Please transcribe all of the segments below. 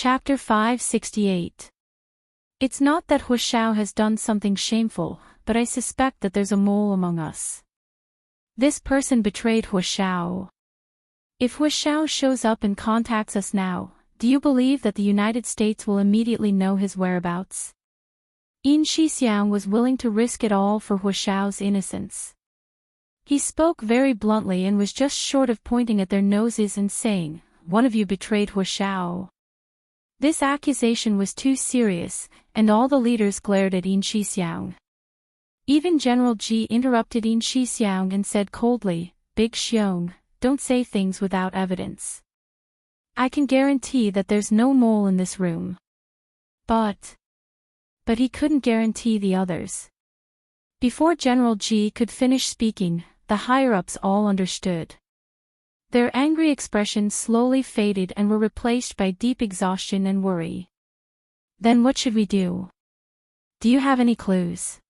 Chapter 568. It's not that Hu Xiao has done something shameful, but I suspect that there's a mole among us. This person betrayed Hu Xiao. If Hu Xiao shows up and contacts us now, do you believe that the United States will immediately know his whereabouts? Yin Shixiang was willing to risk it all for Hu Xiao's innocence. He spoke very bluntly and was just short of pointing at their noses and saying, "One of you betrayed Hu Xiao." This accusation was too serious, and all the leaders glared at Yin Shixiang. Even General Ji interrupted Yin Shixiang and said coldly, "Big Xiong, don't say things without evidence. I can guarantee that there's no mole in this room." But he couldn't guarantee the others. Before General Ji could finish speaking, the higher-ups all understood. Their angry expressions slowly faded and were replaced by deep exhaustion and worry. "Then what should we do? Do you have any clues?"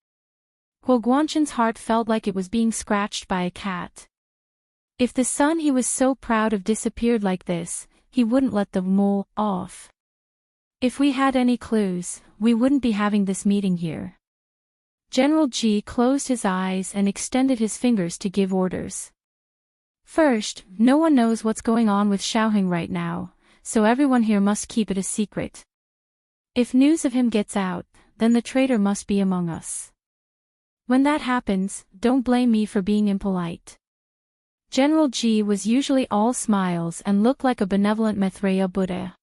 Huo Guanshan's heart felt like it was being scratched by a cat. If the son he was so proud of disappeared like this, he wouldn't let the mole off. "If we had any clues, we wouldn't be having this meeting here." General Ji closed his eyes and extended his fingers to give orders. "First, no one knows what's going on with Xiaoheng right now, so everyone here must keep it a secret. If news of him gets out, then the traitor must be among us. When that happens, don't blame me for being impolite." General Ji was usually all smiles and looked like a benevolent Maitreya Buddha.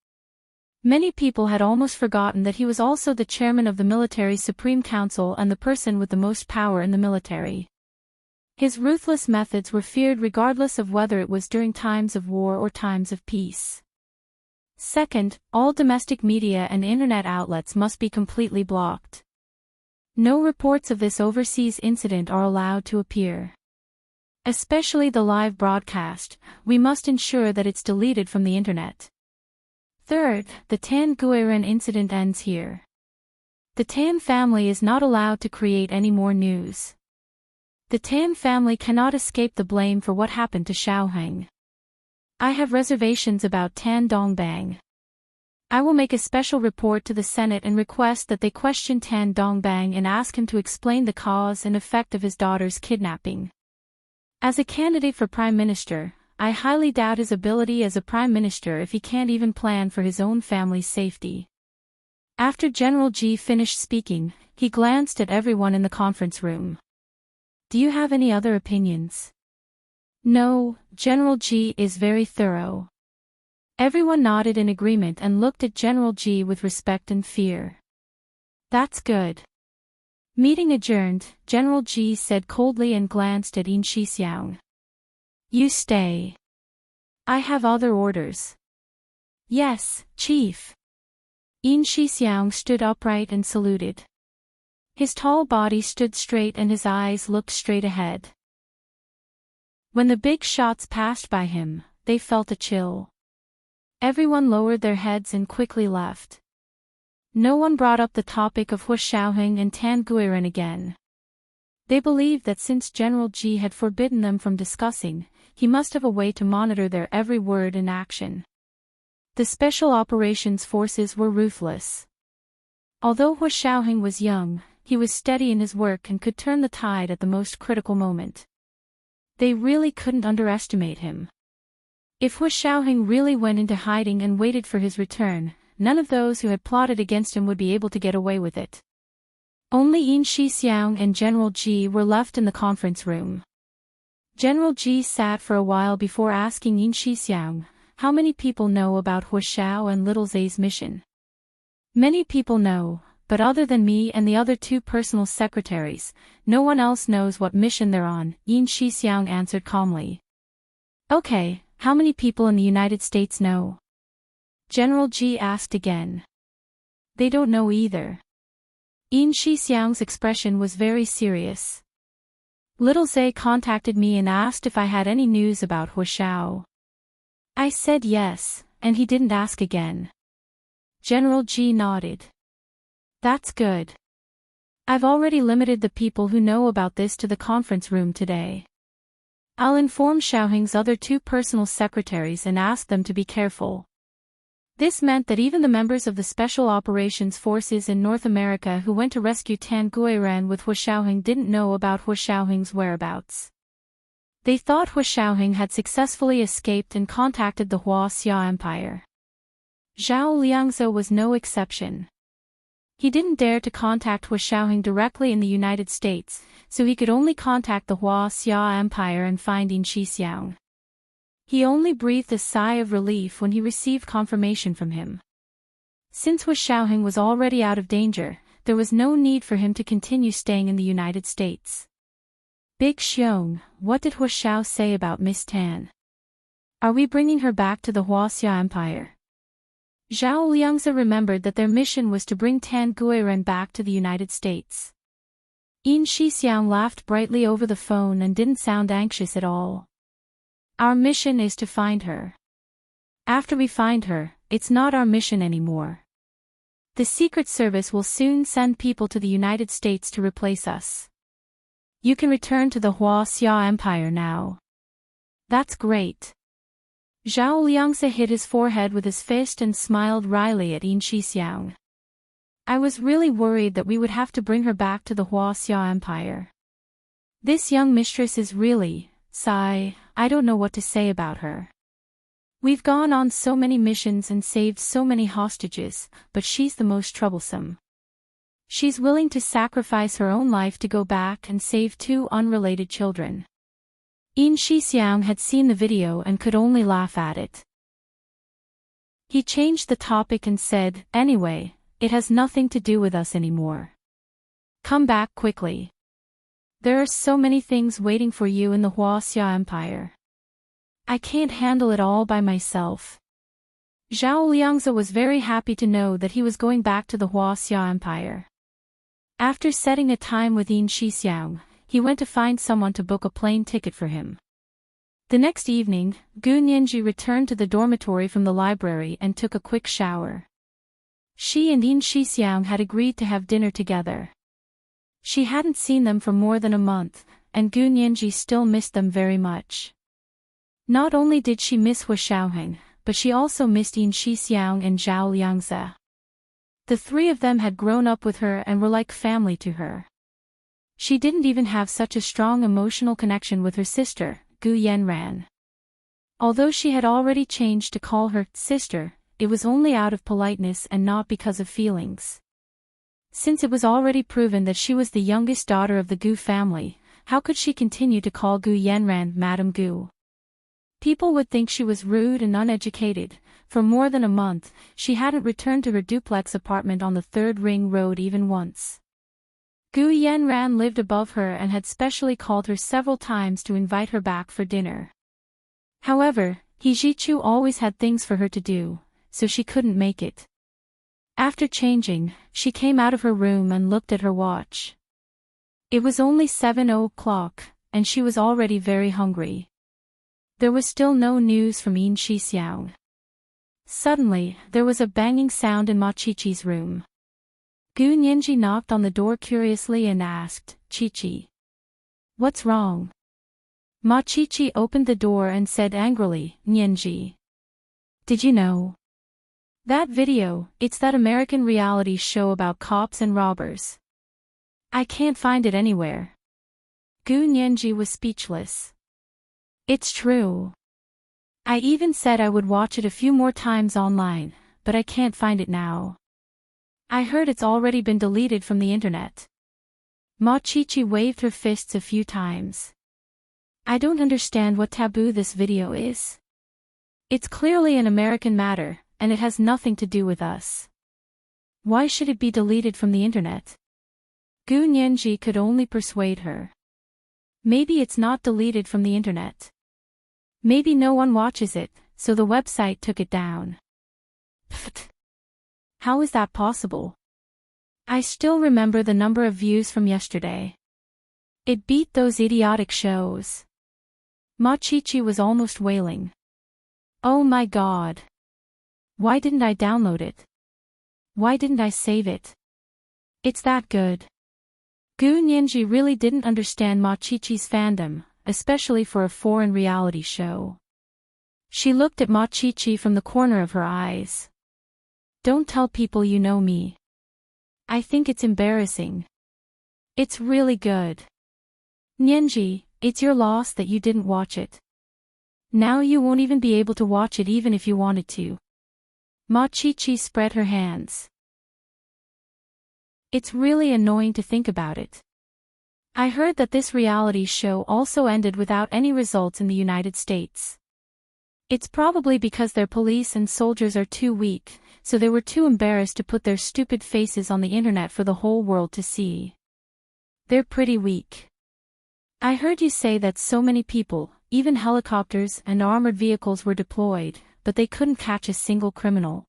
Many people had almost forgotten that he was also the chairman of the military Supreme Council and the person with the most power in the military. His ruthless methods were feared regardless of whether it was during times of war or times of peace. Second, all domestic media and internet outlets must be completely blocked. No reports of this overseas incident are allowed to appear. Especially the live broadcast, we must ensure that it's deleted from the internet. Third, the Tan Guiren incident ends here. The Tan family is not allowed to create any more news. The Tan family cannot escape the blame for what happened to Xiaoheng. I have reservations about Tan Dongbang. I will make a special report to the Senate and request that they question Tan Dongbang and ask him to explain the cause and effect of his daughter's kidnapping. As a candidate for Prime Minister, I highly doubt his ability as a Prime Minister if he can't even plan for his own family's safety. After General Ji finished speaking, he glanced at everyone in the conference room. "Do you have any other opinions?" "No, General Ji is very thorough." Everyone nodded in agreement and looked at General Ji with respect and fear. "That's good." Meeting adjourned, General Ji said coldly and glanced at Yin Shixiang. "You stay. I have other orders." "Yes, Chief." Yin Shixiang stood upright and saluted. His tall body stood straight and his eyes looked straight ahead. When the big shots passed by him, they felt a chill. Everyone lowered their heads and quickly left. No one brought up the topic of Hu Xiaoheng and Tan Guiren again. They believed that since General Ji had forbidden them from discussing, he must have a way to monitor their every word and action. The Special Operations Forces were ruthless. Although Hu Xiaoheng was young, he was steady in his work and could turn the tide at the most critical moment. They really couldn't underestimate him. If Hu Xiaoheng really went into hiding and waited for his return, none of those who had plotted against him would be able to get away with it. Only Yin Shixiang and General Ji were left in the conference room. General Ji sat for a while before asking Yin Shixiang, "How many people know about Hu Xiao and Little Zay's mission?" "Many people know, but other than me and the other two personal secretaries, no one else knows what mission they're on," Yin Shixiang answered calmly. "Okay, how many people in the United States know?" General Ji asked again. "They don't know either." Yin Shixiang's expression was very serious. "Little Zay contacted me and asked if I had any news about Hu Xiao. I said yes, and he didn't ask again." General Ji nodded. "That's good. I've already limited the people who know about this to the conference room today. I'll inform Xiaoheng's other two personal secretaries and ask them to be careful." This meant that even the members of the Special Operations Forces in North America who went to rescue Tan Guiran with Hu Shaoheng didn't know about Hu Shaoheng's whereabouts. They thought Hu Shaoheng had successfully escaped and contacted the Hua Xia Empire. Zhao Liangze was no exception. He didn't dare to contact Hu Shaoheng directly in the United States, so he could only contact the Hua Xia Empire and find Yin Shixiang. He only breathed a sigh of relief when he received confirmation from him. Since Hu Shaoheng was already out of danger, there was no need for him to continue staying in the United States. Big Xiong, what did Hu Shao say about Miss Tan? Are we bringing her back to the Huaxia Empire? Zhao Liangze remembered that their mission was to bring Tan Guiran back to the United States. Yin Shixiang laughed brightly over the phone and didn't sound anxious at all. Our mission is to find her. After we find her, it's not our mission anymore. The Secret Service will soon send people to the United States to replace us. You can return to the Huaxia Empire now. That's great. Zhao Liangze hit his forehead with his fist and smiled wryly at Yin Shixiang. I was really worried that we would have to bring her back to the Huaxia Empire. This young mistress is really, I don't know what to say about her. We've gone on so many missions and saved so many hostages, but she's the most troublesome. She's willing to sacrifice her own life to go back and save two unrelated children. Yin Shixiang had seen the video and could only laugh at it. He changed the topic and said, anyway, it has nothing to do with us anymore. Come back quickly. There are so many things waiting for you in the Huaxia Empire. I can't handle it all by myself. Zhao Liangze was very happy to know that he was going back to the Huaxia Empire. After setting a time with Yin Shixiang, he went to find someone to book a plane ticket for him. The next evening, Gu Nianji returned to the dormitory from the library and took a quick shower. She and Yin Shixiang had agreed to have dinner together. She hadn't seen them for more than a month, and Gu Nianji still missed them very much. Not only did she miss Hu Shaoheng, but she also missed Yin Shixiang and Zhao Liangze. The three of them had grown up with her and were like family to her. She didn't even have such a strong emotional connection with her sister, Gu Yanran. Although she had already changed to call her sister, it was only out of politeness and not because of feelings. Since it was already proven that she was the youngest daughter of the Gu family, how could she continue to call Gu Yanran Madame Gu? People would think she was rude and uneducated. For more than a month, she hadn't returned to her duplex apartment on the 3rd Ring Road even once. Gu Yanran lived above her and had specially called her several times to invite her back for dinner. However, He Jichu always had things for her to do, so she couldn't make it. After changing, she came out of her room and looked at her watch. It was only 7 o'clock, and she was already very hungry. There was still no news from Yin Shixiang. Suddenly, there was a banging sound in Ma Chichi's room. Gu Nianji knocked on the door curiously and asked, Chichi. What's wrong? Ma Chichi opened the door and said angrily, Nianji. Did you know? That video, it's that American reality show about cops and robbers. I can't find it anywhere. Gu Nianji was speechless. It's true. I even said I would watch it a few more times online, but I can't find it now. I heard it's already been deleted from the internet. Ma Chichi waved her fists a few times. I don't understand what taboo this video is. It's clearly an American matter, and it has nothing to do with us. Why should it be deleted from the internet? Gu Nianji could only persuade her. Maybe it's not deleted from the internet. Maybe no one watches it, so the website took it down. Pfft. How is that possible? I still remember the number of views from yesterday. It beat those idiotic shows. Ma Chichi was almost wailing. Oh my God. Why didn't I download it? Why didn't I save it? It's that good. Gu Nianji really didn't understand Ma Chichi's fandom, especially for a foreign reality show. She looked at Ma Chichi from the corner of her eyes. Don't tell people you know me. I think it's embarrassing. It's really good. Nianji, it's your loss that you didn't watch it. Now you won't even be able to watch it even if you wanted to. Ma Chi-Chi spread her hands. It's really annoying to think about it. I heard that this reality show also ended without any results in the United States. It's probably because their police and soldiers are too weak, so they were too embarrassed to put their stupid faces on the internet for the whole world to see. They're pretty weak. I heard you say that so many people, even helicopters and armored vehicles were deployed, but they couldn't catch a single criminal.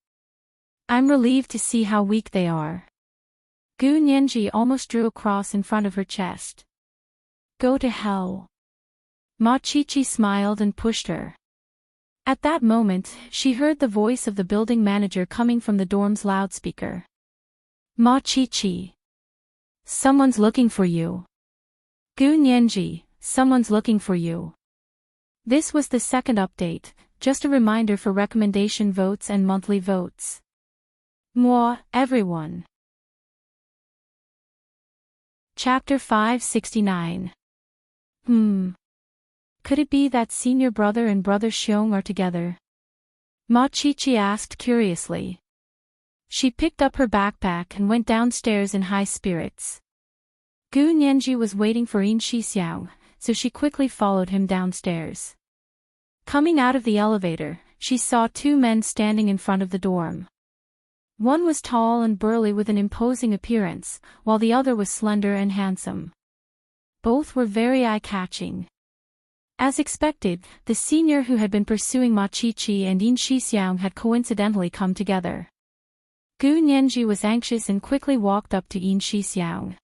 I'm relieved to see how weak they are. Gu Nianji almost drew a cross in front of her chest. Go to hell. Ma Chi-Chi smiled and pushed her. At that moment, she heard the voice of the building manager coming from the dorm's loudspeaker. Ma Chi-Chi. Someone's looking for you. Gu Nianji, someone's looking for you. This was the second update, just a reminder for recommendation votes and monthly votes. Moi, everyone. Chapter 569. Could it be that senior brother and brother Xiong are together? Ma Chi-Chi asked curiously. She picked up her backpack and went downstairs in high spirits. Gu Nianji was waiting for Yin Shixiang, so she quickly followed him downstairs. Coming out of the elevator, she saw two men standing in front of the dorm. One was tall and burly with an imposing appearance, while the other was slender and handsome. Both were very eye-catching. As expected, the senior who had been pursuing Ma Chi-Chi and Yin Shixiang had coincidentally come together. Gu Nianji was anxious and quickly walked up to Yin Shixiang.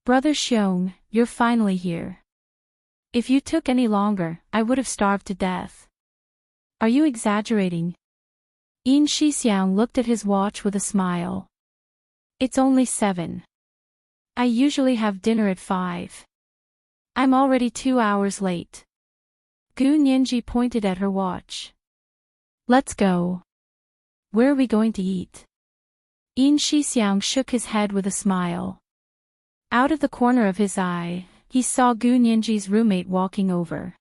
Brother Xiong, you're finally here. If you took any longer, I would have starved to death. Are you exaggerating? Yin Shixiang looked at his watch with a smile. It's only 7. I usually have dinner at 5. I'm already 2 hours late. Gu Nianji pointed at her watch. Let's go. Where are we going to eat? Yin Shixiang shook his head with a smile. Out of the corner of his eye, he saw Gu Nianji's roommate walking over.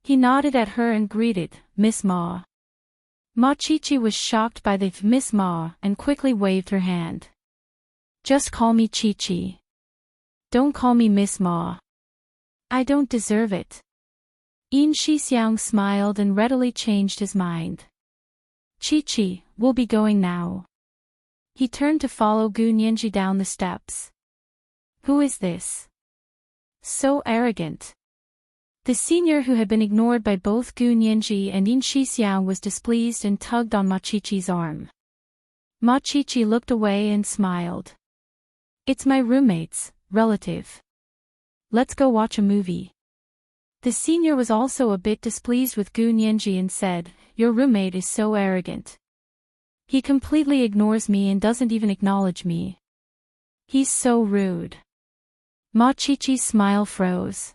He nodded at her and greeted, Miss Ma. Ma Chi-Chi was shocked by the Miss Ma and quickly waved her hand. Just call me Chi-Chi. Don't call me Miss Ma. I don't deserve it. Yin Shixiang smiled and readily changed his mind. Chi-Chi, we'll be going now. He turned to follow Gu Nianji down the steps. Who is this? So arrogant. The senior who had been ignored by both Gu Nianji and Yin Shixiang was displeased and tugged on Ma Chi-Chi's arm. Ma Chi-Chi looked away and smiled. It's my roommate's relative. Let's go watch a movie. The senior was also a bit displeased with Gu Nianji and said, Your roommate is so arrogant. He completely ignores me and doesn't even acknowledge me. He's so rude. Ma Chi-Chi's smile froze.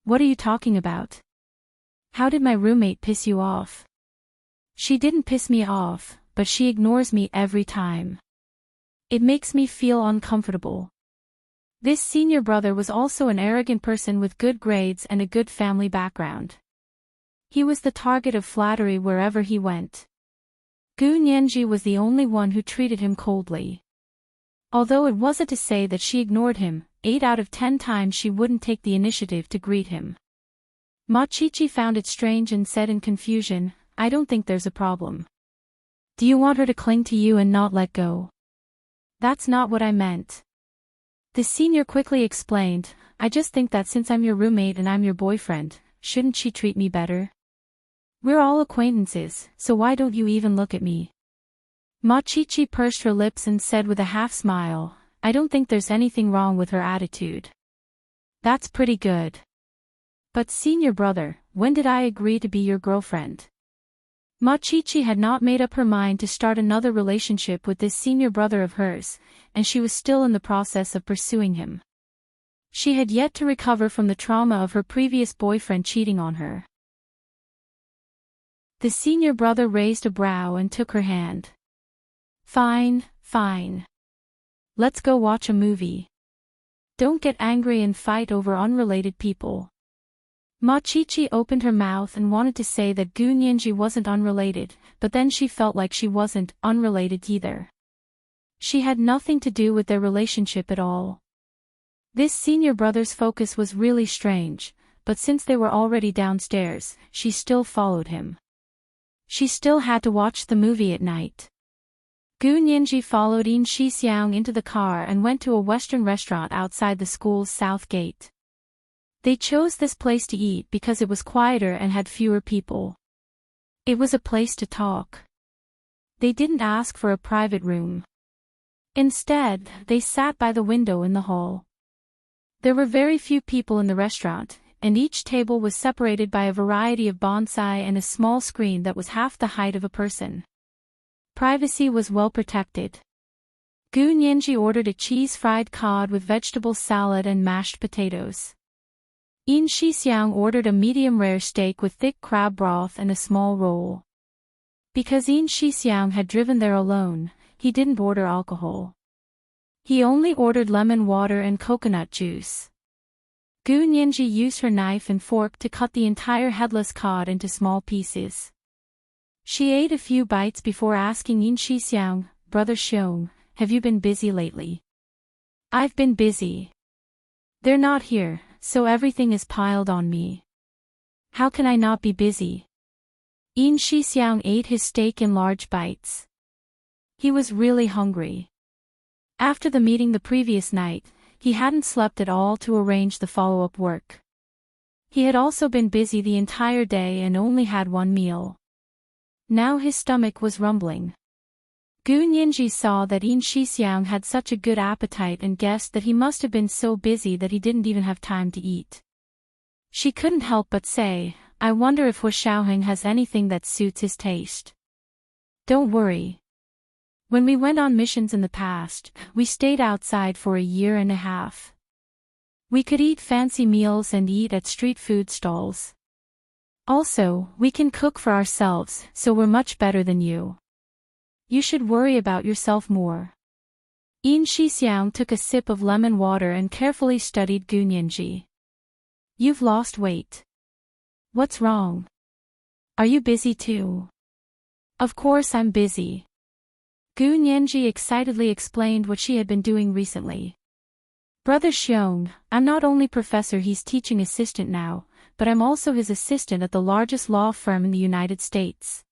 What are you talking about? How did my roommate piss you off? She didn't piss me off, but she ignores me every time. It makes me feel uncomfortable. This senior brother was also an arrogant person with good grades and a good family background. He was the target of flattery wherever he went. Gu Nianji was the only one who treated him coldly. Although it wasn't to say that she ignored him, 8 out of 10 times she wouldn't take the initiative to greet him. Ma Chi-Chi found it strange and said in confusion, I don't think there's a problem. Do you want her to cling to you and not let go? That's not what I meant. The senior quickly explained, I just think that since I'm your roommate and I'm your boyfriend, shouldn't she treat me better? We're all acquaintances, so why don't you even look at me? Ma Chi-Chi pursed her lips and said with a half-smile, I don't think there's anything wrong with her attitude. That's pretty good. But senior brother, when did I agree to be your girlfriend? Ma Chi-Chi had not made up her mind to start another relationship with this senior brother of hers, and she was still in the process of pursuing him. She had yet to recover from the trauma of her previous boyfriend cheating on her. The senior brother raised a brow and took her hand. Fine, fine. Let's go watch a movie. Don't get angry and fight over unrelated people. Ma Chichi opened her mouth and wanted to say that Gu Nianji wasn't unrelated, but then she felt like she wasn't unrelated either. She had nothing to do with their relationship at all. This senior brother's focus was really strange, but since they were already downstairs, she still followed him. She still had to watch the movie at night. Gu Nianji followed Yin Shixiang into the car and went to a Western restaurant outside the school's south gate. They chose this place to eat because it was quieter and had fewer people. It was a place to talk. They didn't ask for a private room. Instead, they sat by the window in the hall. There were very few people in the restaurant, and each table was separated by a variety of bonsai and a small screen that was half the height of a person. Privacy was well protected. Gu Nianji ordered a cheese-fried cod with vegetable salad and mashed potatoes. Yin Shixiang ordered a medium-rare steak with thick crab broth and a small roll. Because Yin Shixiang had driven there alone, he didn't order alcohol. He only ordered lemon water and coconut juice. Gu Nianji used her knife and fork to cut the entire headless cod into small pieces. She ate a few bites before asking Yin Shixiang, "Brother Xiong, have you been busy lately?" "I've been busy. They're not here, so everything is piled on me. How can I not be busy?" Yin Shixiang ate his steak in large bites. He was really hungry. After the meeting the previous night, he hadn't slept at all to arrange the follow-up work. He had also been busy the entire day and only had one meal. Now his stomach was rumbling. Gu Nianji saw that Yin Shixiang had such a good appetite and guessed that he must have been so busy that he didn't even have time to eat. She couldn't help but say, "I wonder if Hu Xiaoheng has anything that suits his taste." "Don't worry. When we went on missions in the past, we stayed outside for a year and a half. We could eat fancy meals and eat at street food stalls. Also, we can cook for ourselves, so we're much better than you. You should worry about yourself more." Yin Shixiang took a sip of lemon water and carefully studied Gu Nianji. "You've lost weight. What's wrong? Are you busy too?" "Of course I'm busy." Gu Nianji excitedly explained what she had been doing recently. "Brother Xiong, I'm not only professor, he's teaching assistant now, but I'm also his assistant at the largest law firm in the United States.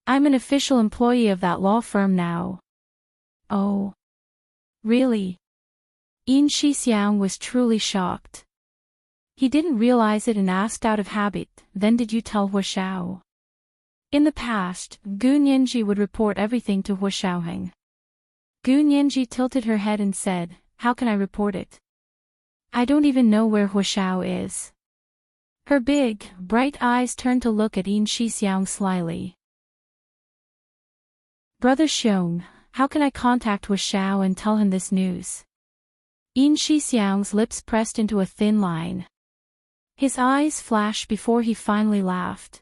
I'm an official employee of that law firm now." "Oh. Really?" Yin Shixiang was truly shocked. He didn't realize it and asked out of habit, "Then did you tell Hu Xiao?" In the past, Gu Nianji would report everything to Hu Xiaoheng. Gu Nianji tilted her head and said, "How can I report it? I don't even know where Hu Xiao is." Her big, bright eyes turned to look at Yin Shixiang slyly. "Brother Xiong, how can I contact Hu Xiao and tell him this news?" Yin Shixiang's lips pressed into a thin line. His eyes flashed before he finally laughed.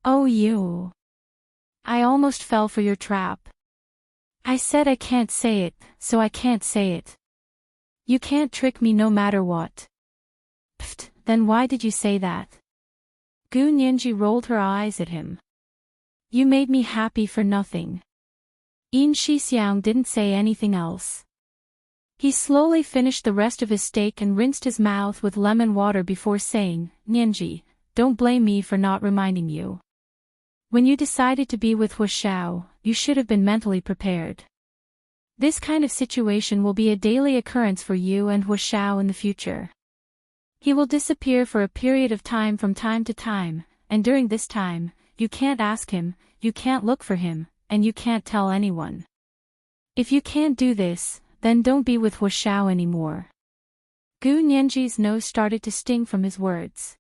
"Oh you! I almost fell for your trap. I said I can't say it, so I can't say it. You can't trick me no matter what." "Pfft, then why did you say that?" Gu Nianji rolled her eyes at him. "You made me happy for nothing." Yin Shixiang didn't say anything else. He slowly finished the rest of his steak and rinsed his mouth with lemon water before saying, "Nianji, don't blame me for not reminding you. When you decided to be with Hu Xiao, you should have been mentally prepared. This kind of situation will be a daily occurrence for you and Hu Xiao in the future. He will disappear for a period of time from time to time, and during this time, you can't ask him, you can't look for him, and you can't tell anyone. If you can't do this, then don't be with Hu Xiao anymore." Gu Nianji's nose started to sting from his words.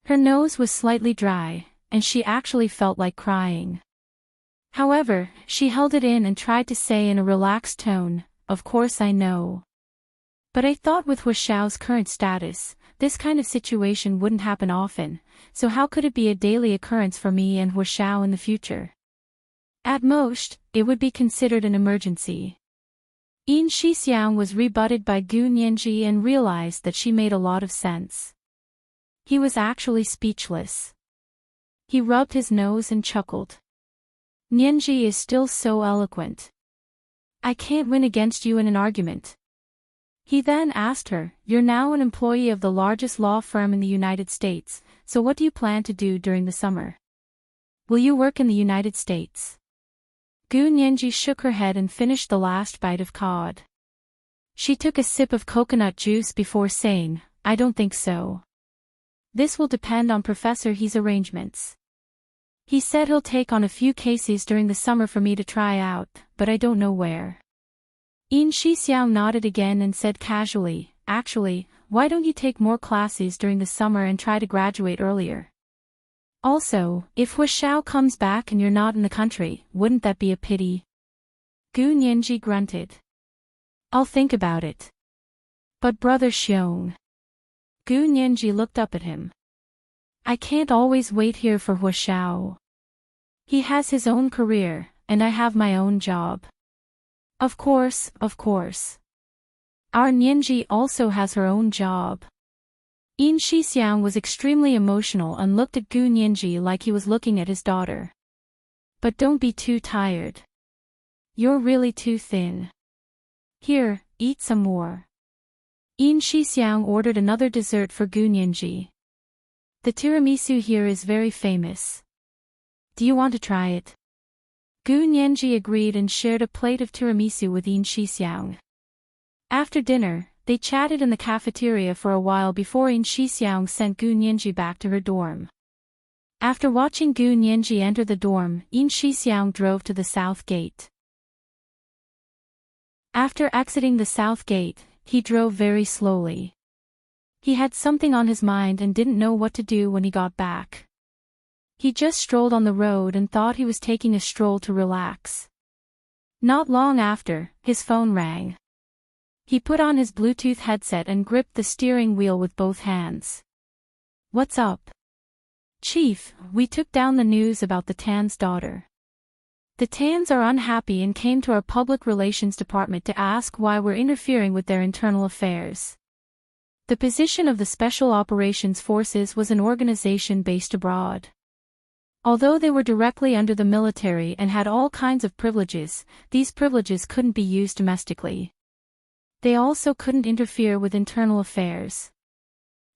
Her nose was slightly dry, and she actually felt like crying. However, she held it in and tried to say in a relaxed tone, "Of course I know. But I thought with Hu Xiao's current status, this kind of situation wouldn't happen often, so how could it be a daily occurrence for me and Hu Xiao in the future?" At most, it would be considered an emergency. Yin Shixiang was rebutted by Gu Nianji and realized that she made a lot of sense. He was actually speechless. He rubbed his nose and chuckled. Nianji is still so eloquent. I can't win against you in an argument. He then asked her, "You're now an employee of the largest law firm in the United States, so what do you plan to do during the summer? Will you work in the United States?" Gu Nianji shook her head and finished the last bite of cod. She took a sip of coconut juice before saying, "I don't think so. This will depend on Professor He's arrangements. He said he'll take on a few cases during the summer for me to try out, but I don't know where." Yin Shixiang nodded again and said casually, "Actually, why don't you take more classes during the summer and try to graduate earlier? Also, if Hu Xiao comes back and you're not in the country, wouldn't that be a pity?" Gu Nianji grunted. "I'll think about it." "But Brother Xiong." Gu Nianji looked up at him. "I can't always wait here for Hu Xiao. He has his own career, and I have my own job." Of course. Our Nianji also has her own job." Yin Shixiang was extremely emotional and looked at Gu Nianji like he was looking at his daughter. "But don't be too tired. You're really too thin. Here, eat some more." Yin Shixiang ordered another dessert for Gu Nianji. "The tiramisu here is very famous. Do you want to try it?" Gu Nianji agreed and shared a plate of tiramisu with Yin Shixiang. After dinner, they chatted in the cafeteria for a while before Yin Shixiang sent Gu Nianji back to her dorm. After watching Gu Nianji enter the dorm, Yin Shixiang drove to the south gate. After exiting the south gate, he drove very slowly. He had something on his mind and didn't know what to do when he got back. He just strolled on the road and thought he was taking a stroll to relax. Not long after, his phone rang. He put on his Bluetooth headset and gripped the steering wheel with both hands. "What's up?" "Chief, we took down the news about the Tan's daughter. The Tans are unhappy and came to our public relations department to ask why we're interfering with their internal affairs. The position of the Special Operations Forces was an organization based abroad. Although they were directly under the military and had all kinds of privileges, these privileges couldn't be used domestically. They also couldn't interfere with internal affairs."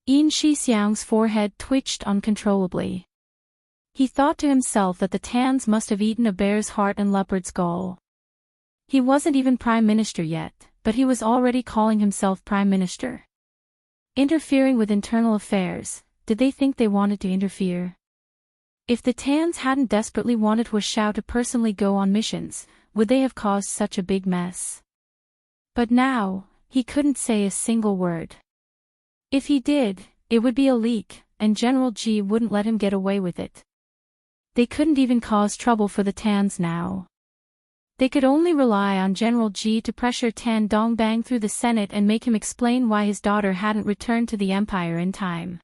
Yin Shixiang's forehead twitched uncontrollably. He thought to himself that the Tans must have eaten a bear's heart and leopard's gall. He wasn't even Prime Minister yet, but he was already calling himself Prime Minister. Interfering with internal affairs, did they think they wanted to interfere? If the Tans hadn't desperately wanted Hu Xiao to personally go on missions, would they have caused such a big mess? But now, he couldn't say a single word. If he did, it would be a leak, and General Ji wouldn't let him get away with it. They couldn't even cause trouble for the Tans now. They could only rely on General Ji to pressure Tan Dongbang through the Senate and make him explain why his daughter hadn't returned to the Empire in time.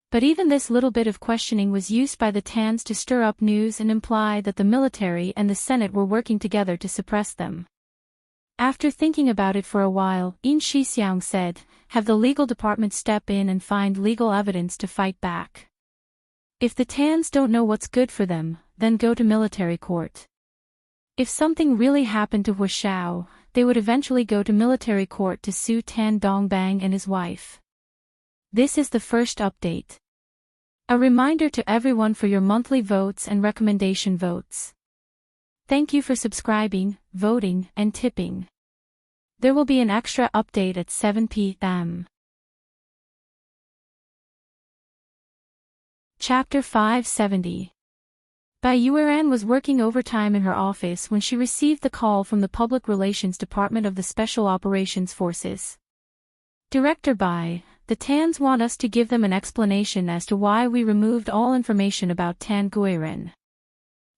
But even this little bit of questioning was used by the Tans to stir up news and imply that the military and the Senate were working together to suppress them. After thinking about it for a while, Yin Shixiang said, "Have the legal department step in and find legal evidence to fight back. If the Tans don't know what's good for them, then go to military court. If something really happened to Hu Xiao, they would eventually go to military court to sue Tan Dongbang and his wife." This is the first update. A reminder to everyone for your monthly votes and recommendation votes. Thank you for subscribing, voting, and tipping. There will be an extra update at 7 p.m. Chapter 570. Bai Yueran was working overtime in her office when she received the call from the Public Relations Department of the Special Operations Forces. "Director Bai, the Tans want us to give them an explanation as to why we removed all information about Tan Guiren.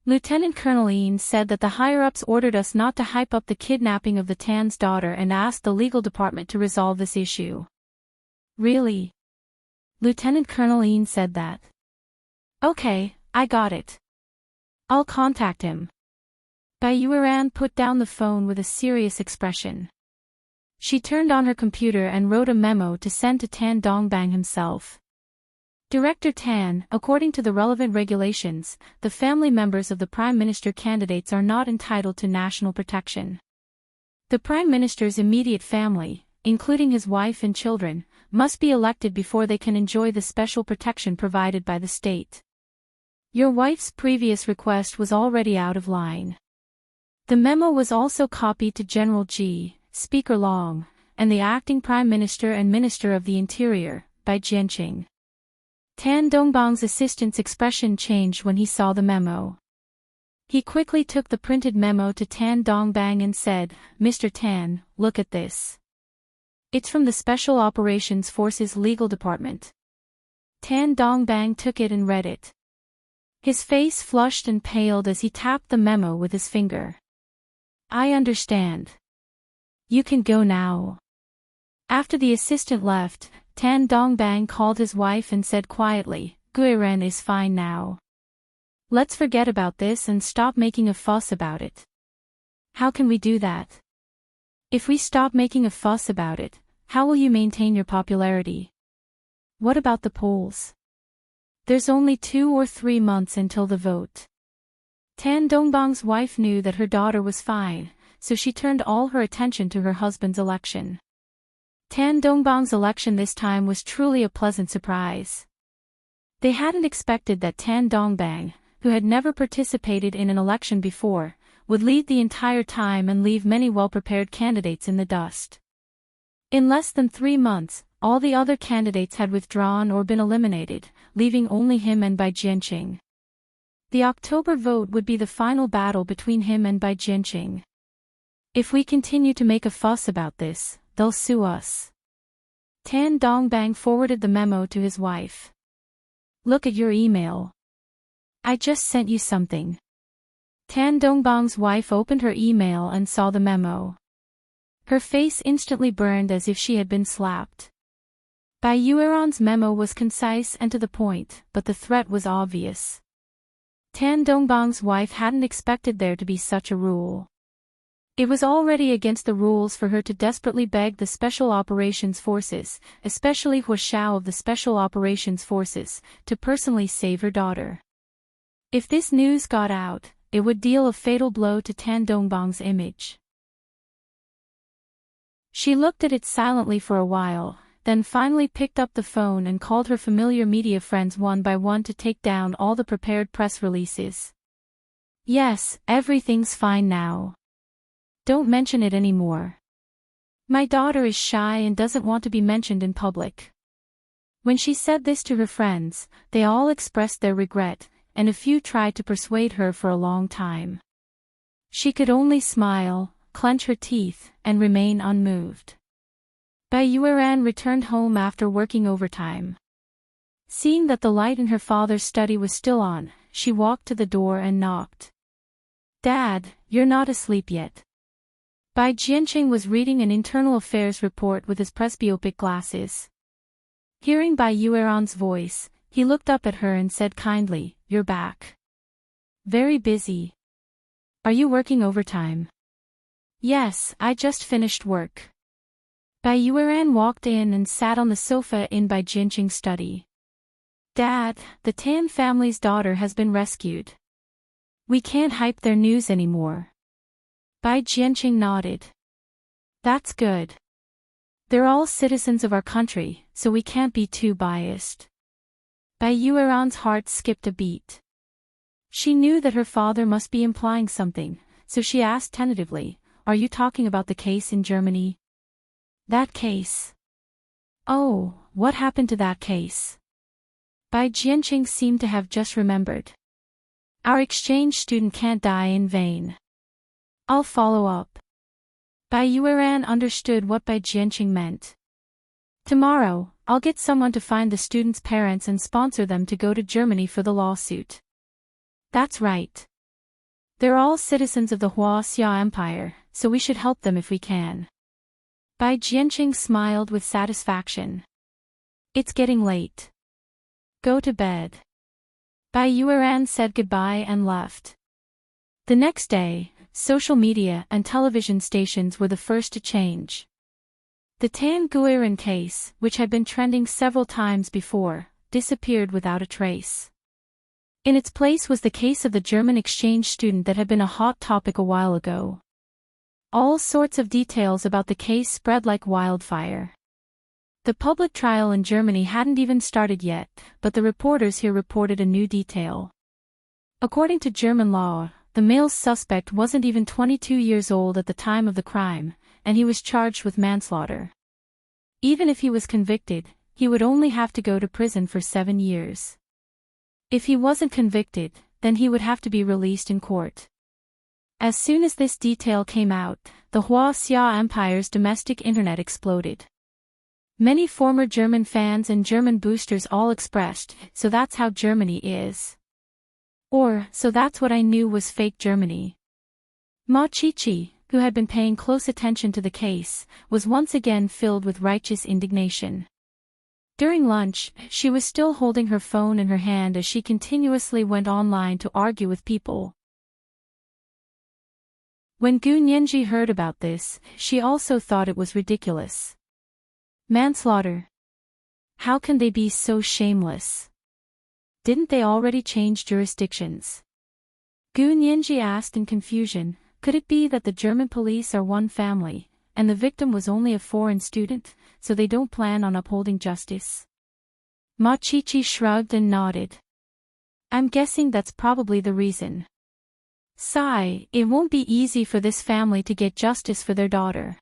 Lieutenant Colonel Yin said that the higher-ups ordered us not to hype up the kidnapping of the Tan's daughter and asked the legal department to resolve this issue." "Really?" Lieutenant Colonel Yin said that. "Okay, I got it. I'll contact him." Bai Yueran put down the phone with a serious expression. She turned on her computer and wrote a memo to send to Tan Dongbang himself. Director Tan, according to the relevant regulations, the family members of the Prime Minister candidates are not entitled to national protection. The Prime Minister's immediate family, including his wife and children, must be elected before they can enjoy the special protection provided by the state. Your wife's previous request was already out of line. The memo was also copied to General Ji, Speaker Long, and the acting Prime Minister and Minister of the Interior, Bai Jianqing. Tan Dongbang's assistant's expression changed when he saw the memo. He quickly took the printed memo to Tan Dongbang and said, "Mr. Tan, look at this. It's from the Special Operations Forces Legal Department." Tan Dongbang took it and read it. His face flushed and paled as he tapped the memo with his finger. "I understand. You can go now." After the assistant left, Tan Dongbang called his wife and said quietly, "Guiren is fine now. Let's forget about this and stop making a fuss about it." "How can we do that? If we stop making a fuss about it, how will you maintain your popularity? What about the polls? There's only 2 or 3 months until the vote." Tan Dongbang's wife knew that her daughter was fine, so she turned all her attention to her husband's election. Tan Dongbang's election this time was truly a pleasant surprise. They hadn't expected that Tan Dongbang, who had never participated in an election before, would lead the entire time and leave many well-prepared candidates in the dust. In less than 3 months, all the other candidates had withdrawn or been eliminated, leaving only him and Bai Jianqing. The October vote would be the final battle between him and Bai Jianqing. "If we continue to make a fuss about this, they'll sue us." Tan Dongbang forwarded the memo to his wife. "Look at your email. I just sent you something." Tan Dongbang's wife opened her email and saw the memo. Her face instantly burned as if she had been slapped. Bai Yueran's memo was concise and to the point, but the threat was obvious. Tan Dongbang's wife hadn't expected there to be such a rule. It was already against the rules for her to desperately beg the Special Operations Forces, especially Hu Xiao of the Special Operations Forces, to personally save her daughter. If this news got out, it would deal a fatal blow to Tan Dongbang's image. She looked at it silently for a while, then finally picked up the phone and called her familiar media friends one by one to take down all the prepared press releases. "Yes, everything's fine now. Don't mention it anymore. My daughter is shy and doesn't want to be mentioned in public." When she said this to her friends, they all expressed their regret, and a few tried to persuade her for a long time. She could only smile, clench her teeth, and remain unmoved. Bai Yueran returned home after working overtime. Seeing that the light in her father's study was still on, she walked to the door and knocked. "Dad, you're not asleep yet." Bai Jianqing was reading an internal affairs report with his presbyopic glasses. Hearing Bai Yueran's voice, he looked up at her and said kindly, "You're back. Very busy. Are you working overtime?" "Yes, I just finished work." Bai Yueran walked in and sat on the sofa in Bai Jianqing's study. "Dad, the Tan family's daughter has been rescued. We can't hype their news anymore." Bai Jianqing nodded. "That's good. They're all citizens of our country, so we can't be too biased." Bai Yueran's heart skipped a beat. She knew that her father must be implying something, so she asked tentatively, "Are you talking about the case in Germany?" "That case? Oh, what happened to that case?" Bai Jianqing seemed to have just remembered. "Our exchange student can't die in vain. I'll follow up." Bai Yueran understood what Bai Jianqing meant. "Tomorrow, I'll get someone to find the students' parents and sponsor them to go to Germany for the lawsuit." "That's right. They're all citizens of the Xia Empire, so we should help them if we can." Bai Jianqing smiled with satisfaction. "It's getting late. Go to bed." Bai Yueran said goodbye and left. The next day, social media and television stations were the first to change. The Tan Guirin case, which had been trending several times before, disappeared without a trace. In its place was the case of the German exchange student that had been a hot topic a while ago. All sorts of details about the case spread like wildfire. The public trial in Germany hadn't even started yet, but the reporters here reported a new detail. According to German law, the male suspect wasn't even 22 years old at the time of the crime, and he was charged with manslaughter. Even if he was convicted, he would only have to go to prison for 7 years. If he wasn't convicted, then he would have to be released in court. As soon as this detail came out, the Xia Empire's domestic internet exploded. Many former German fans and German boosters all expressed, "So that's how Germany is." Or, "So that's what I knew was fake Germany." Ma Chichi, who had been paying close attention to the case, was once again filled with righteous indignation. During lunch, she was still holding her phone in her hand as she continuously went online to argue with people. When Gu Nianji heard about this, she also thought it was ridiculous. Manslaughter. How can they be so shameless? Didn't they already change jurisdictions? Gu Nianji asked in confusion, could it be that the German police are one family, and the victim was only a foreign student, so they don't plan on upholding justice? Ma Chichi shrugged and nodded. I'm guessing that's probably the reason. Sigh, it won't be easy for this family to get justice for their daughter.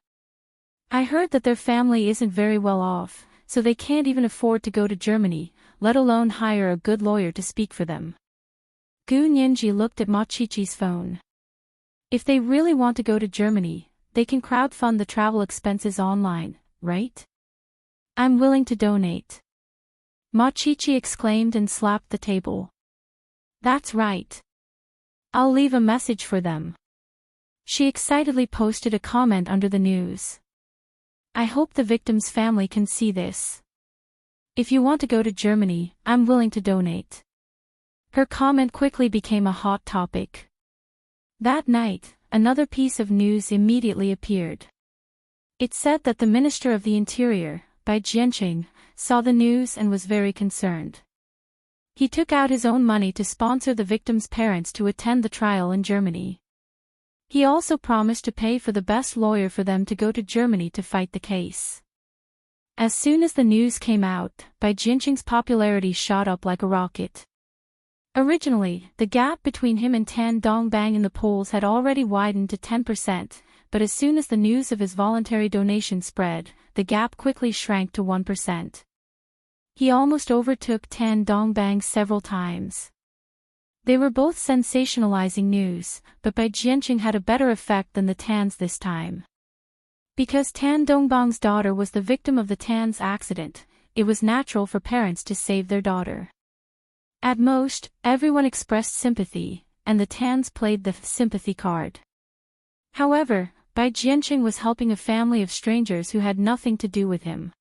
I heard that their family isn't very well off, so they can't even afford to go to Germany, let alone hire a good lawyer to speak for them. Gu Nianji looked at Ma Chichi's phone. If they really want to go to Germany, they can crowdfund the travel expenses online, right? I'm willing to donate. Ma Chichi exclaimed and slapped the table. That's right. I'll leave a message for them. She excitedly posted a comment under the news. I hope the victim's family can see this. If you want to go to Germany, I'm willing to donate. Her comment quickly became a hot topic. That night, another piece of news immediately appeared. It said that the Minister of the Interior, Bai Jianqing, saw the news and was very concerned. He took out his own money to sponsor the victim's parents to attend the trial in Germany. He also promised to pay for the best lawyer for them to go to Germany to fight the case. As soon as the news came out, Bai Jianqing's popularity shot up like a rocket. Originally, the gap between him and Tan Dongbang in the polls had already widened to 10%, but as soon as the news of his voluntary donation spread, the gap quickly shrank to 1%. He almost overtook Tan Dongbang several times. They were both sensationalizing news, but Bai Jianqing had a better effect than the Tans this time. Because Tan Dongbang's daughter was the victim of the Tan's accident, it was natural for parents to save their daughter. At most, everyone expressed sympathy, and the Tans played the sympathy card. However, Bai Jianqing was helping a family of strangers who had nothing to do with him.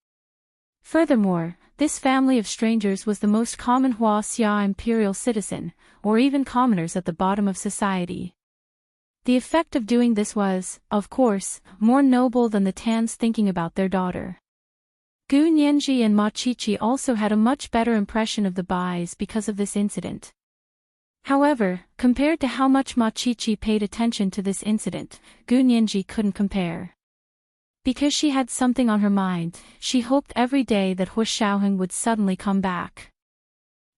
Furthermore, this family of strangers was the most common Xia imperial citizen, or even commoners at the bottom of society. The effect of doing this was, of course, more noble than the Tans thinking about their daughter. Gu Nianji and Ma Chichi also had a much better impression of the Bais because of this incident. However, compared to how much Ma Chichi paid attention to this incident, Gu Nianji couldn't compare. Because she had something on her mind, she hoped every day that Hu Shaoheng would suddenly come back.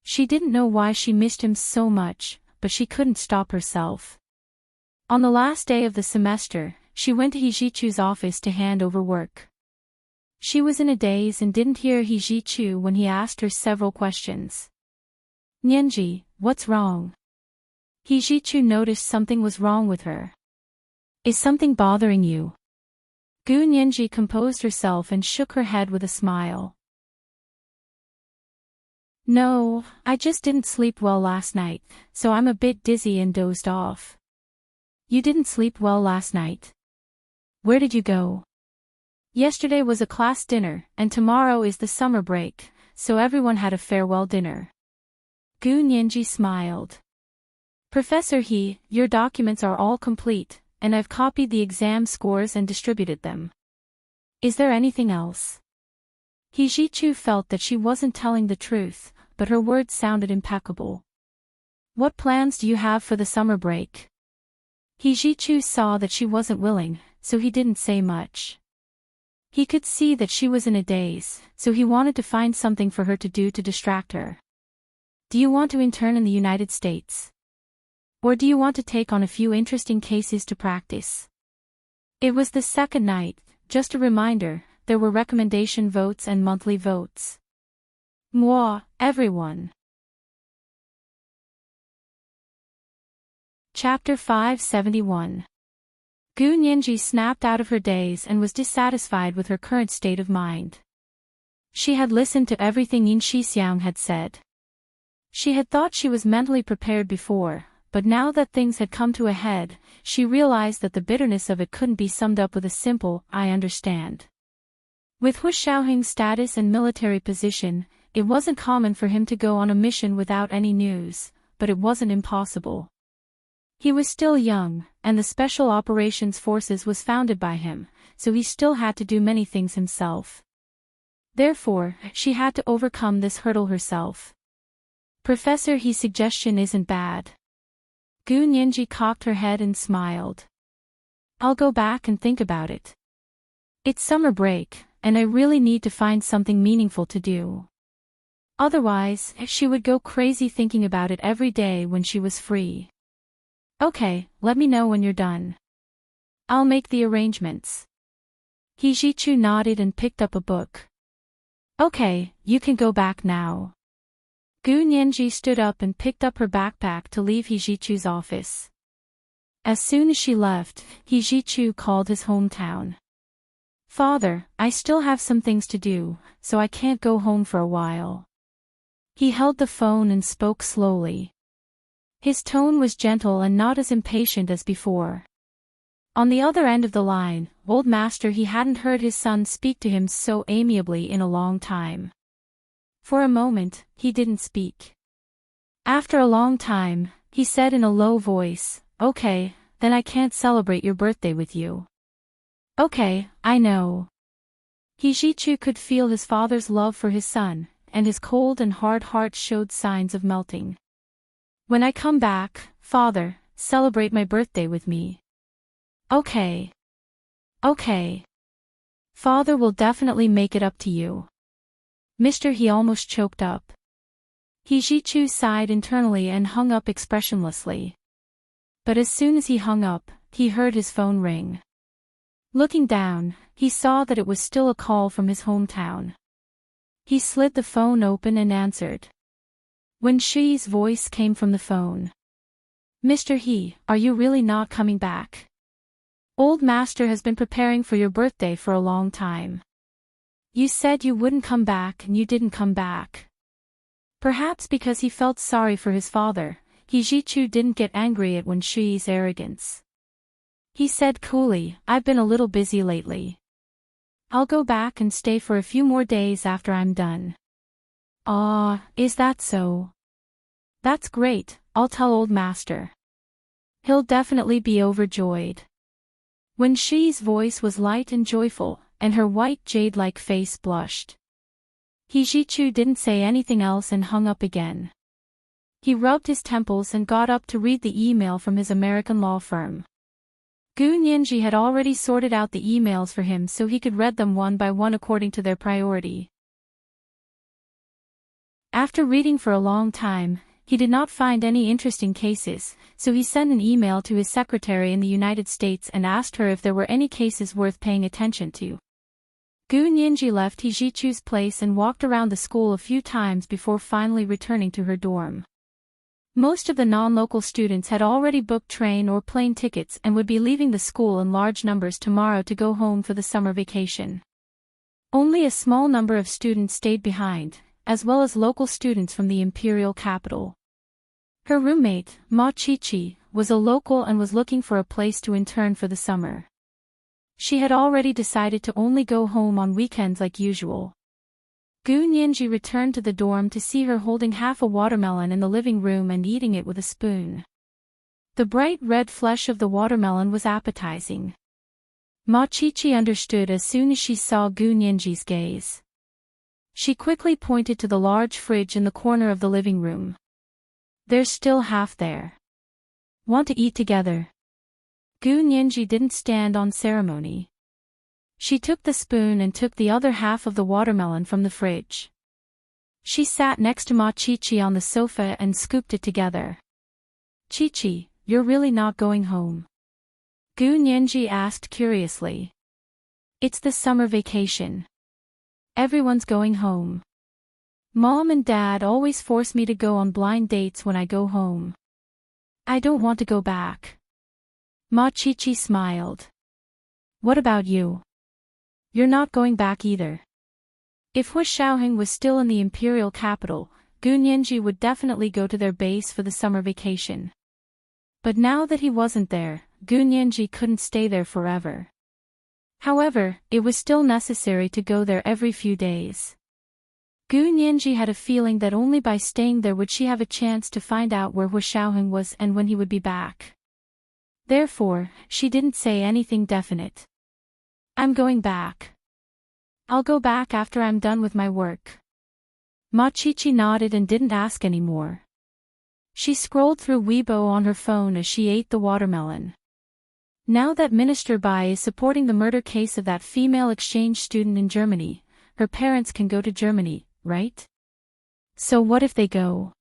She didn't know why she missed him so much, but she couldn't stop herself. On the last day of the semester, she went to He Zhichu's office to hand over work. She was in a daze and didn't hear He Zhichu when he asked her several questions. Nianji, what's wrong? He Zhichu noticed something was wrong with her. Is something bothering you? Gu Nianji composed herself and shook her head with a smile. No, I just didn't sleep well last night, so I'm a bit dizzy and dozed off. You didn't sleep well last night? Where did you go? Yesterday was a class dinner, and tomorrow is the summer break, so everyone had a farewell dinner. Gu Nianji smiled. Professor He, your documents are all complete, and I've copied the exam scores and distributed them. Is there anything else? He Ji-chu felt that she wasn't telling the truth, but her words sounded impeccable. What plans do you have for the summer break? He Ji-chu saw that she wasn't willing, so he didn't say much. He could see that she was in a daze, so he wanted to find something for her to do to distract her. Do you want to intern in the United States? Or do you want to take on a few interesting cases to practice? It was the second night, just a reminder, there were recommendation votes and monthly votes. Moi, everyone. Chapter 571. Gu Nianji snapped out of her daze and was dissatisfied with her current state of mind. She had listened to everything Yin Shixiang had said. She had thought she was mentally prepared before, but now that things had come to a head, she realized that the bitterness of it couldn't be summed up with a simple, "I understand." With Hu Xiaoheng's status and military position, it wasn't common for him to go on a mission without any news, but it wasn't impossible. He was still young, and the Special Operations Forces was founded by him, so he still had to do many things himself. Therefore, she had to overcome this hurdle herself. Professor He's suggestion isn't bad. Gu Nianji cocked her head and smiled. I'll go back and think about it. It's summer break, and I really need to find something meaningful to do. Otherwise, she would go crazy thinking about it every day when she was free. Okay, let me know when you're done. I'll make the arrangements. He Ji-chu nodded and picked up a book. Okay, you can go back now. Gu Nianji stood up and picked up her backpack to leave He Ji-chu's office. As soon as she left, He Ji-chu called his hometown. Father, I still have some things to do, so I can't go home for a while. He held the phone and spoke slowly. His tone was gentle and not as impatient as before. On the other end of the line, old master He hadn't heard his son speak to him so amiably in a long time. For a moment, he didn't speak. After a long time, he said in a low voice, Okay, then I can't celebrate your birthday with you. Okay, I know. He Ji-chu could feel his father's love for his son, and his cold and hard heart showed signs of melting. When I come back, father, celebrate my birthday with me. Okay. Okay. Father will definitely make it up to you. Mr. He almost choked up. He Ji-chu sighed internally and hung up expressionlessly. But as soon as he hung up, he heard his phone ring. Looking down, he saw that it was still a call from his hometown. He slid the phone open and answered. Wen Shi's voice came from the phone. Mr. He, are you really not coming back? Old master has been preparing for your birthday for a long time. You said you wouldn't come back and you didn't come back. Perhaps because he felt sorry for his father, He Ji-chu didn't get angry at Wen Shi's arrogance. He said coolly, I've been a little busy lately. I'll go back and stay for a few more days after I'm done. Ah, is that so? That's great, I'll tell old master. He'll definitely be overjoyed. Wen Shi's voice was light and joyful, and her white jade-like face blushed. He Ji-chu didn't say anything else and hung up again. He rubbed his temples and got up to read the email from his American law firm. Gu Nianji had already sorted out the emails for him so he could read them one by one according to their priority. After reading for a long time, he did not find any interesting cases, so he sent an email to his secretary in the United States and asked her if there were any cases worth paying attention to. Gu Nianji left He Ji-chu's place and walked around the school a few times before finally returning to her dorm. Most of the non-local students had already booked train or plane tickets and would be leaving the school in large numbers tomorrow to go home for the summer vacation. Only a small number of students stayed behind, as well as local students from the imperial capital. Her roommate, Ma Chi-chi, was a local and was looking for a place to intern for the summer. She had already decided to only go home on weekends like usual. Gu Nianji returned to the dorm to see her holding half a watermelon in the living room and eating it with a spoon. The bright red flesh of the watermelon was appetizing. Ma Chichi understood as soon as she saw Gu Nianji's gaze. She quickly pointed to the large fridge in the corner of the living room. There's still half there. Want to eat together? Gu Nianji didn't stand on ceremony. She took the spoon and took the other half of the watermelon from the fridge. She sat next to Ma Chichi on the sofa and scooped it together. Chichi, you're really not going home? Gu Nianji asked curiously. It's the summer vacation. Everyone's going home. Mom and Dad always force me to go on blind dates when I go home. I don't want to go back. Ma Chichi smiled. What about you? You're not going back either. If Hu Shaoheng was still in the imperial capital, Gu Nianji would definitely go to their base for the summer vacation. But now that he wasn't there, Gu Nianji couldn't stay there forever. However, it was still necessary to go there every few days. Gu Nianji had a feeling that only by staying there would she have a chance to find out where Hu Shaoheng was and when he would be back. Therefore, she didn't say anything definite. I'm going back. I'll go back after I'm done with my work. Ma Chichi nodded and didn't ask any more. She scrolled through Weibo on her phone as she ate the watermelon. Now that Minister Bai is supporting the murder case of that female exchange student in Germany, her parents can go to Germany, right? So what if they go?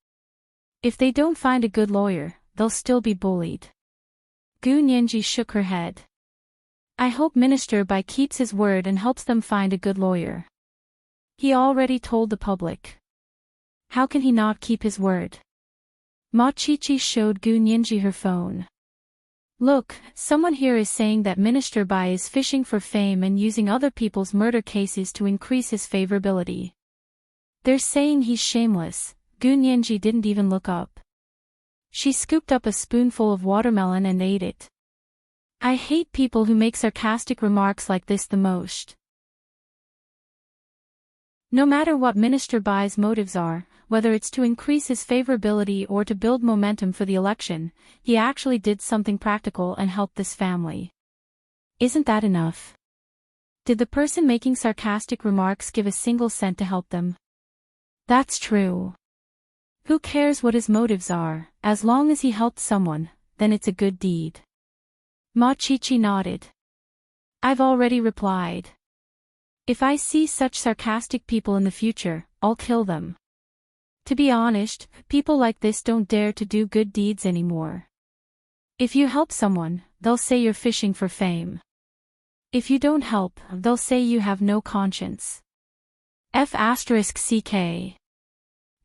If they don't find a good lawyer, they'll still be bullied. Gu Nianji shook her head. I hope Minister Bai keeps his word and helps them find a good lawyer. He already told the public. How can he not keep his word? Ma Chichi showed Gu Nianji her phone. Look, someone here is saying that Minister Bai is fishing for fame and using other people's murder cases to increase his favorability. They're saying he's shameless. Gu Nianji didn't even look up. She scooped up a spoonful of watermelon and ate it. I hate people who make sarcastic remarks like this the most. No matter what Minister Bai's motives are, whether it's to increase his favorability or to build momentum for the election, he actually did something practical and helped this family. Isn't that enough? Did the person making sarcastic remarks give a single cent to help them? That's true. Who cares what his motives are, as long as he helped someone, then it's a good deed. Ma Chichi nodded. I've already replied. If I see such sarcastic people in the future, I'll kill them. To be honest, people like this don't dare to do good deeds anymore. If you help someone, they'll say you're fishing for fame. If you don't help, they'll say you have no conscience. F***ck.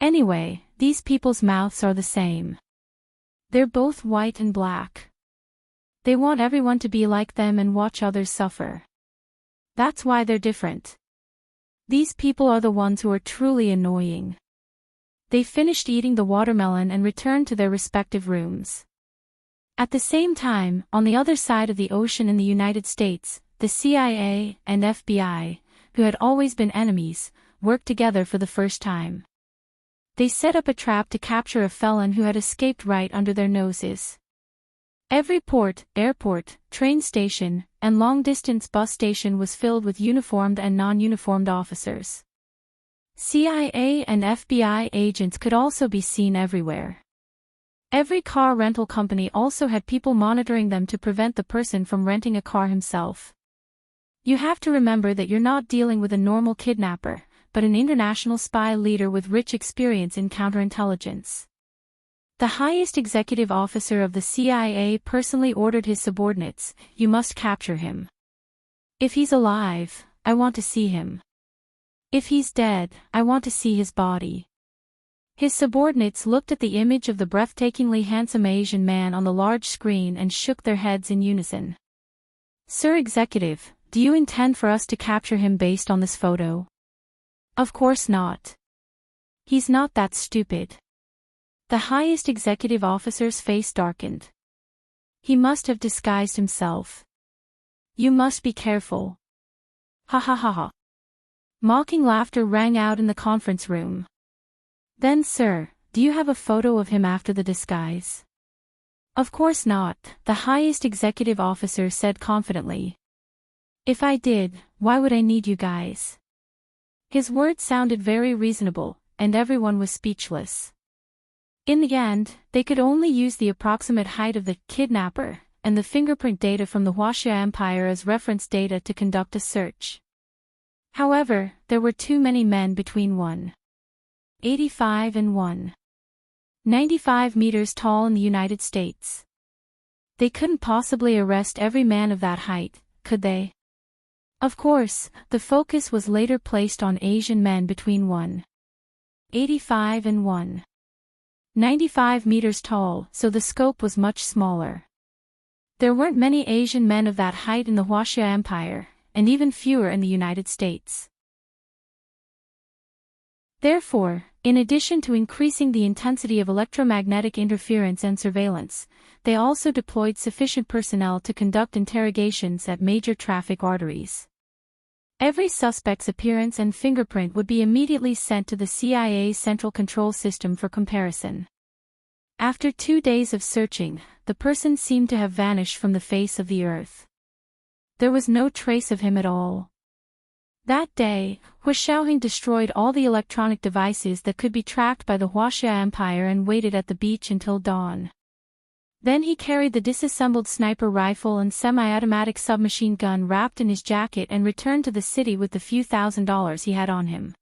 Anyway, these people's mouths are the same. They're both white and black. They want everyone to be like them and watch others suffer. That's why they're different. These people are the ones who are truly annoying. They finished eating the watermelon and returned to their respective rooms. At the same time, on the other side of the ocean in the United States, the CIA and FBI, who had always been enemies, worked together for the first time. They set up a trap to capture a felon who had escaped right under their noses. Every port, airport, train station, and long-distance bus station was filled with uniformed and non-uniformed officers. CIA and FBI agents could also be seen everywhere. Every car rental company also had people monitoring them to prevent the person from renting a car himself. You have to remember that you're not dealing with a normal kidnapper, but an international spy leader with rich experience in counterintelligence. The highest executive officer of the CIA personally ordered his subordinates, you must capture him. If he's alive, I want to see him. If he's dead, I want to see his body. His subordinates looked at the image of the breathtakingly handsome Asian man on the large screen and shook their heads in unison. Sir Executive, do you intend for us to capture him based on this photo? Of course not. He's not that stupid. The highest executive officer's face darkened. He must have disguised himself. You must be careful. Ha ha ha ha. Mocking laughter rang out in the conference room. Then, sir, do you have a photo of him after the disguise? Of course not, the highest executive officer said confidently. If I did, why would I need you guys? His words sounded very reasonable, and everyone was speechless. In the end, they could only use the approximate height of the kidnapper and the fingerprint data from the Huaxia Empire as reference data to conduct a search. However, there were too many men between 185 and 195 meters tall in the United States. They couldn't possibly arrest every man of that height, could they? Of course, the focus was later placed on Asian men between 185 and 195 meters tall, so the scope was much smaller. There weren't many Asian men of that height in the Huaxia Empire, and even fewer in the United States. Therefore, in addition to increasing the intensity of electromagnetic interference and surveillance, they also deployed sufficient personnel to conduct interrogations at major traffic arteries. Every suspect's appearance and fingerprint would be immediately sent to the CIA's Central Control System for comparison. After 2 days of searching, the person seemed to have vanished from the face of the earth. There was no trace of him at all. That day, Hu Shaoheng destroyed all the electronic devices that could be tracked by the Huaxia Empire and waited at the beach until dawn. Then he carried the disassembled sniper rifle and semi-automatic submachine gun wrapped in his jacket and returned to the city with the few $1,000s he had on him.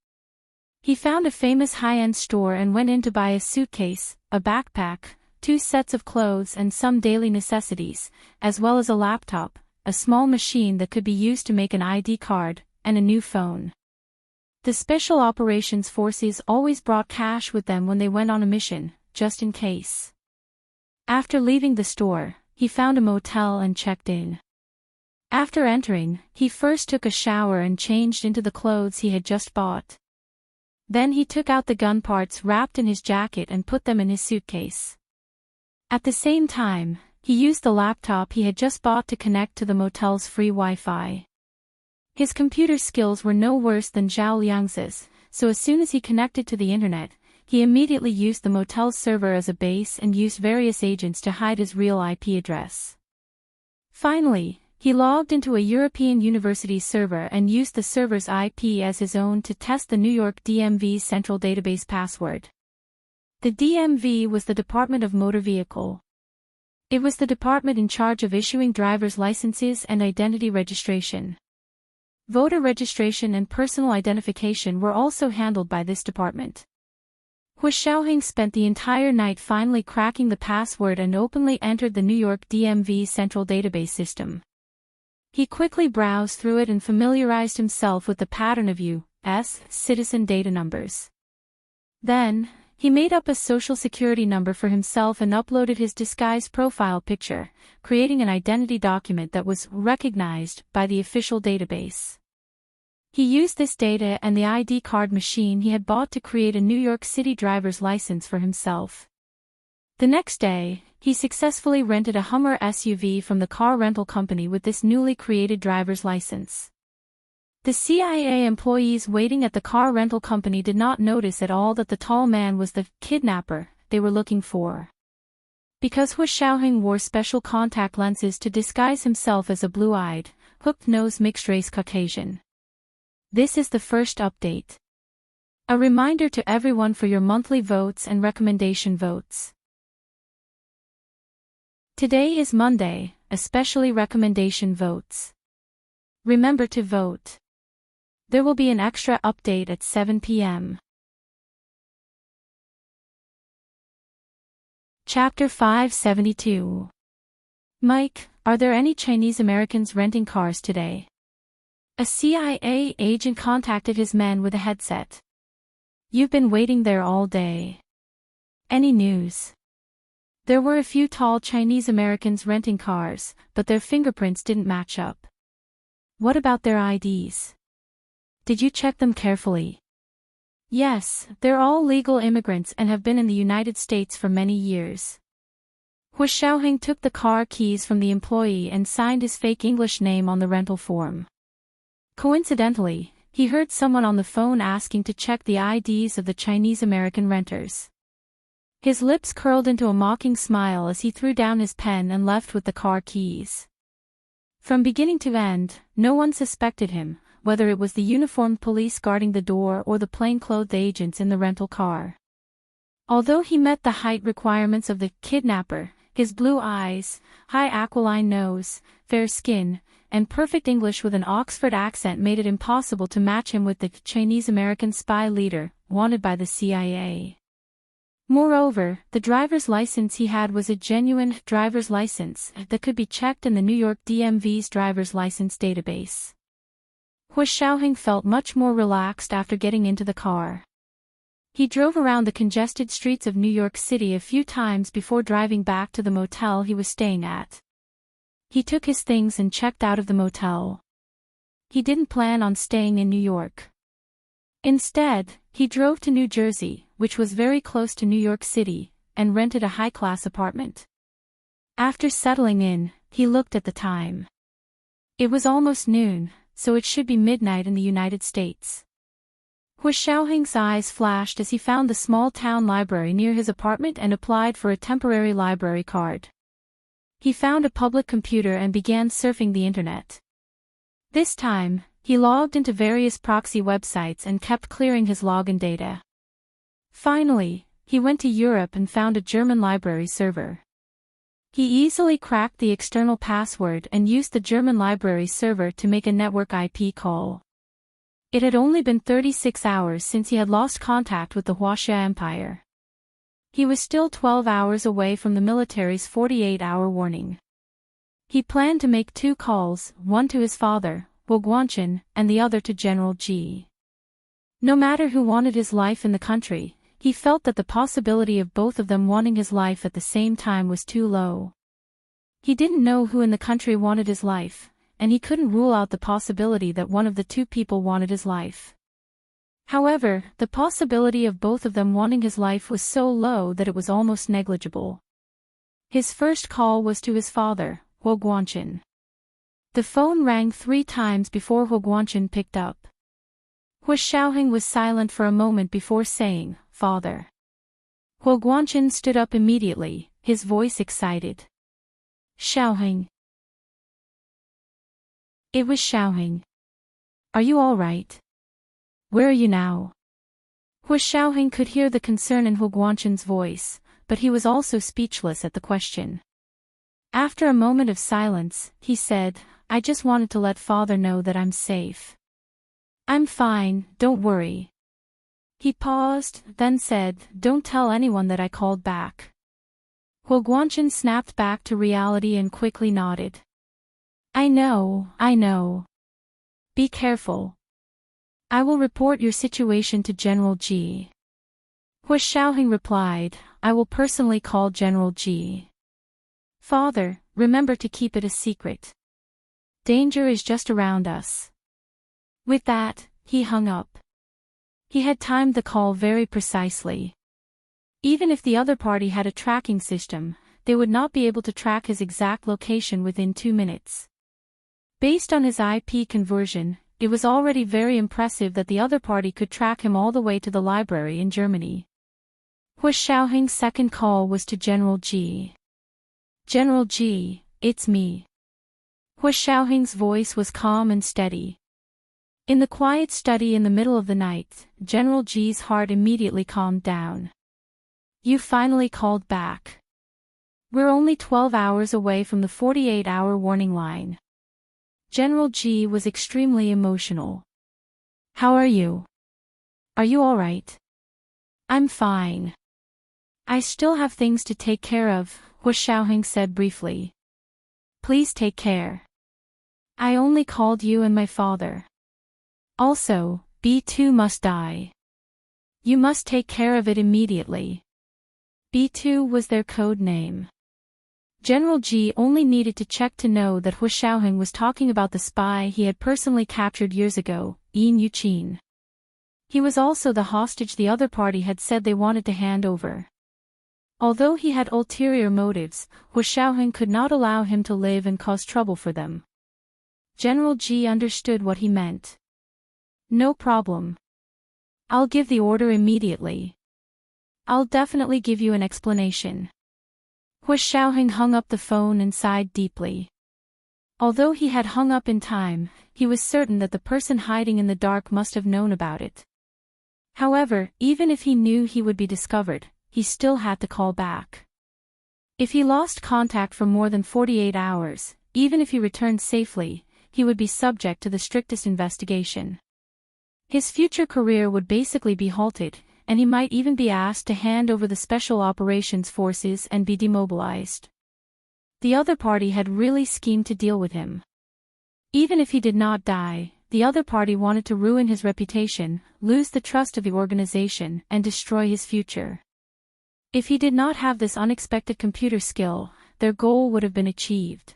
He found a famous high-end store and went in to buy a suitcase, a backpack, 2 sets of clothes and some daily necessities, as well as a laptop, a small machine that could be used to make an ID card, and a new phone. The Special Operations Forces always brought cash with them when they went on a mission, just in case. After leaving the store, he found a motel and checked in. After entering, he first took a shower and changed into the clothes he had just bought. Then he took out the gun parts wrapped in his jacket and put them in his suitcase. At the same time, he used the laptop he had just bought to connect to the motel's free Wi-Fi. His computer skills were no worse than Zhao Liang's, so as soon as he connected to the internet, he immediately used the motel's server as a base and used various agents to hide his real IP address. Finally, he logged into a European university server and used the server's IP as his own to test the New York DMV's central database password. The DMV was the Department of Motor Vehicle. It was the department in charge of issuing driver's licenses and identity registration. Voter registration and personal identification were also handled by this department. Hu Shaoheng spent the entire night finally cracking the password and openly entered the New York DMV's central database system. He quickly browsed through it and familiarized himself with the pattern of U.S. citizen data numbers. Then, he made up a social security number for himself and uploaded his disguised profile picture, creating an identity document that was recognized by the official database. He used this data and the ID card machine he had bought to create a New York City driver's license for himself. The next day, he successfully rented a Hummer SUV from the car rental company with this newly created driver's license. The CIA employees waiting at the car rental company did not notice at all that the tall man was the kidnapper they were looking for. Because Hu Shaoheng wore special contact lenses to disguise himself as a blue-eyed, hooked-nosed mixed-race Caucasian. This is the first update. A reminder to everyone for your monthly votes and recommendation votes. Today is Monday, especially recommendation votes. Remember to vote. There will be an extra update at 7 p.m. Chapter 572. Mike, are there any Chinese Americans renting cars today? A CIA agent contacted his man with a headset. You've been waiting there all day. Any news? There were a few tall Chinese Americans renting cars, but their fingerprints didn't match up. What about their IDs? Did you check them carefully? Yes, they're all legal immigrants and have been in the United States for many years. Hu Shaoheng took the car keys from the employee and signed his fake English name on the rental form. Coincidentally, he heard someone on the phone asking to check the IDs of the Chinese American renters. His lips curled into a mocking smile as he threw down his pen and left with the car keys. From beginning to end, no one suspected him, whether it was the uniformed police guarding the door or the plainclothed agents in the rental car. Although he met the height requirements of the kidnapper, his blue eyes, high aquiline nose, fair skin, and perfect English with an Oxford accent made it impossible to match him with the Chinese-American spy leader, wanted by the CIA. Moreover, the driver's license he had was a genuine driver's license that could be checked in the New York DMV's driver's license database. Hu Xiaoheng felt much more relaxed after getting into the car. He drove around the congested streets of New York City a few times before driving back to the motel he was staying at. He took his things and checked out of the motel. He didn't plan on staying in New York. Instead, he drove to New Jersey, which was very close to New York City, and rented a high-class apartment. After settling in, he looked at the time. It was almost noon, so it should be midnight in the United States. Hu Xiaoheng's eyes flashed as he found the small-town library near his apartment and applied for a temporary library card. He found a public computer and began surfing the internet. This time, he logged into various proxy websites and kept clearing his login data. Finally, he went to Europe and found a German library server. He easily cracked the external password and used the German library server to make a network IP call. It had only been 36 hours since he had lost contact with the Huaxia Empire. He was still 12 hours away from the military's 48-hour warning. He planned to make 2 calls, one to his father, Wu Guanchen, and the other to General Ji. No matter who wanted his life in the country, he felt that the possibility of both of them wanting his life at the same time was too low. He didn't know who in the country wanted his life, and he couldn't rule out the possibility that one of the 2 people wanted his life. However, the possibility of both of them wanting his life was so low that it was almost negligible. His first call was to his father, Wu Guanchen. The phone rang 3 times before Wu Guanchen picked up. Hu Xiaoheng was silent for a moment before saying, "Father." Wu Guanchen stood up immediately, his voice excited. "Xiaoheng." It was Xiaoheng. "Are you all right? Where are you now?" Hu Xiaoheng could hear the concern in Wu Guanchen's voice, but he was also speechless at the question. After a moment of silence, he said, "I just wanted to let Father know that I'm safe. I'm fine, don't worry." He paused, then said, "Don't tell anyone that I called back." Wu Guanchen snapped back to reality and quickly nodded. I know. Be careful. I will report your situation to General Ji." Hu Xiaoheng replied, "I will personally call General Ji. Father, remember to keep it a secret. Danger is just around us." With that, he hung up. He had timed the call very precisely. Even if the other party had a tracking system, they would not be able to track his exact location within 2 minutes. Based on his IP conversion, it was already very impressive that the other party could track him all the way to the library in Germany. Hu Xiaoheng's second call was to General Ji. "General Ji, it's me." Hu Xiaoheng's voice was calm and steady. In the quiet study in the middle of the night, General Ji's heart immediately calmed down. "You finally called back. We're only 12 hours away from the 48-hour warning line." General Ji was extremely emotional. "How are you? Are you all right?" "I'm fine. I still have things to take care of," Hu Xiaoheng said briefly. "Please take care. I only called you and my father. Also, B2 must die. You must take care of it immediately." B2 was their code name. General Ji only needed to check to know that Hu Xiaoheng was talking about the spy he had personally captured years ago, Yin Yuqin. He was also the hostage the other party had said they wanted to hand over. Although he had ulterior motives, Hu Xiaoheng could not allow him to live and cause trouble for them. General Ji understood what he meant. "No problem. I'll give the order immediately. I'll definitely give you an explanation. Hu Xiaoheng hung up the phone and sighed deeply. Although he had hung up in time, he was certain that the person hiding in the dark must have known about it. However, even if he knew he would be discovered, he still had to call back. If he lost contact for more than 48 hours, even if he returned safely, he would be subject to the strictest investigation. His future career would basically be halted, and he might even be asked to hand over the Special Operations Forces and be demobilized. The other party had really schemed to deal with him. Even if he did not die, the other party wanted to ruin his reputation, lose the trust of the organization, and destroy his future. If he did not have this unexpected computer skill, their goal would have been achieved.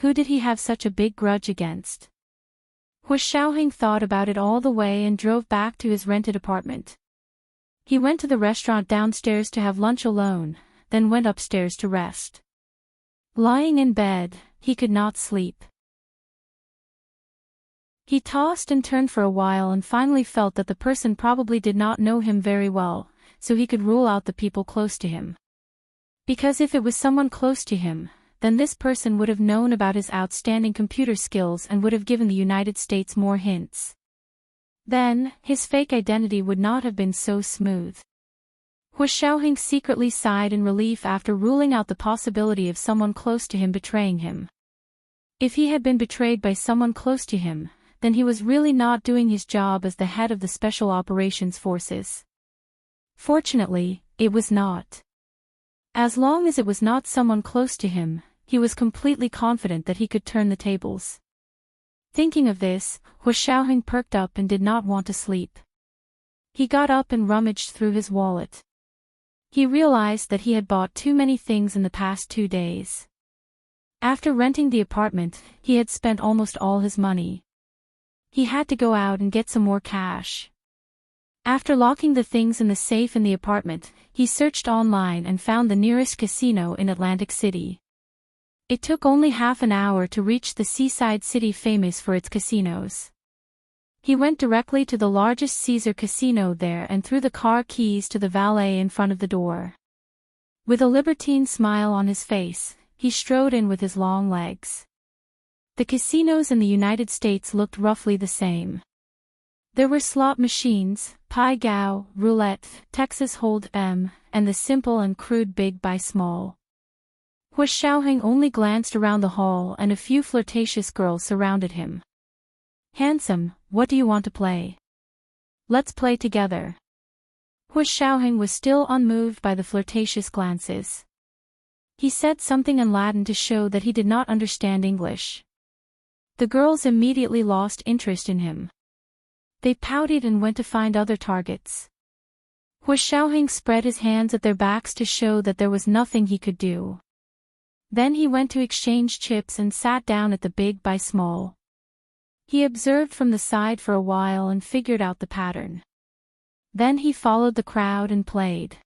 Who did he have such a big grudge against? Hu Xiaoheng thought about it all the way and drove back to his rented apartment. He went to the restaurant downstairs to have lunch alone, then went upstairs to rest. Lying in bed, he could not sleep. He tossed and turned for a while and finally felt that the person probably did not know him very well, so he could rule out the people close to him. Because if it was someone close to him, then this person would have known about his outstanding computer skills and would have given the United States more hints. Then, his fake identity would not have been so smooth. Hu Xiaoheng secretly sighed in relief after ruling out the possibility of someone close to him betraying him. If he had been betrayed by someone close to him, then he was really not doing his job as the head of the Special Operations Forces. Fortunately, it was not. As long as it was not someone close to him, he was completely confident that he could turn the tables. Thinking of this, Hu Xiaoheng perked up and did not want to sleep. He got up and rummaged through his wallet. He realized that he had bought too many things in the past 2 days. After renting the apartment, he had spent almost all his money. He had to go out and get some more cash. After locking the things in the safe in the apartment, he searched online and found the nearest casino in Atlantic City. It took only half an hour to reach the seaside city famous for its casinos. He went directly to the largest Caesar casino there and threw the car keys to the valet in front of the door. With a libertine smile on his face, he strode in with his long legs. The casinos in the United States looked roughly the same. There were slot machines, Pai Gow, roulette, Texas Hold''em, and the simple and crude big by small. Hu Xiaoheng only glanced around the hall and a few flirtatious girls surrounded him. "Handsome, what do you want to play? Let's play together." Hu Xiaoheng was still unmoved by the flirtatious glances. He said something in Latin to show that he did not understand English. The girls immediately lost interest in him. They pouted and went to find other targets. Hu Xiaoheng spread his hands at their backs to show that there was nothing he could do. Then he went to exchange chips and sat down at the big by small. He observed from the side for a while and figured out the pattern. Then he followed the crowd and played.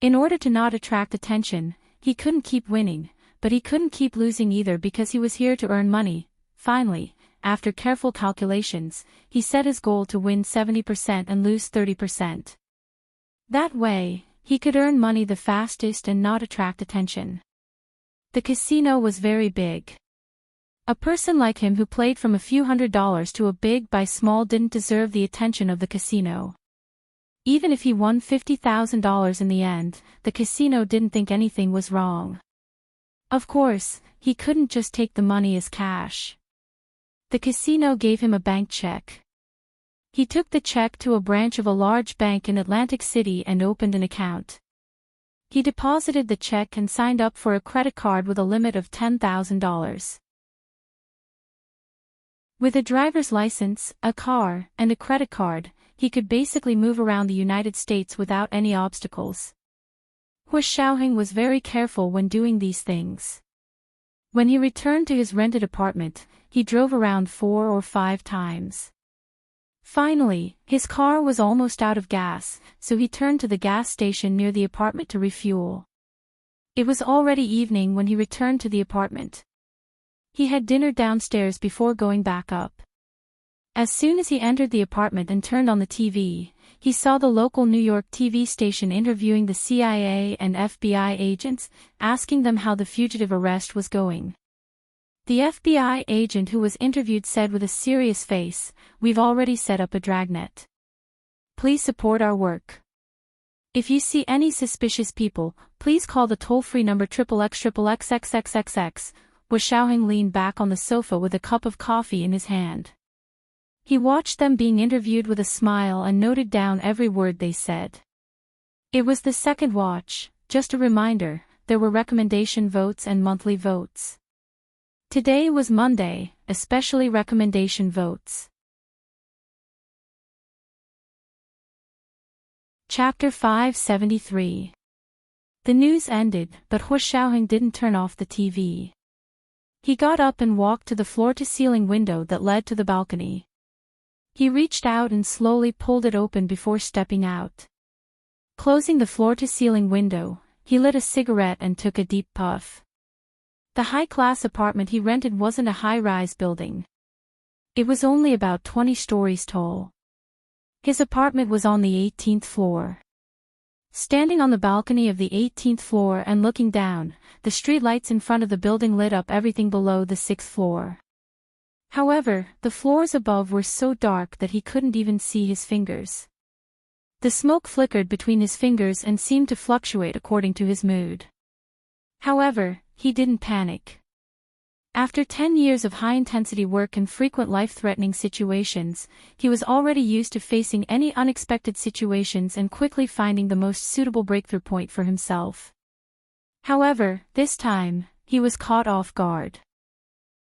In order to not attract attention, he couldn't keep winning, but he couldn't keep losing either because he was here to earn money. Finally, after careful calculations, he set his goal to win 70% and lose 30%. That way, he could earn money the fastest and not attract attention. The casino was very big. A person like him who played from a few $100s to a big by small didn't deserve the attention of the casino. Even if he won $50,000 in the end, the casino didn't think anything was wrong. Of course, he couldn't just take the money as cash. The casino gave him a bank check. He took the check to a branch of a large bank in Atlantic City and opened an account. He deposited the check and signed up for a credit card with a limit of $10,000. With a driver's license, a car, and a credit card, he could basically move around the United States without any obstacles. Hu Xiaoheng was very careful when doing these things. When he returned to his rented apartment, he drove around 4 or 5 times. Finally, his car was almost out of gas, so he turned to the gas station near the apartment to refuel. It was already evening when he returned to the apartment. He had dinner downstairs before going back up. As soon as he entered the apartment and turned on the TV, he saw the local New York TV station interviewing the CIA and FBI agents, asking them how the fugitive arrest was going. The FBI agent who was interviewed said with a serious face, "We've already set up a dragnet. Please support our work. If you see any suspicious people, please call the toll-free number XXXXXXXXX." Hu Xiaoheng leaned back on the sofa with a cup of coffee in his hand. He watched them being interviewed with a smile and noted down every word they said. It was the second watch, just a reminder, there were recommendation votes and monthly votes. Today was Monday, especially recommendation votes. Chapter 573. The news ended, but Hu Xiaoheng didn't turn off the TV. He got up and walked to the floor-to-ceiling window that led to the balcony. He reached out and slowly pulled it open before stepping out. Closing the floor-to-ceiling window, he lit a cigarette and took a deep puff. The high-class apartment he rented wasn't a high-rise building. It was only about 20 stories tall. His apartment was on the 18th floor. Standing on the balcony of the 18th floor and looking down, the streetlights in front of the building lit up everything below the 6th floor. However, the floors above were so dark that he couldn't even see his fingers. The smoke flickered between his fingers and seemed to fluctuate according to his mood. However, he didn't panic. After 10 years of high-intensity work and frequent life-threatening situations, he was already used to facing any unexpected situations and quickly finding the most suitable breakthrough point for himself. However, this time, he was caught off guard.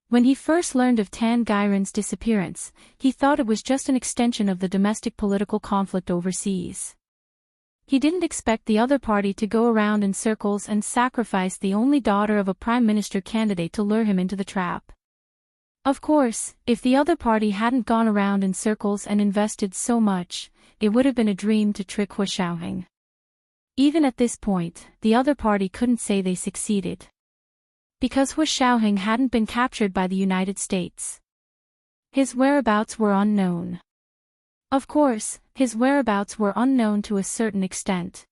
When he first learned of Tan Gairen's disappearance, he thought it was just an extension of the domestic political conflict overseas. He didn't expect the other party to go around in circles and sacrifice the only daughter of a prime minister candidate to lure him into the trap. Of course, if the other party hadn't gone around in circles and invested so much, it would have been a dream to trick Hu Xiaoheng. Even at this point, the other party couldn't say they succeeded. Because Hu Xiaoheng hadn't been captured by the United States. His whereabouts were unknown. Of course, his whereabouts were unknown to a certain extent.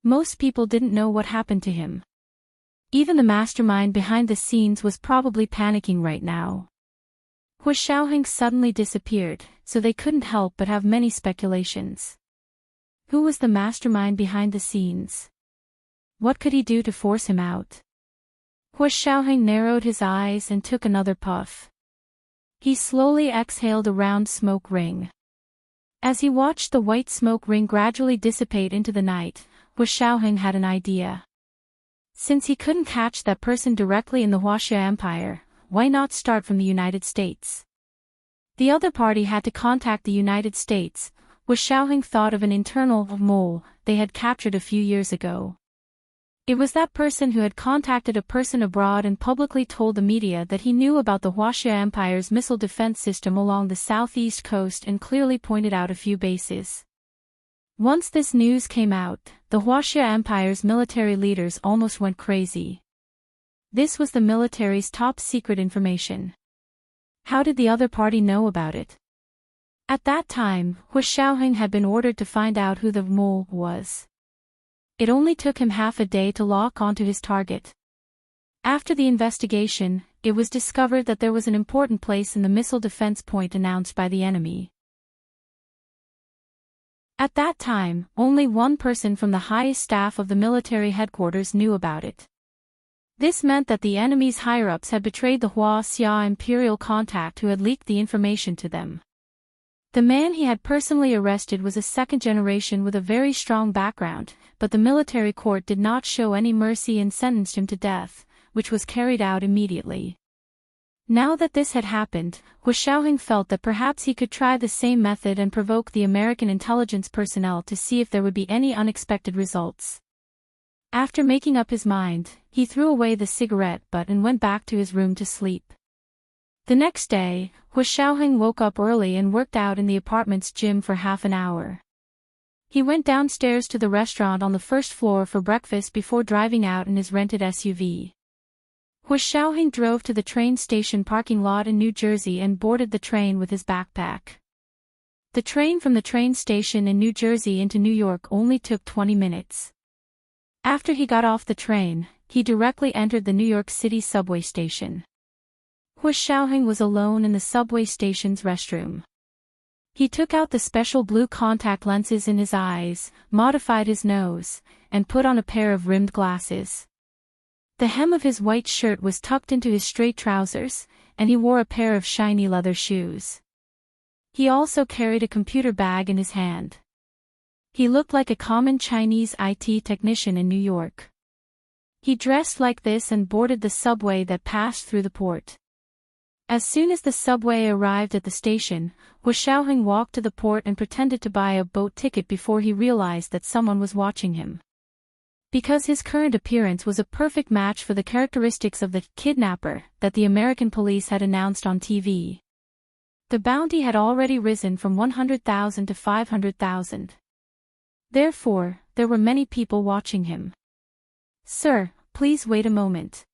Most people didn't know what happened to him. Even the mastermind behind the scenes was probably panicking right now. Hu Xiaoheng suddenly disappeared, so they couldn't help but have many speculations. Who was the mastermind behind the scenes? What could he do to force him out? Hu Xiaoheng narrowed his eyes and took another puff. He slowly exhaled a round smoke ring. As he watched the white smoke ring gradually dissipate into the night, Hu Xiaoheng had an idea. Since he couldn't catch that person directly in the Huaxia Empire, why not start from the United States? The other party had to contact the United States. Hu Xiaoheng thought of an internal mole they had captured a few years ago. It was that person who had contacted a person abroad and publicly told the media that he knew about the Huaxia Empire's missile defense system along the southeast coast and clearly pointed out a few bases. Once this news came out, the Huaxia Empire's military leaders almost went crazy. This was the military's top secret information. How did the other party know about it? At that time, Hu Xiaoheng had been ordered to find out who the mole was. It only took him half a day to lock onto his target. After the investigation, it was discovered that there was an important place in the missile defense point announced by the enemy. At that time, only one person from the highest staff of the military headquarters knew about it. This meant that the enemy's higher-ups had betrayed the Huaxia imperial contact who had leaked the information to them. The man he had personally arrested was a second generation with a very strong background, but the military court did not show any mercy and sentenced him to death, which was carried out immediately. Now that this had happened, Hu Xiaoheng felt that perhaps he could try the same method and provoke the American intelligence personnel to see if there would be any unexpected results. After making up his mind, he threw away the cigarette butt and went back to his room to sleep. The next day, Hu Xiaoheng woke up early and worked out in the apartment's gym for half an hour. He went downstairs to the restaurant on the first floor for breakfast before driving out in his rented SUV. Hu Xiaoheng drove to the train station parking lot in New Jersey and boarded the train with his backpack. The train from the train station in New Jersey into New York only took 20 minutes. After he got off the train, he directly entered the New York City subway station. Hu Xiaoheng was alone in the subway station's restroom. He took out the special blue contact lenses in his eyes, modified his nose, and put on a pair of rimmed glasses. The hem of his white shirt was tucked into his straight trousers, and he wore a pair of shiny leather shoes. He also carried a computer bag in his hand. He looked like a common Chinese IT technician in New York. He dressed like this and boarded the subway that passed through the port. As soon as the subway arrived at the station, Hu Xiaoheng walked to the port and pretended to buy a boat ticket before he realized that someone was watching him. Because his current appearance was a perfect match for the characteristics of the kidnapper that the American police had announced on TV. The bounty had already risen from 100,000 to 500,000. Therefore, there were many people watching him. "Sir, please wait a moment."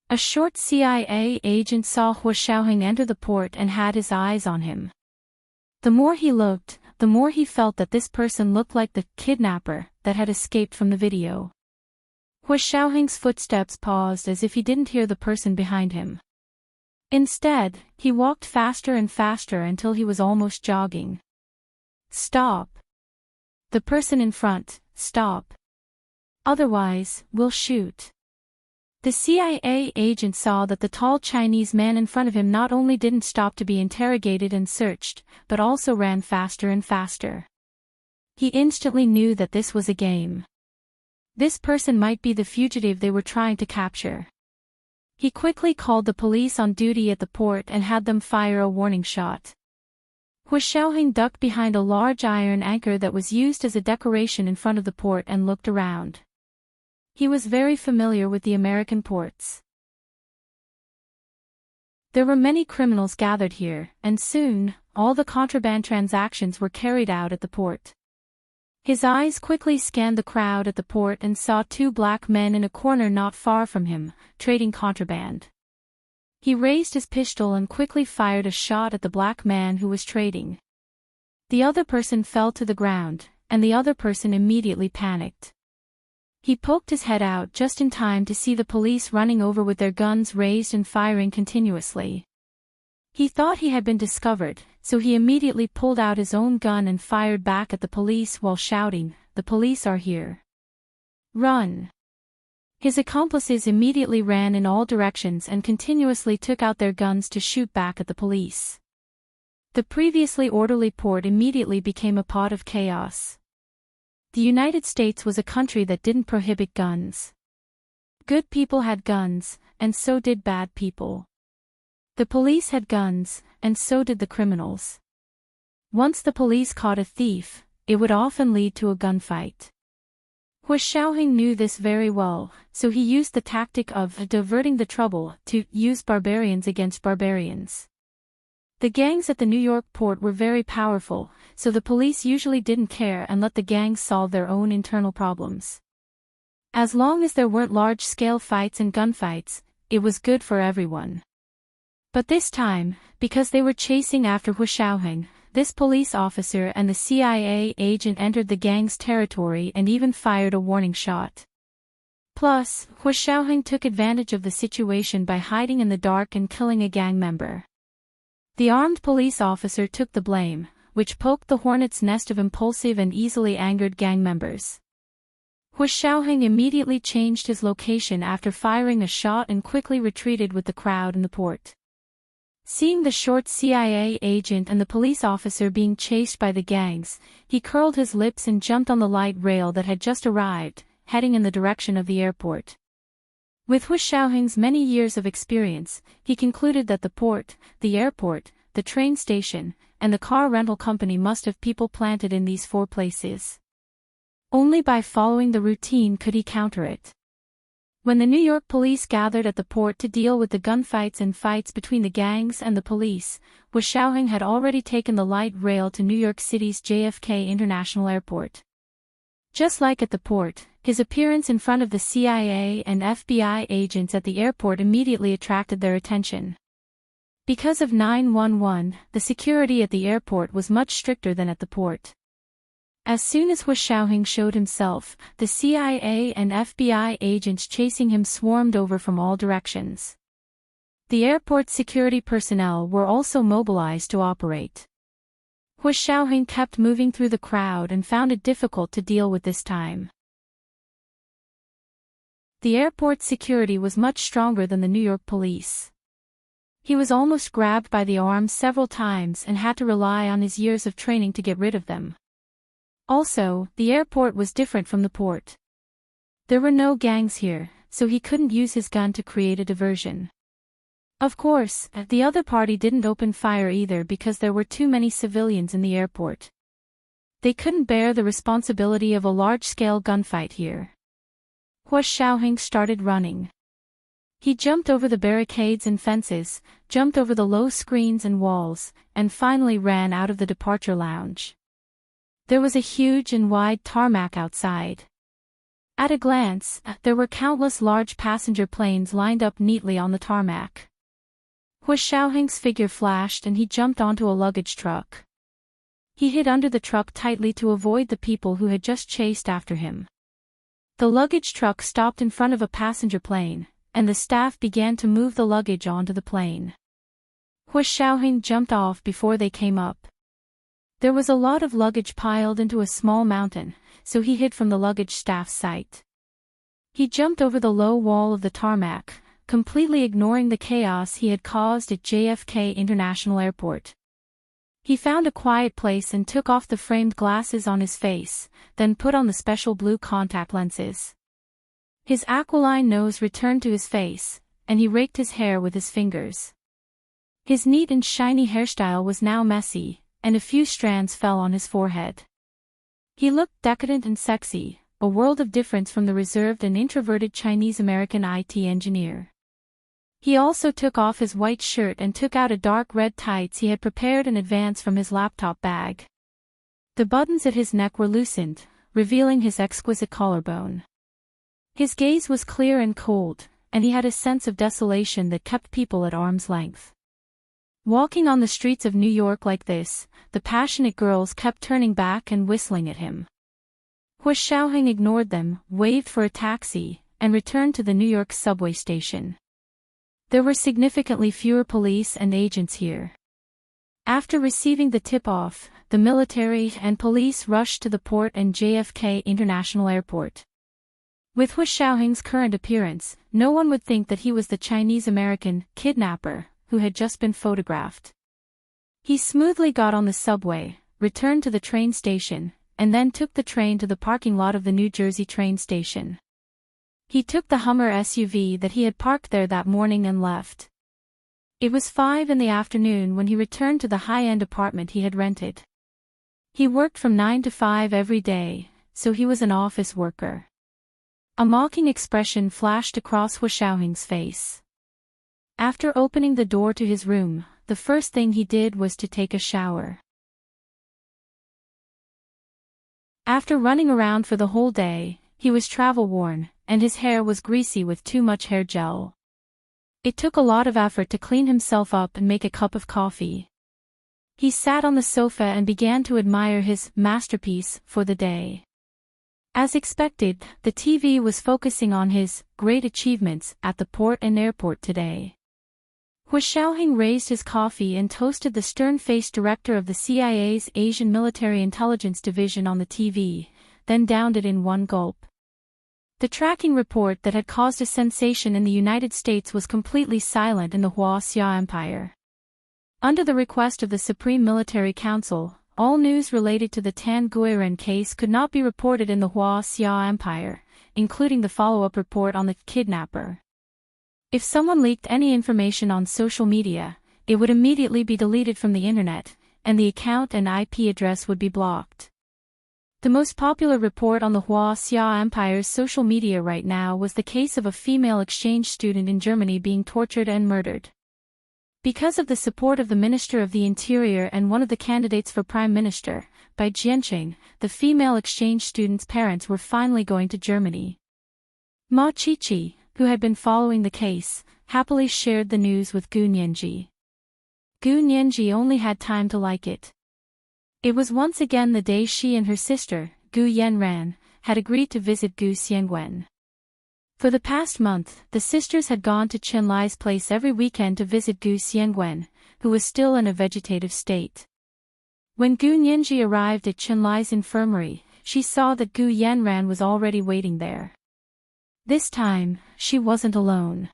A short CIA agent saw Hu Xiaoheng enter the port and had his eyes on him. The more he looked, the more he felt that this person looked like the kidnapper that had escaped from the video. Hu Xiaoheng's footsteps paused as if he didn't hear the person behind him. Instead, he walked faster and faster until he was almost jogging. "Stop. The person in front, stop. Otherwise, we'll shoot." The CIA agent saw that the tall Chinese man in front of him not only didn't stop to be interrogated and searched, but also ran faster and faster. He instantly knew that this was a game. This person might be the fugitive they were trying to capture. He quickly called the police on duty at the port and had them fire a warning shot. Hu Xiaoheng ducked behind a large iron anchor that was used as a decoration in front of the port and looked around. He was very familiar with the American ports. There were many criminals gathered here, and soon, all the contraband transactions were carried out at the port. His eyes quickly scanned the crowd at the port and saw two black men in a corner not far from him, trading contraband. He raised his pistol and quickly fired a shot at the black man who was trading. The other person fell to the ground, and the other person immediately panicked. He poked his head out just in time to see the police running over with their guns raised and firing continuously. He thought he had been discovered, so he immediately pulled out his own gun and fired back at the police while shouting, "The police are here. Run!" His accomplices immediately ran in all directions and continuously took out their guns to shoot back at the police. The previously orderly port immediately became a pot of chaos. The United States was a country that didn't prohibit guns. Good people had guns, and so did bad people. The police had guns, and so did the criminals. Once the police caught a thief, it would often lead to a gunfight. Hu Xiaoheng knew this very well, so he used the tactic of diverting the trouble to use barbarians against barbarians. The gangs at the New York port were very powerful, so the police usually didn't care and let the gangs solve their own internal problems. As long as there weren't large-scale fights and gunfights, it was good for everyone. But this time, because they were chasing after Hu Xiaoheng, this police officer and the CIA agent entered the gang's territory and even fired a warning shot. Plus, Hu Xiaoheng took advantage of the situation by hiding in the dark and killing a gang member. The armed police officer took the blame, which poked the hornet's nest of impulsive and easily angered gang members. Hu Xiaoheng immediately changed his location after firing a shot and quickly retreated with the crowd in the port. Seeing the short CIA agent and the police officer being chased by the gangs, he curled his lips and jumped on the light rail that had just arrived, heading in the direction of the airport. With Hu Xiaoheng's many years of experience, he concluded that the port, the airport, the train station, and the car rental company must have people planted in these four places. Only by following the routine could he counter it. When the New York police gathered at the port to deal with the gunfights and fights between the gangs and the police, Hu Xiaoheng had already taken the light rail to New York City's JFK International Airport. Just like at the port, His appearance in front of the CIA and FBI agents at the airport immediately attracted their attention. Because of 911, the security at the airport was much stricter than at the port. As soon as Hu Xiaoheng showed himself, the CIA and FBI agents chasing him swarmed over from all directions. The airport security personnel were also mobilized to operate. Hu Xiaoheng kept moving through the crowd and found it difficult to deal with this time. The airport security was much stronger than the New York police. He was almost grabbed by the arms several times and had to rely on his years of training to get rid of them. Also, the airport was different from the port. There were no gangs here, so he couldn't use his gun to create a diversion. Of course, the other party didn't open fire either because there were too many civilians in the airport. They couldn't bear the responsibility of a large-scale gunfight here. Hu Xiaoheng started running. He jumped over the barricades and fences, jumped over the low screens and walls, and finally ran out of the departure lounge. There was a huge and wide tarmac outside. At a glance, there were countless large passenger planes lined up neatly on the tarmac. Hu Xiaoheng's figure flashed and he jumped onto a luggage truck. He hid under the truck tightly to avoid the people who had just chased after him. The luggage truck stopped in front of a passenger plane, and the staff began to move the luggage onto the plane. Hu Xiaoheng jumped off before they came up. There was a lot of luggage piled into a small mountain, so he hid from the luggage staff's sight. He jumped over the low wall of the tarmac, completely ignoring the chaos he had caused at JFK International Airport. He found a quiet place and took off the framed glasses on his face, then put on the special blue contact lenses. His aquiline nose returned to his face, and he raked his hair with his fingers. His neat and shiny hairstyle was now messy, and a few strands fell on his forehead. He looked decadent and sexy, a world of difference from the reserved and introverted Chinese-American IT engineer. He also took off his white shirt and took out a dark red tights he had prepared in advance from his laptop bag. The buttons at his neck were loosened, revealing his exquisite collarbone. His gaze was clear and cold, and he had a sense of desolation that kept people at arm's length. Walking on the streets of New York like this, the passionate girls kept turning back and whistling at him. Hu Xiaoheng ignored them, waved for a taxi, and returned to the New York subway station. There were significantly fewer police and agents here. After receiving the tip-off, the military and police rushed to the port and JFK International Airport. With Hu Xiaoheng's current appearance, no one would think that he was the Chinese-American kidnapper who had just been photographed. He smoothly got on the subway, returned to the train station, and then took the train to the parking lot of the New Jersey train station. He took the Hummer SUV that he had parked there that morning and left. It was 5 in the afternoon when he returned to the high-end apartment he had rented. He worked from 9 to 5 every day, so he was an office worker. A mocking expression flashed across Hu Xiaoheng's face. After opening the door to his room, the first thing he did was to take a shower. After running around for the whole day, he was travel-worn, and his hair was greasy with too much hair gel. It took a lot of effort to clean himself up and make a cup of coffee. He sat on the sofa and began to admire his masterpiece for the day. As expected, the TV was focusing on his great achievements at the port and airport today. Hu Xiaoheng raised his coffee and toasted the stern-faced director of the CIA's Asian Military Intelligence Division on the TV, then downed it in one gulp. The tracking report that had caused a sensation in the United States was completely silent in the Xia Empire. Under the request of the Supreme Military Council, all news related to the Tan Guiren case could not be reported in the Xia Empire, including the follow-up report on the kidnapper. If someone leaked any information on social media, it would immediately be deleted from the internet, and the account and IP address would be blocked. The most popular report on the Xia Empire's social media right now was the case of a female exchange student in Germany being tortured and murdered. Because of the support of the Minister of the Interior and one of the candidates for Prime Minister, by Jianqing, the female exchange student's parents were finally going to Germany. Ma Qiqi, who had been following the case, happily shared the news with Gu Nianji. Gu Nianji only had time to like it. It was once again the day she and her sister, Gu Yanran, had agreed to visit Gu Xiangwen. For the past month, the sisters had gone to Qianlai's place every weekend to visit Gu Xiangwen, who was still in a vegetative state. When Gu Nianji arrived at Qianlai's infirmary, she saw that Gu Yanran was already waiting there. This time, she wasn't alone.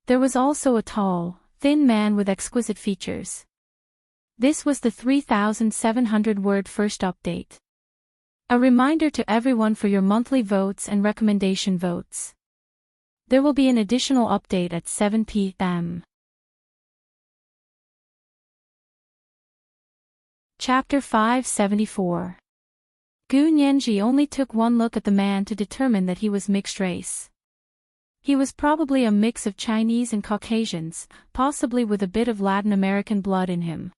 There was also a tall, thin man with exquisite features. This was the 3,700-word first update. A reminder to everyone for your monthly votes and recommendation votes. There will be an additional update at 7 p.m. Chapter 574. Gu Nianji only took one look at the man to determine that he was mixed race. He was probably a mix of Chinese and Caucasians, possibly with a bit of Latin American blood in him.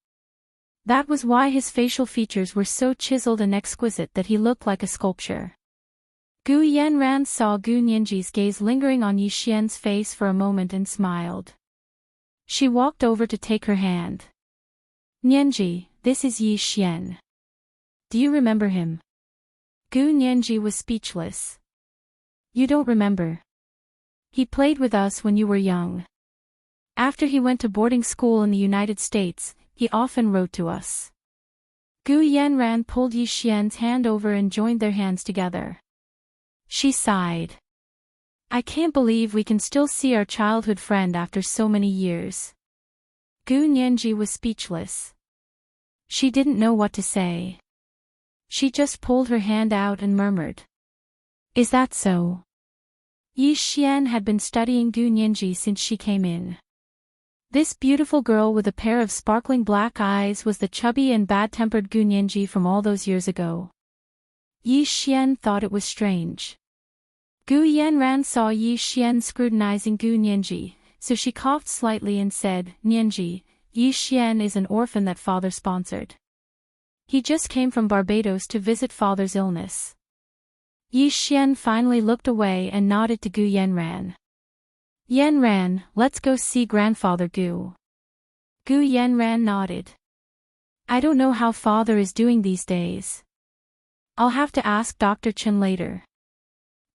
That was why his facial features were so chiseled and exquisite that he looked like a sculpture. Gu Yanran saw Gu Nianji's gaze lingering on Yi Xian's face for a moment and smiled. She walked over to take her hand. Nianji, this is Yi Xian. Do you remember him? Gu Nianji was speechless. You don't remember. He played with us when you were young. After he went to boarding school in the United States, he often wrote to us. Gu Yanran pulled Yi Xian's hand over and joined their hands together. She sighed. I can't believe we can still see our childhood friend after so many years. Gu Nianji was speechless. She didn't know what to say. She just pulled her hand out and murmured. Is that so? Yi Xian had been studying Gu Nianji since she came in. This beautiful girl with a pair of sparkling black eyes was the chubby and bad-tempered Gu Nianji from all those years ago. Yi Xian thought it was strange. Gu Yanran saw Yi Xian scrutinizing Gu Nianji, so she coughed slightly and said, Nianji, Yi Xian is an orphan that father sponsored. He just came from Barbados to visit father's illness. Yi Xian finally looked away and nodded to Gu Yanran. Yanran, let's go see grandfather Gu. Gu Yanran nodded. I don't know how father is doing these days. I'll have to ask Dr. Chen later.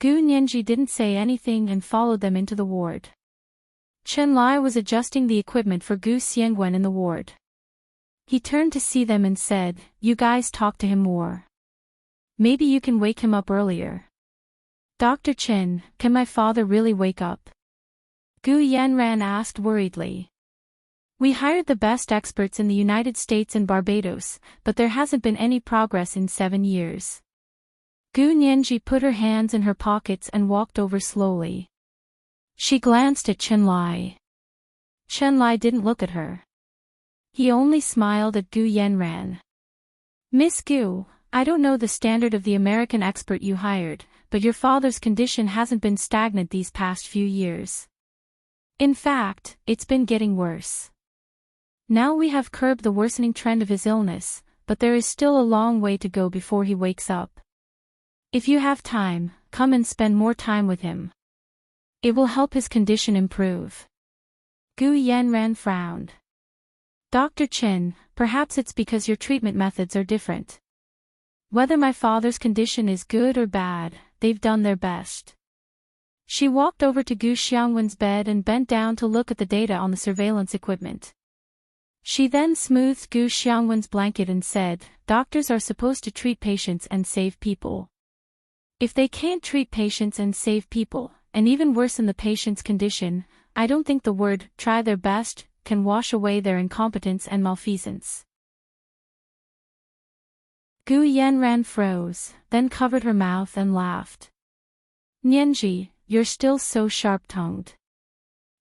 Gu Nianji didn't say anything and followed them into the ward. Chen Lai was adjusting the equipment for Gu Xiangwen in the ward. He turned to see them and said, You guys talk to him more. Maybe you can wake him up earlier. Dr. Chen, can my father really wake up? Gu Yanran asked worriedly. We hired the best experts in the United States and Barbados, but there hasn't been any progress in 7 years. Gu Nianji put her hands in her pockets and walked over slowly. She glanced at Chen Lai. Chen Lai didn't look at her. He only smiled at Gu Yanran. Miss Gu, I don't know the standard of the American expert you hired, but your father's condition hasn't been stagnant these past few years. In fact, it's been getting worse. Now we have curbed the worsening trend of his illness, but there is still a long way to go before he wakes up. If you have time, come and spend more time with him. It will help his condition improve. Gu Yanran frowned. Dr. Chen, perhaps it's because your treatment methods are different. Whether my father's condition is good or bad, they've done their best. She walked over to Gu Xiangwen's bed and bent down to look at the data on the surveillance equipment. She then smoothed Gu Xiangwen's blanket and said, Doctors are supposed to treat patients and save people. If they can't treat patients and save people, and even worsen the patient's condition, I don't think the word, try their best, can wash away their incompetence and malfeasance. Gu Yanran froze, then covered her mouth and laughed. Nianji, you're still so sharp-tongued.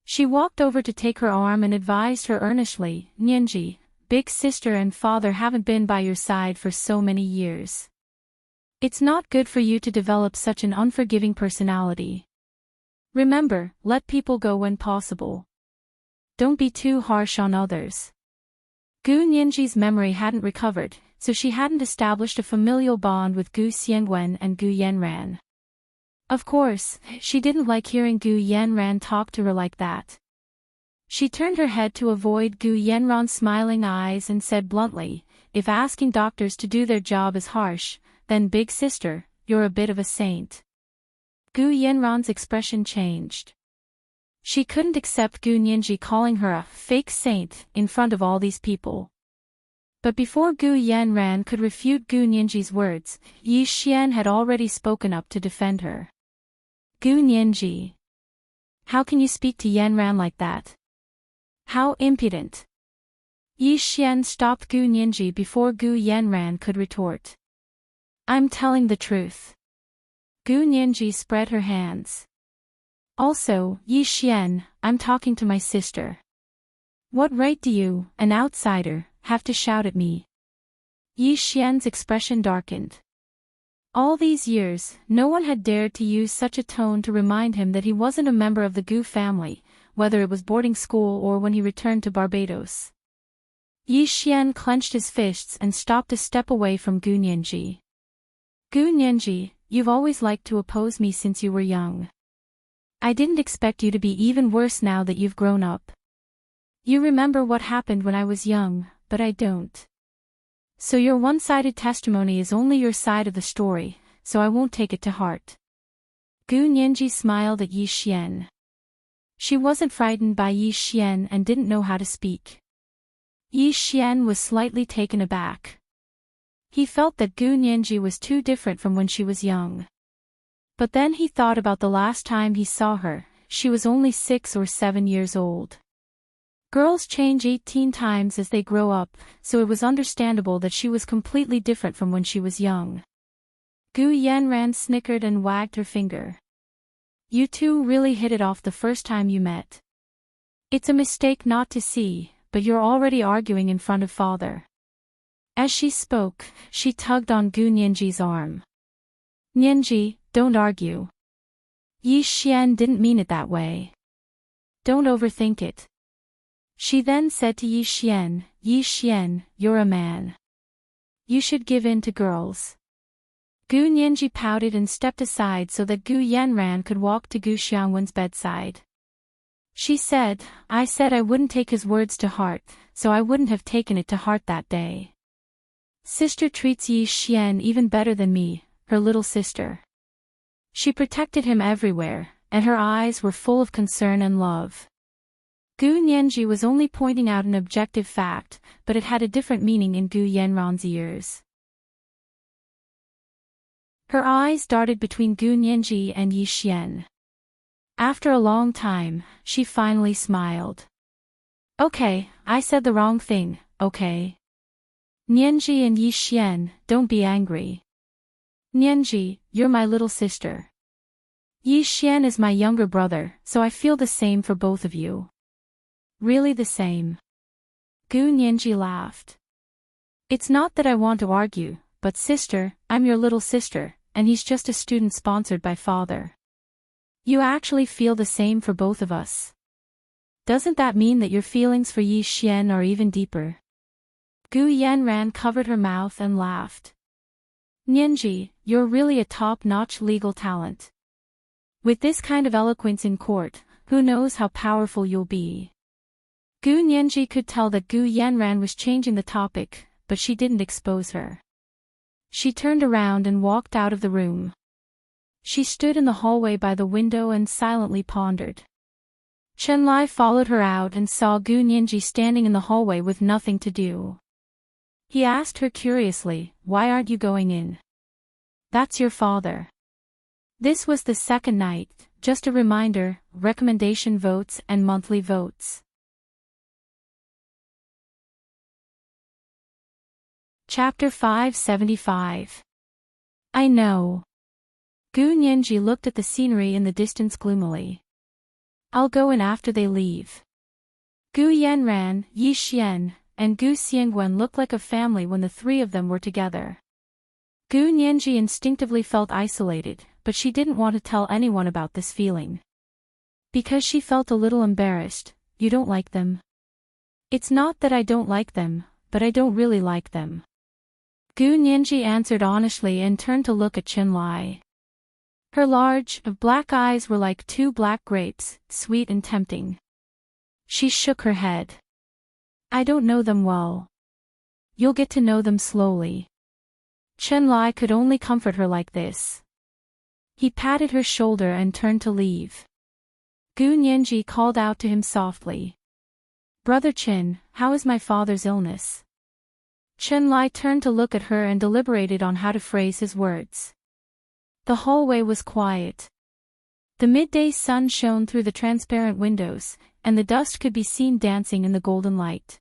She walked over to take her arm and advised her earnestly, Nianji, big sister and father haven't been by your side for so many years. It's not good for you to develop such an unforgiving personality. Remember, let people go when possible. Don't be too harsh on others. Gu Nianji's memory hadn't recovered, so she hadn't established a familial bond with Gu Xiangwen and Gu Yanran. Of course, she didn't like hearing Gu Yanran talk to her like that. She turned her head to avoid Gu Yanran's smiling eyes and said bluntly, "If asking doctors to do their job is harsh, then big sister, you're a bit of a saint." Gu Yanran's expression changed. She couldn't accept Gu Nianji calling her a fake saint in front of all these people. But before Gu Yanran could refute Gu Nianji's words, Yi Xian had already spoken up to defend her. "Gu Nianji, how can you speak to Yanran like that? How impudent!" Yi Xian stopped Gu Nianji before Gu Yanran could retort. "I'm telling the truth." Gu Nianji spread her hands. "Also, Yi Xian, I'm talking to my sister. What right do you, an outsider, have to shout at me?" Yi Xian's expression darkened. All these years, no one had dared to use such a tone to remind him that he wasn't a member of the Gu family, whether it was boarding school or when he returned to Barbados. Yi Xian clenched his fists and stopped a step away from Gu Nianji. "Gu Nianji, you've always liked to oppose me since you were young. I didn't expect you to be even worse now that you've grown up. You remember what happened when I was young, but I don't. So your one-sided testimony is only your side of the story, so I won't take it to heart." Gu Nianji smiled at Yi Xian. She wasn't frightened by Yi Xian and didn't know how to speak. Yi Xian was slightly taken aback. He felt that Gu Nianji was too different from when she was young. But then he thought about the last time he saw her. She was only 6 or 7 years old. Girls change 18 times as they grow up, so it was understandable that she was completely different from when she was young. Gu Yanran snickered and wagged her finger. "You two really hit it off the first time you met. It's a mistake not to see, but you're already arguing in front of father." As she spoke, she tugged on Gu Nianji's arm. "Nianji, don't argue. Yi Xian didn't mean it that way. Don't overthink it." She then said to Yi Xian, "You're a man. You should give in to girls." Gu Nianji pouted and stepped aside so that Gu Yanran could walk to Gu Xiangwen's bedside. She said, "I said I wouldn't take his words to heart, so I wouldn't have taken it to heart that day. Sister treats Yi Xian even better than me, her little sister. She protected him everywhere, and her eyes were full of concern and love." Gu Nianji was only pointing out an objective fact, but it had a different meaning in Gu Yanran's ears. Her eyes darted between Gu Nianji and Yi Xian. After a long time, she finally smiled. "Okay, I said the wrong thing, okay? Nianji and Yi Xian, don't be angry. Nianji, you're my little sister. Yi Xian is my younger brother, so I feel the same for both of you." "Really the same?" Gu Nianji laughed. "It's not that I want to argue, but sister, I'm your little sister, and he's just a student sponsored by father. You actually feel the same for both of us. Doesn't that mean that your feelings for Yi Xian are even deeper?" Gu Yanran covered her mouth and laughed. "Nianji, you're really a top-notch legal talent. With this kind of eloquence in court, who knows how powerful you'll be." Gu Nianji could tell that Gu Yanran was changing the topic, but she didn't expose her. She turned around and walked out of the room. She stood in the hallway by the window and silently pondered. Chen Lai followed her out and saw Gu Nianji standing in the hallway with nothing to do. He asked her curiously, "Why aren't you going in?" "That's your father." This was the second night, just a reminder, recommendation votes and monthly votes. Chapter 575. I know. Gu Nianji looked at the scenery in the distance gloomily. "I'll go in after they leave." Gu Yanran, Yi Xian, and Gu Xiangwen looked like a family when the three of them were together. Gu Nianji instinctively felt isolated, but she didn't want to tell anyone about this feeling. Because she felt a little embarrassed. "You don't like them?" "It's not that I don't like them, but I don't really like them." Gu Nianji answered honestly and turned to look at Chen Lai. Her large, black eyes were like two black grapes, sweet and tempting. She shook her head. I don't know them well. You'll get to know them slowly. Chen Lai could only comfort her like this. He patted her shoulder and turned to leave. Gu Nianji called out to him softly. Brother Chen, how is my father's illness? Chen Lai turned to look at her and deliberated on how to phrase his words. The hallway was quiet. The midday sun shone through the transparent windows, and the dust could be seen dancing in the golden light.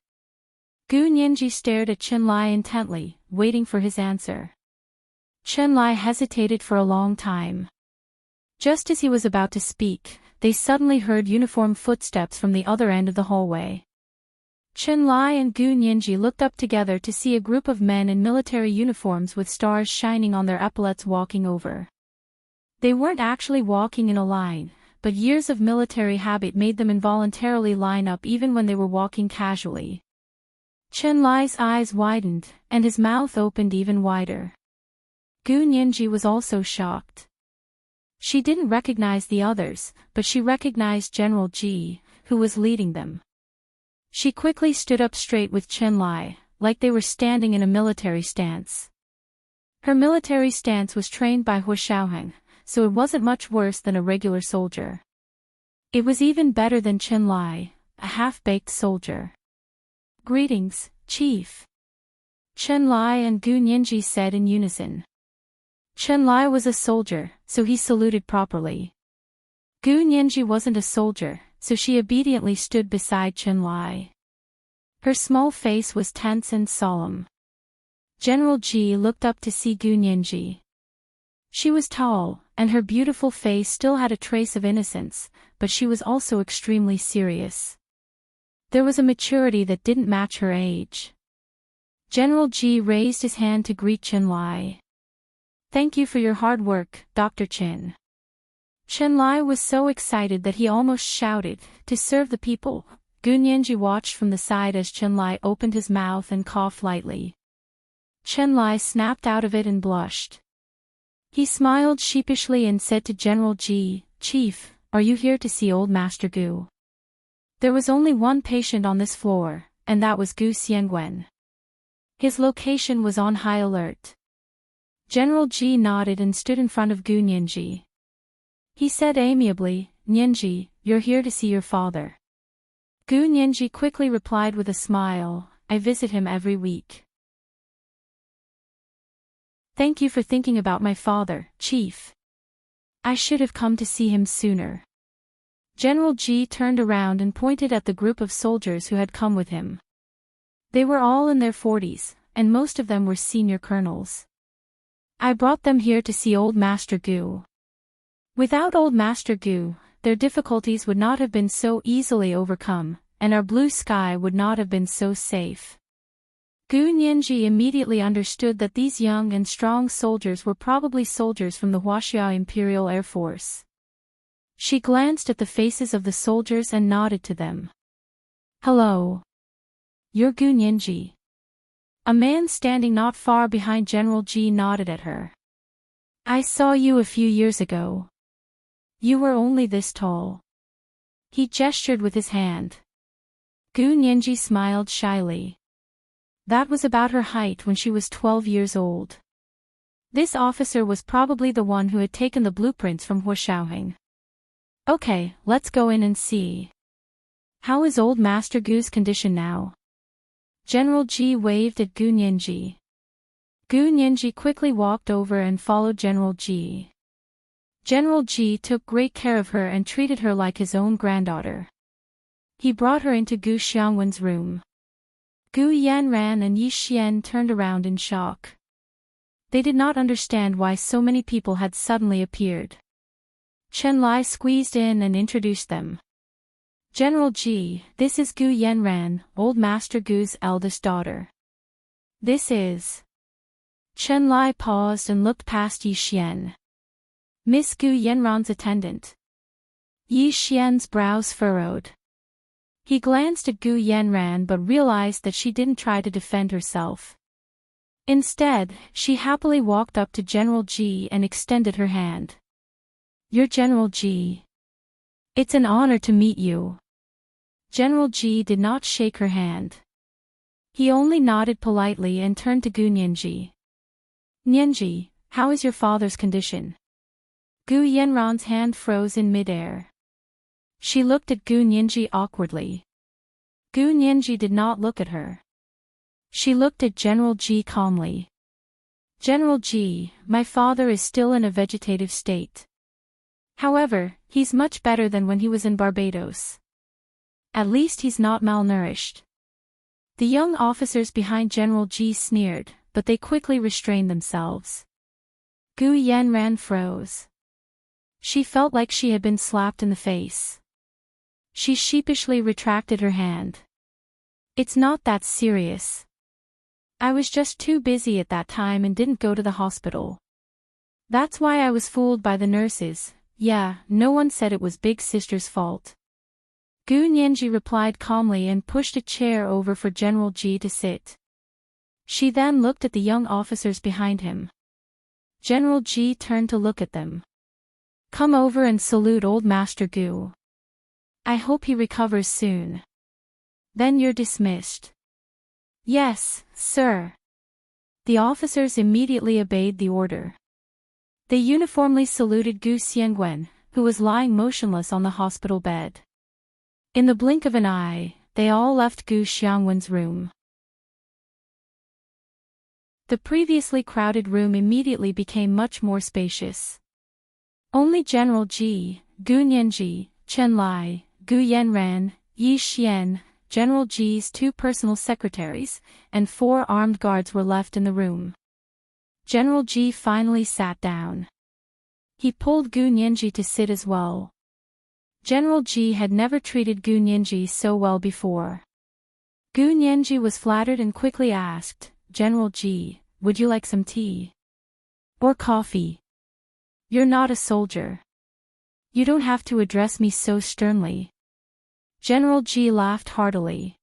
Gu Nianji stared at Chen Lai intently, waiting for his answer. Chen Lai hesitated for a long time. Just as he was about to speak, they suddenly heard uniform footsteps from the other end of the hallway. Chen Lai and Gu Nianji looked up together to see a group of men in military uniforms with stars shining on their epaulets walking over. They weren't actually walking in a line, but years of military habit made them involuntarily line up even when they were walking casually. Chen Lai's eyes widened, and his mouth opened even wider. Gu Nianji was also shocked. She didn't recognize the others, but she recognized General Ji, who was leading them. She quickly stood up straight with Chen Lai, like they were standing in a military stance. Her military stance was trained by Hu Shaoheng, so it wasn't much worse than a regular soldier. It was even better than Chen Lai, a half-baked soldier. Greetings, Chief. Chen Lai and Gu Nianji said in unison. Chen Lai was a soldier, so he saluted properly. Gu Nianji wasn't a soldier, so she obediently stood beside Chen Lai. Her small face was tense and solemn. General Ji looked up to see Gu Nianji. She was tall, and her beautiful face still had a trace of innocence, but she was also extremely serious. There was a maturity that didn't match her age. General Ji raised his hand to greet Chen Lai. Thank you for your hard work, Dr. Chen. Chen Lai was so excited that he almost shouted, to serve the people. Gu Nianji watched from the side as Chen Lai opened his mouth and coughed lightly. Chen Lai snapped out of it and blushed. He smiled sheepishly and said to General Ji, Chief, are you here to see old Master Gu? There was only one patient on this floor, and that was Gu Xiangwen. His location was on high alert. General Ji nodded and stood in front of Gu Nianji. He said amiably, Nianji, you're here to see your father. Gu Nianji quickly replied with a smile, I visit him every week. Thank you for thinking about my father, Chief. I should have come to see him sooner. General Ji turned around and pointed at the group of soldiers who had come with him. They were all in their 40s, and most of them were senior colonels. I brought them here to see old Master Gu. Without old Master Gu, their difficulties would not have been so easily overcome, and our blue sky would not have been so safe. Gu Nianji immediately understood that these young and strong soldiers were probably soldiers from the Huaxia Imperial Air Force. She glanced at the faces of the soldiers and nodded to them. Hello. You're Gu Nianji. A man standing not far behind General Ji nodded at her. I saw you a few years ago. You were only this tall. He gestured with his hand. Gu Nianji smiled shyly. That was about her height when she was 12 years old. This officer was probably the one who had taken the blueprints from Hu Shaoheng. Okay, let's go in and see. How is old Master Gu's condition now? General Ji waved at Gu Nianji. Gu Nianji quickly walked over and followed General Ji. General Ji took great care of her and treated her like his own granddaughter. He brought her into Gu Xiangwen's room. Gu Yanran and Yi Xian turned around in shock. They did not understand why so many people had suddenly appeared. Chen Lai squeezed in and introduced them. General Ji, this is Gu Yanran, old Master Gu's eldest daughter. This is... Chen Lai paused and looked past Yi Xian. Miss Gu Yanran's attendant. Yi Xian's brows furrowed. He glanced at Gu Yanran but realized that she didn't try to defend herself. Instead, she happily walked up to General G and extended her hand. "You're General G. It's an honor to meet you." General G did not shake her hand. He only nodded politely and turned to Gu Nianji. "Nianji, how is your father's condition?" Gu Yanran's hand froze in midair. She looked at Gu Nianji awkwardly. Gu Nianji did not look at her. She looked at General G calmly. "General G, my father is still in a vegetative state. However, he's much better than when he was in Barbados. At least he's not malnourished." The young officers behind General G sneered, but they quickly restrained themselves. Gu Yanran froze. She felt like she had been slapped in the face. She sheepishly retracted her hand. "It's not that serious. I was just too busy at that time and didn't go to the hospital. That's why I was fooled by the nurses. Yeah, no one said it was Big Sister's fault." Gu Nianji replied calmly and pushed a chair over for General G to sit. She then looked at the young officers behind him. General G turned to look at them. "Come over and salute Old Master Gu. I hope he recovers soon. Then you're dismissed." "Yes, sir." The officers immediately obeyed the order. They uniformly saluted Gu Xiangwen, who was lying motionless on the hospital bed. In the blink of an eye, they all left Gu Xiangwen's room. The previously crowded room immediately became much more spacious. Only General G, Gu Nianji, Chen Lai, Gu Yanran, Yi Xian, General G's 2 personal secretaries, and 4 armed guards were left in the room. General G finally sat down. He pulled Gu Nianji to sit as well. General G had never treated Gu Nianji so well before. Gu Nianji was flattered and quickly asked, "General G, would you like some tea? Or coffee? You're not a soldier. You don't have to address me so sternly." General G laughed heartily.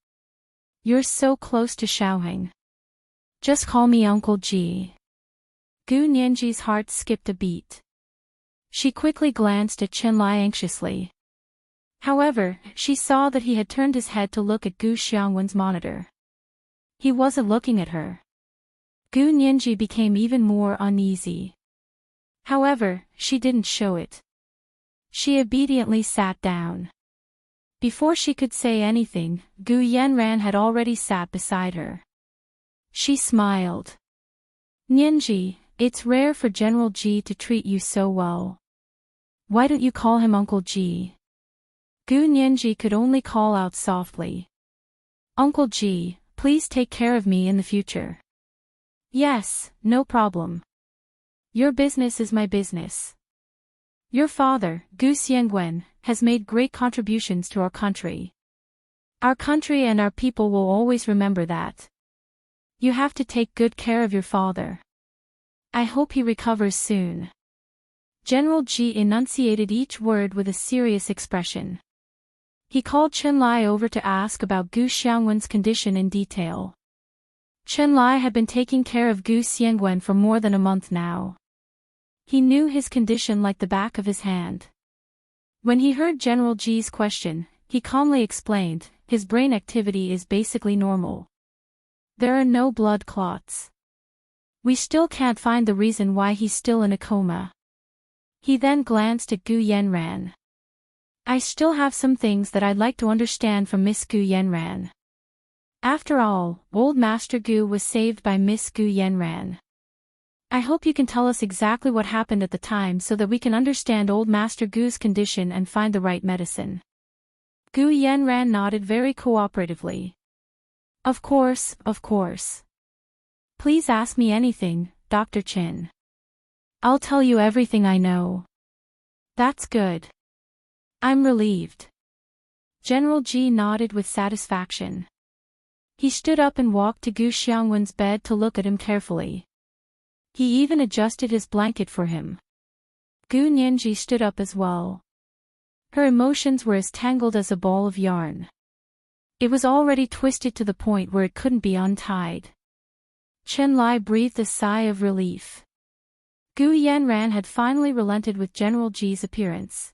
"You're so close to Xiaoheng. Just call me Uncle G." Gu Nianji's heart skipped a beat. She quickly glanced at Chen Lai anxiously. However, she saw that he had turned his head to look at Gu Xiangwen's monitor. He wasn't looking at her. Gu Nianji became even more uneasy. However, she didn't show it. She obediently sat down. Before she could say anything, Gu Yanran had already sat beside her. She smiled. "Nianji, it's rare for General G to treat you so well. Why don't you call him Uncle G?" Gu Nianji could only call out softly. "Uncle G, please take care of me in the future." "Yes, no problem. Your business is my business. Your father, Gu Xiangwen, has made great contributions to our country. Our country and our people will always remember that. You have to take good care of your father. I hope he recovers soon." General G enunciated each word with a serious expression. He called Chen Lai over to ask about Gu Xiangwen's condition in detail. Chen Lai had been taking care of Gu Xiangwen for more than a month now. He knew his condition like the back of his hand. When he heard General G's question, he calmly explained, his brain activity is basically normal. There are no blood clots. We still can't find the reason why he's still in a coma. He then glanced at Gu Yanran. "I still have some things that I'd like to understand from Miss Gu Yanran. After all, Old Master Gu was saved by Miss Gu Yanran. I hope you can tell us exactly what happened at the time so that we can understand Old Master Gu's condition and find the right medicine." Gu Yanran nodded very cooperatively. Of course. Please ask me anything, Dr. Chin. I'll tell you everything I know." "That's good. I'm relieved." General G nodded with satisfaction. He stood up and walked to Gu Xiangwen's bed to look at him carefully. He even adjusted his blanket for him. Gu Nianji stood up as well. Her emotions were as tangled as a ball of yarn. It was already twisted to the point where it couldn't be untied. Chen Lai breathed a sigh of relief. Gu Yanran had finally relented with General Ji's appearance.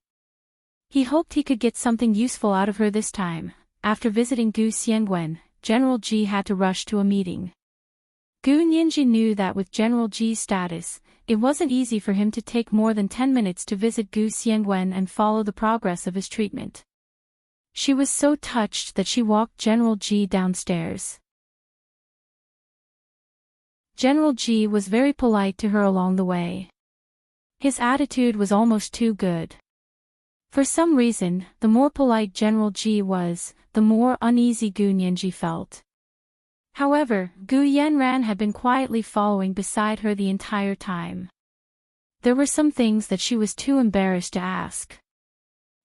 He hoped he could get something useful out of her this time. After visiting Gu Xiangwen, General Ji had to rush to a meeting. Gu Nianji knew that with General Ji's status, it wasn't easy for him to take more than 10 minutes to visit Gu Xiangwen and follow the progress of his treatment. She was so touched that she walked General Ji downstairs. General Ji was very polite to her along the way. His attitude was almost too good. For some reason, the more polite General Ji was, the more uneasy Gu Nianji felt. However, Gu Yanran had been quietly following beside her the entire time. There were some things that she was too embarrassed to ask.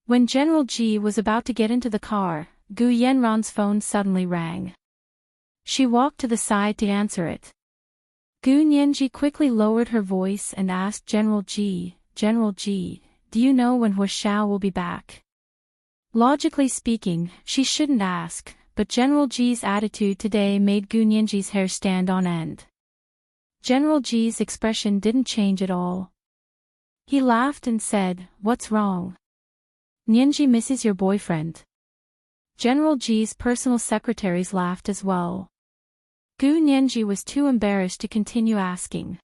When General Ji was about to get into the car, Gu Yanran's phone suddenly rang. She walked to the side to answer it. Gu Nianji quickly lowered her voice and asked General Ji, "General Ji, do you know when Hu Xiao will be back?" Logically speaking, she shouldn't ask, but General Ji's attitude today made Gu Nianji's hair stand on end. General Ji's expression didn't change at all. He laughed and said, "What's wrong? Nianji misses your boyfriend." General Ji's personal secretaries laughed as well. Gu Nianji was too embarrassed to continue asking.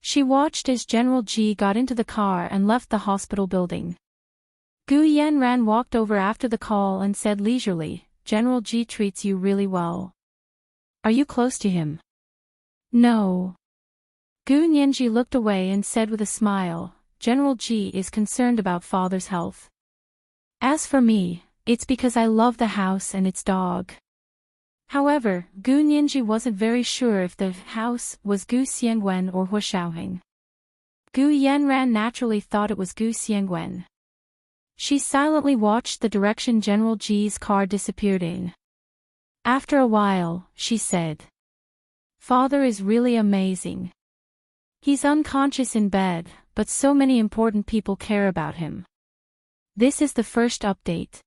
She watched as General Ji got into the car and left the hospital building. Gu Yanran walked over after the call and said leisurely, "General Ji treats you really well. Are you close to him?" "No." Gu Nianji looked away and said with a smile, "General Ji is concerned about father's health. As for me, it's because I love the house and its dog." However, Gu Nianji wasn't very sure if the house was Gu Xiangwen or Hu Xiaoheng. Gu Yanran naturally thought it was Gu Xiangwen. She silently watched the direction General Ji's car disappeared in. After a while, she said, "Father is really amazing. He's unconscious in bed, but so many important people care about him." This is the first update.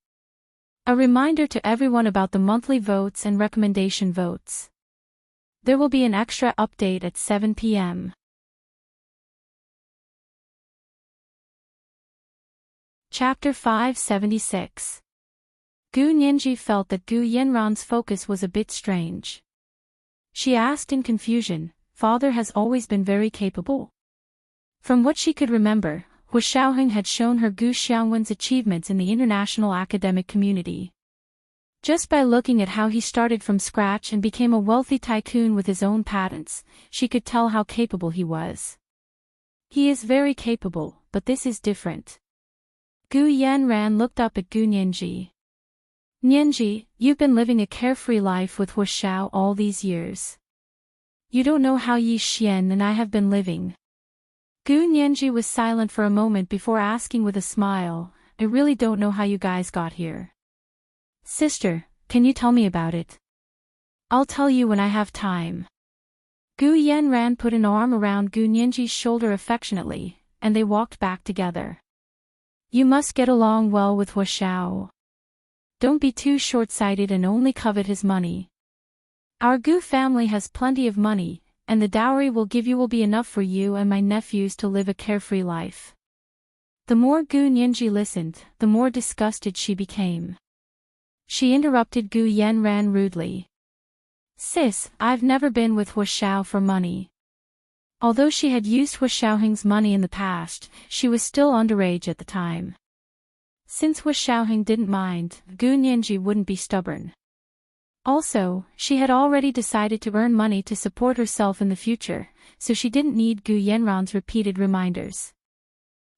A reminder to everyone about the monthly votes and recommendation votes. There will be an extra update at 7 p.m. Chapter 576. Gu Nianji felt that Gu Yanran's focus was a bit strange. She asked in confusion, "Father has always been very capable?" From what she could remember, Hu Xiaoheng had shown her Gu Xiangwen's achievements in the international academic community. Just by looking at how he started from scratch and became a wealthy tycoon with his own patents, she could tell how capable he was. He is very capable, but this is different. Gu Yanran looked up at Gu Nianji. "Nianji, you've been living a carefree life with Hu Xiao all these years. You don't know how Yi Xian and I have been living." Gu Nianji was silent for a moment before asking with a smile, "I really don't know how you guys got here. Sister, can you tell me about it?" "I'll tell you when I have time." Gu Yanran put an arm around Gu Nianji's shoulder affectionately, and they walked back together. "You must get along well with Hu Xiao. Don't be too short-sighted and only covet his money. Our Gu family has plenty of money, and the dowry we'll give you will be enough for you and my nephews to live a carefree life." The more Gu Nianji listened, the more disgusted she became. She interrupted Gu Yanran rudely. "Sis, I've never been with Hu Xiao for money." Although she had used Hu Xiaoheng's money in the past, she was still underage at the time. Since Hu Xiaoheng didn't mind, Gu Nianji wouldn't be stubborn. Also, she had already decided to earn money to support herself in the future, so she didn't need Gu Yanran's repeated reminders.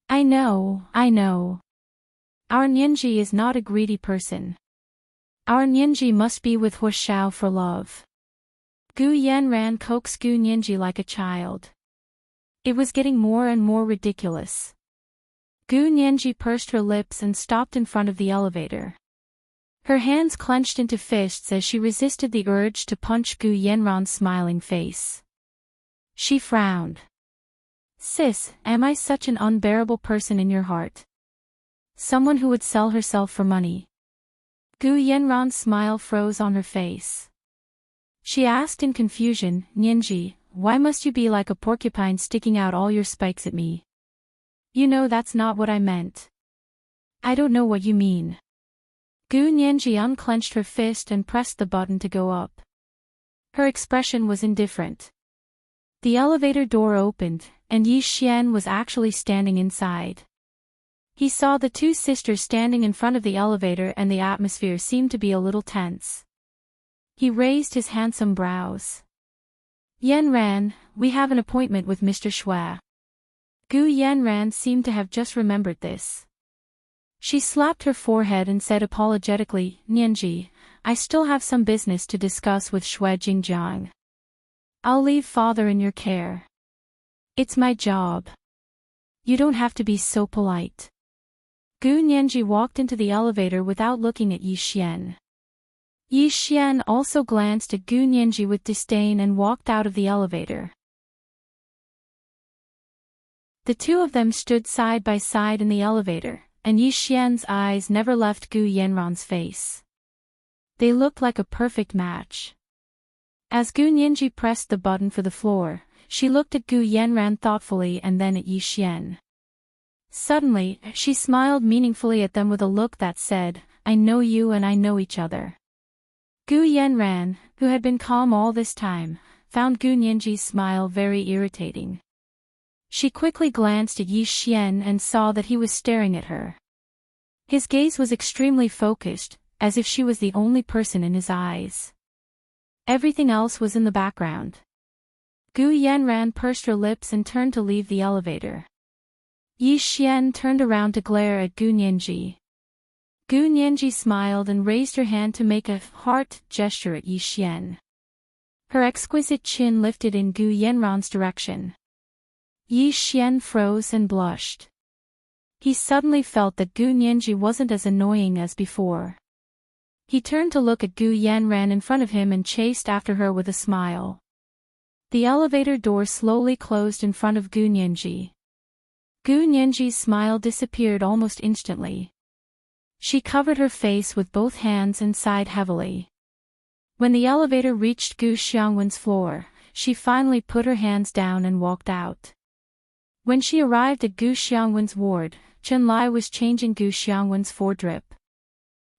I know. Our Nianji is not a greedy person. Our Nianji must be with Hu Xiao for love." Gu Yanran coaxed Gu Nianji like a child. It was getting more and more ridiculous. Gu Nianji pursed her lips and stopped in front of the elevator. Her hands clenched into fists as she resisted the urge to punch Gu Yanran's smiling face. She frowned. "Sis, am I such an unbearable person in your heart? Someone who would sell herself for money?" Gu Yanran's smile froze on her face. She asked in confusion, Nianji, why must you be like a porcupine sticking out all your spikes at me? You know that's not what I meant. I don't know what you mean. Gu Nianji unclenched her fist and pressed the button to go up. Her expression was indifferent. The elevator door opened, and Yi Xian was actually standing inside. He saw the two sisters standing in front of the elevator and the atmosphere seemed to be a little tense. He raised his handsome brows. Yanran, we have an appointment with Mr. Shui. Gu Yanran seemed to have just remembered this. She slapped her forehead and said apologetically, Nianji, I still have some business to discuss with Shui Jingjiang. I'll leave father in your care. It's my job. You don't have to be so polite. Gu Nianji walked into the elevator without looking at Yi Xian. Yi Xian also glanced at Gu Nianji with disdain and walked out of the elevator. The two of them stood side by side in the elevator, and Yi Xian's eyes never left Gu Yanran's face. They looked like a perfect match. As Gu Nianji pressed the button for the floor, she looked at Gu Yanran thoughtfully and then at Yi Xian. Suddenly, she smiled meaningfully at them with a look that said, I know you and I know each other. Gu Yanran, who had been calm all this time, found Gu Nianji's smile very irritating. She quickly glanced at Yi Xian and saw that he was staring at her. His gaze was extremely focused, as if she was the only person in his eyes. Everything else was in the background. Gu Yanran pursed her lips and turned to leave the elevator. Yi Xian turned around to glare at Gu Nianji. Gu Nianji smiled and raised her hand to make a heart gesture at Yi Xian. Her exquisite chin lifted in Gu Yanran's direction. Yi Xian froze and blushed. He suddenly felt that Gu Nianji wasn't as annoying as before. He turned to look at Gu Yanran in front of him and chased after her with a smile. The elevator door slowly closed in front of Gu Nianji. Gu Nianji's smile disappeared almost instantly. She covered her face with both hands and sighed heavily. When the elevator reached Gu Xiangwen's floor, she finally put her hands down and walked out. When she arrived at Gu Xiangwen's ward, Chen Lai was changing Gu Xiangwen's drip.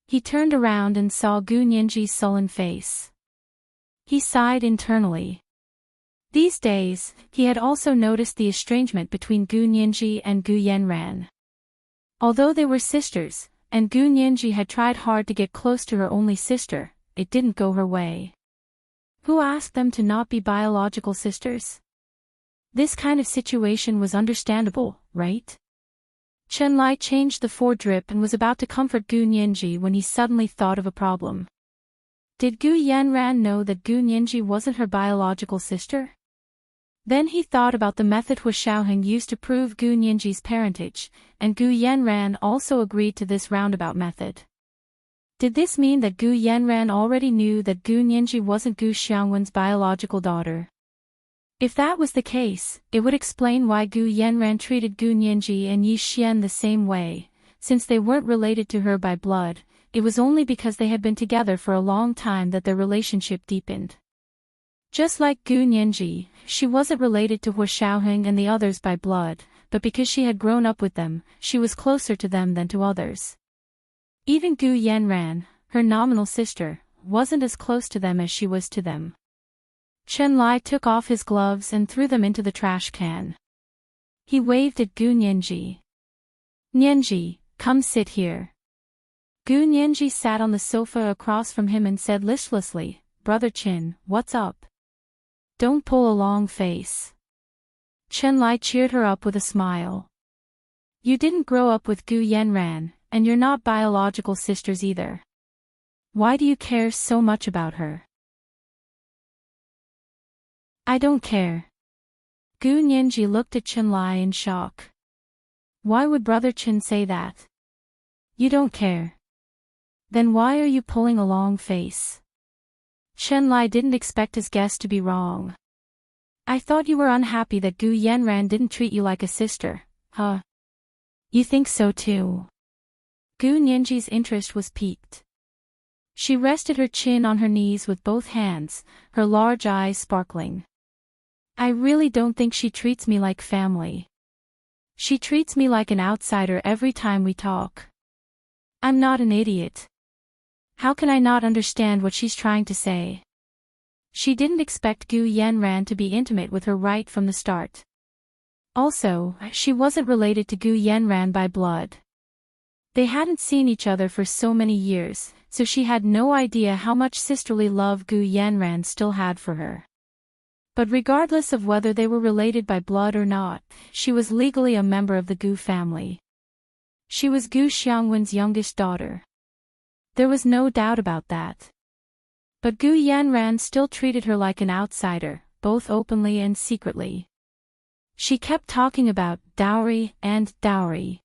He turned around and saw Gu Nianji's sullen face. He sighed internally. These days, he had also noticed the estrangement between Gu Nianji and Gu Yanran. Although they were sisters, and Gu Nianji had tried hard to get close to her only sister, it didn't go her way. Who asked them to not be biological sisters? This kind of situation was understandable, right? Chen Lai changed the drip and was about to comfort Gu Nianji when he suddenly thought of a problem. Did Gu Yanran know that Gu Nianji wasn't her biological sister? Then he thought about the method Hu Xiaoheng used to prove Gu Nianji's parentage, and Gu Yanran also agreed to this roundabout method. Did this mean that Gu Yanran already knew that Gu Nianji wasn't Gu Xiangwen's biological daughter? If that was the case, it would explain why Gu Yanran treated Gu Nianji and Yi Xian the same way. Since they weren't related to her by blood, it was only because they had been together for a long time that their relationship deepened. Just like Gu Nianji, she wasn't related to Hu Xiaoheng and the others by blood, but because she had grown up with them, she was closer to them than to others. Even Gu Yanran, her nominal sister, wasn't as close to them as she was to them. Chen Lai took off his gloves and threw them into the trash can. He waved at Gu Nianji. Nianji, come sit here. Gu Nianji sat on the sofa across from him and said listlessly, Brother Chen, what's up? Don't pull a long face. Chen Lai cheered her up with a smile. You didn't grow up with Gu Yanran, and you're not biological sisters either. Why do you care so much about her? I don't care. Gu Nianji looked at Chen Lai in shock. Why would Brother Chen say that? You don't care. Then why are you pulling a long face? Chen Lai didn't expect his guest to be wrong. I thought you were unhappy that Gu Yanran didn't treat you like a sister, huh? You think so too? Gu Nianji's interest was piqued. She rested her chin on her knees with both hands, her large eyes sparkling. I really don't think she treats me like family. She treats me like an outsider every time we talk. I'm not an idiot. How can I not understand what she's trying to say? She didn't expect Gu Yanran to be intimate with her right from the start. Also, she wasn't related to Gu Yanran by blood. They hadn't seen each other for so many years, so she had no idea how much sisterly love Gu Yanran still had for her. But regardless of whether they were related by blood or not, she was legally a member of the Gu family. She was Gu Xiangwen's youngest daughter. There was no doubt about that. But Gu Yanran still treated her like an outsider, both openly and secretly. She kept talking about dowry and dowry.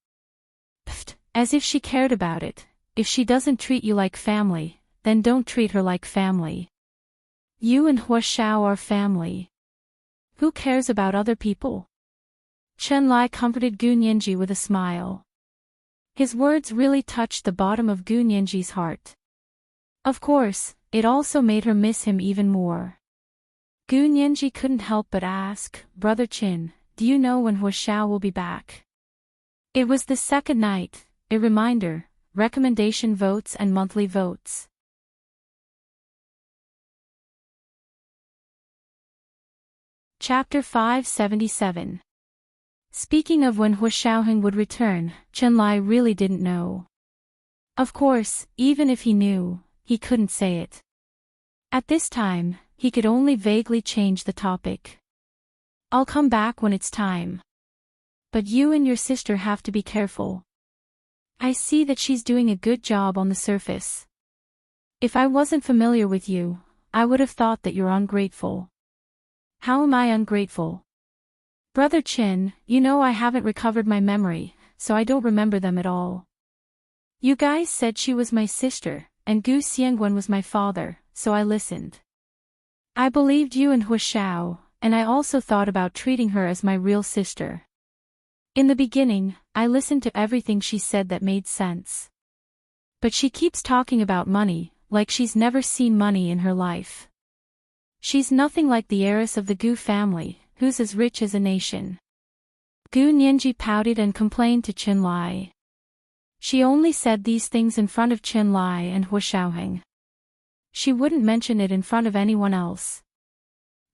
Pfft, as if she cared about it. If she doesn't treat you like family, then don't treat her like family. You and Hua Xiao are family. Who cares about other people? Chen Lai comforted Gu Nianji with a smile. His words really touched the bottom of Gu Nianji's heart. Of course, it also made her miss him even more. Gu Nianji couldn't help but ask, Brother Qin, do you know when Hua Xiao will be back? It was the second night, a reminder, recommendation votes and monthly votes. Chapter 577. Speaking of when Hua Xiaoheng would return, Chen Lai really didn't know. Of course, even if he knew, he couldn't say it. At this time, he could only vaguely change the topic. I'll come back when it's time. But you and your sister have to be careful. I see that she's doing a good job on the surface. If I wasn't familiar with you, I would have thought that you're ungrateful. How am I ungrateful? Brother Qin, you know I haven't recovered my memory, so I don't remember them at all. You guys said she was my sister, and Gu Xiangwen was my father, so I listened. I believed you and Hua Xiao, and I also thought about treating her as my real sister. In the beginning, I listened to everything she said that made sense. But she keeps talking about money, like she's never seen money in her life. She's nothing like the heiress of the Gu family, who's as rich as a nation. Gu Nianji pouted and complained to Chen Lai. She only said these things in front of Chen Lai and Hua Xiaoheng. She wouldn't mention it in front of anyone else.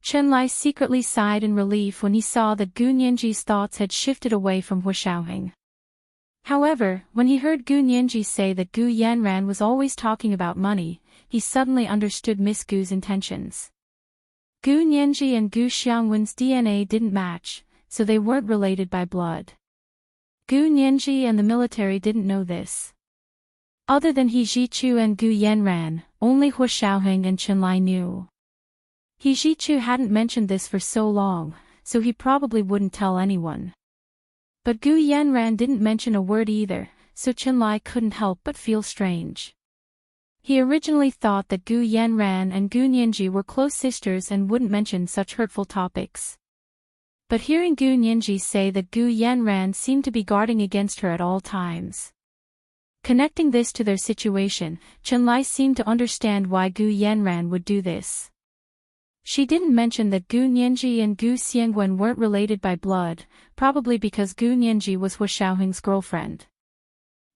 Chen Lai secretly sighed in relief when he saw that Gu Nianji's thoughts had shifted away from Hua Xiaoheng. However, when he heard Gu Nianji say that Gu Yanran was always talking about money, he suddenly understood Miss Gu's intentions. Gu Nianji and Gu Xiangwen's DNA didn't match, so they weren't related by blood. Gu Nianji and the military didn't know this. Other than He Zhichu and Gu Yanran, only Hua Xiaoheng and Chen Lai knew. He Zhichu hadn't mentioned this for so long, so he probably wouldn't tell anyone. But Gu Yanran didn't mention a word either, so Chen Lai couldn't help but feel strange. He originally thought that Gu Yanran and Gu Nianji were close sisters and wouldn't mention such hurtful topics. But hearing Gu Nianji say that Gu Yanran seemed to be guarding against her at all times. Connecting this to their situation, Chen Lai seemed to understand why Gu Yanran would do this. She didn't mention that Gu Nianji and Gu Xiangwen weren't related by blood, probably because Gu Nianji was Hua Xiaoheng's girlfriend.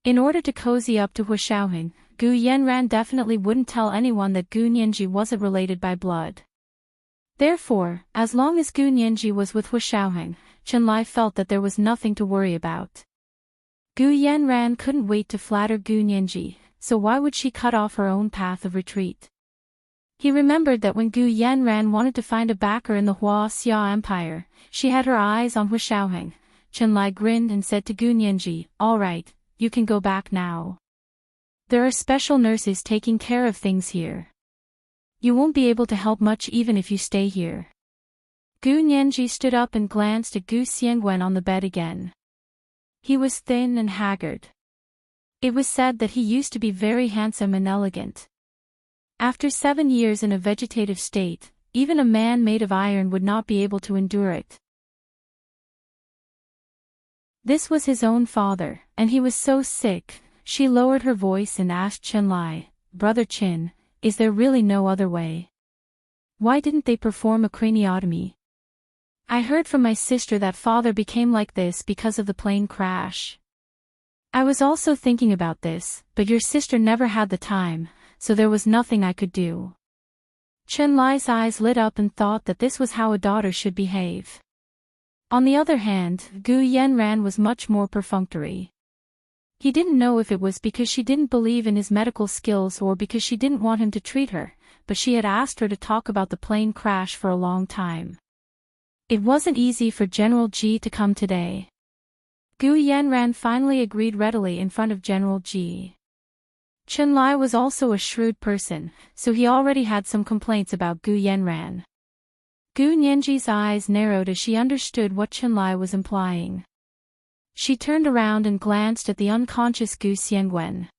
In order to cozy up to Hua Xiaoheng, Gu Yanran definitely wouldn't tell anyone that Gu Nianji wasn't related by blood. Therefore, as long as Gu Nianji was with Hua Xiaoheng, Chen Lai felt that there was nothing to worry about. Gu Yanran couldn't wait to flatter Gu Nianji, so why would she cut off her own path of retreat? He remembered that when Gu Yanran wanted to find a backer in the Hua Xia Empire, she had her eyes on Hua Xiaoheng. Chen Lai grinned and said to Gu Nianji, "All right, you can go back now. There are special nurses taking care of things here. You won't be able to help much even if you stay here." Gu Nianji stood up and glanced at Gu Xiangwen on the bed again. He was thin and haggard. It was said that he used to be very handsome and elegant. After 7 years in a vegetative state, even a man made of iron would not be able to endure it. This was his own father, and he was so sick. She lowered her voice and asked Chen Lai, Brother Chin, is there really no other way? Why didn't they perform a craniotomy? I heard from my sister that father became like this because of the plane crash. I was also thinking about this, but your sister never had the time, so there was nothing I could do. Chen Lai's eyes lit up and thought that this was how a daughter should behave. On the other hand, Gu Yanran was much more perfunctory. He didn't know if it was because she didn't believe in his medical skills or because she didn't want him to treat her, but she had asked her to talk about the plane crash for a long time. It wasn't easy for General Ji to come today. Gu Yanran finally agreed readily in front of General Ji. Chen Lai was also a shrewd person, so he already had some complaints about Gu Yanran. Gu Nianji's eyes narrowed as she understood what Chen Lai was implying. She turned around and glanced at the unconscious Gu Xiangwen.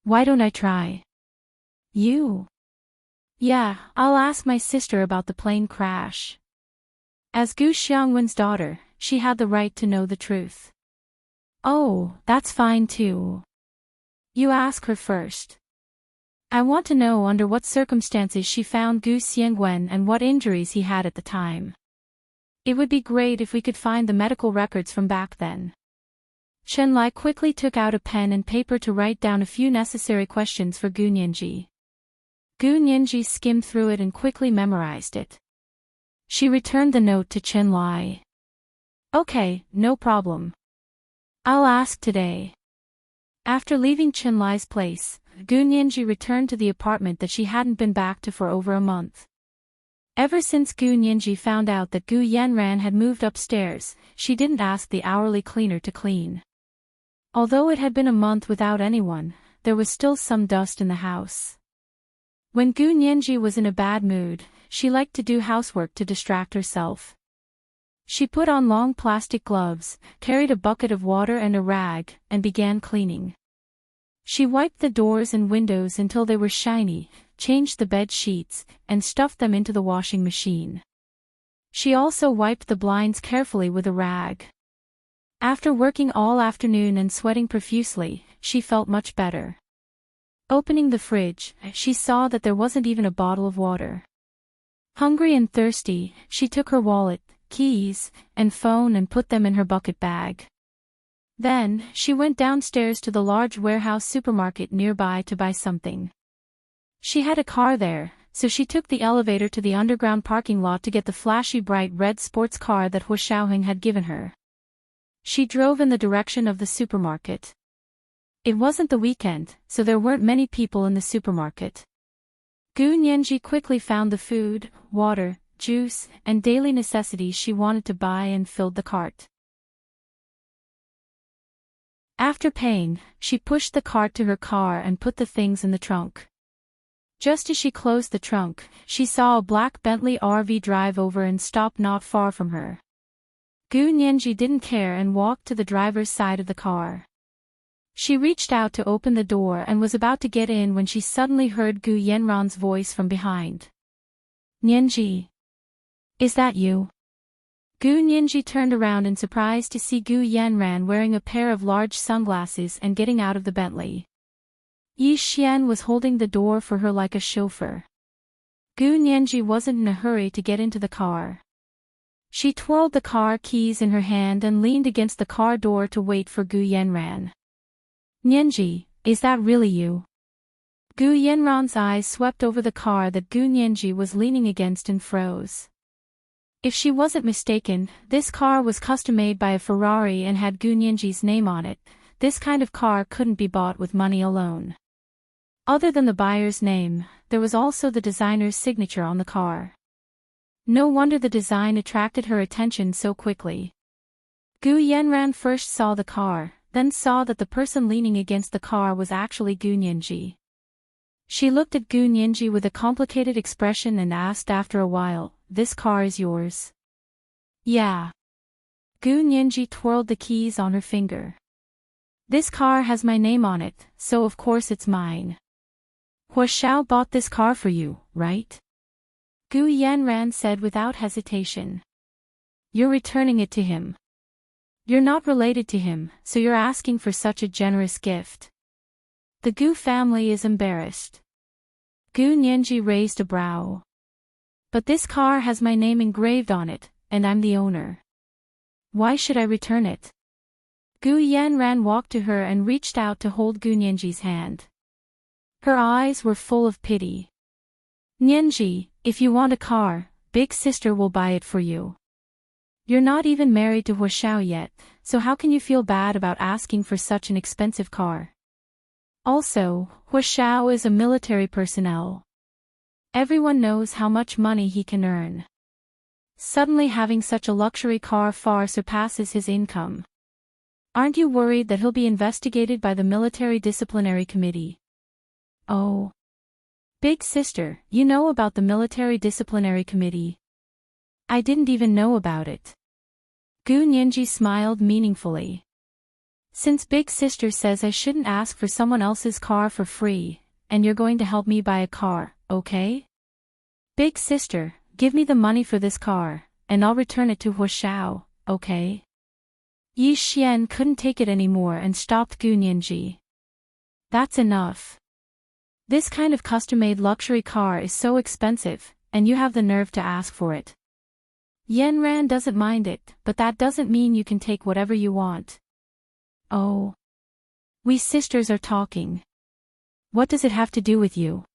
Why don't I try? You? Yeah, I'll ask my sister about the plane crash. As Gu Xiangwen's daughter, she had the right to know the truth. Oh, that's fine too. You ask her first. I want to know under what circumstances she found Gu Xiangwen and what injuries he had at the time. It would be great if we could find the medical records from back then. Chen Lai quickly took out a pen and paper to write down a few necessary questions for Gu Nianji. Gu Nianji skimmed through it and quickly memorized it. She returned the note to Chen Lai. Okay, no problem. I'll ask today. After leaving Chen Lai's place, Gu Nianji returned to the apartment that she hadn't been back to for over a month. Ever since Gu Nianji found out that Gu Yanran had moved upstairs, she didn't ask the hourly cleaner to clean. Although it had been a month without anyone, there was still some dust in the house. When Gu Nianji was in a bad mood, she liked to do housework to distract herself. She put on long plastic gloves, carried a bucket of water and a rag, and began cleaning. She wiped the doors and windows until they were shiny, changed the bed sheets, and stuffed them into the washing machine. She also wiped the blinds carefully with a rag. After working all afternoon and sweating profusely, she felt much better. Opening the fridge, she saw that there wasn't even a bottle of water. Hungry and thirsty, she took her wallet, keys, and phone and put them in her bucket bag. Then, she went downstairs to the large warehouse supermarket nearby to buy something. She had a car there, so she took the elevator to the underground parking lot to get the flashy bright red sports car that Hu Xiaoheng had given her. She drove in the direction of the supermarket. It wasn't the weekend, so there weren't many people in the supermarket. Gu Nianji quickly found the food, water, juice, and daily necessities she wanted to buy and filled the cart. After paying, she pushed the cart to her car and put the things in the trunk. Just as she closed the trunk, she saw a black Bentley RV drive over and stop not far from her. Gu Nianji didn't care and walked to the driver's side of the car. She reached out to open the door and was about to get in when she suddenly heard Gu Yanran's voice from behind. Nianji. Is that you? Gu Nianji turned around in surprise to see Gu Yanran wearing a pair of large sunglasses and getting out of the Bentley. Yi Xian was holding the door for her like a chauffeur. Gu Nianji wasn't in a hurry to get into the car. She twirled the car keys in her hand and leaned against the car door to wait for Gu Yanran. Nianji, is that really you? Gu Yanran's eyes swept over the car that Gu Nianji was leaning against and froze. If she wasn't mistaken, this car was custom-made by a Ferrari and had Gu Nianji's name on it. This kind of car couldn't be bought with money alone. Other than the buyer's name, there was also the designer's signature on the car. No wonder the design attracted her attention so quickly. Gu Yanran first saw the car, then saw that the person leaning against the car was actually Gu Nianji. She looked at Gu Nianji with a complicated expression and asked after a while, "This car is yours?" "Yeah." Gu Nianji twirled the keys on her finger. "This car has my name on it, so of course it's mine." "Hu Xiao bought this car for you, right?" Gu Yanran said without hesitation. "You're returning it to him. You're not related to him, so you're asking for such a generous gift." The Gu family is embarrassed. Gu Nianji raised a brow. But this car has my name engraved on it, and I'm the owner. Why should I return it? Gu Yanran walked to her and reached out to hold Gu Nianji's hand. Her eyes were full of pity. Nianji, if you want a car, big sister will buy it for you. You're not even married to Huashao yet, so how can you feel bad about asking for such an expensive car? Also, Huashao is a military personnel. Everyone knows how much money he can earn. Suddenly having such a luxury car far surpasses his income. Aren't you worried that he'll be investigated by the military disciplinary committee? Oh. Big sister, you know about the military disciplinary committee? I didn't even know about it. Gu Nianji smiled meaningfully. Since big sister says I shouldn't ask for someone else's car for free, and you're going to help me buy a car, okay? Big sister, give me the money for this car, and I'll return it to Huashao, okay? Yi Xian couldn't take it anymore and stopped Gu Nianji. That's enough. This kind of custom-made luxury car is so expensive, and you have the nerve to ask for it. Yanran doesn't mind it, but that doesn't mean you can take whatever you want. Oh. We sisters are talking. What does it have to do with you?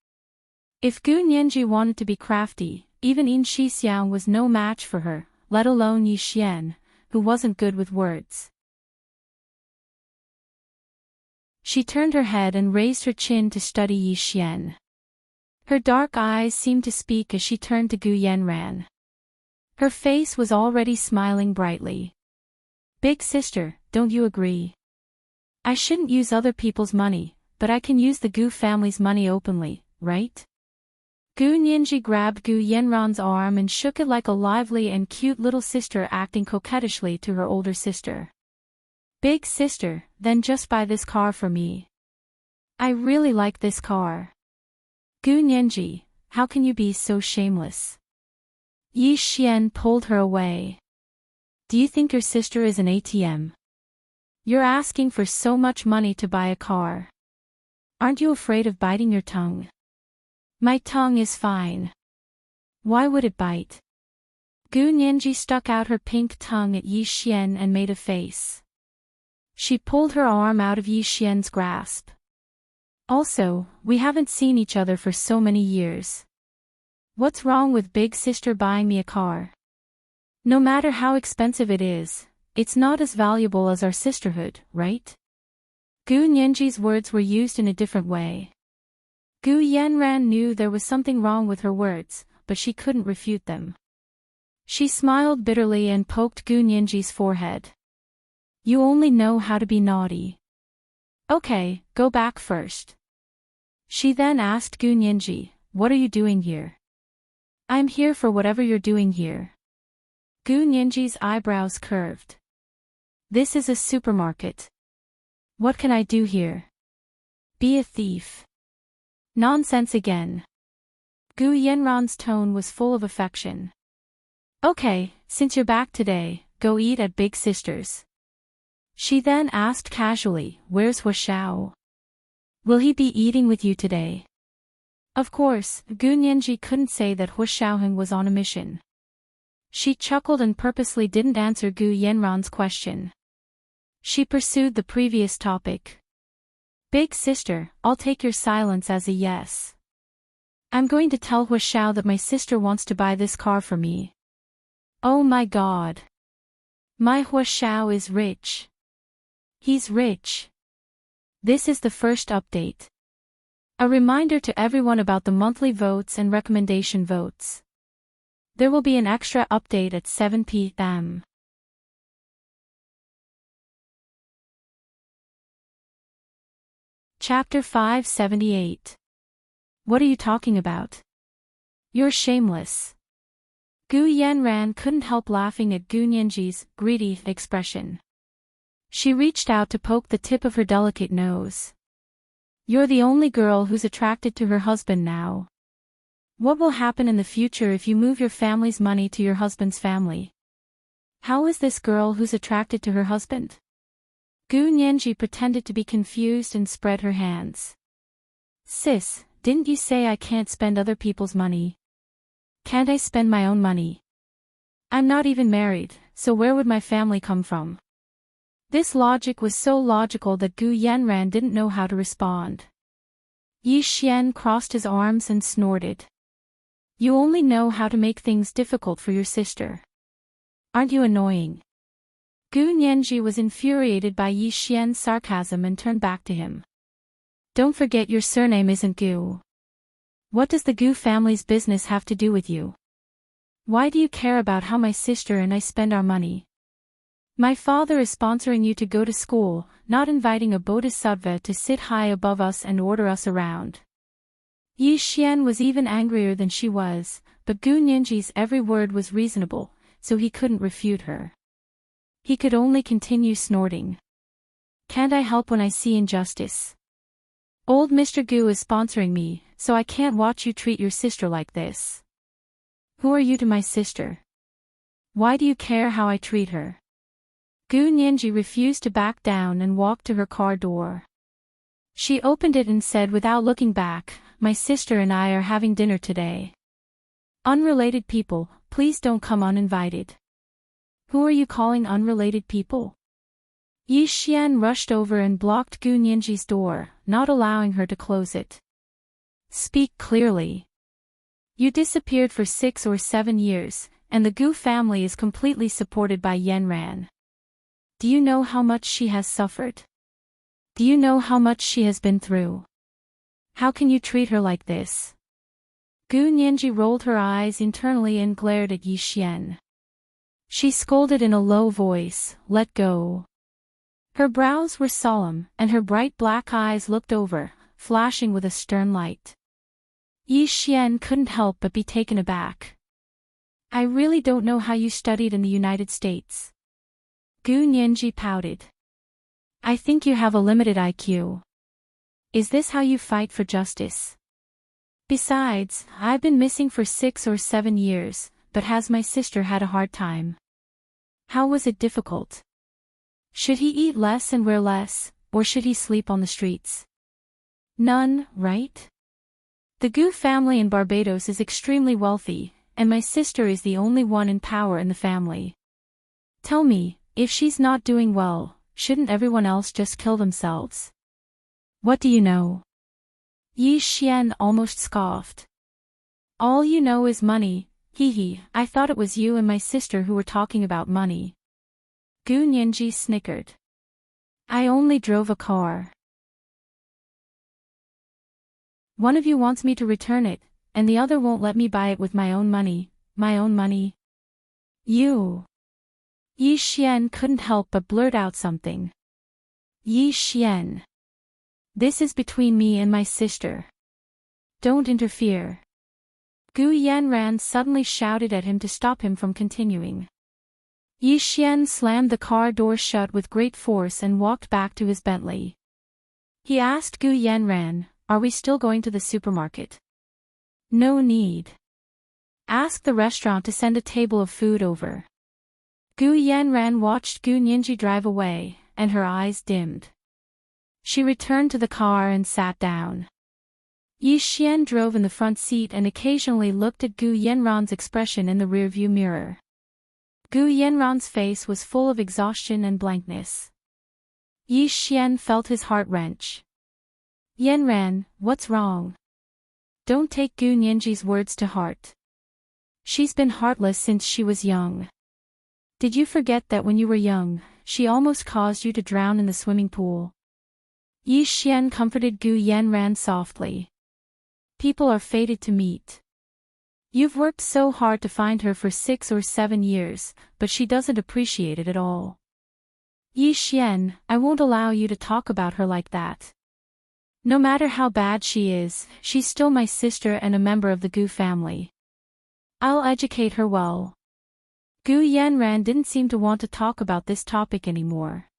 If Gu Nianji wanted to be crafty, even Yin Shixiang was no match for her, let alone Yi Xian, who wasn't good with words. She turned her head and raised her chin to study Yi Xian. Her dark eyes seemed to speak as she turned to Gu Yanran. Her face was already smiling brightly. Big sister, don't you agree? I shouldn't use other people's money, but I can use the Gu family's money openly, right? Gu Nianji grabbed Gu Yanran's arm and shook it like a lively and cute little sister acting coquettishly to her older sister. Big sister, then just buy this car for me. I really like this car. Gu Nianji, how can you be so shameless? Yi Xian pulled her away. Do you think your sister is an ATM? You're asking for so much money to buy a car. Aren't you afraid of biting your tongue? My tongue is fine. Why would it bite? Gu Nianji stuck out her pink tongue at Yi Xian and made a face. She pulled her arm out of Yi Xian's grasp. Also, we haven't seen each other for so many years. What's wrong with big sister buying me a car? No matter how expensive it is, it's not as valuable as our sisterhood, right? Gu Nianji's words were used in a different way. Gu Yanran knew there was something wrong with her words, but she couldn't refute them. She smiled bitterly and poked Gu Nianji's forehead. You only know how to be naughty. Okay, go back first. She then asked Gu Nianji, what are you doing here? I'm here for whatever you're doing here. Gu Nianji's eyebrows curved. This is a supermarket. What can I do here? Be a thief. Nonsense again. Gu Yanran's tone was full of affection. Okay, since you're back today, go eat at Big Sister's. She then asked casually, where's Huashao? Will he be eating with you today? Of course, Gu Nianji couldn't say that Huashao was on a mission. She chuckled and purposely didn't answer Gu Yanran's question. She pursued the previous topic. Big sister, I'll take your silence as a yes. I'm going to tell Huashao that my sister wants to buy this car for me. Oh my god. My Huashao is rich. He's rich. This is the first update. A reminder to everyone about the monthly votes and recommendation votes. There will be an extra update at 7 p.m. Chapter 578. What are you talking about? You're shameless. Gu Yanran couldn't help laughing at Gu Nianji's greedy expression. She reached out to poke the tip of her delicate nose. You're the only girl who's attracted to her husband now. What will happen in the future if you move your family's money to your husband's family? How is this girl who's attracted to her husband? Gu Nianji pretended to be confused and spread her hands. Sis, didn't you say I can't spend other people's money? Can't I spend my own money? I'm not even married, so where would my family come from? This logic was so logical that Gu Yanran didn't know how to respond. Yi Xian crossed his arms and snorted. You only know how to make things difficult for your sister. Aren't you annoying? Gu Nianji was infuriated by Yi Xian's sarcasm and turned back to him. Don't forget your surname isn't Gu. What does the Gu family's business have to do with you? Why do you care about how my sister and I spend our money? My father is sponsoring you to go to school, not inviting a bodhisattva to sit high above us and order us around. Yi Xian was even angrier than she was, but Gu Nianji's every word was reasonable, so he couldn't refute her. He could only continue snorting. Can't I help when I see injustice? Old Mr. Gu is sponsoring me, so I can't watch you treat your sister like this. Who are you to my sister? Why do you care how I treat her? Gu Nianji refused to back down and walked to her car door. She opened it and said without looking back, my sister and I are having dinner today. Unrelated people, please don't come uninvited. Who are you calling unrelated people? Yi Xian rushed over and blocked Gu Nianji's door, not allowing her to close it. Speak clearly. You disappeared for 6 or 7 years, and the Gu family is completely supported by Yanran. Do you know how much she has suffered? Do you know how much she has been through? How can you treat her like this? Gu Nianji rolled her eyes internally and glared at Yi Xian. She scolded in a low voice, let go. Her brows were solemn, and her bright black eyes looked over, flashing with a stern light. Yi Xian couldn't help but be taken aback. I really don't know how you studied in the United States. Gu Nianji pouted. I think you have a limited IQ. Is this how you fight for justice? Besides, I've been missing for 6 or 7 years, but has my sister had a hard time? How was it difficult? Should he eat less and wear less, or should he sleep on the streets? None, right? The Gu family in Barbados is extremely wealthy, and my sister is the only one in power in the family. Tell me, if she's not doing well, shouldn't everyone else just kill themselves? What do you know? Yi Xian almost scoffed. All you know is money, hee. I thought it was you and my sister who were talking about money. Gu Nianji snickered. I only drove a car. One of you wants me to return it, and the other won't let me buy it with my own money. My own money? You. Yi Xian couldn't help but blurt out something. Yi Xian. This is between me and my sister. Don't interfere. Gu Yanran suddenly shouted at him to stop him from continuing. Yi Xian slammed the car door shut with great force and walked back to his Bentley. He asked Gu Yanran, are we still going to the supermarket? No need. Ask the restaurant to send a table of food over. Gu Yanran watched Gu Nianji drive away, and her eyes dimmed. She returned to the car and sat down. Yi Xian drove in the front seat and occasionally looked at Gu Yanran's expression in the rearview mirror. Gu Yanran's face was full of exhaustion and blankness. Yi Xian felt his heart wrench. Yanran, what's wrong? Don't take Gu Nianji's words to heart. She's been heartless since she was young. Did you forget that when you were young, she almost caused you to drown in the swimming pool? Yi Xian comforted Gu Yanran softly. People are fated to meet. You've worked so hard to find her for 6 or 7 years, but she doesn't appreciate it at all. Yi Xian, I won't allow you to talk about her like that. No matter how bad she is, she's still my sister and a member of the Gu family. I'll educate her well. Gu Yanran didn't seem to want to talk about this topic anymore.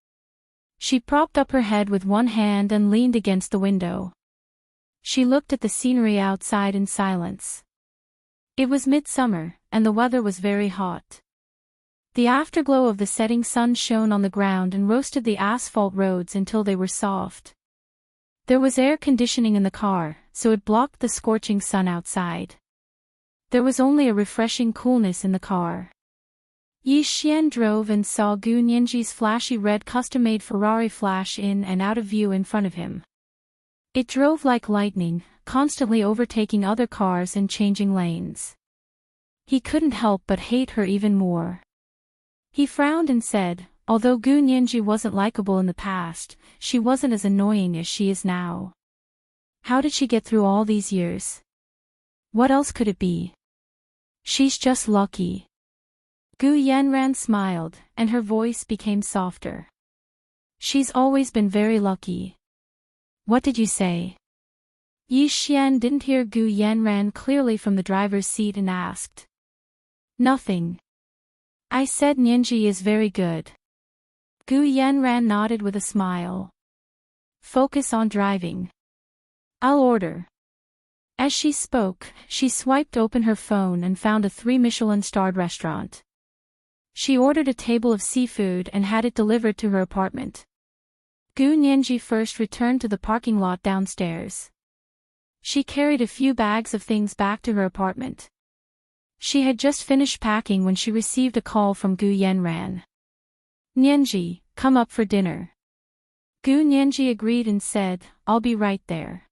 She propped up her head with one hand and leaned against the window. She looked at the scenery outside in silence. It was midsummer, and the weather was very hot. The afterglow of the setting sun shone on the ground and roasted the asphalt roads until they were soft. There was air conditioning in the car, so it blocked the scorching sun outside. There was only a refreshing coolness in the car. Yi Xian drove and saw Gu Nianji's flashy red custom-made Ferrari flash in and out of view in front of him. It drove like lightning, constantly overtaking other cars and changing lanes. He couldn't help but hate her even more. He frowned and said, although Gu Nianji wasn't likable in the past, she wasn't as annoying as she is now. How did she get through all these years? What else could it be? She's just lucky. Gu Yanran smiled, and her voice became softer. She's always been very lucky. What did you say? Yi Xian didn't hear Gu Yanran clearly from the driver's seat and asked. Nothing. I said Nianji is very good. Gu Yanran nodded with a smile. Focus on driving. I'll order. As she spoke, she swiped open her phone and found a 3 Michelin-starred restaurant. She ordered a table of seafood and had it delivered to her apartment. Gu Nianji first returned to the parking lot downstairs. She carried a few bags of things back to her apartment. She had just finished packing when she received a call from Gu Yanran. Nianji, come up for dinner. Gu Nianji agreed and said, I'll be right there.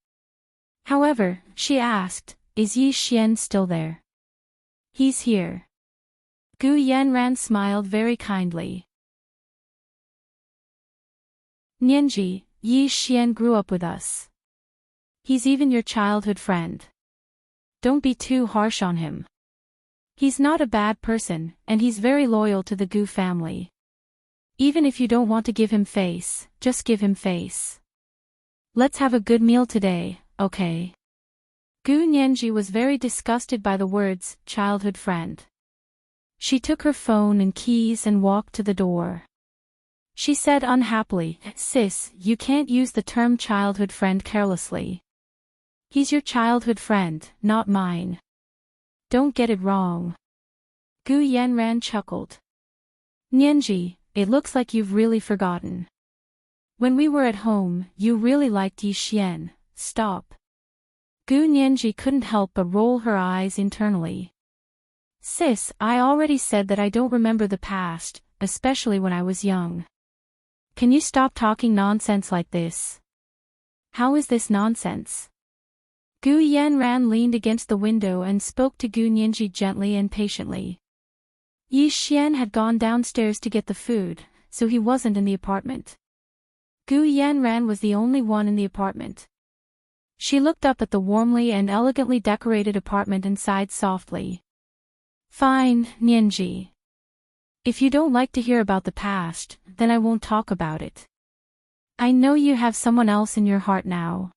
However, she asked, is Yi Xian still there? He's here. Gu Yanran smiled very kindly. Nianji, Yi Xian grew up with us. He's even your childhood friend. Don't be too harsh on him. He's not a bad person, and he's very loyal to the Gu family. Even if you don't want to give him face, just give him face. Let's have a good meal today, okay? Gu Nianji was very disgusted by the words, childhood friend. She took her phone and keys and walked to the door. She said unhappily, Sis, you can't use the term childhood friend carelessly. He's your childhood friend, not mine. Don't get it wrong. Gu Yanran chuckled. Nianji, it looks like you've really forgotten. When we were at home, you really liked Yi Xian. Stop. Gu Nianji couldn't help but roll her eyes internally. Sis, I already said that I don't remember the past, especially when I was young. Can you stop talking nonsense like this? How is this nonsense? Gu Yanran leaned against the window and spoke to Gu Nianji gently and patiently. Yi Xian had gone downstairs to get the food, so he wasn't in the apartment. Gu Yanran was the only one in the apartment. She looked up at the warmly and elegantly decorated apartment and sighed softly. Fine, Nianji. If you don't like to hear about the past, then I won't talk about it. I know you have someone else in your heart now.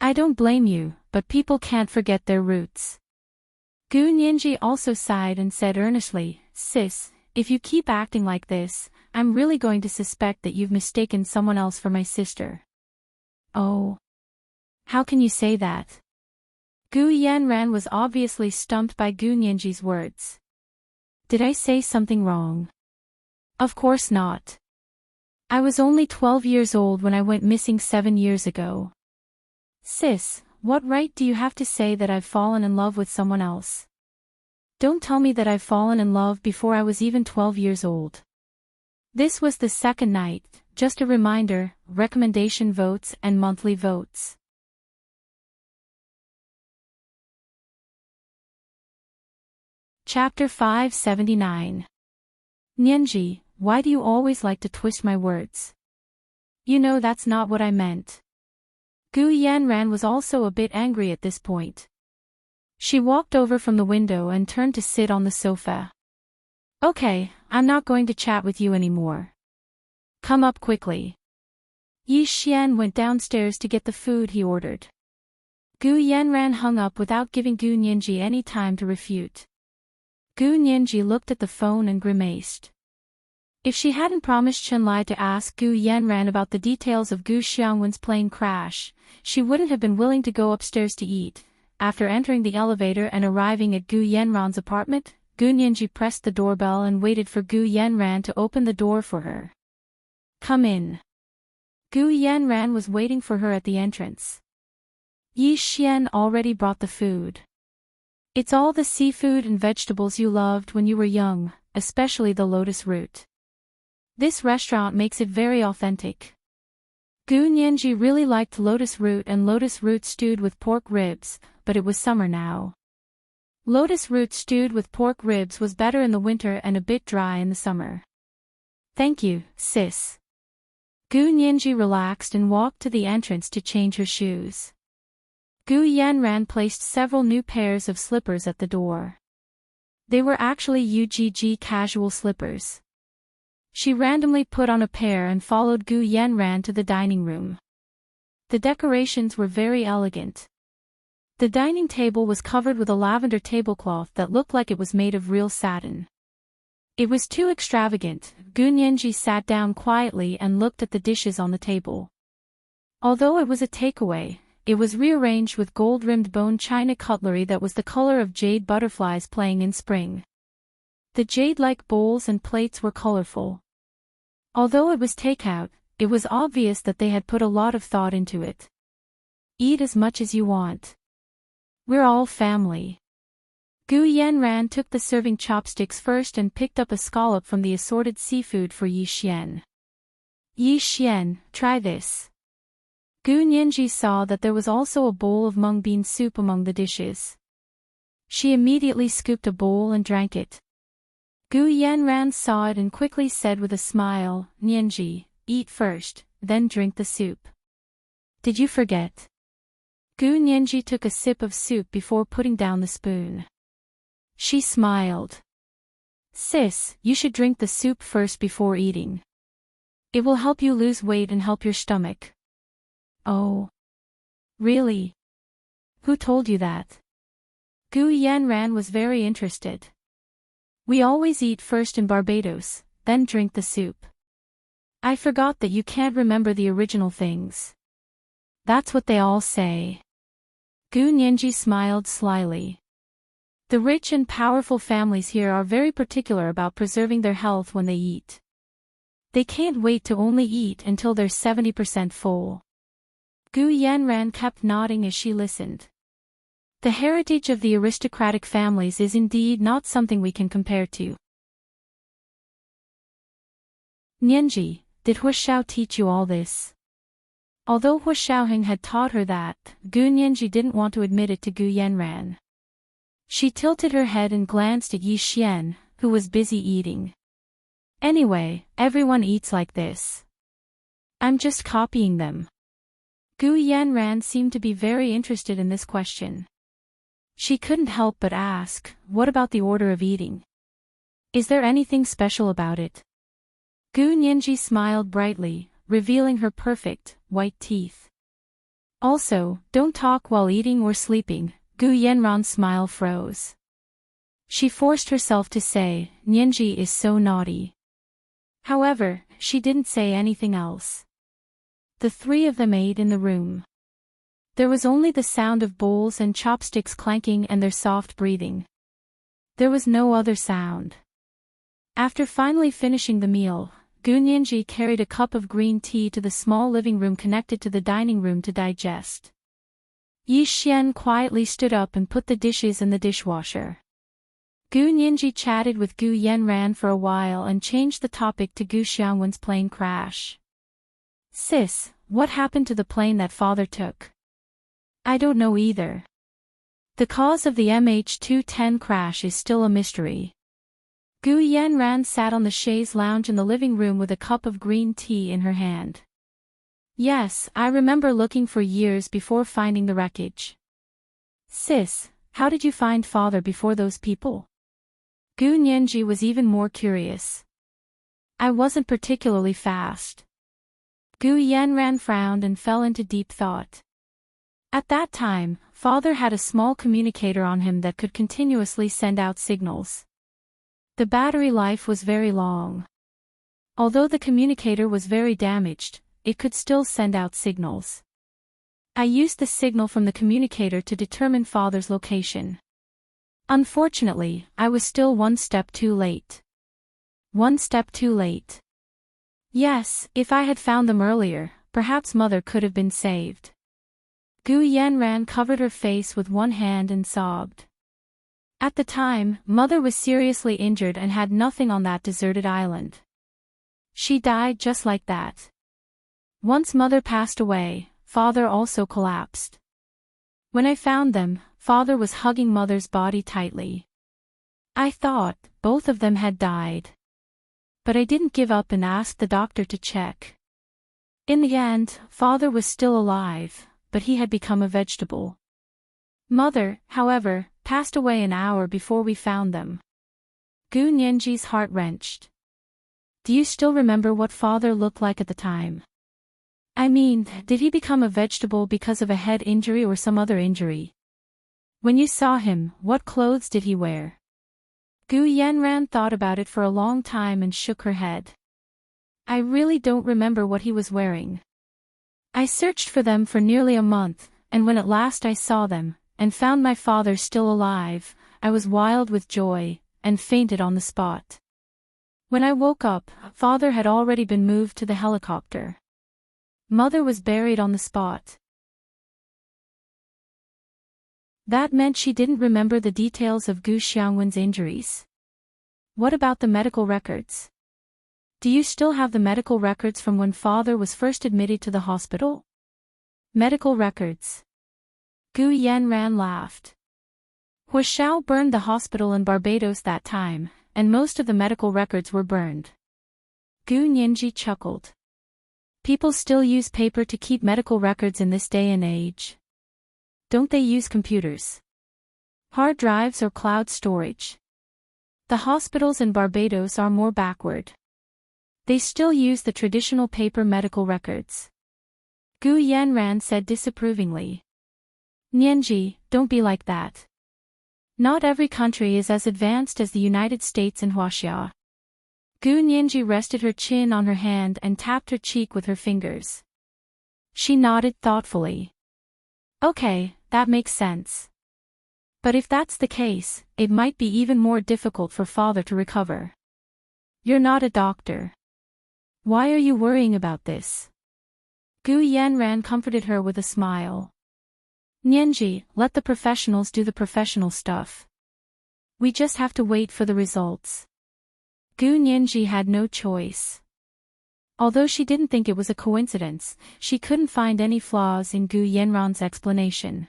I don't blame you, but people can't forget their roots. Gu Nianji also sighed and said earnestly, Sis, if you keep acting like this, I'm really going to suspect that you've mistaken someone else for my sister. Oh. How can you say that? Gu Yanran was obviously stumped by Gu Nianji's words. Did I say something wrong? Of course not. I was only 12 years old when I went missing 7 years ago. Sis, what right do you have to say that I've fallen in love with someone else? Don't tell me that I've fallen in love before I was even 12 years old. This was the second night, just a reminder, recommendation votes and monthly votes. Chapter 579. Nianji, why do you always like to twist my words? You know that's not what I meant. Gu Yanran was also a bit angry at this point. She walked over from the window and turned to sit on the sofa. Okay, I'm not going to chat with you anymore. Come up quickly. Yi Xian went downstairs to get the food he ordered. Gu Yanran hung up without giving Gu Nianji any time to refute. Gu Nianji looked at the phone and grimaced. If she hadn't promised Chenlai to ask Gu Yanran about the details of Gu Xiangwen's plane crash, she wouldn't have been willing to go upstairs to eat. After entering the elevator and arriving at Gu Yanran's apartment, Gu Nianji pressed the doorbell and waited for Gu Yanran to open the door for her. Come in. Gu Yanran was waiting for her at the entrance. Yi Xian already brought the food. It's all the seafood and vegetables you loved when you were young, especially the lotus root. This restaurant makes it very authentic. Gu Nianji really liked lotus root and lotus root stewed with pork ribs, but it was summer now. Lotus root stewed with pork ribs was better in the winter and a bit dry in the summer. Thank you, sis. Gu Nianji relaxed and walked to the entrance to change her shoes. Gu Yanran placed several new pairs of slippers at the door. They were actually UGG casual slippers. She randomly put on a pair and followed Gu Yanran to the dining room. The decorations were very elegant. The dining table was covered with a lavender tablecloth that looked like it was made of real satin. It was too extravagant. Gu Nianji sat down quietly and looked at the dishes on the table. Although it was a takeaway, it was rearranged with gold-rimmed bone china cutlery that was the color of jade butterflies playing in spring. The jade-like bowls and plates were colorful. Although it was takeout, it was obvious that they had put a lot of thought into it. Eat as much as you want. We're all family. Gu Yanran took the serving chopsticks first and picked up a scallop from the assorted seafood for Yi Xian. Yi Xian, try this. Gu Nianji saw that there was also a bowl of mung bean soup among the dishes. She immediately scooped a bowl and drank it. Gu Yanran saw it and quickly said with a smile, Nianji, eat first, then drink the soup. Did you forget? Gu Nianji took a sip of soup before putting down the spoon. She smiled. Sis, you should drink the soup first before eating. It will help you lose weight and help your stomach. Oh. Really? Who told you that? Gu Yanran was very interested. We always eat first in Barbados, then drink the soup. I forgot that you can't remember the original things. That's what they all say. Gu Nianji smiled slyly. The rich and powerful families here are very particular about preserving their health when they eat. They can't wait to only eat until they're 70% full. Gu Yanran kept nodding as she listened. The heritage of the aristocratic families is indeed not something we can compare to. Nianji, did Hu Xiao teach you all this? Although Hu Xiaoheng had taught her that, Gu Nianji didn't want to admit it to Gu Yanran. She tilted her head and glanced at Yi Xian, who was busy eating. Anyway, everyone eats like this. I'm just copying them. Gu Yanran seemed to be very interested in this question. She couldn't help but ask, what about the order of eating? Is there anything special about it? Gu Nianji smiled brightly, revealing her perfect, white teeth. Also, don't talk while eating or sleeping. Gu Yanran's smile froze. She forced herself to say, Nianji is so naughty. However, she didn't say anything else. The three of them ate in the room. There was only the sound of bowls and chopsticks clanking and their soft breathing. There was no other sound. After finally finishing the meal, Gu Nianji carried a cup of green tea to the small living room connected to the dining room to digest. Yi Xian quietly stood up and put the dishes in the dishwasher. Gu Nianji chatted with Gu Yanran for a while and changed the topic to Gu Xiangwen's plane crash. Sis, what happened to the plane that father took? I don't know either. The cause of the MH210 crash is still a mystery. Gu Yanran sat on the chaise lounge in the living room with a cup of green tea in her hand. Yes, I remember looking for years before finding the wreckage. Sis, how did you find father before those people? Gu Nianji was even more curious. I wasn't particularly fast. Gu Yanran frowned and fell into deep thought. At that time, father had a small communicator on him that could continuously send out signals. The battery life was very long. Although the communicator was very damaged, it could still send out signals. I used the signal from the communicator to determine father's location. Unfortunately, I was still one step too late. One step too late. Yes, if I had found them earlier, perhaps Mother could have been saved. Gu Yanran covered her face with one hand and sobbed. At the time, Mother was seriously injured and had nothing on that deserted island. She died just like that. Once Mother passed away, Father also collapsed. When I found them, Father was hugging Mother's body tightly. I thought both of them had died. But I didn't give up and asked the doctor to check. In the end, Father was still alive, but he had become a vegetable. Mother, however, passed away an hour before we found them. Gu Nianji's heart wrenched. Do you still remember what Father looked like at the time? I mean, did he become a vegetable because of a head injury or some other injury? When you saw him, what clothes did he wear? Gu Yanran thought about it for a long time and shook her head. I really don't remember what he was wearing. I searched for them for nearly a month, and when at last I saw them, and found my father still alive, I was wild with joy, and fainted on the spot. When I woke up, Father had already been moved to the helicopter. Mother was buried on the spot. That meant she didn't remember the details of Gu Xiangwen's injuries. What about the medical records? Do you still have the medical records from when Father was first admitted to the hospital? Medical records. Gu Yanran laughed. Huashao burned the hospital in Barbados that time, and most of the medical records were burned. Gu Nianji chuckled. People still use paper to keep medical records in this day and age. Don't they use computers? Hard drives or cloud storage? The hospitals in Barbados are more backward. They still use the traditional paper medical records. Gu Yanran said disapprovingly. Nianji, don't be like that. Not every country is as advanced as the United States and Huaxia. Gu Nianji rested her chin on her hand and tapped her cheek with her fingers. She nodded thoughtfully. Okay, that makes sense. But if that's the case, it might be even more difficult for Father to recover. You're not a doctor. Why are you worrying about this? Gu Yanran comforted her with a smile. Nianji, let the professionals do the professional stuff. We just have to wait for the results. Gu Nianji had no choice. Although she didn't think it was a coincidence, she couldn't find any flaws in Gu Yanran's explanation.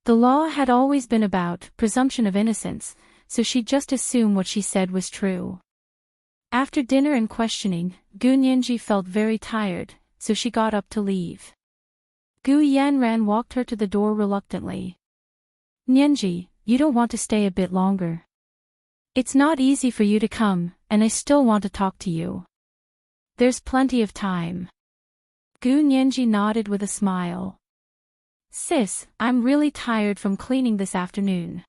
The law had always been about presumption of innocence, so she'd just assume what she said was true. After dinner and questioning, Gu Nianji felt very tired, so she got up to leave. Gu Yanran walked her to the door reluctantly. Nianji, you don't want to stay a bit longer? It's not easy for you to come, and I still want to talk to you. There's plenty of time. Gu Nianji nodded with a smile. Sis, I'm really tired from cleaning this afternoon.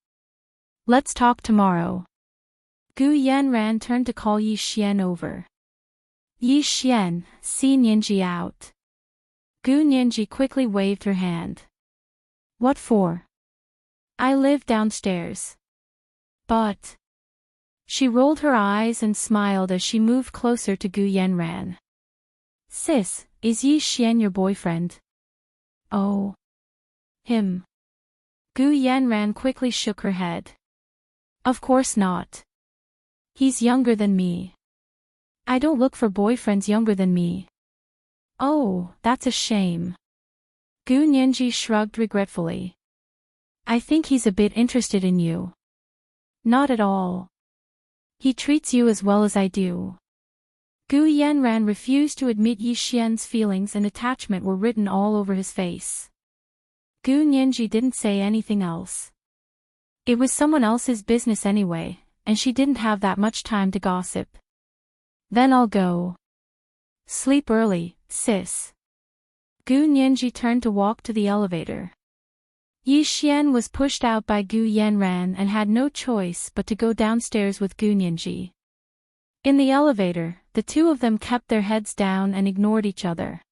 Let's talk tomorrow. Gu Yanran turned to call Yi Xian over. Yi Xian, see Nianji out. Gu Nianji quickly waved her hand. What for? I live downstairs. But... She rolled her eyes and smiled as she moved closer to Gu Yanran. Sis, is Yi Xian your boyfriend? Oh. Him. Gu Yanran quickly shook her head. Of course not. He's younger than me. I don't look for boyfriends younger than me. Oh, that's a shame. Gu Nianji shrugged regretfully. I think he's a bit interested in you. Not at all. He treats you as well as I do. Gu Yanran refused to admit Yi Xian's feelings and attachment were written all over his face. Gu Nianji didn't say anything else. It was someone else's business anyway, and she didn't have that much time to gossip. Then I'll go. Sleep early, sis. Gu Nianji turned to walk to the elevator. Yi Xian was pushed out by Gu Yanran and had no choice but to go downstairs with Gu Nianji. In the elevator, the two of them kept their heads down and ignored each other.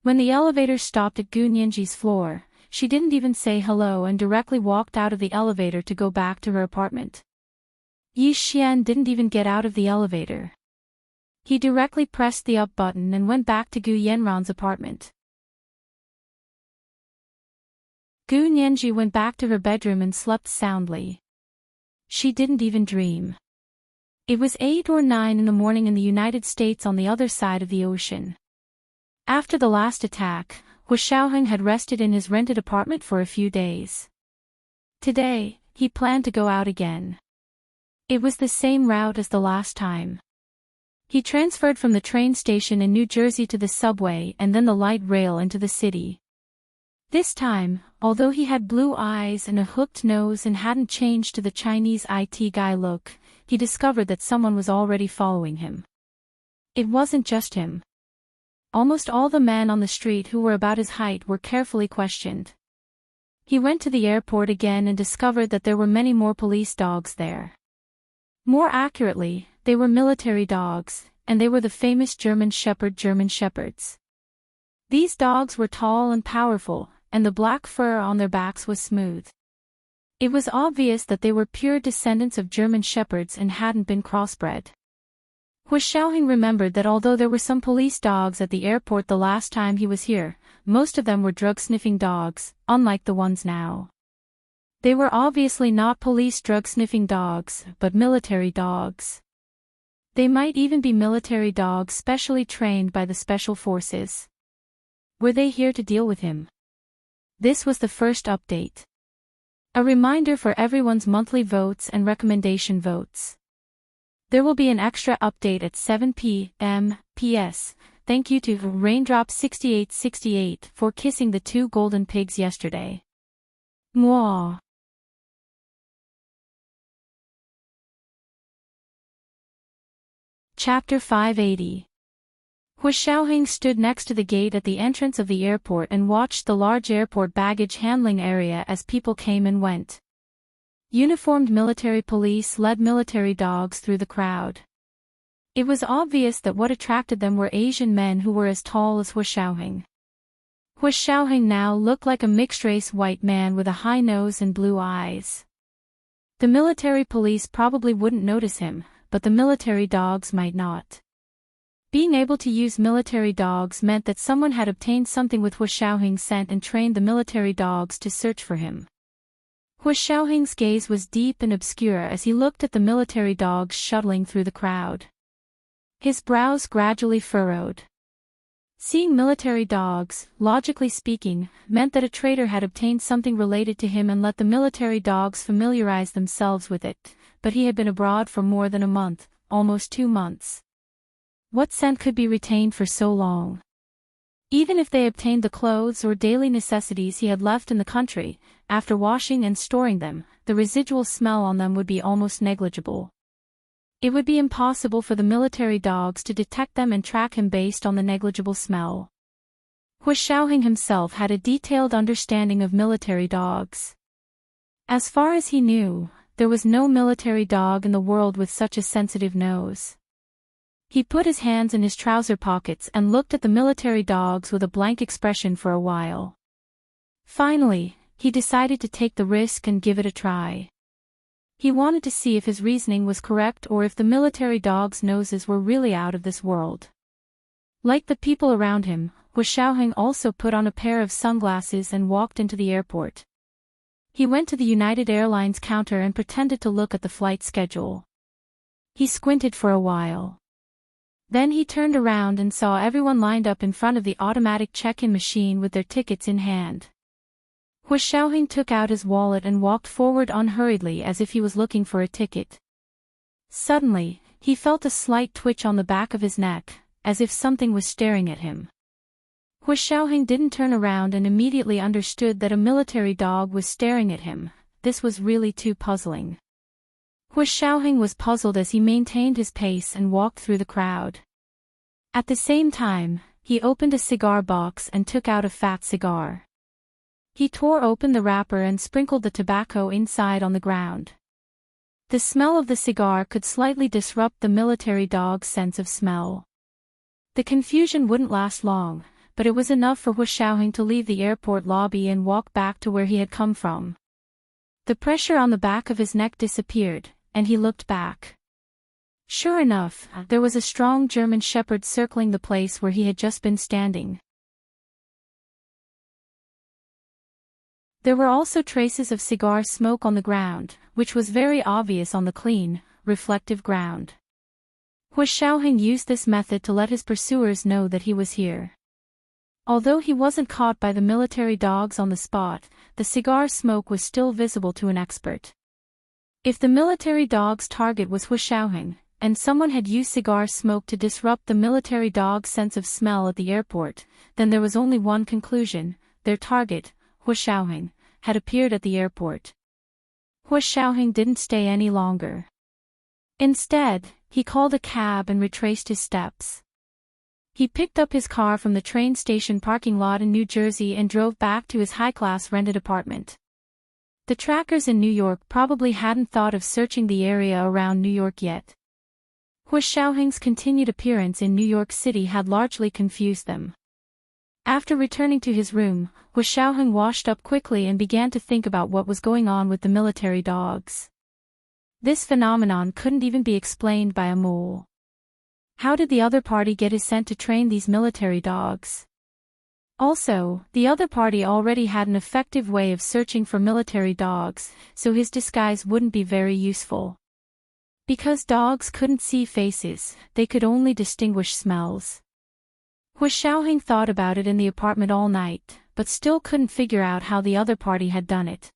When the elevator stopped at Gu Nianji's floor, she didn't even say hello and directly walked out of the elevator to go back to her apartment. Yi Xian didn't even get out of the elevator. He directly pressed the up button and went back to Gu Yanran's apartment. Gu Nianji went back to her bedroom and slept soundly. She didn't even dream. It was 8 or 9 in the morning in the United States on the other side of the ocean. After the last attack, Hu Xiaoheng had rested in his rented apartment for a few days. Today, he planned to go out again. It was the same route as the last time. He transferred from the train station in New Jersey to the subway and then the light rail into the city. This time, although he had blue eyes and a hooked nose and hadn't changed to the Chinese IT guy look, he discovered that someone was already following him. It wasn't just him. Almost all the men on the street who were about his height were carefully questioned. He went to the airport again and discovered that there were many more police dogs there. More accurately, they were military dogs, and they were the famous German Shepherds. These dogs were tall and powerful, and the black fur on their backs was smooth. It was obvious that they were pure descendants of German Shepherds and hadn't been crossbred. Hu Xiaoheng remembered that although there were some police dogs at the airport the last time he was here, most of them were drug-sniffing dogs, unlike the ones now. They were obviously not police drug-sniffing dogs, but military dogs. They might even be military dogs specially trained by the special forces. Were they here to deal with him? This was the first update. A reminder for everyone's monthly votes and recommendation votes. There will be an extra update at 7 p.m. P.S. Thank you to Raindrop6868 for kissing the 2 golden pigs yesterday. Mwah. Chapter 580. Hu Xiaoheng stood next to the gate at the entrance of the airport and watched the large airport baggage handling area as people came and went. Uniformed military police led military dogs through the crowd. It was obvious that what attracted them were Asian men who were as tall as Hu Xiaoheng. Hu Xiaoheng now looked like a mixed-race white man with a high nose and blue eyes. The military police probably wouldn't notice him, but the military dogs might not. Being able to use military dogs meant that someone had obtained something with Hu Xiaoheng's scent and trained the military dogs to search for him. Hu Xiaoheng's gaze was deep and obscure as he looked at the military dogs shuttling through the crowd. His brows gradually furrowed. Seeing military dogs, logically speaking, meant that a traitor had obtained something related to him and let the military dogs familiarize themselves with it, but he had been abroad for more than a month, almost 2 months. What scent could be retained for so long? Even if they obtained the clothes or daily necessities he had left in the country, after washing and storing them, the residual smell on them would be almost negligible. It would be impossible for the military dogs to detect them and track him based on the negligible smell. Hu Xiaoheng himself had a detailed understanding of military dogs. As far as he knew, there was no military dog in the world with such a sensitive nose. He put his hands in his trouser pockets and looked at the military dogs with a blank expression for a while. Finally, he decided to take the risk and give it a try. He wanted to see if his reasoning was correct or if the military dogs' noses were really out of this world. Like the people around him, Hu Xiaoheng also put on a pair of sunglasses and walked into the airport. He went to the United Airlines counter and pretended to look at the flight schedule. He squinted for a while. Then he turned around and saw everyone lined up in front of the automatic check-in machine with their tickets in hand. Hu Xiaoheng took out his wallet and walked forward unhurriedly as if he was looking for a ticket. Suddenly, he felt a slight twitch on the back of his neck, as if something was staring at him. Hu Xiaoheng didn't turn around and immediately understood that a military dog was staring at him. This was really too puzzling. Hu Xiaoheng was puzzled as he maintained his pace and walked through the crowd. At the same time, he opened a cigar box and took out a fat cigar. He tore open the wrapper and sprinkled the tobacco inside on the ground. The smell of the cigar could slightly disrupt the military dog's sense of smell. The confusion wouldn't last long, but it was enough for Hu Xiaoheng to leave the airport lobby and walk back to where he had come from. The pressure on the back of his neck disappeared, and he looked back. Sure enough, there was a strong German shepherd circling the place where he had just been standing. There were also traces of cigar smoke on the ground, which was very obvious on the clean, reflective ground. Hu Xiaoheng used this method to let his pursuers know that he was here. Although he wasn't caught by the military dogs on the spot, the cigar smoke was still visible to an expert. If the military dog's target was Hu Xiaoheng, and someone had used cigar smoke to disrupt the military dog's sense of smell at the airport, then there was only one conclusion: their target, Hu Xiaoheng, had appeared at the airport. Hu Xiaoheng didn't stay any longer. Instead, he called a cab and retraced his steps. He picked up his car from the train station parking lot in New Jersey and drove back to his high-class rented apartment. The trackers in New York probably hadn't thought of searching the area around New York yet. Hu Xiaoheng's continued appearance in New York City had largely confused them. After returning to his room, Hu Xiaoheng washed up quickly and began to think about what was going on with the military dogs. This phenomenon couldn't even be explained by a mole. How did the other party get his scent to train these military dogs? Also, the other party already had an effective way of searching for military dogs, so his disguise wouldn't be very useful. Because dogs couldn't see faces, they could only distinguish smells. Hu Xiaoheng thought about it in the apartment all night, but still couldn't figure out how the other party had done it.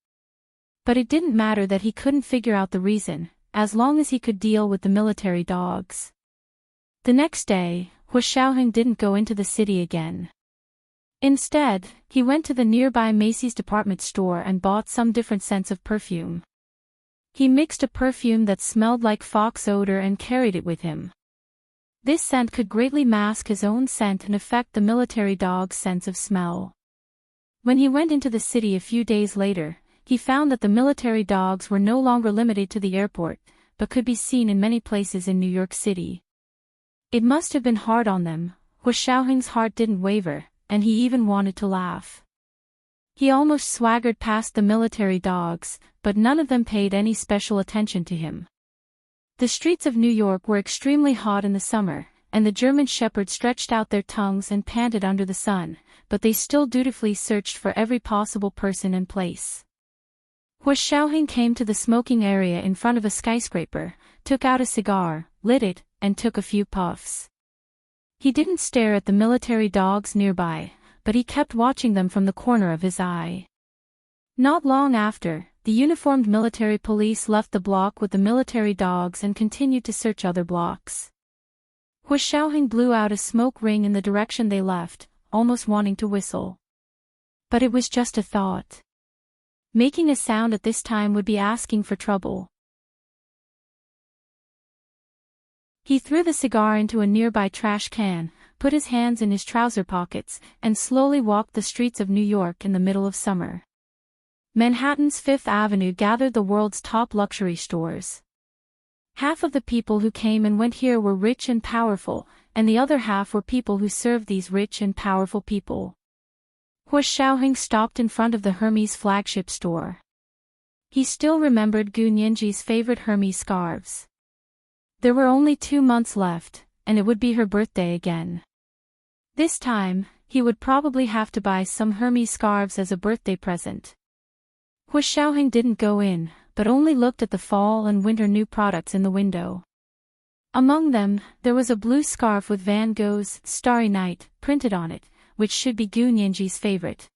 But it didn't matter that he couldn't figure out the reason, as long as he could deal with the military dogs. The next day, Hu Xiaoheng didn't go into the city again. Instead, he went to the nearby Macy's department store and bought some different scents of perfume. He mixed a perfume that smelled like fox odor and carried it with him. This scent could greatly mask his own scent and affect the military dog's sense of smell. When he went into the city a few days later, he found that the military dogs were no longer limited to the airport, but could be seen in many places in New York City. It must have been hard on them. Hu Xiaoheng's heart didn't waver, and he even wanted to laugh. He almost swaggered past the military dogs, but none of them paid any special attention to him. The streets of New York were extremely hot in the summer, and the German shepherds stretched out their tongues and panted under the sun, but they still dutifully searched for every possible person and place. Hu Xiaoheng came to the smoking area in front of a skyscraper, took out a cigar, lit it, and took a few puffs. He didn't stare at the military dogs nearby, but he kept watching them from the corner of his eye. Not long after, the uniformed military police left the block with the military dogs and continued to search other blocks. Hu Xiaoheng blew out a smoke ring in the direction they left, almost wanting to whistle. But it was just a thought. Making a sound at this time would be asking for trouble. He threw the cigar into a nearby trash can, put his hands in his trouser pockets, and slowly walked the streets of New York in the middle of summer. Manhattan's Fifth Avenue gathered the world's top luxury stores. Half of the people who came and went here were rich and powerful, and the other half were people who served these rich and powerful people. Hu Xiaoheng stopped in front of the Hermes flagship store. He still remembered Gu Nianji's favorite Hermes scarves. There were only 2 months left, and it would be her birthday again. This time, he would probably have to buy some Hermes scarves as a birthday present. Hu Xiaoheng didn't go in, but only looked at the fall and winter new products in the window. Among them, there was a blue scarf with Van Gogh's Starry Night printed on it, which should be Gu Nianji's favorite.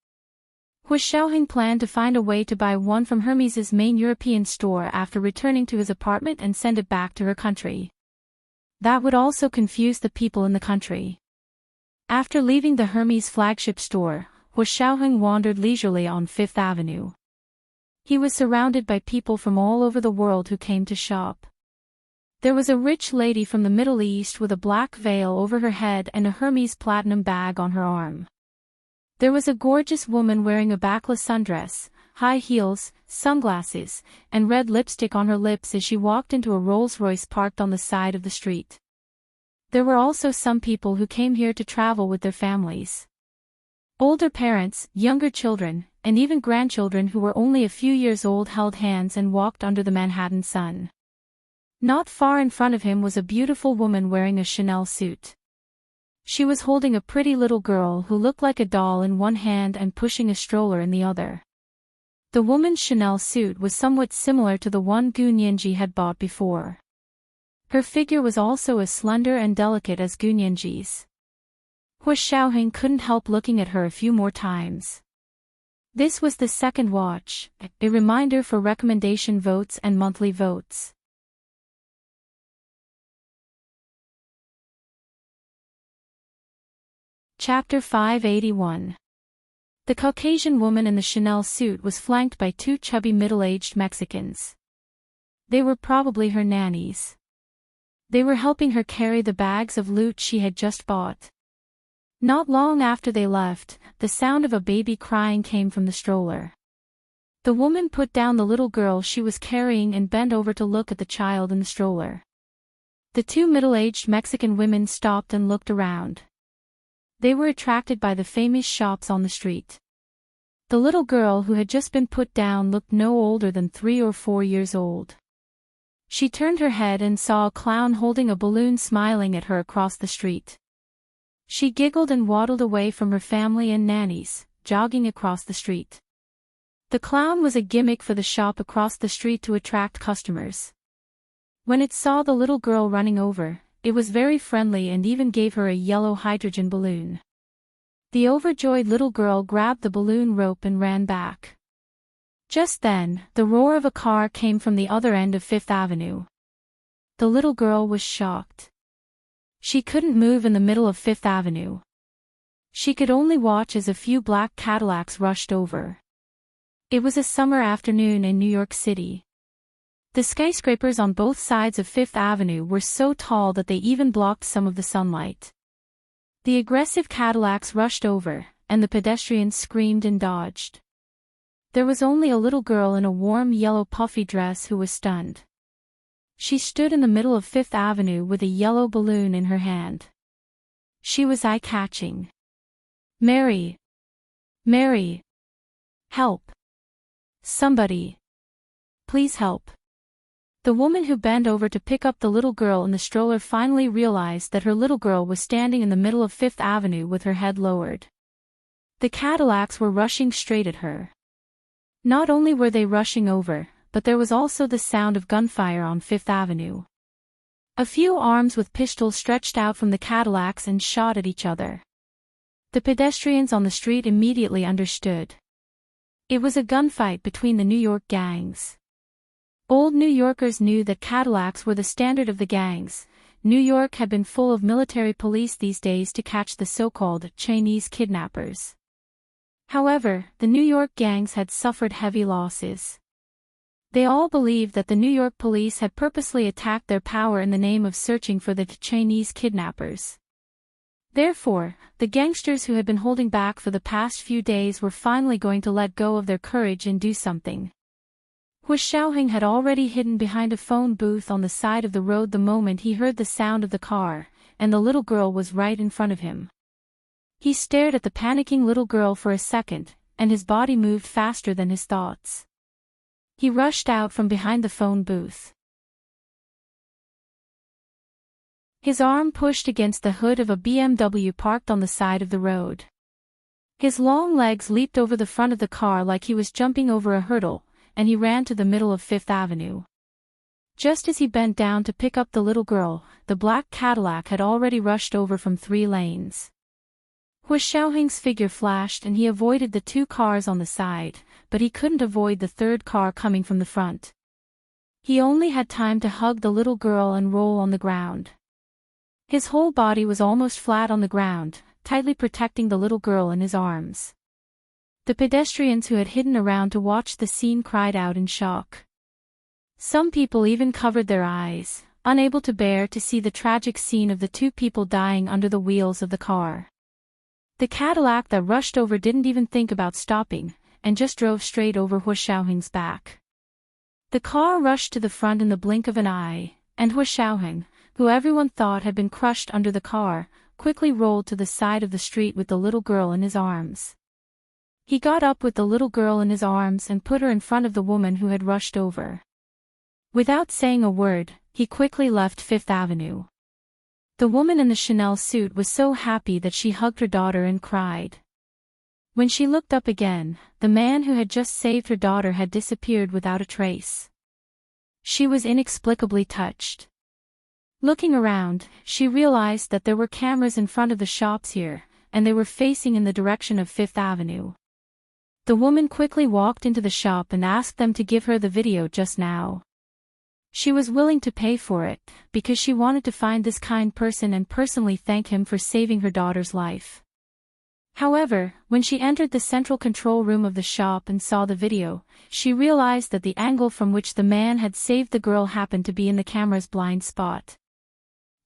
Hu Xiaoheng planned to find a way to buy one from Hermes's main European store after returning to his apartment and send it back to her country. That would also confuse the people in the country. After leaving the Hermes flagship store, Hu Xiaoheng wandered leisurely on Fifth Avenue. He was surrounded by people from all over the world who came to shop. There was a rich lady from the Middle East with a black veil over her head and a Hermes platinum bag on her arm. There was a gorgeous woman wearing a backless sundress, high heels, sunglasses, and red lipstick on her lips as she walked into a Rolls-Royce parked on the side of the street. There were also some people who came here to travel with their families. Older parents, younger children, and even grandchildren who were only a few years old held hands and walked under the Manhattan sun. Not far in front of him was a beautiful woman wearing a Chanel suit. She was holding a pretty little girl who looked like a doll in one hand and pushing a stroller in the other. The woman's Chanel suit was somewhat similar to the one Gu Nianji had bought before. Her figure was also as slender and delicate as Gu Nianji's. Hu Xiaoheng couldn't help looking at her a few more times. This was the second watch, a reminder for recommendation votes and monthly votes. Chapter 581. The Caucasian woman in the Chanel suit was flanked by two chubby middle-aged Mexicans. They were probably her nannies. They were helping her carry the bags of loot she had just bought. Not long after they left, the sound of a baby crying came from the stroller. The woman put down the little girl she was carrying and bent over to look at the child in the stroller. The two middle-aged Mexican women stopped and looked around. They were attracted by the famous shops on the street. The little girl who had just been put down looked no older than 3 or 4 years old. She turned her head and saw a clown holding a balloon smiling at her across the street. She giggled and waddled away from her family and nannies, jogging across the street. The clown was a gimmick for the shop across the street to attract customers. When it saw the little girl running over, it was very friendly and even gave her a yellow hydrogen balloon. The overjoyed little girl grabbed the balloon rope and ran back. Just then, the roar of a car came from the other end of Fifth Avenue. The little girl was shocked. She couldn't move in the middle of Fifth Avenue. She could only watch as a few black Cadillacs rushed over. It was a summer afternoon in New York City. The skyscrapers on both sides of Fifth Avenue were so tall that they even blocked some of the sunlight. The aggressive Cadillacs rushed over, and the pedestrians screamed and dodged. There was only a little girl in a warm yellow puffy dress who was stunned. She stood in the middle of Fifth Avenue with a yellow balloon in her hand. She was eye-catching. "Mary! Mary! Help! Somebody! Please help!" The woman who bent over to pick up the little girl in the stroller finally realized that her little girl was standing in the middle of Fifth Avenue with her head lowered. The Cadillacs were rushing straight at her. Not only were they rushing over, but there was also the sound of gunfire on Fifth Avenue. A few arms with pistols stretched out from the Cadillacs and shot at each other. The pedestrians on the street immediately understood. It was a gunfight between the New York gangs. Old New Yorkers knew that Cadillacs were the standard of the gangs. New York had been full of military police these days to catch the so-called Chinese kidnappers. However, the New York gangs had suffered heavy losses. They all believed that the New York police had purposely attacked their power in the name of searching for the Chinese kidnappers. Therefore, the gangsters who had been holding back for the past few days were finally going to let go of their courage and do something. Hu Xiaoheng had already hidden behind a phone booth on the side of the road the moment he heard the sound of the car, and the little girl was right in front of him. He stared at the panicking little girl for a second, and his body moved faster than his thoughts. He rushed out from behind the phone booth. His arm pushed against the hood of a BMW parked on the side of the road. His long legs leaped over the front of the car like he was jumping over a hurdle, and he ran to the middle of Fifth Avenue. Just as he bent down to pick up the little girl, the black Cadillac had already rushed over from 3 lanes. Hu Xiaoheng's figure flashed and he avoided the 2 cars on the side, but he couldn't avoid the 3rd car coming from the front. He only had time to hug the little girl and roll on the ground. His whole body was almost flat on the ground, tightly protecting the little girl in his arms. The pedestrians who had hidden around to watch the scene cried out in shock. Some people even covered their eyes, unable to bear to see the tragic scene of the 2 people dying under the wheels of the car. The Cadillac that rushed over didn't even think about stopping, and just drove straight over Hu Xiaoheng's back. The car rushed to the front in the blink of an eye, and Hu Xiaoheng, who everyone thought had been crushed under the car, quickly rolled to the side of the street with the little girl in his arms. He got up with the little girl in his arms and put her in front of the woman who had rushed over. Without saying a word, he quickly left Fifth Avenue. The woman in the Chanel suit was so happy that she hugged her daughter and cried. When she looked up again, the man who had just saved her daughter had disappeared without a trace. She was inexplicably touched. Looking around, she realized that there were cameras in front of the shops here, and they were facing in the direction of Fifth Avenue. The woman quickly walked into the shop and asked them to give her the video just now. She was willing to pay for it, because she wanted to find this kind person and personally thank him for saving her daughter's life. However, when she entered the central control room of the shop and saw the video, she realized that the angle from which the man had saved the girl happened to be in the camera's blind spot.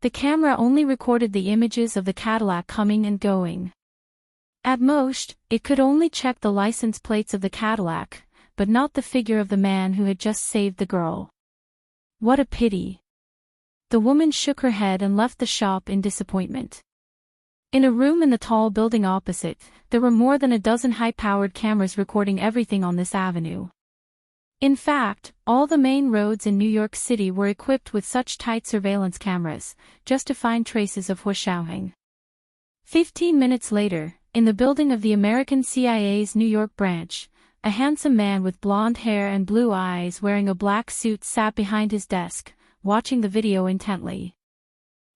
The camera only recorded the images of the Cadillac coming and going. At most, it could only check the license plates of the Cadillac, but not the figure of the man who had just saved the girl. What a pity. The woman shook her head and left the shop in disappointment. In a room in the tall building opposite, there were more than a dozen high-powered cameras recording everything on this avenue. In fact, all the main roads in New York City were equipped with such tight surveillance cameras, just to find traces of Hu Xiaoheng. 15 minutes later, in the building of the American CIA's New York branch, a handsome man with blonde hair and blue eyes wearing a black suit sat behind his desk, watching the video intently.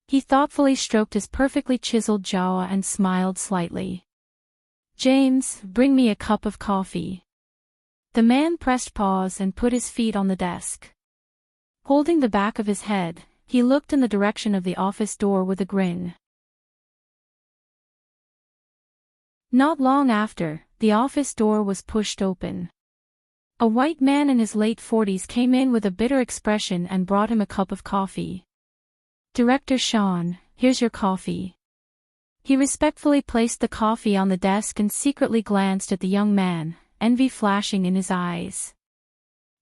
He thoughtfully stroked his perfectly chiseled jaw and smiled slightly. "James, bring me a cup of coffee." The man pressed pause and put his feet on the desk. Holding the back of his head, he looked in the direction of the office door with a grin. Not long after, the office door was pushed open. A white man in his late 40s came in with a bitter expression and brought him a cup of coffee. "Director Sean, here's your coffee." He respectfully placed the coffee on the desk and secretly glanced at the young man, envy flashing in his eyes.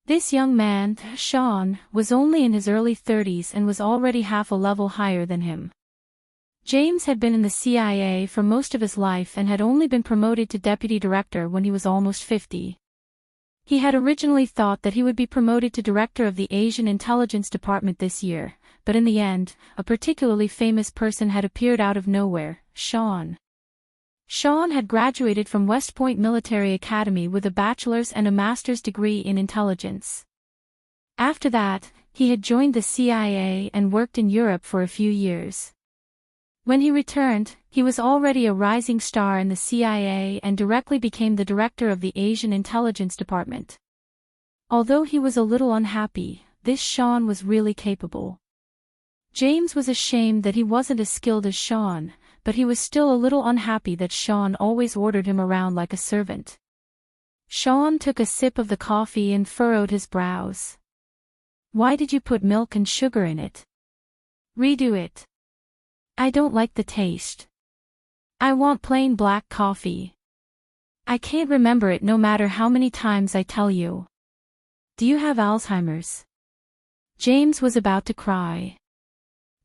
This young man, Sean, was only in his early 30s and was already half a level higher than him. James had been in the CIA for most of his life and had only been promoted to deputy director when he was almost 50. He had originally thought that he would be promoted to director of the Asian Intelligence Department this year, but in the end, a particularly famous person had appeared out of nowhere, Sean. Sean had graduated from West Point Military Academy with a bachelor's and a master's degree in intelligence. After that, he had joined the CIA and worked in Europe for a few years. When he returned, he was already a rising star in the CIA and directly became the director of the Asian Intelligence Department. Although he was a little unhappy, this Sean was really capable. James was ashamed that he wasn't as skilled as Sean, but he was still a little unhappy that Sean always ordered him around like a servant. Sean took a sip of the coffee and furrowed his brows. "Why did you put milk and sugar in it? Redo it. I don't like the taste. I want plain black coffee. I can't remember it no matter how many times I tell you. Do you have Alzheimer's?" James was about to cry.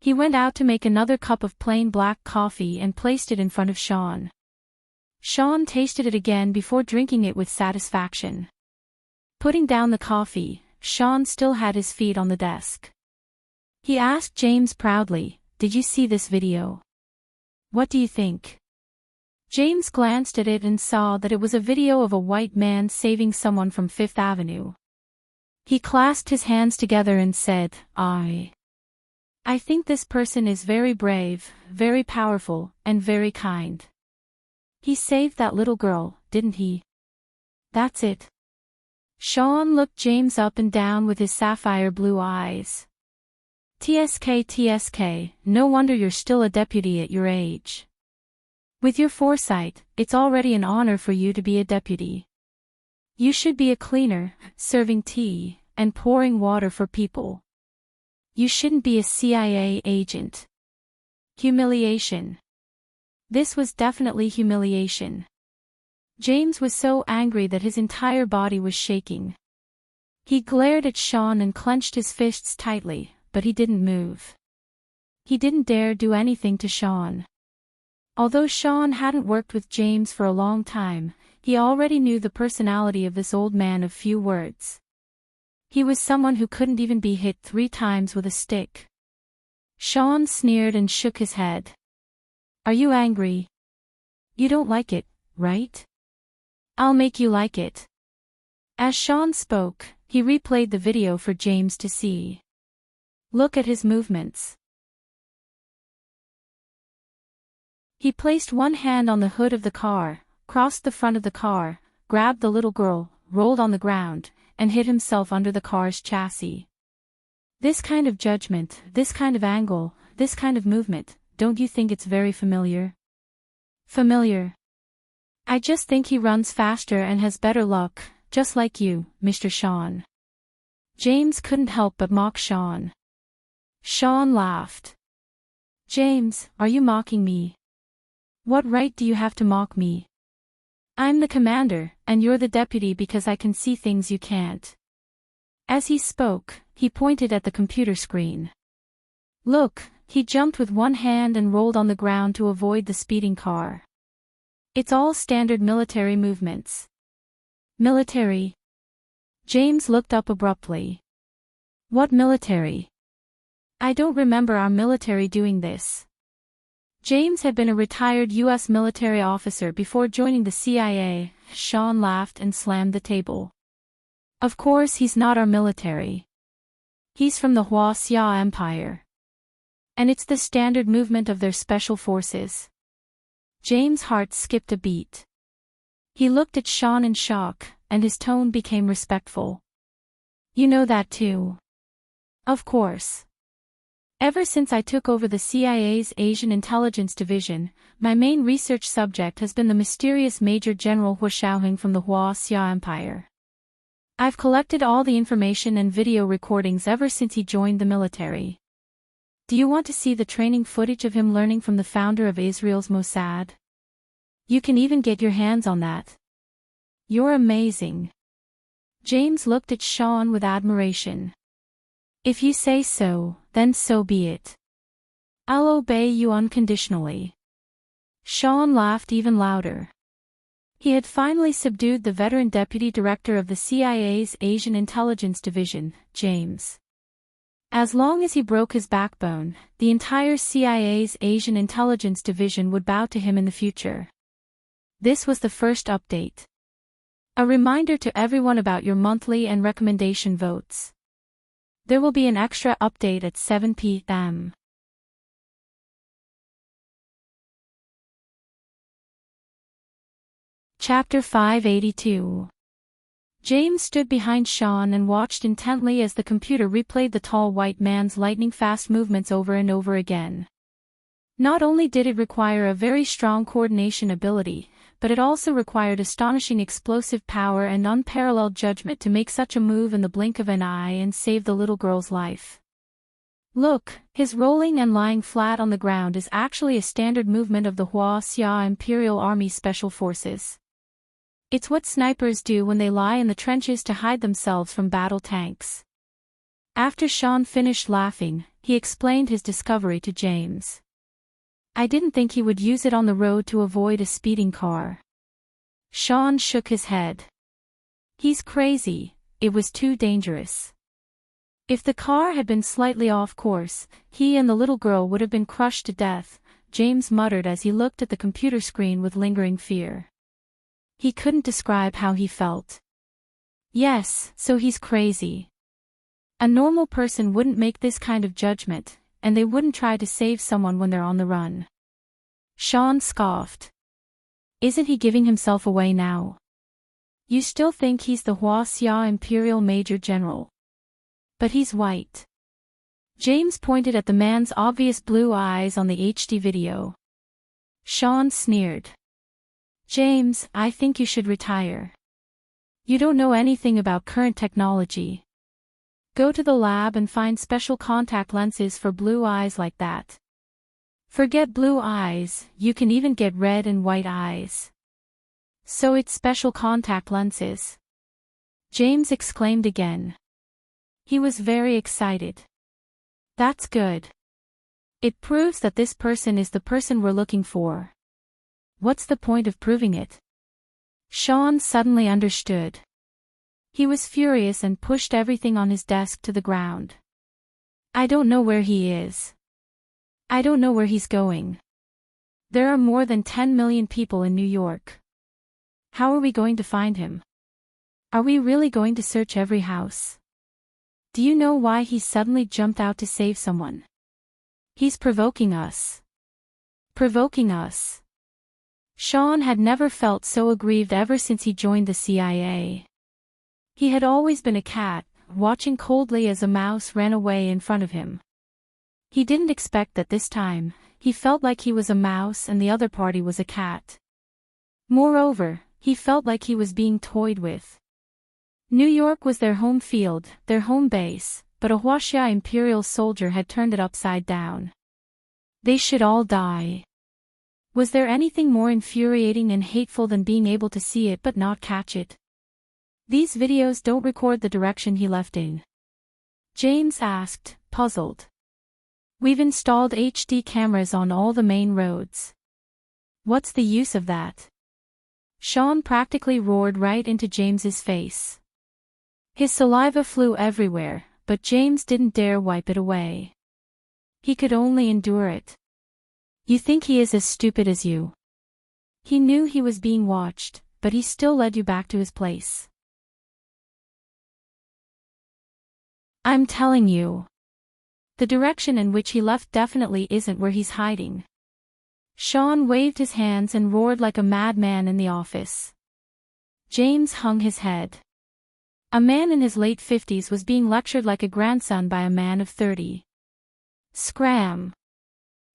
He went out to make another cup of plain black coffee and placed it in front of Sean. Sean tasted it again before drinking it with satisfaction. Putting down the coffee, Sean still had his feet on the desk. He asked James proudly, "Did you see this video? What do you think?" James glanced at it and saw that it was a video of a white man saving someone from Fifth Avenue. He clasped his hands together and said, I think this person is very brave, very powerful, and very kind. He saved that little girl, didn't he? That's it." Sean looked James up and down with his sapphire blue eyes. TSK, no wonder you're still a deputy at your age. With your foresight, it's already an honor for you to be a deputy. You should be a cleaner, serving tea, and pouring water for people. You shouldn't be a CIA agent. Humiliation. This was definitely humiliation. James was so angry that his entire body was shaking. He glared at Sean and clenched his fists tightly, but he didn't move. He didn't dare do anything to Sean. Although Sean hadn't worked with James for a long time, he already knew the personality of this old man of few words. He was someone who couldn't even be hit 3 times with a stick. Sean sneered and shook his head. Are you angry? You don't like it, right? I'll make you like it. As Sean spoke, he replayed the video for James to see. Look at his movements. He placed one hand on the hood of the car, crossed the front of the car, grabbed the little girl, rolled on the ground, and hid himself under the car's chassis. This kind of judgment, this kind of angle, this kind of movement, don't you think it's very familiar? Familiar. I just think he runs faster and has better luck, just like you, Mr. Sean. James couldn't help but mock Sean. Sean laughed. James, are you mocking me? What right do you have to mock me? I'm the commander, and you're the deputy because I can see things you can't. As he spoke, he pointed at the computer screen. Look, he jumped with one hand and rolled on the ground to avoid the speeding car. It's all standard military movements. Military? James looked up abruptly. What military? I don't remember our military doing this. James had been a retired U.S. military officer before joining the CIA. Sean laughed and slammed the table. Of course he's not our military. He's from the Xia Empire. And it's the standard movement of their special forces. James' heart skipped a beat. He looked at Sean in shock, and his tone became respectful. You know that too. Of course. Ever since I took over the CIA's Asian Intelligence Division, my main research subject has been the mysterious Major General Hu Shaoheng from the Xia Empire. I've collected all the information and video recordings ever since he joined the military. Do you want to see the training footage of him learning from the founder of Israel's Mossad? You can even get your hands on that. You're amazing. James looked at Sean with admiration. If you say so, then so be it. I'll obey you unconditionally. Sean laughed even louder. He had finally subdued the veteran deputy director of the CIA's Asian Intelligence Division, James. As long as he broke his backbone, the entire CIA's Asian Intelligence Division would bow to him in the future. This was the first update. A reminder to everyone about your monthly and recommendation votes. There will be an extra update at 7 p.m. Chapter 582. James stood behind Sean and watched intently as the computer replayed the tall white man's lightning-fast movements over and over again. Not only did it require a very strong coordination ability, but it also required astonishing explosive power and unparalleled judgment to make such a move in the blink of an eye and save the little girl's life. Look, his rolling and lying flat on the ground is actually a standard movement of the Xia Imperial Army Special Forces. It's what snipers do when they lie in the trenches to hide themselves from battle tanks. After Sean finished laughing, he explained his discovery to James. I didn't think he would use it on the road to avoid a speeding car. Sean shook his head. He's crazy, it was too dangerous. If the car had been slightly off course, he and the little girl would have been crushed to death, James muttered as he looked at the computer screen with lingering fear. He couldn't describe how he felt. Yes, so he's crazy. A normal person wouldn't make this kind of judgment, and they wouldn't try to save someone when they're on the run. Sean scoffed. Isn't he giving himself away now? You still think he's the Xia Imperial Major General. But he's white. James pointed at the man's obvious blue eyes on the HD video. Sean sneered. James, I think you should retire. You don't know anything about current technology. Go to the lab and find special contact lenses for blue eyes like that. Forget blue eyes, you can even get red and white eyes. So it's special contact lenses. James exclaimed again. He was very excited. That's good. It proves that this person is the person we're looking for. What's the point of proving it? Sean suddenly understood. He was furious and pushed everything on his desk to the ground. I don't know where he is. I don't know where he's going. There are more than 10 million people in New York. How are we going to find him? Are we really going to search every house? Do you know why he suddenly jumped out to save someone? He's provoking us. Provoking us. Sean had never felt so aggrieved ever since he joined the CIA. He had always been a cat, watching coldly as a mouse ran away in front of him. He didn't expect that this time. He felt like he was a mouse and the other party was a cat. Moreover, he felt like he was being toyed with. New York was their home field, their home base, but a Huaxia imperial soldier had turned it upside down. They should all die. Was there anything more infuriating and hateful than being able to see it but not catch it? These videos don't record the direction he left in. James asked, puzzled. We've installed HD cameras on all the main roads. What's the use of that? Sean practically roared right into James's face. His saliva flew everywhere, but James didn't dare wipe it away. He could only endure it. You think he is as stupid as you? He knew he was being watched, but he still led you back to his place. I'm telling you. The direction in which he left definitely isn't where he's hiding. Sean waved his hands and roared like a madman in the office. James hung his head. A man in his late 50s was being lectured like a grandson by a man of 30. Scram!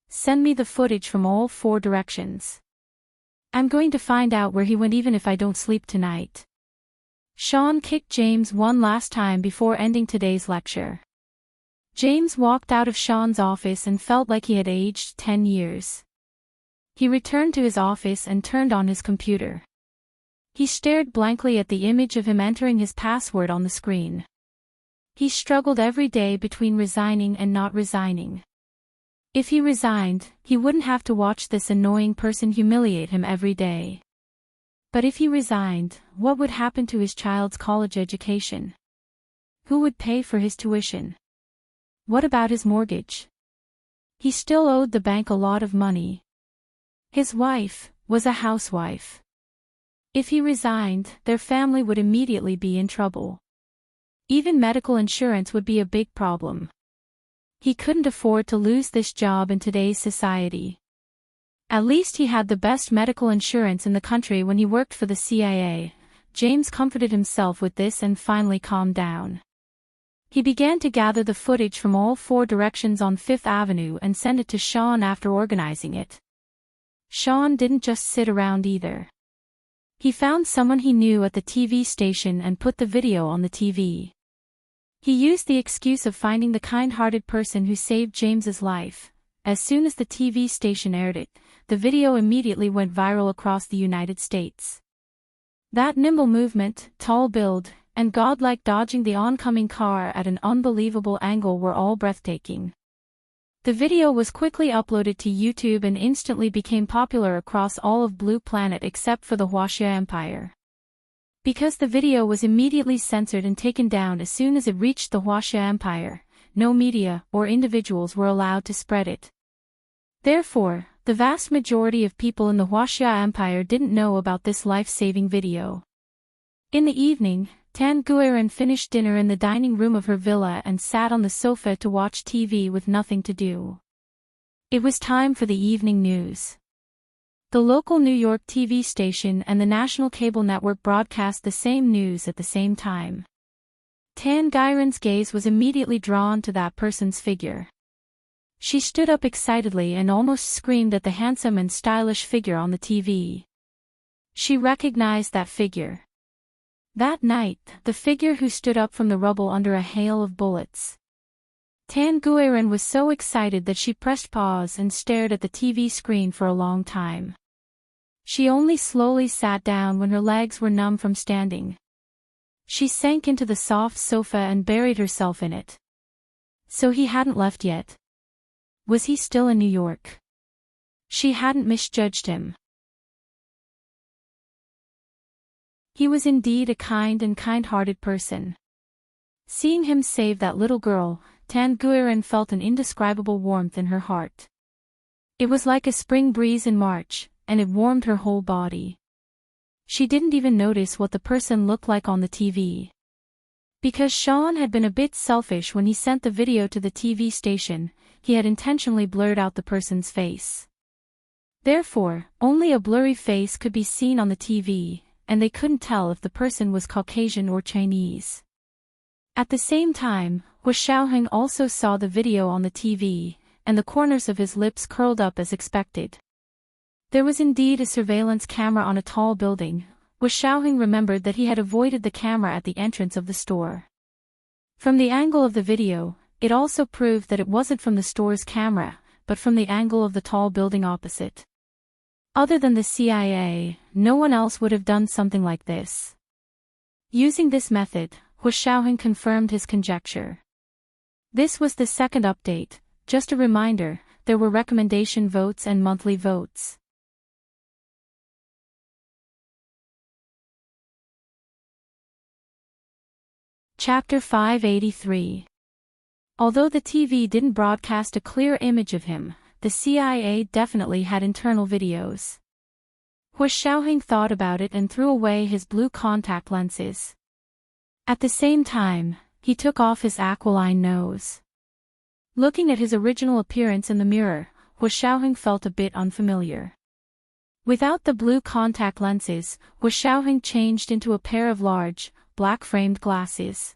Send me the footage from all 4 directions. I'm going to find out where he went even if I don't sleep tonight. Sean kicked James one last time before ending today's lecture. James walked out of Sean's office and felt like he had aged 10 years. He returned to his office and turned on his computer. He stared blankly at the image of him entering his password on the screen. He struggled every day between resigning and not resigning. If he resigned, he wouldn't have to watch this annoying person humiliate him every day. But if he resigned, what would happen to his child's college education? Who would pay for his tuition? What about his mortgage? He still owed the bank a lot of money. His wife was a housewife. If he resigned, their family would immediately be in trouble. Even medical insurance would be a big problem. He couldn't afford to lose this job in today's society. At least he had the best medical insurance in the country when he worked for the CIA. James comforted himself with this and finally calmed down. He began to gather the footage from all 4 directions on 5th Avenue and send it to Sean after organizing it. Sean didn't just sit around either. He found someone he knew at the TV station and put the video on the TV. He used the excuse of finding the kind-hearted person who saved James's life. As soon as the TV station aired it, the video immediately went viral across the United States. That nimble movement, tall build, and godlike dodging the oncoming car at an unbelievable angle were all breathtaking. The video was quickly uploaded to YouTube and instantly became popular across all of Blue Planet except for the Huaxia Empire. Because the video was immediately censored and taken down as soon as it reached the Huaxia Empire, no media or individuals were allowed to spread it. Therefore, the vast majority of people in the Huaxia Empire didn't know about this life-saving video. In the evening, Tan Guiran finished dinner in the dining room of her villa and sat on the sofa to watch TV with nothing to do. It was time for the evening news. The local New York TV station and the national cable network broadcast the same news at the same time. Tan Guiran's gaze was immediately drawn to that person's figure. She stood up excitedly and almost screamed at the handsome and stylish figure on the TV. She recognized that figure. That night, the figure who stood up from the rubble under a hail of bullets. Tan Guiran was so excited that she pressed pause and stared at the TV screen for a long time. She only slowly sat down when her legs were numb from standing. She sank into the soft sofa and buried herself in it. So he hadn't left yet. Was he still in New York? She hadn't misjudged him. He was indeed a kind and kind-hearted person. Seeing him save that little girl, Tan Guiran felt an indescribable warmth in her heart. It was like a spring breeze in March, and it warmed her whole body. She didn't even notice what the person looked like on the TV. Because Sean had been a bit selfish when he sent the video to the TV station, he had intentionally blurred out the person's face. Therefore, only a blurry face could be seen on the TV, and they couldn't tell if the person was Caucasian or Chinese. At the same time, Hu Xiaoheng also saw the video on the TV, and the corners of his lips curled up as expected. There was indeed a surveillance camera on a tall building. Hu Xiaoheng remembered that he had avoided the camera at the entrance of the store. From the angle of the video, it also proved that it wasn't from the store's camera, but from the angle of the tall building opposite. Other than the CIA, no one else would have done something like this. Using this method, Hu Xiaoheng confirmed his conjecture. This was the second update. Just a reminder, there were recommendation votes and monthly votes. Chapter 583. Although the TV didn't broadcast a clear image of him, the CIA definitely had internal videos. Hu Xiaoheng thought about it and threw away his blue contact lenses. At the same time, he took off his aquiline nose. Looking at his original appearance in the mirror, Hu Xiaoheng felt a bit unfamiliar. Without the blue contact lenses, Hu Xiaoheng changed into a pair of large, black-framed glasses.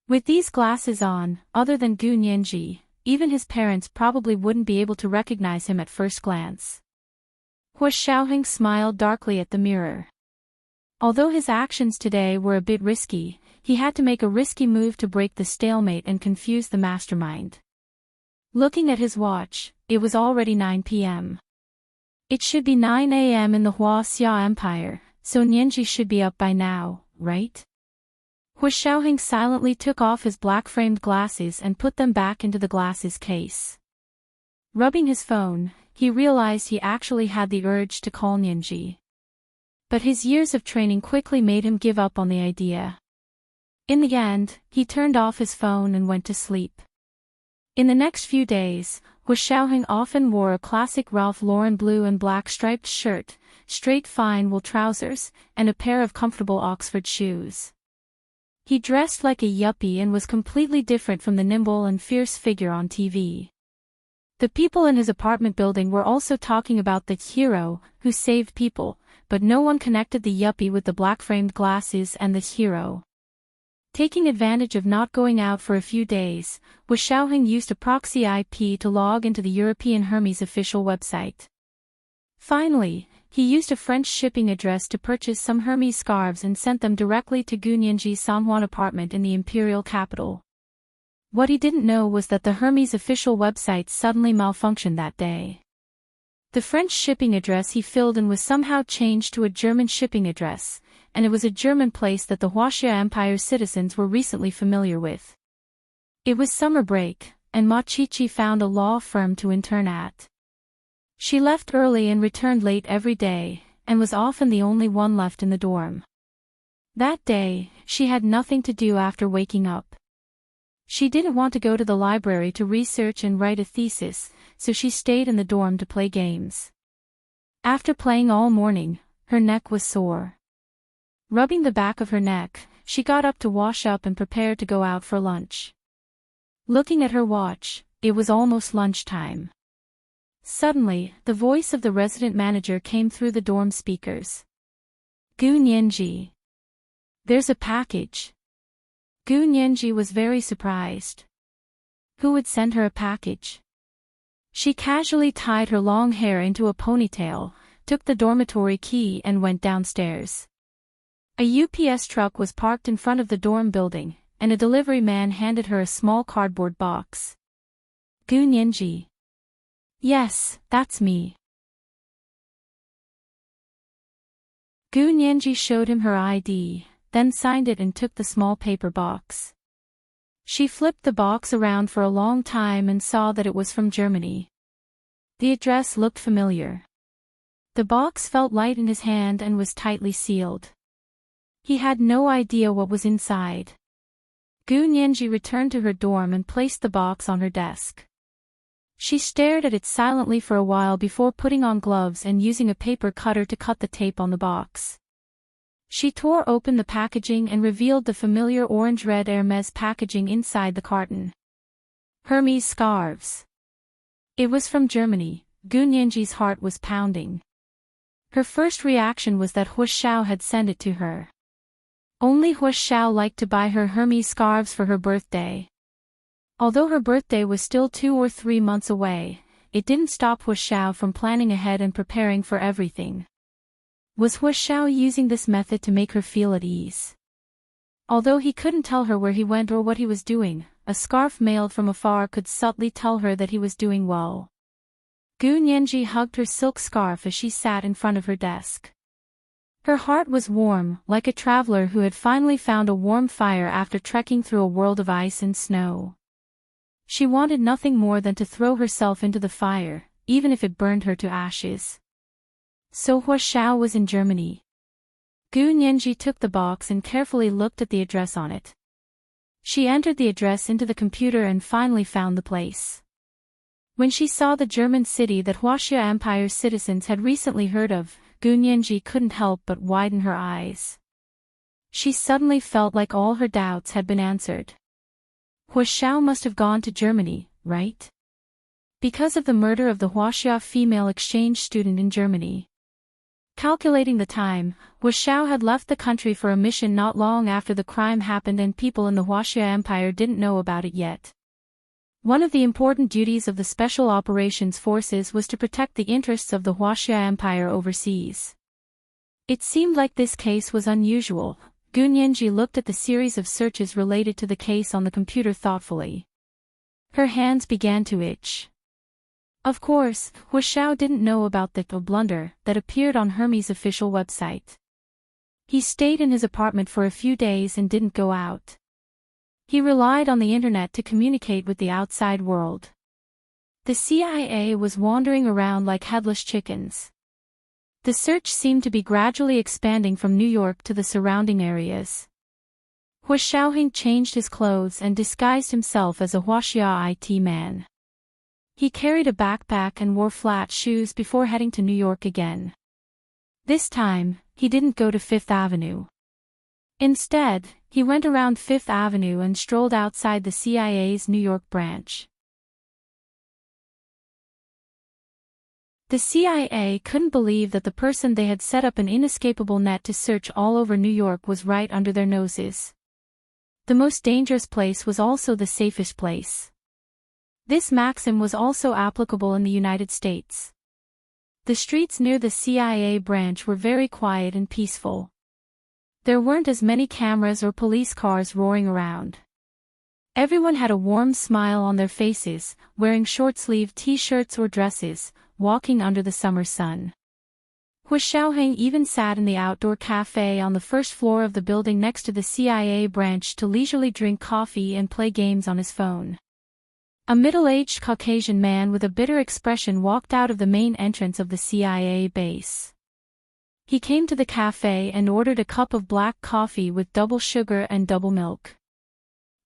With these glasses on, other than Gu Nianji, even his parents probably wouldn't be able to recognize him at first glance. Hu Xiaoheng smiled darkly at the mirror. Although his actions today were a bit risky, he had to make a risky move to break the stalemate and confuse the mastermind. Looking at his watch, it was already 9 p.m. It should be 9 a.m. in the Huaxia Empire, so Nianji should be up by now, right? Hu Xiaoheng silently took off his black-framed glasses and put them back into the glasses case. Rubbing his phone, he realized he actually had the urge to call Nianji. But his years of training quickly made him give up on the idea. In the end, he turned off his phone and went to sleep. In the next few days, Hu Xiaoheng often wore a classic Ralph Lauren blue and black striped shirt, straight fine wool trousers, and a pair of comfortable Oxford shoes. He dressed like a yuppie and was completely different from the nimble and fierce figure on TV. The people in his apartment building were also talking about the hero who saved people, but no one connected the yuppie with the black-framed glasses and the hero. Taking advantage of not going out for a few days, Hu Xiaoheng used a proxy IP to log into the European Hermes official website. Finally, he used a French shipping address to purchase some Hermes scarves and sent them directly to Gu Nianji's Sanhuan apartment in the imperial capital. What he didn't know was that the Hermes official website suddenly malfunctioned that day. The French shipping address he filled in was somehow changed to a German shipping address, and it was a German place that the Huaxia Empire's citizens were recently familiar with. It was summer break, and Ma Chichi found a law firm to intern at. She left early and returned late every day, and was often the only one left in the dorm. That day, she had nothing to do after waking up. She didn't want to go to the library to research and write a thesis, so she stayed in the dorm to play games. After playing all morning, her neck was sore. Rubbing the back of her neck, she got up to wash up and prepare to go out for lunch. Looking at her watch, it was almost lunchtime. Suddenly, the voice of the resident manager came through the dorm speakers. Gu Nianji. There's a package. Gu Nianji was very surprised. Who would send her a package? She casually tied her long hair into a ponytail, took the dormitory key and went downstairs. A UPS truck was parked in front of the dorm building, and a delivery man handed her a small cardboard box. Gu Nianji. Yes, that's me. Gu Nianji showed him her ID, then signed it and took the small paper box. She flipped the box around for a long time and saw that it was from Germany. The address looked familiar. The box felt light in his hand and was tightly sealed. He had no idea what was inside. Gu Nianji returned to her dorm and placed the box on her desk. She stared at it silently for a while before putting on gloves and using a paper cutter to cut the tape on the box. She tore open the packaging and revealed the familiar orange-red Hermes packaging inside the carton. Hermes scarves. It was from Germany. Gu Nianji's heart was pounding. Her first reaction was that Hu Xiao had sent it to her. Only Hu Xiao liked to buy her Hermes scarves for her birthday. Although her birthday was still 2 or 3 months away, it didn't stop Hu Xiao from planning ahead and preparing for everything. Was Hu Xiao using this method to make her feel at ease? Although he couldn't tell her where he went or what he was doing, a scarf mailed from afar could subtly tell her that he was doing well. Gu Nianji hugged her silk scarf as she sat in front of her desk. Her heart was warm, like a traveler who had finally found a warm fire after trekking through a world of ice and snow. She wanted nothing more than to throw herself into the fire, even if it burned her to ashes. So Hu Xiao was in Germany. Gu Nianji took the box and carefully looked at the address on it. She entered the address into the computer and finally found the place. When she saw the German city that Huaxia Empire's citizens had recently heard of, Gu Nianji couldn't help but widen her eyes. She suddenly felt like all her doubts had been answered. Hu Xiao must have gone to Germany, right? Because of the murder of the Huaxia female exchange student in Germany. Calculating the time, Hu Xiao had left the country for a mission not long after the crime happened and people in the Huaxia Empire didn't know about it yet. One of the important duties of the Special Operations Forces was to protect the interests of the Huaxia Empire overseas. It seemed like this case was unusual. Gu Nianji looked at the series of searches related to the case on the computer thoughtfully. Her hands began to itch. Of course, Hu Xiao didn't know about the blunder that appeared on Hermes' official website. He stayed in his apartment for a few days and didn't go out. He relied on the internet to communicate with the outside world. The CIA was wandering around like headless chickens. The search seemed to be gradually expanding from New York to the surrounding areas. Hu Xiaoheng changed his clothes and disguised himself as a Huaxia IT man. He carried a backpack and wore flat shoes before heading to New York again. This time, he didn't go to Fifth Avenue. Instead, he went around Fifth Avenue and strolled outside the CIA's New York branch. The CIA couldn't believe that the person they had set up an inescapable net to search all over New York was right under their noses. The most dangerous place was also the safest place. This maxim was also applicable in the United States. The streets near the CIA branch were very quiet and peaceful. There weren't as many cameras or police cars roaring around. Everyone had a warm smile on their faces, wearing short-sleeved t-shirts or dresses, walking under the summer sun. Hu Xiaoheng even sat in the outdoor cafe on the first floor of the building next to the CIA branch to leisurely drink coffee and play games on his phone. A middle-aged Caucasian man with a bitter expression walked out of the main entrance of the CIA base. He came to the cafe and ordered a cup of black coffee with double sugar and double milk.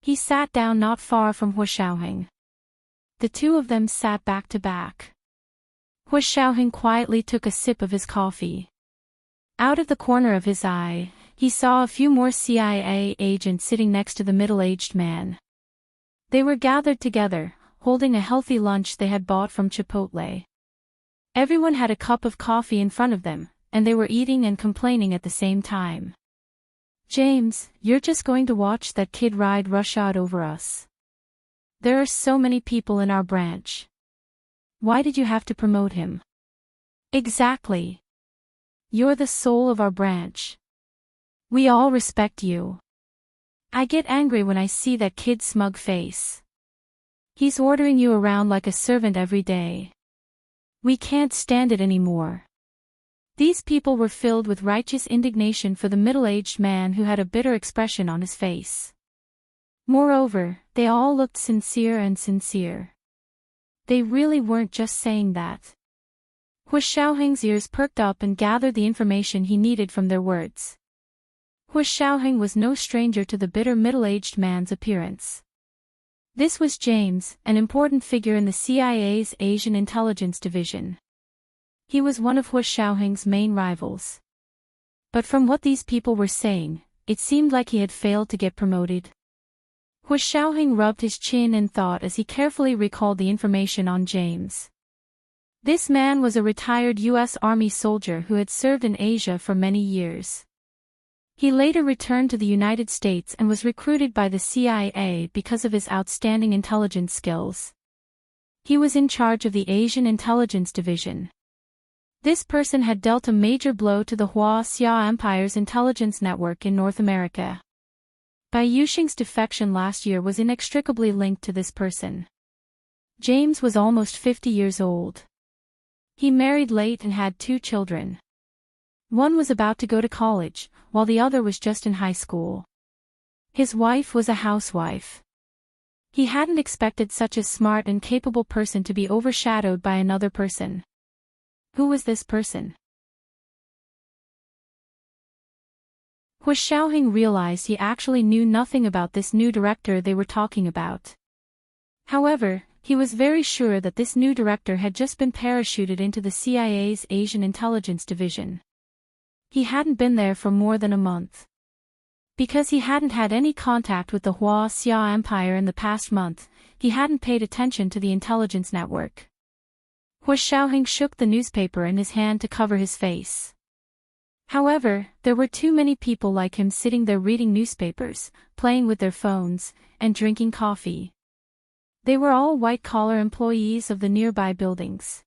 He sat down not far from Hu Xiaoheng. The two of them sat back to back. Hu Xiaoheng quietly took a sip of his coffee. Out of the corner of his eye, he saw a few more CIA agents sitting next to the middle-aged man. They were gathered together, holding a healthy lunch they had bought from Chipotle. Everyone had a cup of coffee in front of them, and they were eating and complaining at the same time. James, you're just going to watch that kid ride roughshod over us. There are so many people in our branch. Why did you have to promote him? Exactly. You're the soul of our branch. We all respect you. I get angry when I see that kid's smug face. He's ordering you around like a servant every day. We can't stand it anymore. These people were filled with righteous indignation for the middle-aged man who had a bitter expression on his face. Moreover, they all looked sincere. They really weren't just saying that. Hu Xiaoheng's ears perked up and gathered the information he needed from their words. Hu Xiaoheng was no stranger to the bitter middle-aged man's appearance. This was James, an important figure in the CIA's Asian Intelligence Division. He was one of Hu Xiaoheng's main rivals. But from what these people were saying, it seemed like he had failed to get promoted. Hu Xiaoheng rubbed his chin in thought as he carefully recalled the information on James. This man was a retired U.S. Army soldier who had served in Asia for many years. He later returned to the United States and was recruited by the CIA because of his outstanding intelligence skills. He was in charge of the Asian Intelligence Division. This person had dealt a major blow to the Hua Xia Empire's intelligence network in North America. Bai Yuxing's defection last year was inextricably linked to this person. James was almost 50 years old. He married late and had 2 children. One was about to go to college, while the other was just in high school. His wife was a housewife. He hadn't expected such a smart and capable person to be overshadowed by another person. Who was this person? Hu Xiaoheng realized he actually knew nothing about this new director they were talking about. However, he was very sure that this new director had just been parachuted into the CIA's Asian Intelligence Division. He hadn't been there for more than a month. Because he hadn't had any contact with the Hua Xia Empire in the past month, he hadn't paid attention to the intelligence network. Hu Xiaoheng shook the newspaper in his hand to cover his face. However, there were too many people like him sitting there reading newspapers, playing with their phones, and drinking coffee. They were all white-collar employees of the nearby buildings.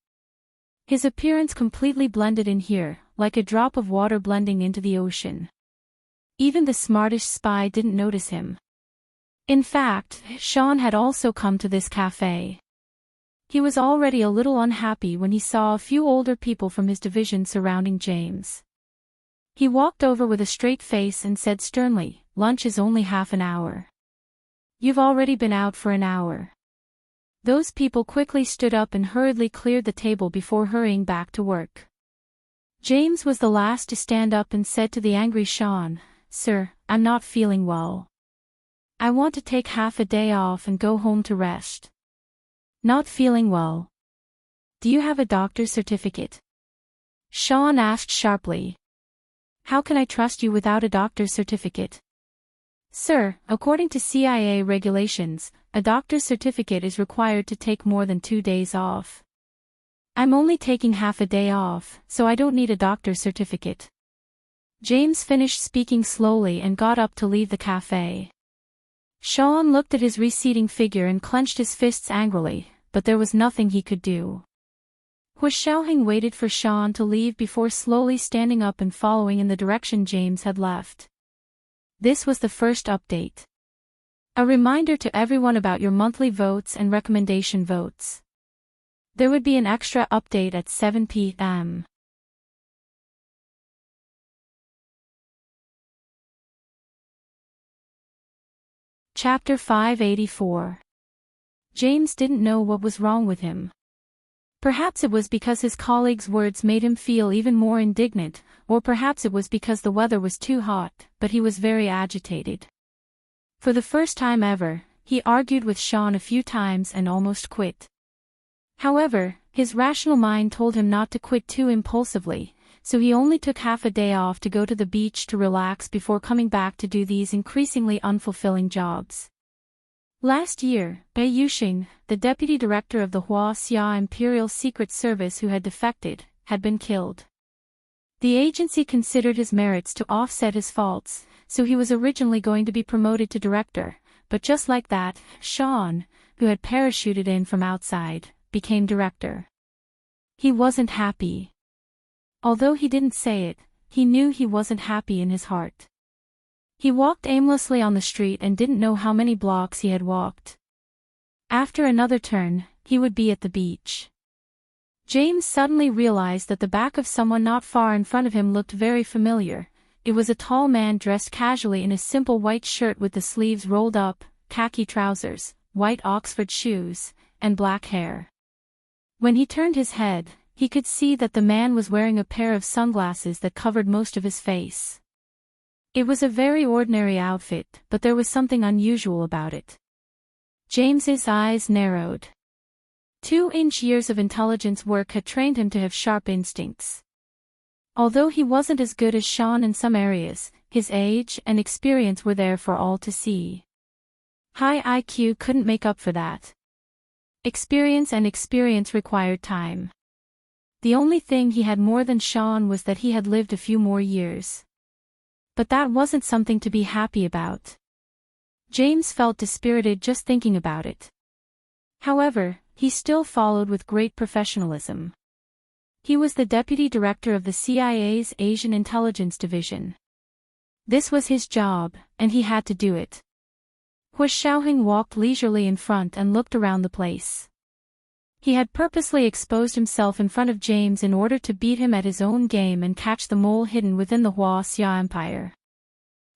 His appearance completely blended in here, like a drop of water blending into the ocean. Even the smartest spy didn't notice him. In fact, Sean had also come to this cafe. He was already a little unhappy when he saw a few older people from his division surrounding James. He walked over with a straight face and said sternly, "Lunch is only half an hour. You've already been out for an hour." Those people quickly stood up and hurriedly cleared the table before hurrying back to work. James was the last to stand up and said to the angry Sean, "Sir, I'm not feeling well. I want to take half a day off and go home to rest." "Not feeling well? Do you have a doctor's certificate?" Sean asked sharply. "How can I trust you without a doctor's certificate?" "Sir, according to CIA regulations, a doctor's certificate is required to take more than 2 days off. I'm only taking half a day off, so I don't need a doctor's certificate." James finished speaking slowly and got up to leave the cafe. Sean looked at his receding figure and clenched his fists angrily, but there was nothing he could do. Hu Xiaoheng waited for Sean to leave before slowly standing up and following in the direction James had left. This was the first update. A reminder to everyone about your monthly votes and recommendation votes. There would be an extra update at 7 p.m. Chapter 584. James didn't know what was wrong with him. Perhaps it was because his colleagues' words made him feel even more indignant, or perhaps it was because the weather was too hot, but he was very agitated. For the first time ever, he argued with Sean a few times and almost quit. However, his rational mind told him not to quit too impulsively, so he only took half a day off to go to the beach to relax before coming back to do these increasingly unfulfilling jobs. Last year, Bai Yuxing, the deputy director of the Hua Xia Imperial Secret Service who had defected, had been killed. The agency considered his merits to offset his faults, so he was originally going to be promoted to director, but just like that, Sean, who had parachuted in from outside, became director. He wasn't happy. Although he didn't say it, he knew he wasn't happy in his heart. He walked aimlessly on the street and didn't know how many blocks he had walked. After another turn, he would be at the beach. James suddenly realized that the back of someone not far in front of him looked very familiar. It was a tall man dressed casually in a simple white shirt with the sleeves rolled up, khaki trousers, white Oxford shoes, and black hair. When he turned his head, he could see that the man was wearing a pair of sunglasses that covered most of his face. It was a very ordinary outfit, but there was something unusual about it. James's eyes narrowed. 2 years of intelligence work had trained him to have sharp instincts. Although he wasn't as good as Sean in some areas, his age and experience were there for all to see. High IQ couldn't make up for that. Experience required time. The only thing he had more than Sean was that he had lived a few more years. But that wasn't something to be happy about. James felt dispirited just thinking about it. However, he still followed with great professionalism. He was the deputy director of the CIA's Asian Intelligence Division. This was his job, and he had to do it. Hu Xiaoheng walked leisurely in front and looked around the place. He had purposely exposed himself in front of James in order to beat him at his own game and catch the mole hidden within the Hua-Xia Empire.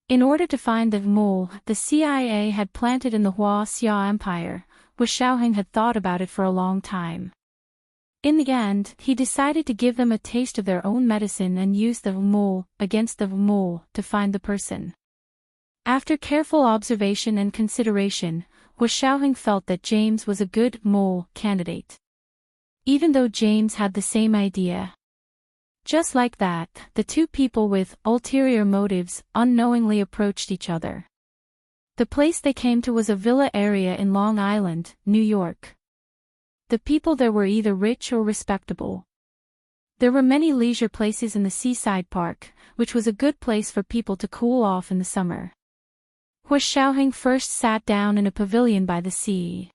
In order to find the mole the CIA had planted in the Hua-Xia Empire, Hu Xiaoheng had thought about it for a long time. In the end, he decided to give them a taste of their own medicine and use the mole against the mole to find the person. After careful observation and consideration, Hu Xiaoheng felt that James was a good mole candidate. Even though James had the same idea. Just like that, the two people with ulterior motives unknowingly approached each other. The place they came to was a villa area in Long Island, New York. The people there were either rich or respectable. There were many leisure places in the seaside park, which was a good place for people to cool off in the summer. Hu Xiaoheng first sat down in a pavilion by the sea.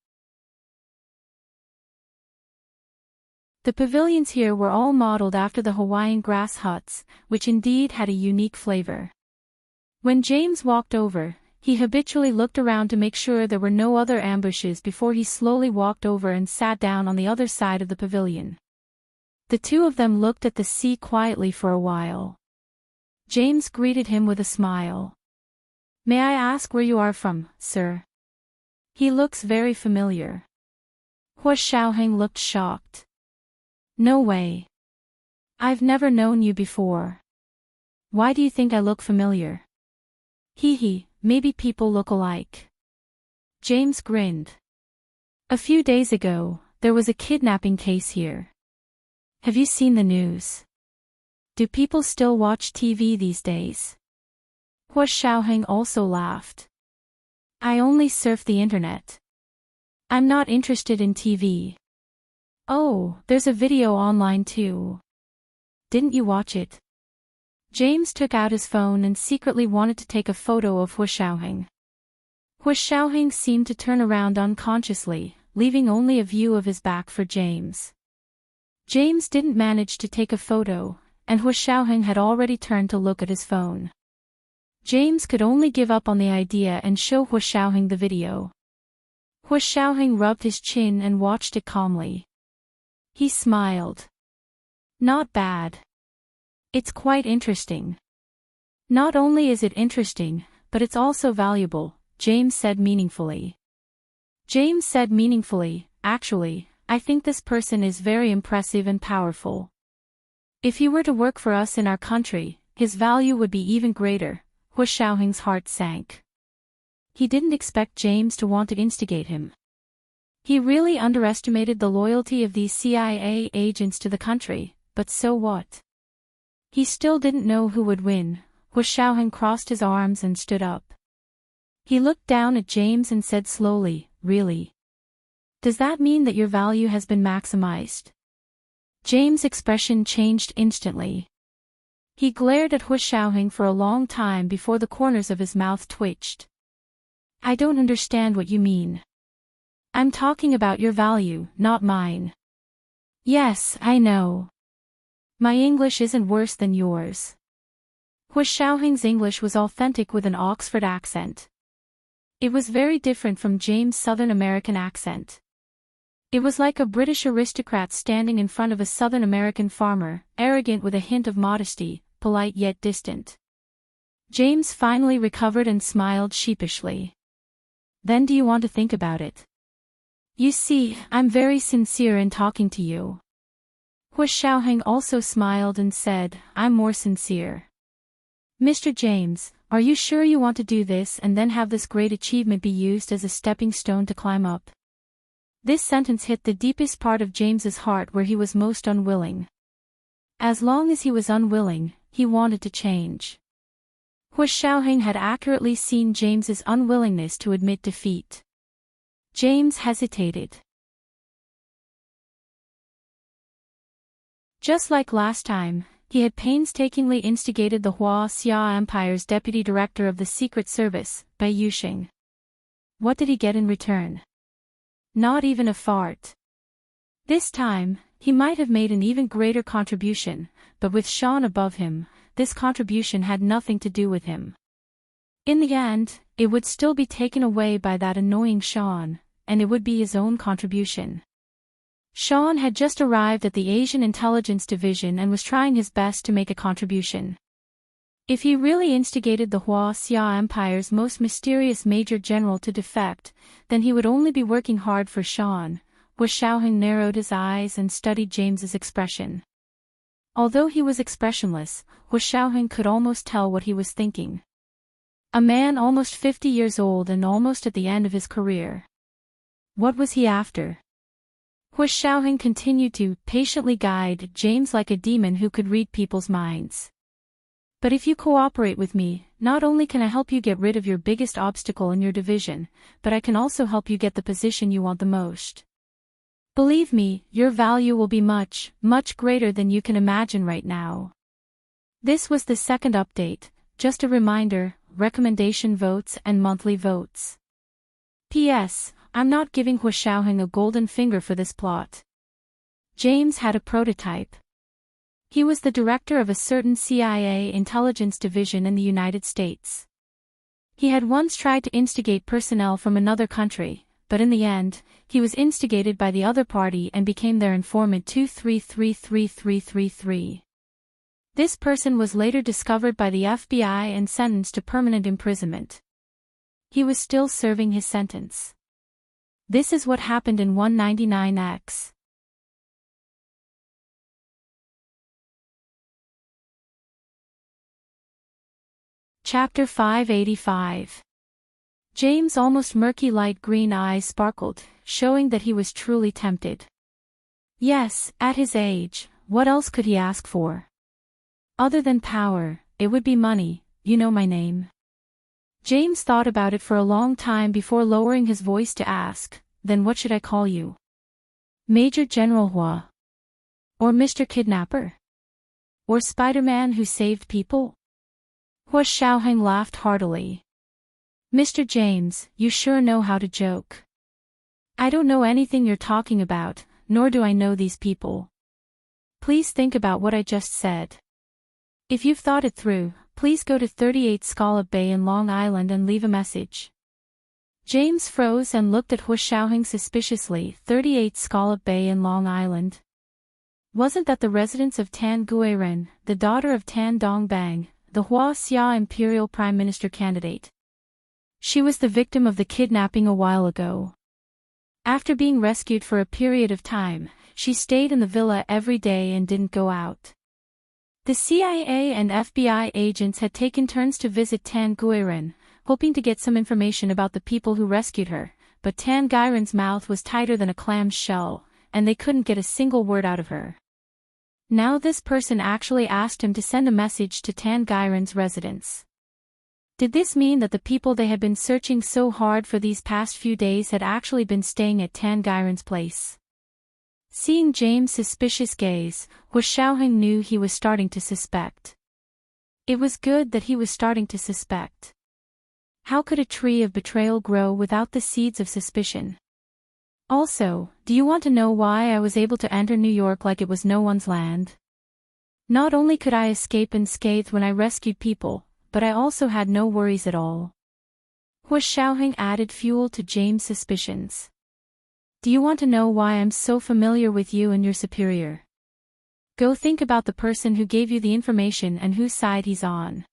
The pavilions here were all modeled after the Hawaiian grass huts, which indeed had a unique flavor. When James walked over, he habitually looked around to make sure there were no other ambushes before he slowly walked over and sat down on the other side of the pavilion. The two of them looked at the sea quietly for a while. James greeted him with a smile. "May I ask where you are from, sir? He looks very familiar." Hu Xiaoheng looked shocked. "No way. I've never known you before. Why do you think I look familiar?" "Hee, maybe people look alike." James grinned. "A few days ago, there was a kidnapping case here. Have you seen the news? Do people still watch TV these days?" Hu Xiaoheng also laughed. "I only surf the internet. I'm not interested in TV." "Oh, there's a video online too. Didn't you watch it?" James took out his phone and secretly wanted to take a photo of Hu Xiaoheng. Hu Xiaoheng seemed to turn around unconsciously, leaving only a view of his back for James. James didn't manage to take a photo, and Hu Xiaoheng had already turned to look at his phone. James could only give up on the idea and show Hu Xiaoheng the video. Hu Xiaoheng rubbed his chin and watched it calmly. He smiled. "Not bad. It's quite interesting." "Not only is it interesting, but it's also valuable," James said meaningfully. "Actually, I think this person is very impressive and powerful. If he were to work for us in our country, his value would be even greater." Hu Xiaoheng's heart sank. He didn't expect James to want to instigate him. He really underestimated the loyalty of these CIA agents to the country, but so what? He still didn't know who would win. Hu Xiaoheng crossed his arms and stood up. He looked down at James and said slowly, "Really? Does that mean that your value has been maximized?" James' expression changed instantly. He glared at Hu Xiaoheng for a long time before the corners of his mouth twitched. "I don't understand what you mean. I'm talking about your value, not mine." "Yes, I know. My English isn't worse than yours." Hu Xiaoheng's English was authentic with an Oxford accent. It was very different from James' Southern American accent. It was like a British aristocrat standing in front of a Southern American farmer, arrogant with a hint of modesty, polite yet distant. James finally recovered and smiled sheepishly. "Then do you want to think about it? You see, I'm very sincere in talking to you." Hu Xiaoheng also smiled and said, "I'm more sincere." "Mr. James, Are you sure you want to do this and then have this great achievement be used as a stepping stone to climb up? This sentence hit the deepest part of James's heart where he was most unwilling. As long as he was unwilling, he wanted to change. Hu Xiaoheng had accurately seen James's unwillingness to admit defeat. James hesitated. Just like last time, he had painstakingly instigated the Hua Xia Empire's deputy director of the Secret Service, Bai Yuxing. What did he get in return? Not even a fart. This time, he might have made an even greater contribution, but with Sean above him, this contribution had nothing to do with him. In the end, it would still be taken away by that annoying Sean, and it would be his own contribution. Sean had just arrived at the Asian Intelligence Division and was trying his best to make a contribution. If he really instigated the Hua Xia Empire's most mysterious Major General to defect, then he would only be working hard for Sean. Hu Xiaoheng narrowed his eyes and studied James's expression. Although he was expressionless, Hu Xiaoheng could almost tell what he was thinking. A man almost 50 years old and almost at the end of his career. What was he after? Hu Xiaoheng continued to patiently guide James like a demon who could read people's minds. But if you cooperate with me, not only can I help you get rid of your biggest obstacle in your division, but I can also help you get the position you want the most. Believe me, your value will be much, much greater than you can imagine right now. This was the second update, just a reminder, recommendation votes and monthly votes. P.S. I'm not giving Hu Xiaoheng a golden finger for this plot. James had a prototype. He was the director of a certain CIA intelligence division in the United States. He had once tried to instigate personnel from another country, but in the end, he was instigated by the other party and became their informant 2333333. This person was later discovered by the FBI and sentenced to permanent imprisonment. He was still serving his sentence. This is what happened in 199X. Chapter 585. James' almost murky light green eyes sparkled, showing that he was truly tempted. Yes, at his age, what else could he ask for? Other than power, it would be money. You know my name. James thought about it for a long time before lowering his voice to ask, then what should I call you? Major General Hua? Or Mr. Kidnapper? Or Spider-Man who saved people? Hu Xiaoheng laughed heartily. Mr. James, you sure know how to joke. I don't know anything you're talking about, nor do I know these people. Please think about what I just said. If you've thought it through, please go to 38 Scallop Bay in Long Island and leave a message. James froze and looked at Hu Xiaoheng suspiciously. 38 Scallop Bay in Long Island. Wasn't that the residence of Tan Guiren, the daughter of Tan Dongbang, the Hua Xia Imperial Prime Minister candidate? She was the victim of the kidnapping a while ago. After being rescued for a period of time, she stayed in the villa every day and didn't go out. The CIA and FBI agents had taken turns to visit Tan Guiren, hoping to get some information about the people who rescued her, but Tan Guiren's mouth was tighter than a clam's shell, and they couldn't get a single word out of her. Now this person actually asked him to send a message to Tan Guiren's residence. Did this mean that the people they had been searching so hard for these past few days had actually been staying at Tan Guiren's place? Seeing James' suspicious gaze, Hu Xiaoheng knew he was starting to suspect. It was good that he was starting to suspect. How could a tree of betrayal grow without the seeds of suspicion? Also, do you want to know why I was able to enter New York like it was no one's land? Not only could I escape unscathed when I rescued people, but I also had no worries at all. Hu Xiaoheng added fuel to James' suspicions. Do you want to know why I'm so familiar with you and your superior? Go think about the person who gave you the information and whose side he's on.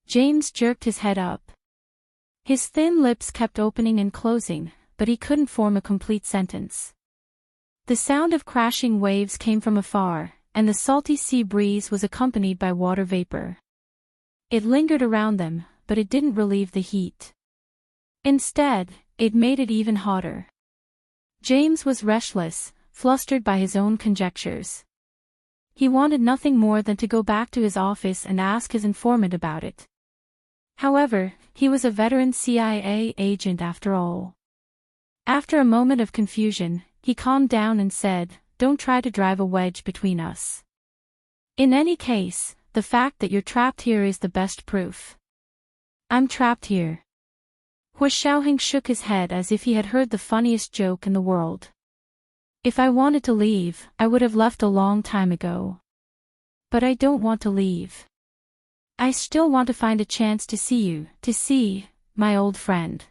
James jerked his head up. His thin lips kept opening and closing, but he couldn't form a complete sentence. The sound of crashing waves came from afar, and the salty sea breeze was accompanied by water vapor. It lingered around them, but it didn't relieve the heat. Instead, it made it even hotter. James was restless, flustered by his own conjectures. He wanted nothing more than to go back to his office and ask his informant about it. However, he was a veteran CIA agent after all. After a moment of confusion, he calmed down and said, "Don't try to drive a wedge between us. In any case, the fact that you're trapped here is the best proof." "I'm trapped here." Hu Xiaoheng shook his head as if he had heard the funniest joke in the world. "If I wanted to leave, I would have left a long time ago. But I don't want to leave. I still want to find a chance to see you, to see my old friend."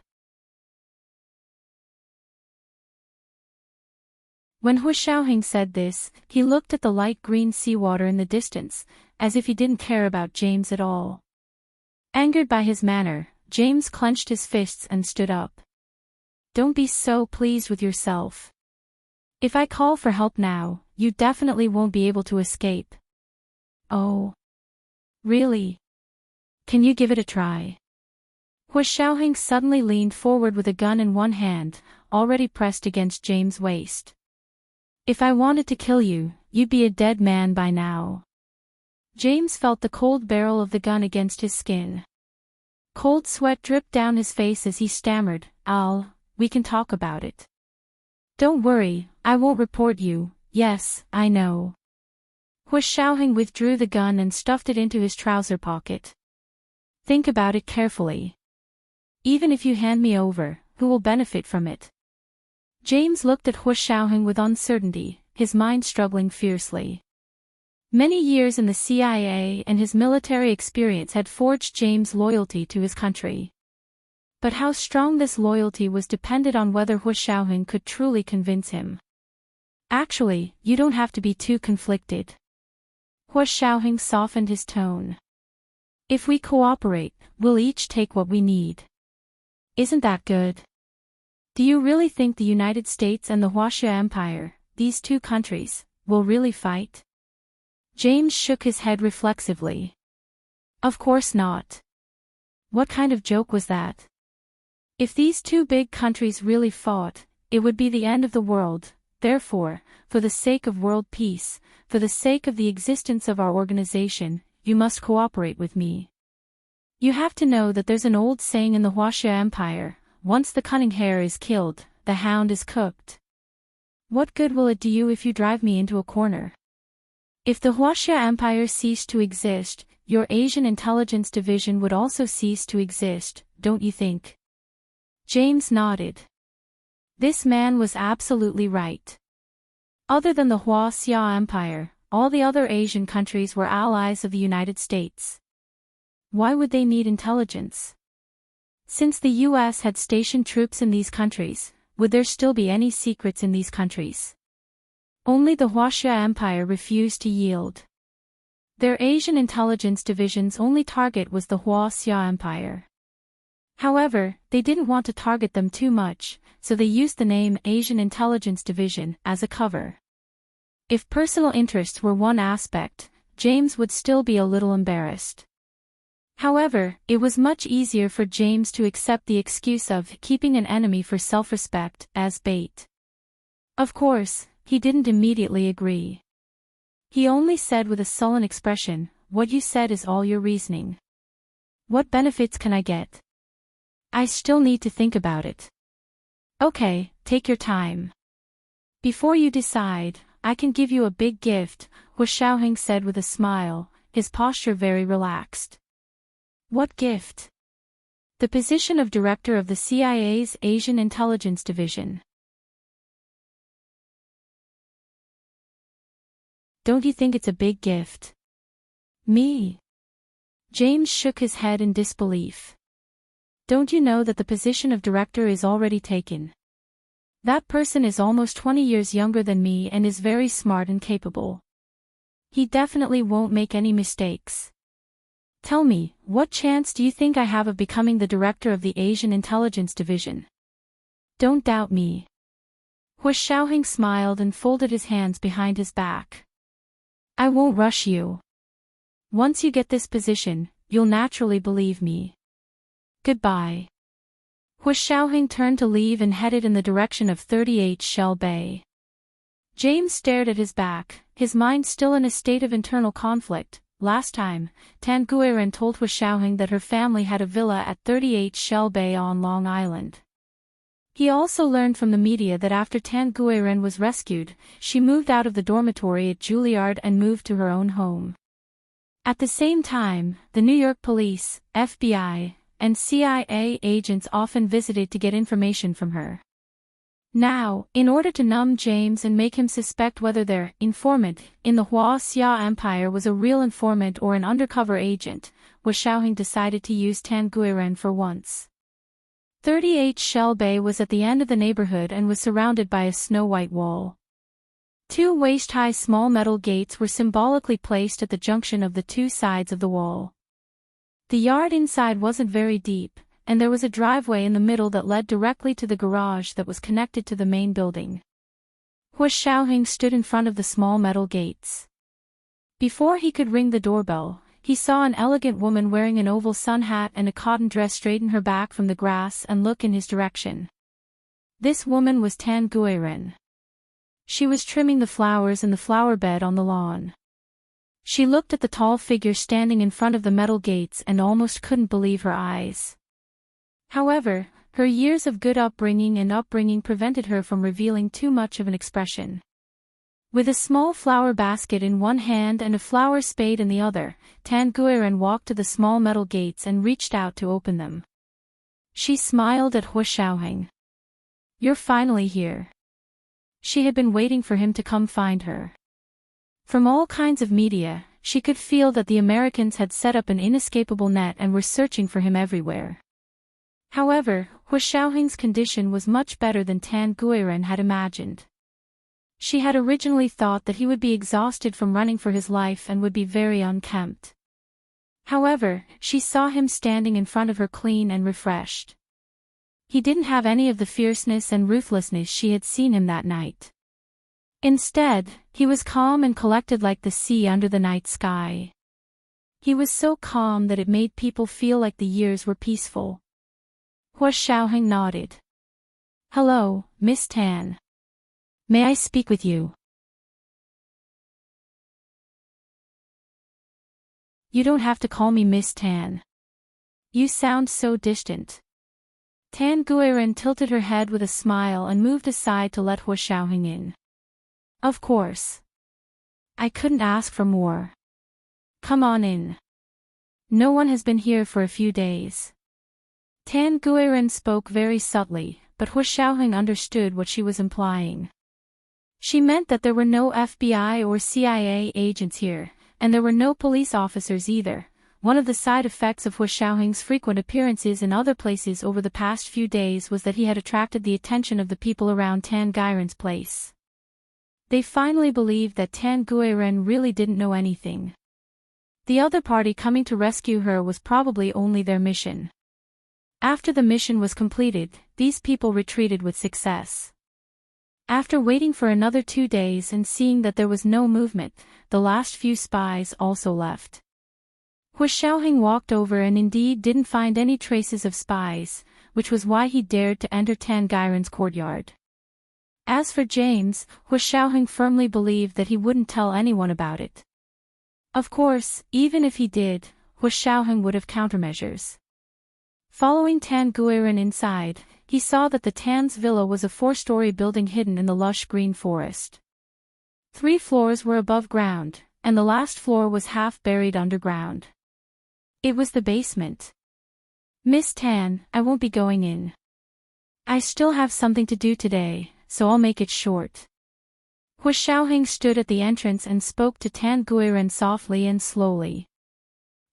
When Hu Xiaoheng said this, he looked at the light green seawater in the distance, as if he didn't care about James at all. Angered by his manner, James clenched his fists and stood up. "Don't be so pleased with yourself. If I call for help now, you definitely won't be able to escape." "Oh. Really? Can you give it a try?" Hu Xiaoheng suddenly leaned forward with a gun in one hand, already pressed against James' waist. "If I wanted to kill you, you'd be a dead man by now." James felt the cold barrel of the gun against his skin. Cold sweat dripped down his face as he stammered, We can talk about it. Don't worry, I won't report you." "Yes, I know." Hu Xiaoheng withdrew the gun and stuffed it into his trouser pocket. "Think about it carefully. Even if you hand me over, who will benefit from it?" James looked at Hu Xiaoheng with uncertainty, his mind struggling fiercely. Many years in the CIA and his military experience had forged James' loyalty to his country. But how strong this loyalty was depended on whether Hu Xiaoheng could truly convince him. "Actually, you don't have to be too conflicted." Hu Xiaoheng softened his tone. "If we cooperate, we'll each take what we need. Isn't that good? Do you really think the United States and the Huaxia Empire, these two countries, will really fight?" James shook his head reflexively. "Of course not. What kind of joke was that? If these two big countries really fought, it would be the end of the world. Therefore, for the sake of world peace, for the sake of the existence of our organization, you must cooperate with me. You have to know that there's an old saying in the Huaxia Empire, once the cunning hare is killed, the hound is cooked. What good will it do you if you drive me into a corner? If the Huaxia Empire ceased to exist, your Asian Intelligence Division would also cease to exist, don't you think?" James nodded. This man was absolutely right. Other than the Huaxia Empire, all the other Asian countries were allies of the United States. Why would they need intelligence? Since the US had stationed troops in these countries, would there still be any secrets in these countries? Only the Huaxia Empire refused to yield. Their Asian Intelligence Division's only target was the Huaxia Empire. However, they didn't want to target them too much, so they used the name Asian Intelligence Division as a cover. If personal interests were one aspect, James would still be a little embarrassed. However, it was much easier for James to accept the excuse of keeping an enemy for self-respect as bait. Of course, he didn't immediately agree. He only said with a sullen expression, "What you said is all your reasoning. What benefits can I get? I still need to think about it." "Okay, take your time. Before you decide, I can give you a big gift," Hu Xiaoheng said with a smile, his posture very relaxed. "What gift?" "The position of director of the CIA's Asian Intelligence Division." "Don't you think it's a big gift?" "Me?" James shook his head in disbelief. "Don't you know that the position of director is already taken? That person is almost 20 years younger than me and is very smart and capable. He definitely won't make any mistakes. Tell me, what chance do you think I have of becoming the director of the Asian Intelligence Division? Don't doubt me." Hu Xiaoheng smiled and folded his hands behind his back. "I won't rush you. Once you get this position, you'll naturally believe me. Goodbye. Hu Xiaoheng turned to leave and headed in the direction of 38 Shell Bay. James stared at his back, his mind still in a state of internal conflict. Last time, Tan Guiren told Hu Xiaoheng that her family had a villa at 38 Shell Bay on Long Island. He also learned from the media that after Tan Guiren was rescued, she moved out of the dormitory at Juilliard and moved to her own home. At the same time, the New York police, FBI, and CIA agents often visited to get information from her. Now, in order to numb James and make him suspect whether their informant in the Hua-Xia Empire was a real informant or an undercover agent, Hu Xiaoheng decided to use Tan Guiren for once. 38 Shell Bay was at the end of the neighborhood and was surrounded by a snow-white wall. 2 waist-high small metal gates were symbolically placed at the junction of the 2 sides of the wall. The yard inside wasn't very deep, and there was a driveway in the middle that led directly to the garage that was connected to the main building. Hu Xiaoheng stood in front of the small metal gates. Before he could ring the doorbell, he saw an elegant woman wearing an oval sun hat and a cotton dress straighten her back from the grass and look in his direction. This woman was Tan Guiren. She was trimming the flowers in the flower bed on the lawn. She looked at the tall figure standing in front of the metal gates and almost couldn't believe her eyes. However, her years of good upbringing prevented her from revealing too much of an expression. With a small flower basket in one hand and a flower spade in the other, Tan Guiren walked to the small metal gates and reached out to open them. She smiled at Hu Xiaoheng. "You're finally here." She had been waiting for him to come find her. From all kinds of media, she could feel that the Americans had set up an inescapable net and were searching for him everywhere. However, Hu Xiaoheng's condition was much better than Tan Guiren had imagined. She had originally thought that he would be exhausted from running for his life and would be very unkempt. However, she saw him standing in front of her clean and refreshed. He didn't have any of the fierceness and ruthlessness she had seen him that night. Instead, he was calm and collected like the sea under the night sky. He was so calm that it made people feel like the years were peaceful. Hu Xiaoheng nodded. "Hello, Miss Tan. May I speak with you?" "You don't have to call me Miss Tan. You sound so distant." Tan Guiren tilted her head with a smile and moved aside to let Hu Xiaoheng in. "Of course. I couldn't ask for more. Come on in. No one has been here for a few days." Tan Guiren spoke very subtly, but Hu Xiaoheng understood what she was implying. She meant that there were no FBI or CIA agents here, and there were no police officers either. One of the side effects of Hu Xiaoheng's frequent appearances in other places over the past few days was that he had attracted the attention of the people around Tan Guiren's place. They finally believed that Tan Guiren really didn't know anything. The other party coming to rescue her was probably only their mission. After the mission was completed, these people retreated with success. After waiting for another 2 days and seeing that there was no movement, the last few spies also left. Hu Xiaoheng walked over and indeed didn't find any traces of spies, which was why he dared to enter Tan Guiren's courtyard. As for James, Hu Xiaoheng firmly believed that he wouldn't tell anyone about it. Of course, even if he did, Hu Xiaoheng would have countermeasures. Following Tan Guiren inside, he saw that the Tan's villa was a 4-story building hidden in the lush green forest. 3 floors were above ground, and the last floor was half buried underground. It was the basement. "Miss Tan, I won't be going in. I still have something to do today, so I'll make it short." Hu Xiaoheng stood at the entrance and spoke to Tan Guiren softly and slowly.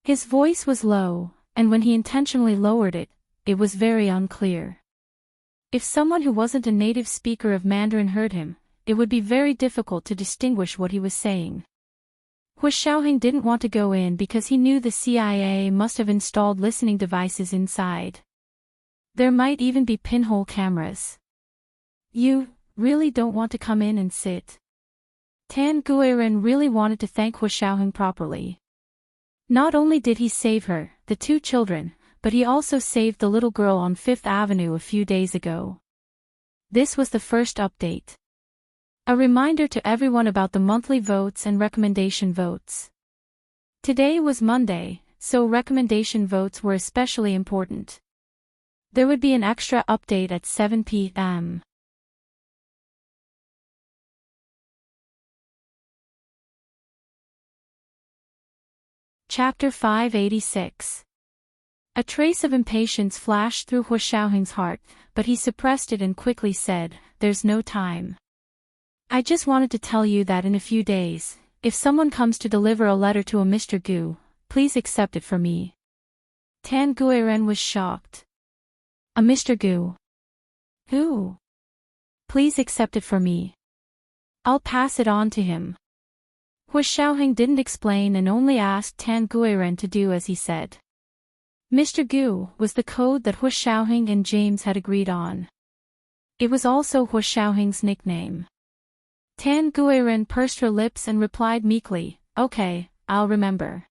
His voice was low, and when he intentionally lowered it, it was very unclear. If someone who wasn't a native speaker of Mandarin heard him, it would be very difficult to distinguish what he was saying. Hu Xiaoheng didn't want to go in because he knew the CIA must have installed listening devices inside. There might even be pinhole cameras. "You really don't want to come in and sit?" Tan Guiren really wanted to thank Hu Xiaoheng properly. Not only did he save her, the 2 children, but he also saved the little girl on Fifth Avenue a few days ago. This was the first update. A reminder to everyone about the monthly votes and recommendation votes. Today was Monday, so recommendation votes were especially important. There would be an extra update at 7 p.m. Chapter 586. A trace of impatience flashed through Hu Xiaoheng's heart, but he suppressed it and quickly said, "There's no time. I just wanted to tell you that in a few days, if someone comes to deliver a letter to a Mr. Gu, please accept it for me." Tan Guiren was shocked. "A Mr. Gu? Who? Please accept it for me. I'll pass it on to him." Hu Xiaoheng didn't explain and only asked Tan Guiren to do as he said. Mr. Gu was the code that Hu Xiaoheng and James had agreed on. It was also Hu Xiaoheng's nickname. Tan Guiren pursed her lips and replied meekly, "Okay, I'll remember."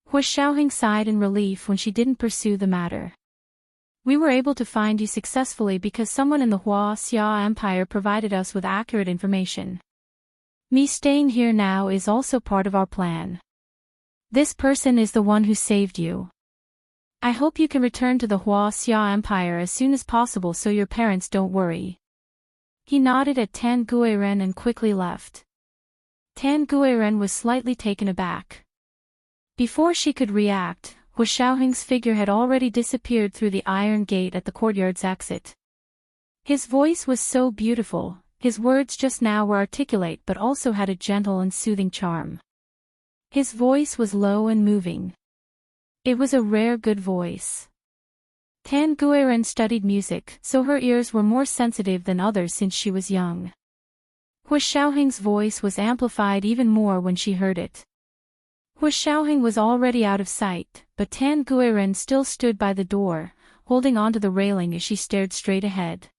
Hu Xiaoheng sighed in relief when she didn't pursue the matter. "We were able to find you successfully because someone in the Xia Empire provided us with accurate information. Me staying here now is also part of our plan. This person is the one who saved you. I hope you can return to the Xia Empire as soon as possible so your parents don't worry." He nodded at Tan Guiren and quickly left. Tan Guiren was slightly taken aback. Before she could react, Hu Xiaoheng's figure had already disappeared through the iron gate at the courtyard's exit. His voice was so beautiful, his words just now were articulate but also had a gentle and soothing charm. His voice was low and moving. It was a rare good voice. Tan Guiren studied music, so her ears were more sensitive than others since she was young. Hu Xiaoheng's voice was amplified even more when she heard it. Hu Xiaoheng was already out of sight, but Tan Guiren still stood by the door, holding onto the railing as she stared straight ahead.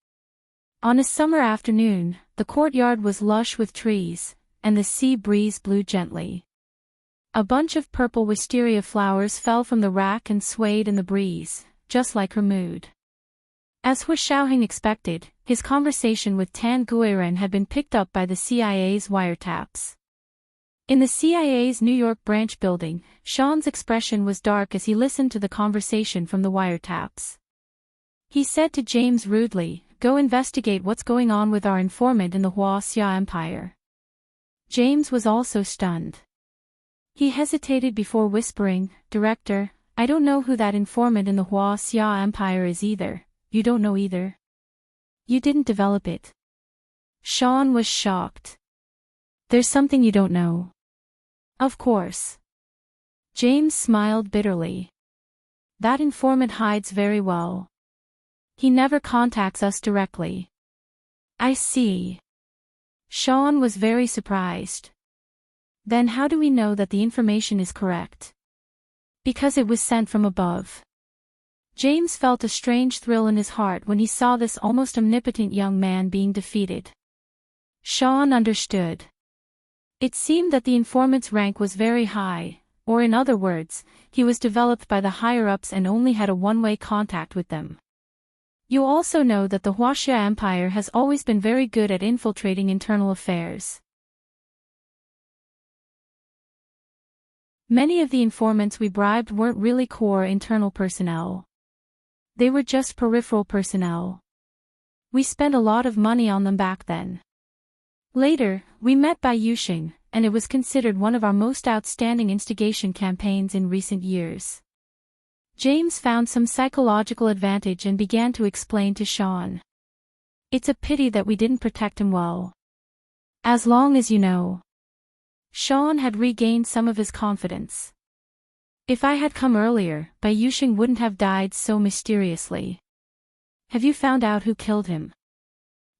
On a summer afternoon, the courtyard was lush with trees, and the sea breeze blew gently. A bunch of purple wisteria flowers fell from the rack and swayed in the breeze, just like her mood. As Hu Xiaoheng expected, his conversation with Tan Guiren had been picked up by the CIA's wiretaps. In the CIA's New York branch building, Sean's expression was dark as he listened to the conversation from the wiretaps. He said to James rudely, "Go investigate what's going on with our informant in the Xia Empire." James was also stunned. He hesitated before whispering, "Director, I don't know who that informant in the Xia Empire is either." "You don't know either? You didn't develop it?" Sean was shocked. "There's something you don't know." "Of course." James smiled bitterly. "That informant hides very well. He never contacts us directly." "I see." Sean was very surprised. "Then how do we know that the information is correct?" "Because it was sent from above." James felt a strange thrill in his heart when he saw this almost omnipotent young man being defeated. Sean understood. It seemed that the informant's rank was very high, or in other words, he was developed by the higher-ups and only had a one-way contact with them. You also know that the Xia Empire has always been very good at infiltrating internal affairs. Many of the informants we bribed weren't really core internal personnel. They were just peripheral personnel. We spent a lot of money on them back then. Later, we met Bai Yuxing, and it was considered one of our most outstanding instigation campaigns in recent years. James found some psychological advantage and began to explain to Sean. "It's a pity that we didn't protect him well. As long as you know." Sean had regained some of his confidence. "If I had come earlier, Bai Yuxing wouldn't have died so mysteriously." "Have you found out who killed him?"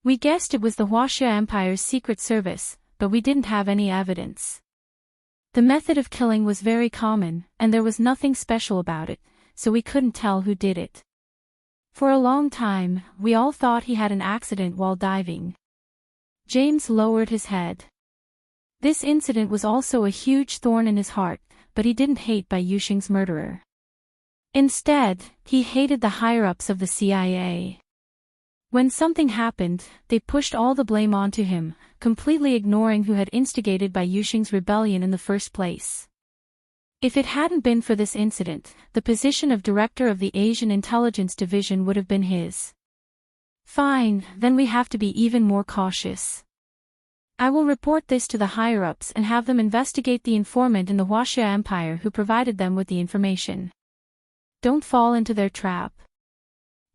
"We guessed it was the Xia Empire's secret service, but we didn't have any evidence. The method of killing was very common, and there was nothing special about it, so we couldn't tell who did it. For a long time, we all thought he had an accident while diving." James lowered his head. This incident was also a huge thorn in his heart, but he didn't hate Bai Yuxing's murderer. Instead, he hated the higher-ups of the CIA. When something happened, they pushed all the blame onto him, completely ignoring who had instigated Bai Yuxing's rebellion in the first place. If it hadn't been for this incident, the position of director of the Asian Intelligence Division would have been his. Fine, then we have to be even more cautious. I will report this to the higher-ups and have them investigate the informant in the Huaxia Empire who provided them with the information. Don't fall into their trap.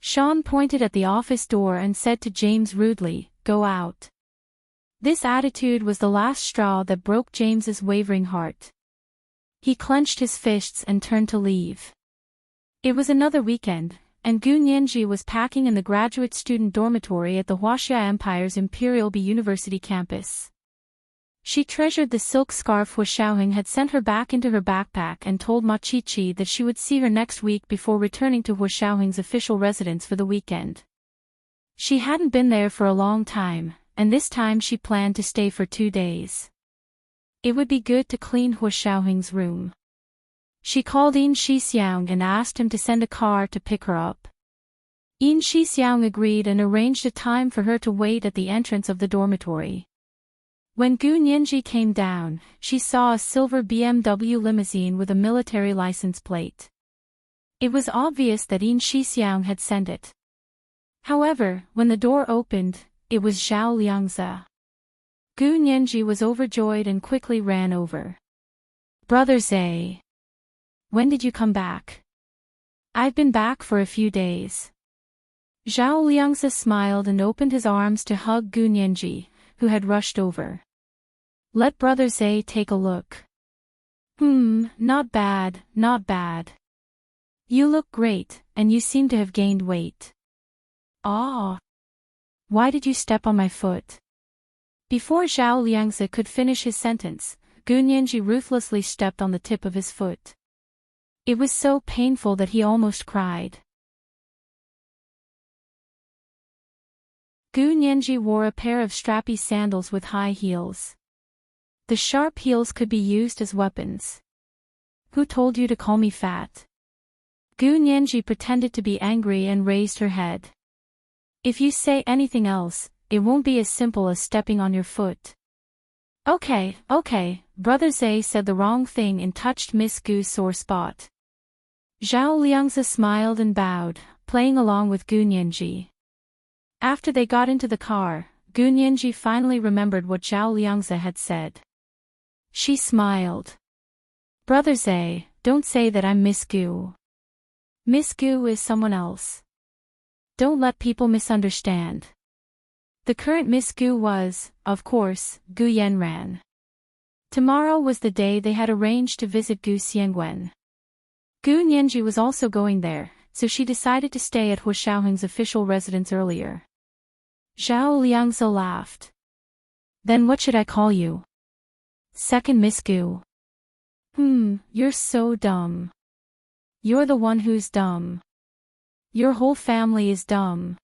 Sean pointed at the office door and said to James rudely, "Go out." This attitude was the last straw that broke James's wavering heart. He clenched his fists and turned to leave. It was another weekend, and Gu Nianji was packing in the graduate student dormitory at the Huaxia Empire's Imperial Bee University campus. She treasured the silk scarf Hu Xiaoheng had sent her back into her backpack and told Ma Qiqi that she would see her next week before returning to Hu Xiaoheng's official residence for the weekend. She hadn't been there for a long time, and this time she planned to stay for 2 days. It would be good to clean Hu Xiaoheng's room. She called Yin Shixiang and asked him to send a car to pick her up. Yin Shixiang agreed and arranged a time for her to wait at the entrance of the dormitory. When Gu Nianji came down, she saw a silver BMW limousine with a military license plate. It was obvious that Yin Shixiang had sent it. However, when the door opened, it was Zhao Liangzi. Gu Nianji was overjoyed and quickly ran over. "Brother Zhe. When did you come back?" "I've been back for a few days." Zhao Liangzi smiled and opened his arms to hug Gu Nianji, who had rushed over. "Let Brother Zhe take a look." Not bad, not bad. You look great, and you seem to have gained weight." "Ah. Why did you step on my foot?" Before Zhao Liangzi could finish his sentence, Gu Nianji ruthlessly stepped on the tip of his foot. It was so painful that he almost cried. Gu Nianji wore a pair of strappy sandals with high heels. The sharp heels could be used as weapons. "Who told you to call me fat?" Gu Nianji pretended to be angry and raised her head. "If you say anything else, it won't be as simple as stepping on your foot." Okay, Brother Zhe said the wrong thing and touched Miss Gu's sore spot. Zhao Liangzi smiled and bowed, playing along with Gu Nianji. After they got into the car, Gu Nianji finally remembered what Zhao Liangzi had said. She smiled. "Brother Zhe, don't say that I'm Miss Gu. Miss Gu is someone else. Don't let people misunderstand." The current Miss Gu was, of course, Gu Yanran. Tomorrow was the day they had arranged to visit Gu Xiangwen. Gu Nianji was also going there, so she decided to stay at Hu Xiaoheng's official residence earlier. Zhao Liangzi laughed. "Then what should I call you?" "Second Miss Gu." You're so dumb. You're the one who's dumb. Your whole family is dumb."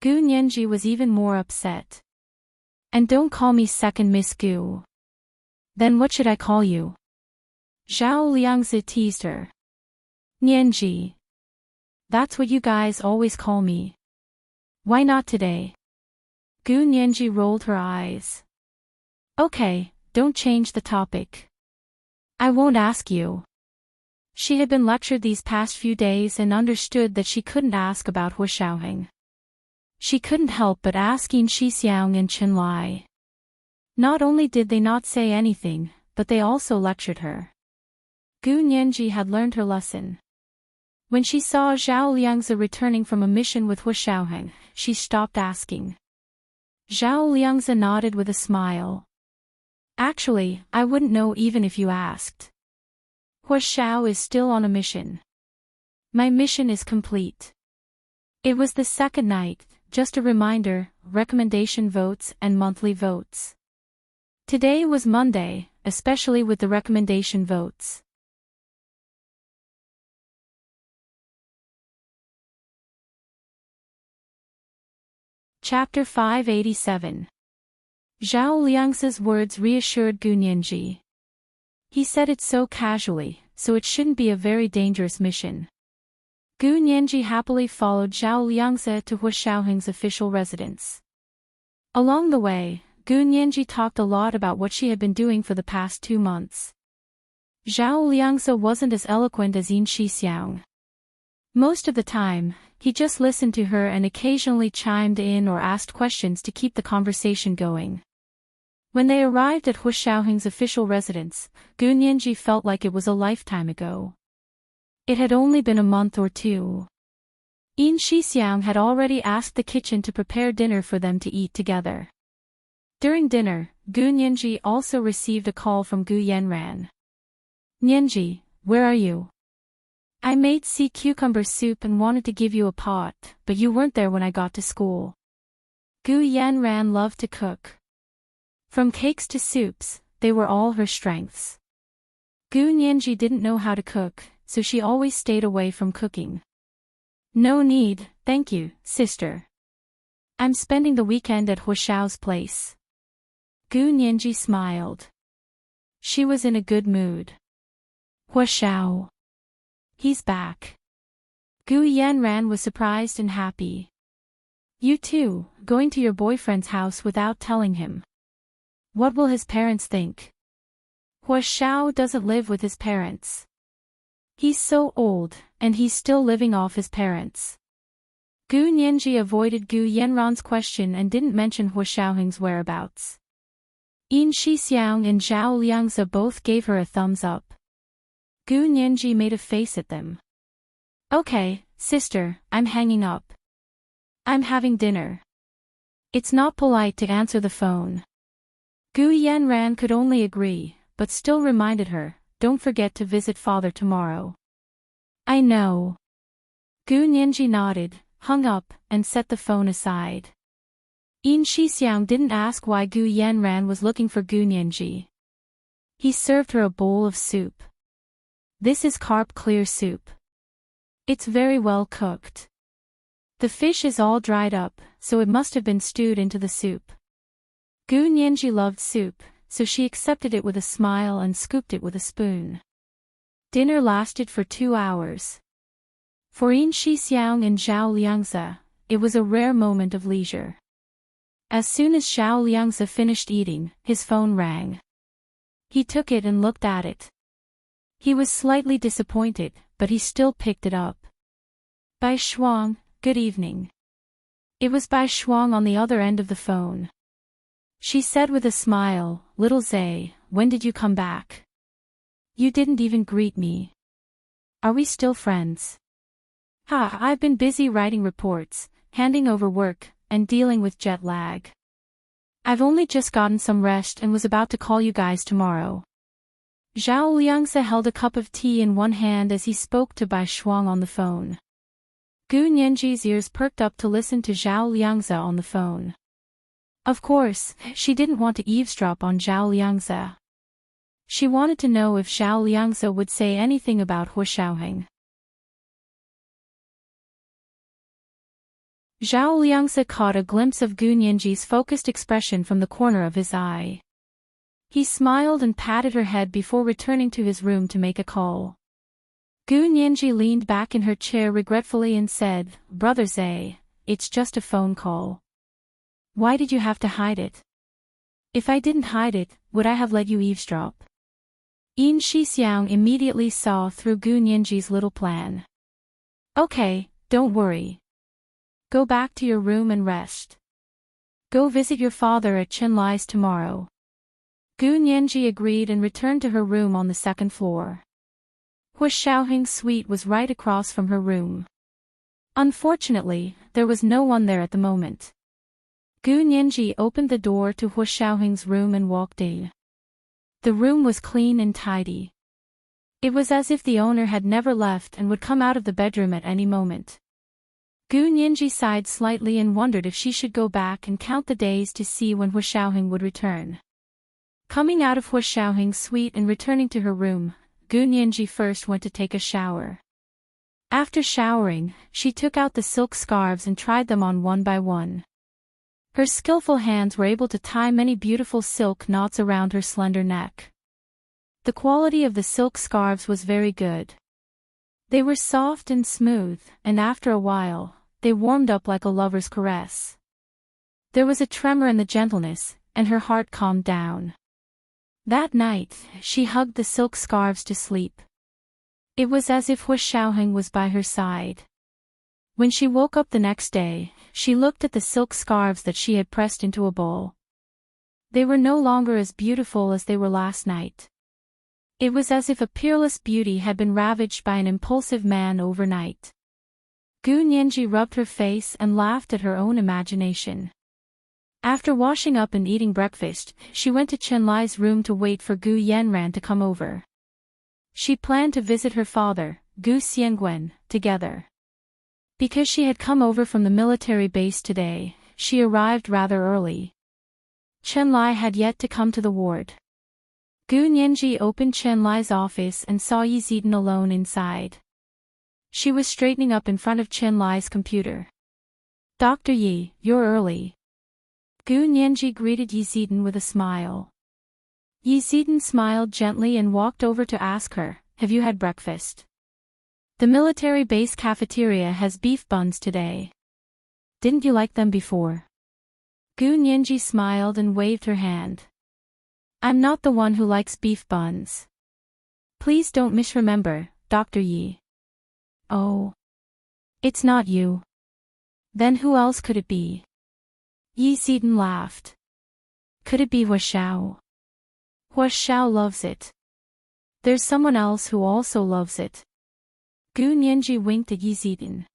Gu Nianji was even more upset. "And don't call me second Miss Gu." "Then what should I call you?" Zhao Liangzi teased her. "Nianji. That's what you guys always call me. Why not today?" Gu Nianji rolled her eyes. "Okay, don't change the topic. I won't ask you." She had been lectured these past few days and understood that she couldn't ask about Hu Xiaoheng. She couldn't help but ask Yin Shixiang and Chen Lai. Not only did they not say anything, but they also lectured her. Gu Nianji had learned her lesson. When she saw Zhao Liangzi returning from a mission with Hu Xiaoheng, she stopped asking. Zhao Liangzi nodded with a smile. "Actually, I wouldn't know even if you asked. Hu Xiao is still on a mission. My mission is complete." It was the second night, just a reminder, recommendation votes and monthly votes. Today was Monday, especially with the recommendation votes. Chapter 587. Zhao Liangzi's words reassured Gu Nianji. He said it so casually, so it shouldn't be a very dangerous mission. Gu Nianji happily followed Zhao Liangze to Hu Xiaoheng's official residence. Along the way, Gu Nianji talked a lot about what she had been doing for the past 2 months. Zhao Liangze wasn't as eloquent as Yin Shixiang. Most of the time, he just listened to her and occasionally chimed in or asked questions to keep the conversation going. When they arrived at Hu Xiaoheng's official residence, Gu Nianji felt like it was a lifetime ago. It had only been a month or 2. Yin Shixiang had already asked the kitchen to prepare dinner for them to eat together. During dinner, Gu Nianji also received a call from Gu Yanran. "Nianji, where are you? I made sea cucumber soup and wanted to give you a pot, but you weren't there when I got to school." Gu Yanran loved to cook. From cakes to soups, they were all her strengths. Gu Nianji didn't know how to cook, so she always stayed away from cooking. "No need, thank you, sister. I'm spending the weekend at Hu Xiao's place." Gu Nianji smiled. She was in a good mood. "Hu Xiao. He's back." Gu Yanran was surprised and happy. "You too, going to your boyfriend's house without telling him. What will his parents think?" "Hu Xiao doesn't live with his parents. He's so old, and he's still living off his parents." Gu Nianji avoided Gu Yanran's question and didn't mention Hu Xiaoheng's whereabouts. Yin Shixiang and Zhao Liangze both gave her a thumbs up. Gu Nianji made a face at them. "Okay, sister, I'm hanging up. I'm having dinner. It's not polite to answer the phone." Gu Yanran could only agree, but still reminded her, "Don't forget to visit father tomorrow." "I know." Gu Nianji nodded, hung up, and set the phone aside. Yin Shixiang didn't ask why Gu Yanran was looking for Gu Nianji. He served her a bowl of soup. "This is carp clear soup. It's very well cooked. The fish is all dried up, so it must have been stewed into the soup." Gu Nianji loved soup, so she accepted it with a smile and scooped it with a spoon. Dinner lasted for 2 hours. For Yin Shixiang and Zhao Liangze, it was a rare moment of leisure. As soon as Zhao Liangze finished eating, his phone rang. He took it and looked at it. He was slightly disappointed, but he still picked it up. "Bai Shuang, good evening." It was Bai Shuang on the other end of the phone. She said with a smile, "Little Zay, when did you come back? You didn't even greet me. Are we still friends?" "Ha, I've been busy writing reports, handing over work, and dealing with jet lag. I've only just gotten some rest and was about to call you guys tomorrow." Zhao Liangze held a cup of tea in one hand as he spoke to Bai Shuang on the phone. Gu Nianji's ears perked up to listen to Zhao Liangze on the phone. Of course, she didn't want to eavesdrop on Zhao Liangze. She wanted to know if Zhao Liangze would say anything about Hu Xiaoheng. Zhao Liangze caught a glimpse of Gu Nianji's focused expression from the corner of his eye. He smiled and patted her head before returning to his room to make a call. Gu Nianji leaned back in her chair regretfully and said, "Brother Zay, it's just a phone call. Why did you have to hide it? If I didn't hide it, would I have let you eavesdrop?" Yin Shixiang immediately saw through Gu Nianji's little plan. "Okay, don't worry. Go back to your room and rest. Go visit your father at Chenlai's tomorrow." Gu Nianji agreed and returned to her room on the 2nd floor. Hu Xiaoheng's suite was right across from her room. Unfortunately, there was no one there at the moment. Gu Nianji opened the door to Hu Xiaoheng's room and walked in. The room was clean and tidy. It was as if the owner had never left and would come out of the bedroom at any moment. Gu Nianji sighed slightly and wondered if she should go back and count the days to see when Hu Xiaoheng would return. Coming out of Hu Xiaoheng's suite and returning to her room, Gu Nianji first went to take a shower. After showering, she took out the silk scarves and tried them on one by one. Her skillful hands were able to tie many beautiful silk knots around her slender neck. The quality of the silk scarves was very good. They were soft and smooth, and after a while, they warmed up like a lover's caress. There was a tremor in the gentleness, and her heart calmed down. That night, she hugged the silk scarves to sleep. It was as if Hu Shaoheng was by her side. When she woke up the next day, she looked at the silk scarves that she had pressed into a bowl. They were no longer as beautiful as they were last night. It was as if a peerless beauty had been ravaged by an impulsive man overnight. Gu Nianji rubbed her face and laughed at her own imagination. After washing up and eating breakfast, she went to Chen Lai's room to wait for Gu Yanran to come over. She planned to visit her father, Gu Xiangwen, together. Because she had come over from the military base today, she arrived rather early. Chen Lai had yet to come to the ward. Gu Nianji opened Chen Lai's office and saw Yi Zidan alone inside. She was straightening up in front of Chen Lai's computer. "Dr. Yi, you're early." Gu Nianji greeted Yi Zidan with a smile. Yi Zidan smiled gently and walked over to ask her, "Have you had breakfast? The military base cafeteria has beef buns today. Didn't you like them before?" Gu Nianji smiled and waved her hand. "I'm not the one who likes beef buns. Please don't misremember, Dr. Yi." "Oh. It's not you. Then who else could it be?" Yi Zidan laughed. "Could it be Hu Shao? Hu Shao loves it. There's someone else who also loves it." Gu Nianji winked at Yi Zidan.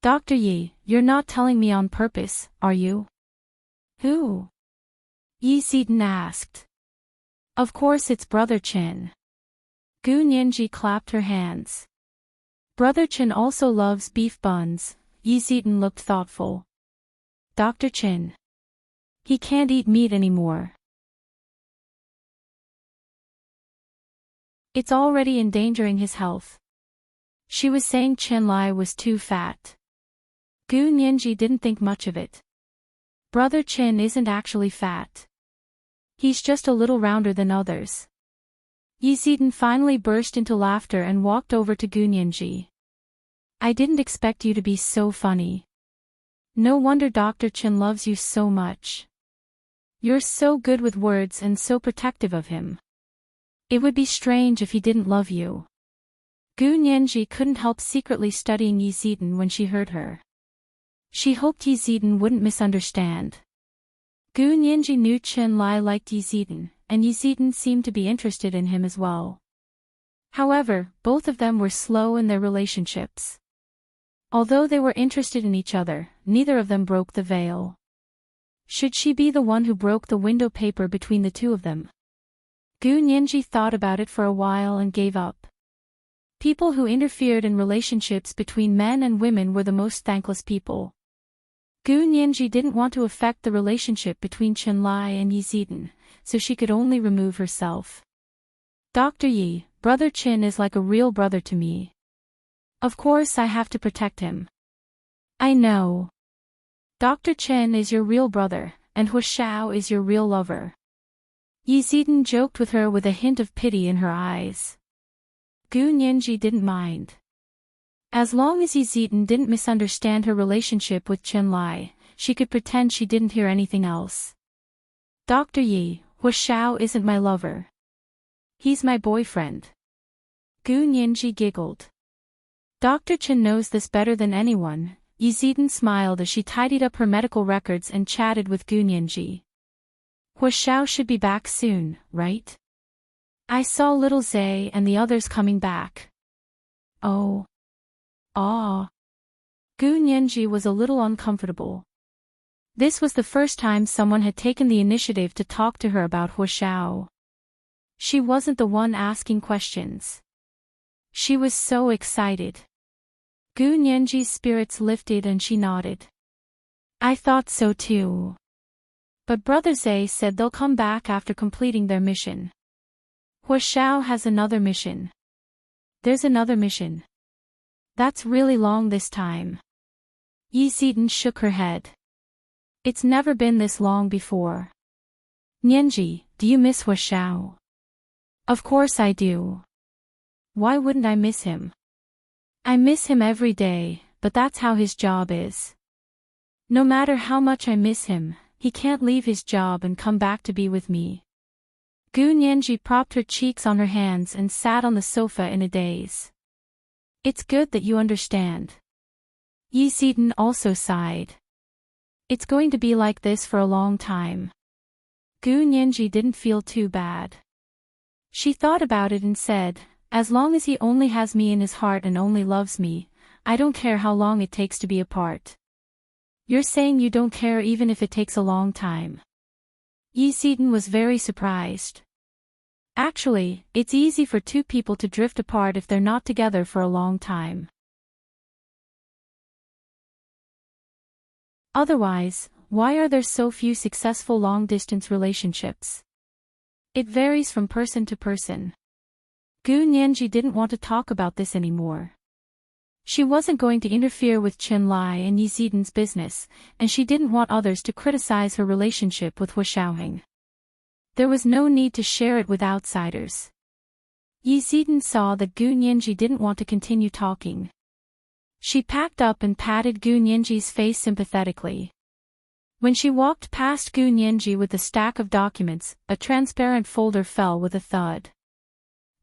"Dr. Yi, you're not telling me on purpose, are you?" "Who?" Yi Zidan asked. "Of course it's Brother Chen." Gu Nianji clapped her hands. "Brother Chen also loves beef buns." Yi Zidan looked thoughtful. "Dr. Chen. He can't eat meat anymore. It's already endangering his health." She was saying Chen Lai was too fat. Gu Nianji didn't think much of it. Brother Chen isn't actually fat. He's just a little rounder than others. Yi Zidan finally burst into laughter and walked over to Gu Nianji. "I didn't expect you to be so funny. No wonder Dr. Chen loves you so much. You're so good with words and so protective of him. It would be strange if he didn't love you." Gu Nianji couldn't help secretly studying Yi Zidan when she heard her. She hoped Yi Zidan wouldn't misunderstand. Gu Nianji knew Chen Lai liked Yi Zidan, and Yi Zidan seemed to be interested in him as well. However, both of them were slow in their relationships. Although they were interested in each other, neither of them broke the veil. Should she be the one who broke the window paper between the two of them? Gu Nianji thought about it for a while and gave up. People who interfered in relationships between men and women were the most thankless people. Gu Nianji didn't want to affect the relationship between Chen Lai and Yi Zidan, so she could only remove herself. "Dr. Yi, Brother Chen is like a real brother to me. Of course I have to protect him." "I know. Dr. Chen is your real brother, and Hu Shao is your real lover." Yi Zidan joked with her with a hint of pity in her eyes. Gu Nianji didn't mind. As long as Yi Zidan didn't misunderstand her relationship with Chen Lai, she could pretend she didn't hear anything else. "Dr. Yi, Hu Shao isn't my lover. He's my boyfriend." Gu Nianji giggled. "Dr. Chen knows this better than anyone." Yi Zidan smiled as she tidied up her medical records and chatted with Gu Nianji. "Hu Shao should be back soon, right? I saw little Zay and the others coming back." "Oh. Ah." Gu Nianji was a little uncomfortable. This was the first time someone had taken the initiative to talk to her about Hu Shao. She wasn't the one asking questions. She was so excited. Gu Nianji's spirits lifted and she nodded. "I thought so too. But Brother Zay said they'll come back after completing their mission. Hu Shao has another mission." "There's another mission. That's really long this time." Yi Zidan shook her head. "It's never been this long before." "Nianji, do you miss Hu Shao?" "Of course I do. Why wouldn't I miss him? I miss him every day, but that's how his job is. No matter how much I miss him, he can't leave his job and come back to be with me. Gu Nianji propped her cheeks on her hands and sat on the sofa in a daze. It's good that you understand. Yi Zidan also sighed. It's going to be like this for a long time. Gu Nianji didn't feel too bad. She thought about it and said, as long as he only has me in his heart and only loves me, I don't care how long it takes to be apart. You're saying you don't care even if it takes a long time. Yi Zidan was very surprised. Actually, it's easy for two people to drift apart if they're not together for a long time. Otherwise, why are there so few successful long-distance relationships? It varies from person to person. Gu Nianji didn't want to talk about this anymore. She wasn't going to interfere with Qin Lai and Yi Zidan's business, and she didn't want others to criticize her relationship with Hu Xiaoheng. There was no need to share it with outsiders. Yi Zidan saw that Gu Nianji didn't want to continue talking. She packed up and patted Gu Nianji's face sympathetically. When she walked past Gu Nianji with the stack of documents, a transparent folder fell with a thud.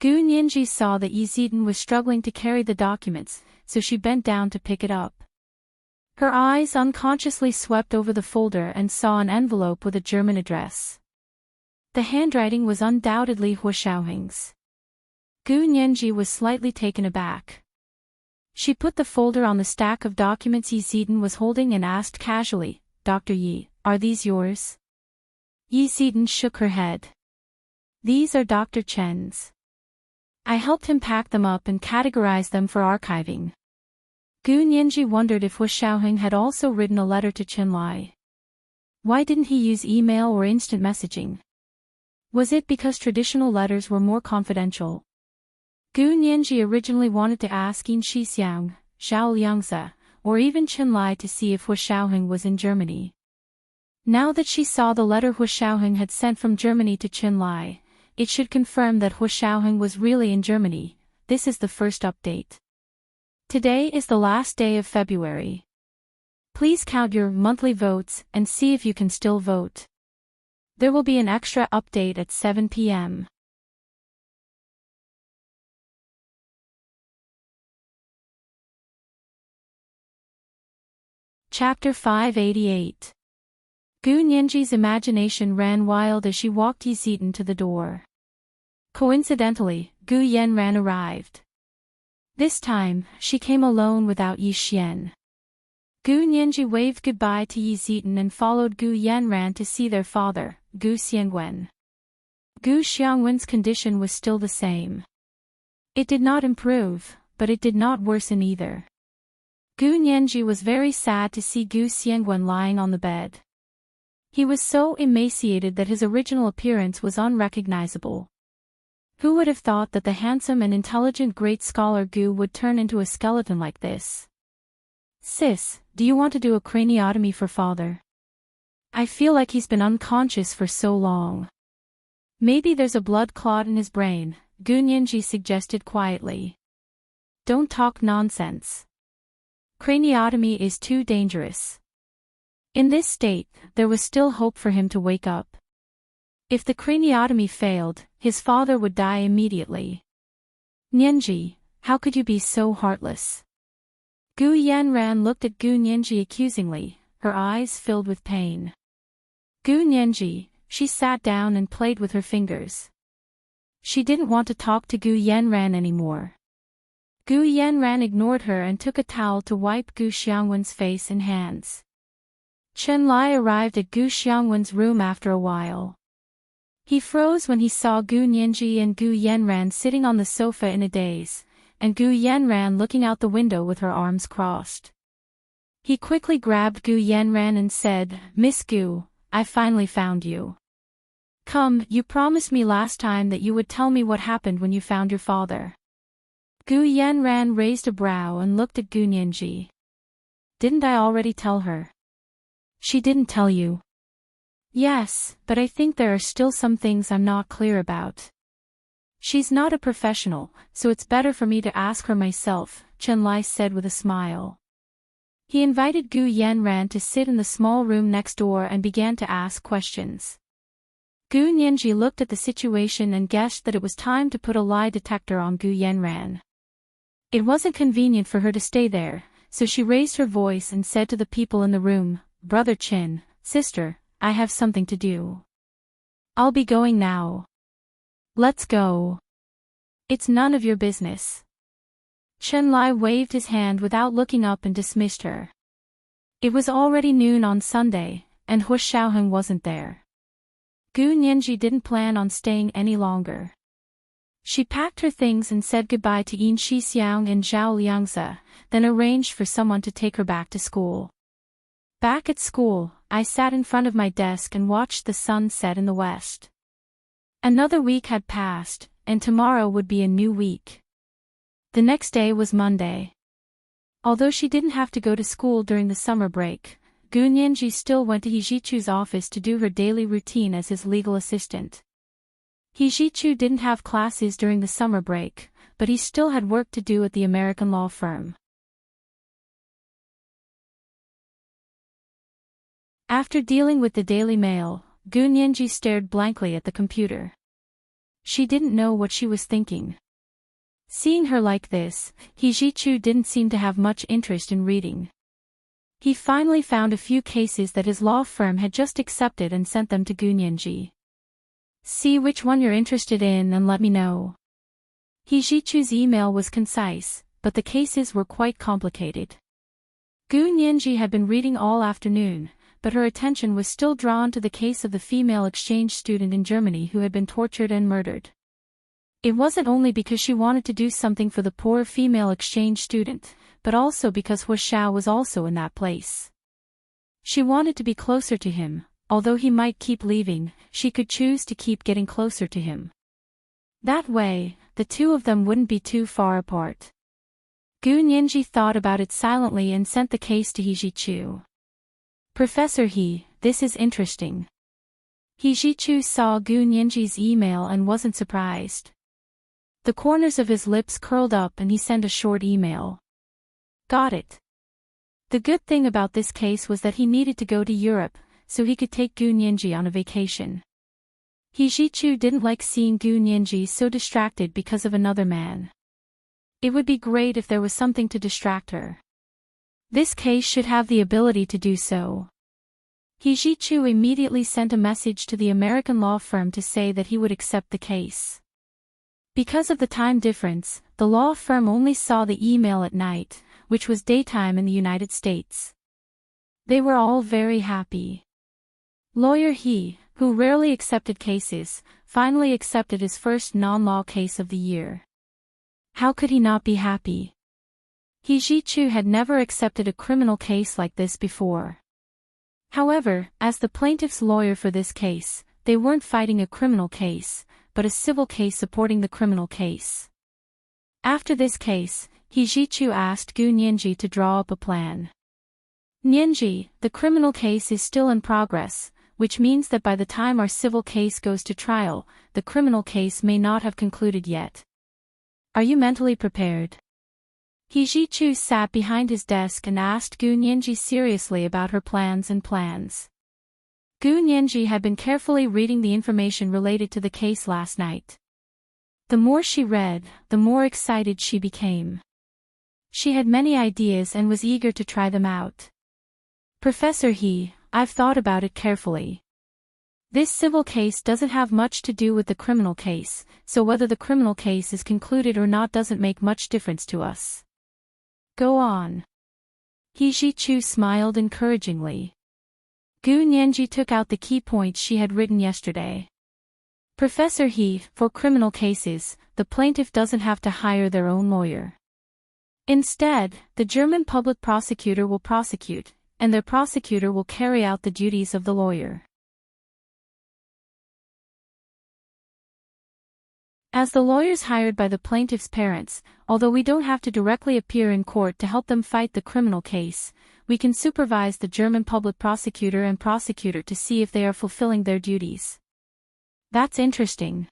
Gu Nianji saw that Yi Zidan was struggling to carry the documents, so she bent down to pick it up. Her eyes unconsciously swept over the folder and saw an envelope with a German address. The handwriting was undoubtedly Hu Xiaoheng's. Gu Nianji was slightly taken aback. She put the folder on the stack of documents Yi Zidan was holding and asked casually, Dr. Yi, are these yours? Yi Zidan shook her head. These are Dr. Chen's. I helped him pack them up and categorize them for archiving. Gu Nianji wondered if Hu Xiaoheng had also written a letter to Qin Lai. Why didn't he use email or instant messaging? Was it because traditional letters were more confidential? Gu Nianji originally wanted to ask Yin Shixiang, Zhao Liangzi, or even Qin Lai to see if Hu Xiaoheng was in Germany. Now that she saw the letter Hu Xiaoheng had sent from Germany to Qin Lai, it should confirm that Hu Xiaoheng was really in Germany. This is the first update. Today is the last day of February. Please count your monthly votes and see if you can still vote. There will be an extra update at 7 p.m. Chapter 588. Gu Nianji's imagination ran wild as she walked Yi Zidan to the door. Coincidentally, Gu Yanran arrived. This time, she came alone without Yi Xian. Gu Nianji waved goodbye to Yi Zidan and followed Gu Yanran to see their father, Gu Xiangwen. Gu Xiangwen's condition was still the same. It did not improve, but it did not worsen either. Gu Nianji was very sad to see Gu Xiangwen lying on the bed. He was so emaciated that his original appearance was unrecognizable. Who would have thought that the handsome and intelligent great scholar Gu would turn into a skeleton like this? Sis, do you want to do a craniotomy for father? I feel like he's been unconscious for so long. Maybe there's a blood clot in his brain, Gu Nianji suggested quietly. Don't talk nonsense. Craniotomy is too dangerous. In this state, there was still hope for him to wake up. If the craniotomy failed, his father would die immediately. Nianji, how could you be so heartless? Gu Yanran looked at Gu Nianji accusingly, her eyes filled with pain. Gu Nianji, she sat down and played with her fingers. She didn't want to talk to Gu Yanran anymore. Gu Yanran ignored her and took a towel to wipe Gu Xiangwen's face and hands. Qin Lai arrived at Gu Xiangwen's room after a while. He froze when he saw Gu Nianji and Gu Yanran sitting on the sofa in a daze, and Gu Yanran looking out the window with her arms crossed. He quickly grabbed Gu Yanran and said, Miss Gu, I finally found you. Come, you promised me last time that you would tell me what happened when you found your father. Gu Yanran raised a brow and looked at Gu Nianji. Didn't I already tell her? She didn't tell you. Yes, but I think there are still some things I'm not clear about. She's not a professional, so it's better for me to ask her myself, Chen Lai said with a smile. He invited Gu Yanran to sit in the small room next door and began to ask questions. Gu Nianji looked at the situation and guessed that it was time to put a lie detector on Gu Yanran. It wasn't convenient for her to stay there, so she raised her voice and said to the people in the room, "Brother Chin, sister, I have something to do. I'll be going now. Let's go. It's none of your business." Chen Lai waved his hand without looking up and dismissed her. It was already noon on Sunday, and Hu Xiaoheng wasn't there. Gu Nianji didn't plan on staying any longer. She packed her things and said goodbye to Yin Shixiang and Zhao Liangzi, then arranged for someone to take her back to school. Back at school, I sat in front of my desk and watched the sun set in the west. Another week had passed, and tomorrow would be a new week. The next day was Monday. Although she didn't have to go to school during the summer break, Gu Nianji still went to He Zhichu's office to do her daily routine as his legal assistant. He Zhichu didn't have classes during the summer break, but he still had work to do at the American law firm. After dealing with the Daily Mail, Gu Nianji stared blankly at the computer. She didn't know what she was thinking. Seeing her like this, He Zhichu didn't seem to have much interest in reading. He finally found a few cases that his law firm had just accepted and sent them to Gu Nianji. "See which one you're interested in and let me know." He Zhichu's email was concise, but the cases were quite complicated. Gu Nianji had been reading all afternoon, but her attention was still drawn to the case of the female exchange student in Germany who had been tortured and murdered. It wasn't only because she wanted to do something for the poor female exchange student, but also because Hu Xiao was also in that place. She wanted to be closer to him. Although he might keep leaving, she could choose to keep getting closer to him. That way, the two of them wouldn't be too far apart. Gu Nianji thought about it silently and sent the case to He Zhichu. "Professor He, this is interesting." He Zhichu saw Gu Nianji's email and wasn't surprised. The corners of his lips curled up and he sent a short email. "Got it." The good thing about this case was that he needed to go to Europe, so he could take Gu Nianji on a vacation. He Zhichu didn't like seeing Gu Nianji so distracted because of another man. It would be great if there was something to distract her. This case should have the ability to do so. He Zhichu immediately sent a message to the American law firm to say that he would accept the case. Because of the time difference, the law firm only saw the email at night, which was daytime in the United States. They were all very happy. Lawyer He, who rarely accepted cases, finally accepted his first non-law case of the year. How could he not be happy? He Zhichu had never accepted a criminal case like this before. However, as the plaintiff's lawyer for this case, they weren't fighting a criminal case, but a civil case supporting the criminal case. After this case, He Zhichu asked Gu Nianji to draw up a plan. "Nianji, the criminal case is still in progress, which means that by the time our civil case goes to trial, the criminal case may not have concluded yet. Are you mentally prepared?" He Zhichu sat behind his desk and asked Gu Nianji seriously about her plans. Gu Nianji had been carefully reading the information related to the case last night. The more she read, the more excited she became. She had many ideas and was eager to try them out. "Professor He, I've thought about it carefully. This civil case doesn't have much to do with the criminal case, so whether the criminal case is concluded or not doesn't make much difference to us." "Go on." He Zhichu smiled encouragingly. Gu Nianji took out the key points she had written yesterday. "Professor He, for criminal cases, the plaintiff doesn't have to hire their own lawyer. Instead, the German public prosecutor will prosecute, and their prosecutor will carry out the duties of the lawyer. As the lawyers hired by the plaintiff's parents, although we don't have to directly appear in court to help them fight the criminal case, we can supervise the German public prosecutor and prosecutor to see if they are fulfilling their duties." "That's interesting."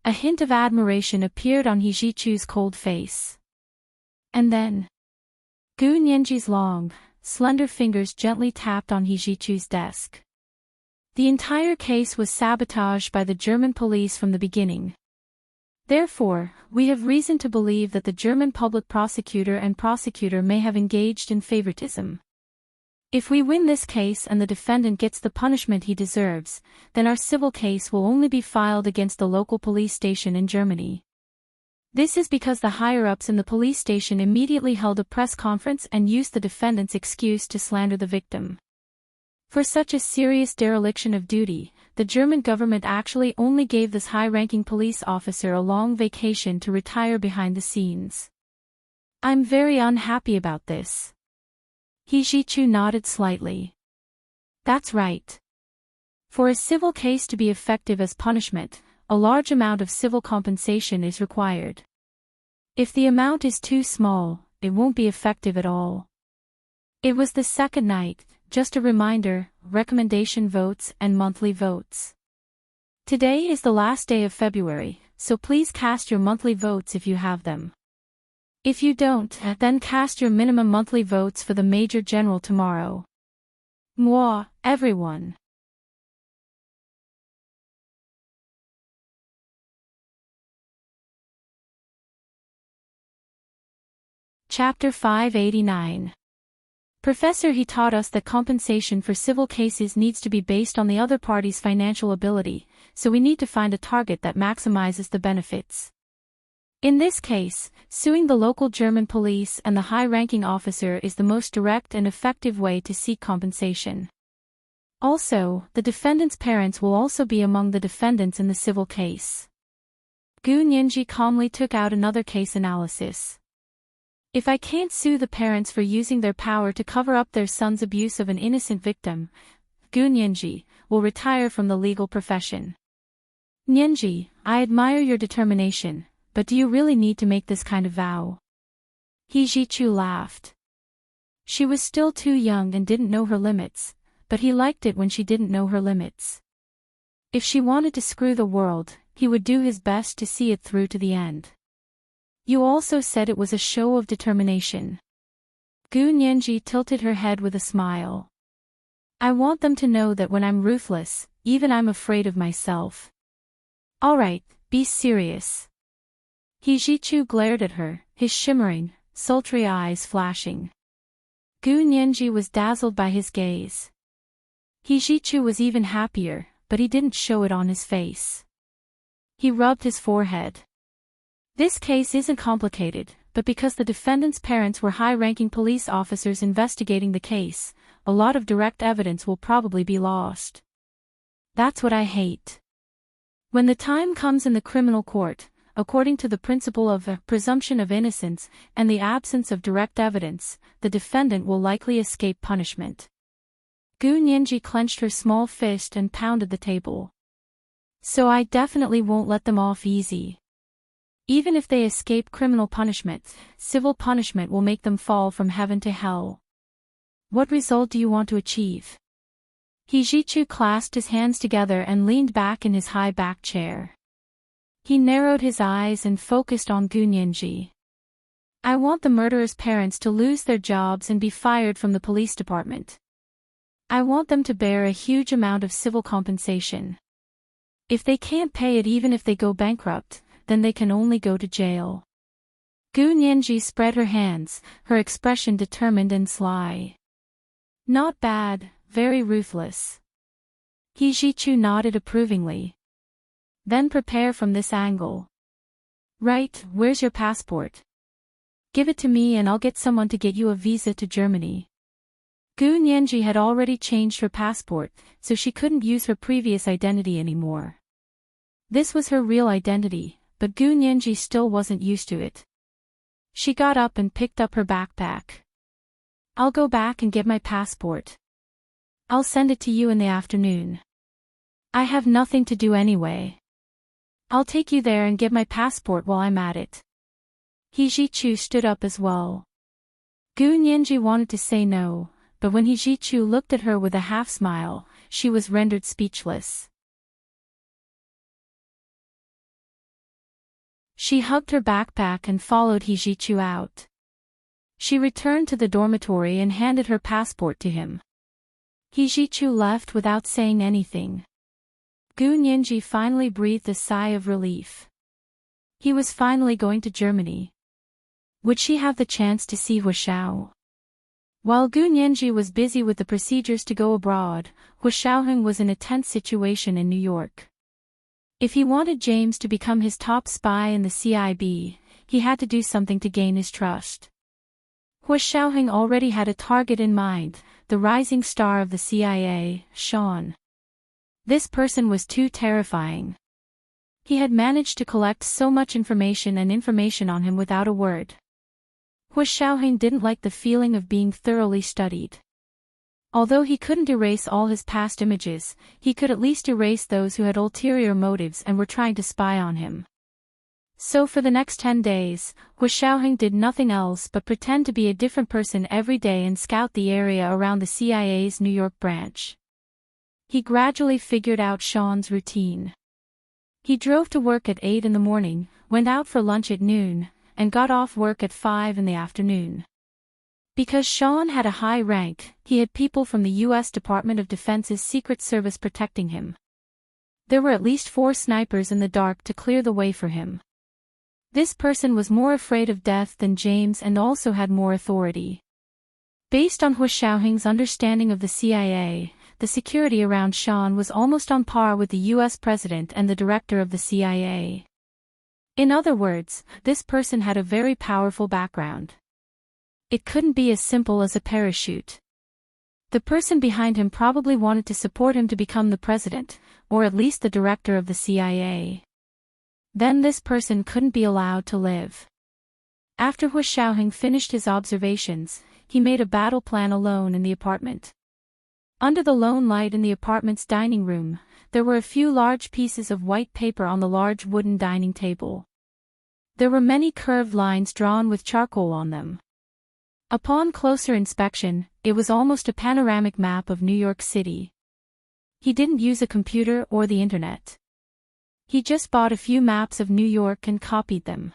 A hint of admiration appeared on He Jichu's cold face. And then, Gu Nianji's long, slender fingers gently tapped on He Jichu's desk. The entire case was sabotaged by the German police from the beginning. Therefore, we have reason to believe that the German public prosecutor and prosecutor may have engaged in favoritism. If we win this case and the defendant gets the punishment he deserves, then our civil case will only be filed against the local police station in Germany. This is because the higher-ups in the police station immediately held a press conference and used the defendant's excuse to slander the victim. For such a serious dereliction of duty, the German government actually only gave this high-ranking police officer a long vacation to retire behind the scenes. I'm very unhappy about this. He Jichu nodded slightly. That's right. For a civil case to be effective as punishment, a large amount of civil compensation is required. If the amount is too small, it won't be effective at all. It was the second night, just a reminder, recommendation votes and monthly votes. Today is the last day of February, so please cast your monthly votes if you have them. If you don't, then cast your minimum monthly votes for the Major General tomorrow. Moi, everyone. Chapter 589. Professor He taught us that compensation for civil cases needs to be based on the other party's financial ability, so we need to find a target that maximizes the benefits. In this case, suing the local German police and the high-ranking officer is the most direct and effective way to seek compensation. Also, the defendant's parents will also be among the defendants in the civil case. Gu Nianji calmly took out another case analysis. If I can't sue the parents for using their power to cover up their son's abuse of an innocent victim, Gu Nianji will retire from the legal profession. Nianji, I admire your determination. But do you really need to make this kind of vow? He Jichu laughed. She was still too young and didn't know her limits, but he liked it when she didn't know her limits. If she wanted to screw the world, he would do his best to see it through to the end. You also said it was a show of determination. Gu Nianji tilted her head with a smile. I want them to know that when I'm ruthless, even I'm afraid of myself. All right, be serious. He Jichu glared at her, his shimmering, sultry eyes flashing. Gu Nianji was dazzled by his gaze. He Jichu was even happier, but he didn't show it on his face. He rubbed his forehead. This case isn't complicated, but because the defendant's parents were high-ranking police officers investigating the case, a lot of direct evidence will probably be lost. That's what I hate. When the time comes in the criminal court, according to the principle of a presumption of innocence and the absence of direct evidence, the defendant will likely escape punishment. Gu Nianji clenched her small fist and pounded the table. So I definitely won't let them off easy. Even if they escape criminal punishment, civil punishment will make them fall from heaven to hell. What result do you want to achieve? He Jichu clasped his hands together and leaned back in his high-backed chair. He narrowed his eyes and focused on Gu Nianji. I want the murderer's parents to lose their jobs and be fired from the police department. I want them to bear a huge amount of civil compensation. If they can't pay it even if they go bankrupt, then they can only go to jail. Gu Nianji spread her hands, her expression determined and sly. Not bad, very ruthless. He Jichu nodded approvingly. Then prepare from this angle. Right, where's your passport? Give it to me and I'll get someone to get you a visa to Germany. Gu Nianji had already changed her passport, so she couldn't use her previous identity anymore. This was her real identity, but Gu Nianji still wasn't used to it. She got up and picked up her backpack. I'll go back and get my passport. I'll send it to you in the afternoon. I have nothing to do anyway. I'll take you there and get my passport while I'm at it. He Jichu stood up as well. Gu Nianji wanted to say no, but when He Jichu looked at her with a half-smile, she was rendered speechless. She hugged her backpack and followed Hijichu out. She returned to the dormitory and handed her passport to him. Hijichu left without saying anything. Gu Nianji finally breathed a sigh of relief. He was finally going to Germany. Would she have the chance to see Huashao? While Gu Nianji was busy with the procedures to go abroad, Huashao was in a tense situation in New York. If he wanted James to become his top spy in the CIB, he had to do something to gain his trust. Huashao already had a target in mind, the rising star of the CIA, Sean. This person was too terrifying. He had managed to collect so much information on him without a word. Huashao didn't like the feeling of being thoroughly studied. Although he couldn't erase all his past images, he could at least erase those who had ulterior motives and were trying to spy on him. So for the next 10 days, Huashao did nothing else but pretend to be a different person every day and scout the area around the CIA's New York branch. He gradually figured out Sean's routine. He drove to work at 8 in the morning, went out for lunch at noon, and got off work at 5 in the afternoon. Because Sean had a high rank, he had people from the U.S. Department of Defense's Secret Service protecting him. There were at least 4 snipers in the dark to clear the way for him. This person was more afraid of death than James and also had more authority. Based on Huashao's understanding of the CIA, the security around Sean was almost on par with the U.S. President and the Director of the CIA. In other words, this person had a very powerful background. It couldn't be as simple as a parachute. The person behind him probably wanted to support him to become the president, or at least the director of the CIA. Then this person couldn't be allowed to live. After Huashao finished his observations, he made a battle plan alone in the apartment. Under the lone light in the apartment's dining room, there were a few large pieces of white paper on the large wooden dining table. There were many curved lines drawn with charcoal on them. Upon closer inspection, it was almost a panoramic map of New York City. He didn't use a computer or the internet. He just bought a few maps of New York and copied them.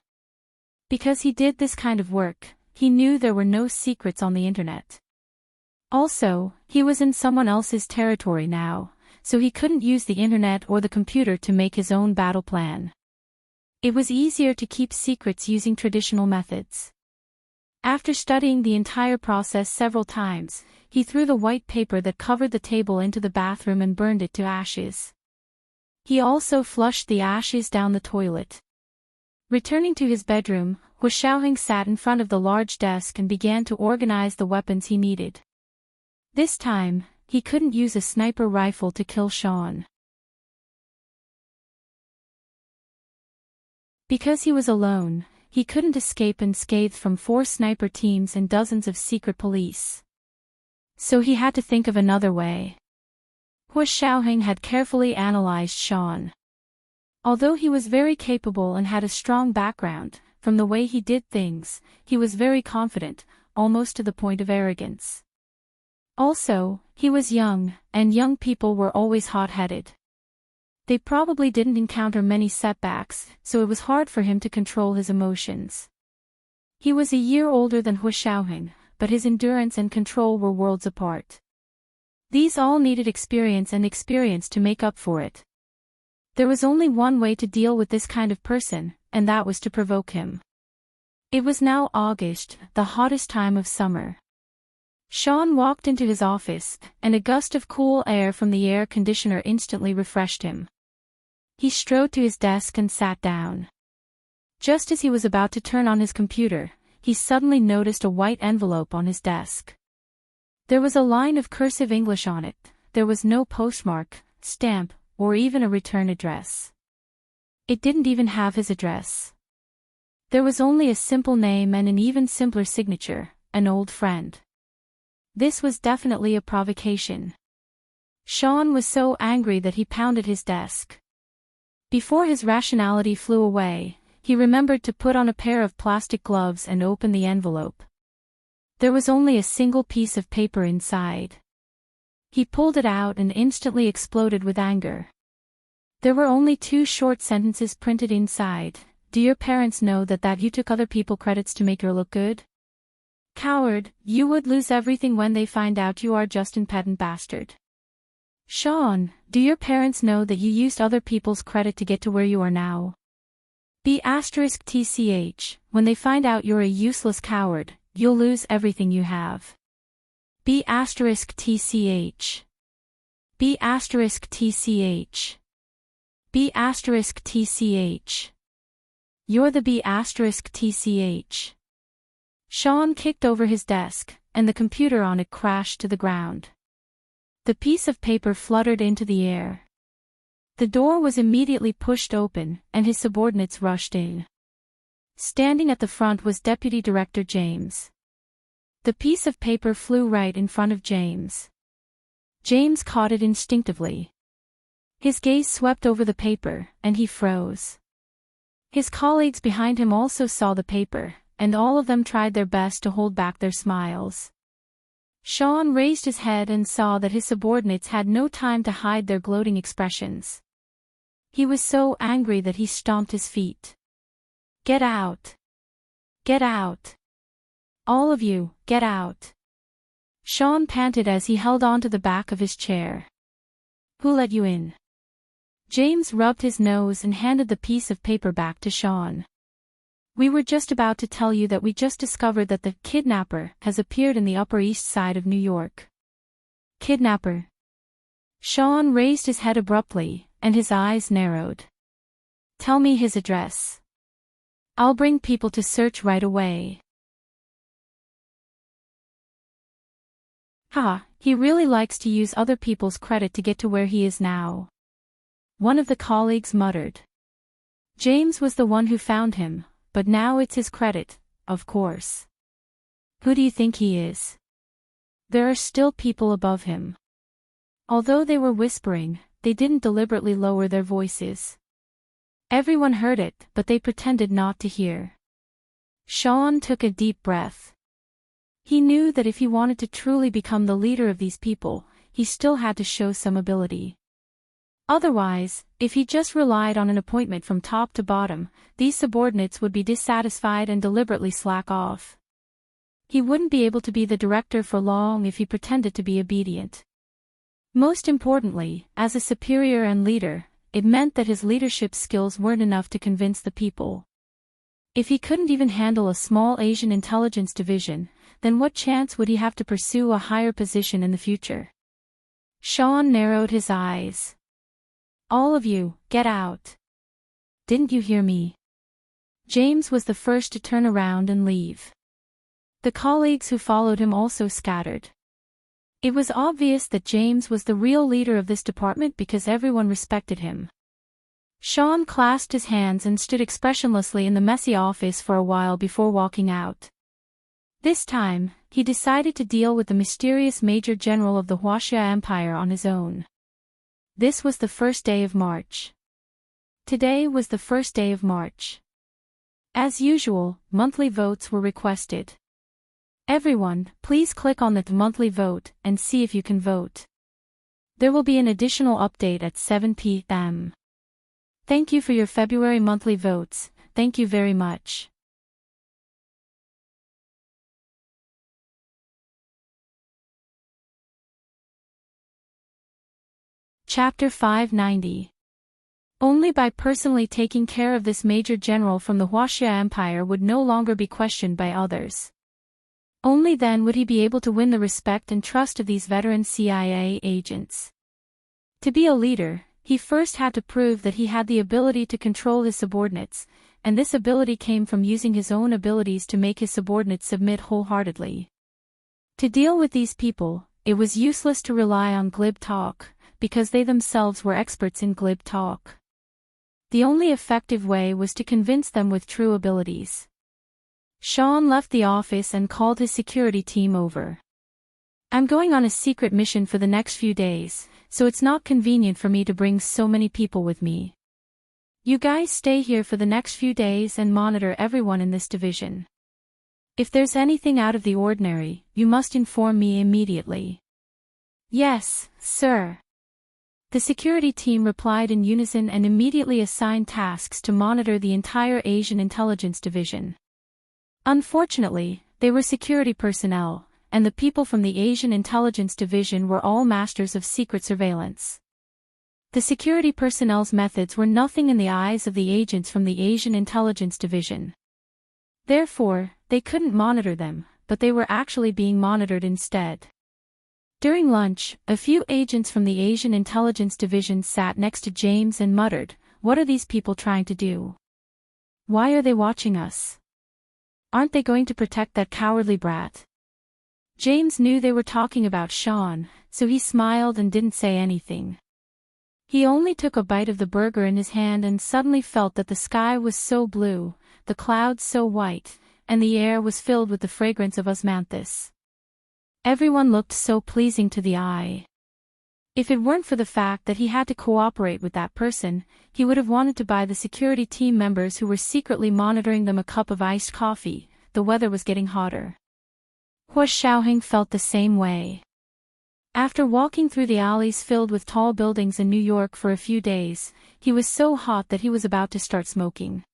Because he did this kind of work, he knew there were no secrets on the internet. Also, he was in someone else's territory now, so he couldn't use the internet or the computer to make his own battle plan. It was easier to keep secrets using traditional methods. After studying the entire process several times, he threw the white paper that covered the table into the bathroom and burned it to ashes. He also flushed the ashes down the toilet. Returning to his bedroom, Huashao sat in front of the large desk and began to organize the weapons he needed. This time, he couldn't use a sniper rifle to kill Sean. Because he was alone, he couldn't escape unscathed from 4 sniper teams and dozens of secret police. So he had to think of another way. Huashao had carefully analyzed Sean. Although he was very capable and had a strong background, from the way he did things, he was very confident, almost to the point of arrogance. Also, he was young, and young people were always hot-headed. They probably didn't encounter many setbacks, so it was hard for him to control his emotions. He was a year older than Huashao, but his endurance and control were worlds apart. These all needed experience to make up for it. There was only one way to deal with this kind of person, and that was to provoke him. It was now August, the hottest time of summer. Sean walked into his office, and a gust of cool air from the air conditioner instantly refreshed him. He strode to his desk and sat down. Just as he was about to turn on his computer, he suddenly noticed a white envelope on his desk. There was a line of cursive English on it. There was no postmark, stamp, or even a return address. It didn't even have his address. There was only a simple name and an even simpler signature, an old friend. This was definitely a provocation. Sean was so angry that he pounded his desk. Before his rationality flew away, he remembered to put on a pair of plastic gloves and open the envelope. There was only a single piece of paper inside. He pulled it out and instantly exploded with anger. There were only 2 short sentences printed inside, do your parents know that you took other people's credits to make your look good? Coward, you would lose everything when they find out you are just an impudent bastard. Sean, do your parents know that you used other people's credit to get to where you are now? B*TCH, when they find out you're a useless coward, you'll lose everything you have. B*TCH. B*TCH. B*TCH. You're the B*TCH. Sean kicked over his desk, and the computer on it crashed to the ground. The piece of paper fluttered into the air. The door was immediately pushed open, and his subordinates rushed in. Standing at the front was Deputy Director James. The piece of paper flew right in front of James. James caught it instinctively. His gaze swept over the paper, and he froze. His colleagues behind him also saw the paper, and all of them tried their best to hold back their smiles. Sean raised his head and saw that his subordinates had no time to hide their gloating expressions. He was so angry that he stomped his feet. Get out! Get out! All of you, get out! Sean panted as he held on to the back of his chair. Who let you in? James rubbed his nose and handed the piece of paper back to Sean. We were just about to tell you that we just discovered that the kidnapper has appeared in the Upper East Side of New York. Kidnapper? Sean raised his head abruptly, and his eyes narrowed. Tell me his address. I'll bring people to search right away. Ha, he really likes to use other people's credit to get to where he is now. One of the colleagues muttered. James was the one who found him, but now it's his credit, of course. Who do you think he is? There are still people above him. Although they were whispering, they didn't deliberately lower their voices. Everyone heard it, but they pretended not to hear. Sean took a deep breath. He knew that if he wanted to truly become the leader of these people, he still had to show some ability. Otherwise, if he just relied on an appointment from top to bottom, these subordinates would be dissatisfied and deliberately slack off. He wouldn't be able to be the director for long if he pretended to be obedient. Most importantly, as a superior and leader, it meant that his leadership skills weren't enough to convince the people. If he couldn't even handle a small Asian intelligence division, then what chance would he have to pursue a higher position in the future? Sean narrowed his eyes. All of you, get out. Didn't you hear me? James was the first to turn around and leave. The colleagues who followed him also scattered. It was obvious that James was the real leader of this department because everyone respected him. Sean clasped his hands and stood expressionlessly in the messy office for a while before walking out. This time, he decided to deal with the mysterious Major General of the Huaxia Empire on his own. This was the first day of March. Today was the first day of March. As usual, monthly votes were requested. Everyone, please click on the monthly vote and see if you can vote. There will be an additional update at 7 p.m. Thank you for your February monthly votes, thank you very much. Chapter 590. Only by personally taking care of this Major General from the Huaxia Empire would no longer be questioned by others. Only then would he be able to win the respect and trust of these veteran CIA agents. To be a leader, he first had to prove that he had the ability to control his subordinates, and this ability came from using his own abilities to make his subordinates submit wholeheartedly. To deal with these people, it was useless to rely on glib talk, because they themselves were experts in glib talk. The only effective way was to convince them with true abilities. Sean left the office and called his security team over. I'm going on a secret mission for the next few days, so it's not convenient for me to bring so many people with me. You guys stay here for the next few days and monitor everyone in this division. If there's anything out of the ordinary, you must inform me immediately. Yes, sir. The security team replied in unison and immediately assigned tasks to monitor the entire Asian intelligence division. Unfortunately, they were security personnel, and the people from the Asian intelligence division were all masters of secret surveillance. The security personnel's methods were nothing in the eyes of the agents from the Asian intelligence division. Therefore, they couldn't monitor them, but they were actually being monitored instead. During lunch, a few agents from the Asian intelligence division sat next to James and muttered, "What are these people trying to do? Why are they watching us? Aren't they going to protect that cowardly brat?" James knew they were talking about Sean, so he smiled and didn't say anything. He only took a bite of the burger in his hand and suddenly felt that the sky was so blue, the clouds so white, and the air was filled with the fragrance of osmanthus. Everyone looked so pleasing to the eye. If it weren't for the fact that he had to cooperate with that person, he would have wanted to buy the security team members who were secretly monitoring them a cup of iced coffee. The weather was getting hotter. Hua Xiaoheng felt the same way. After walking through the alleys filled with tall buildings in New York for a few days, he was so hot that he was about to start smoking.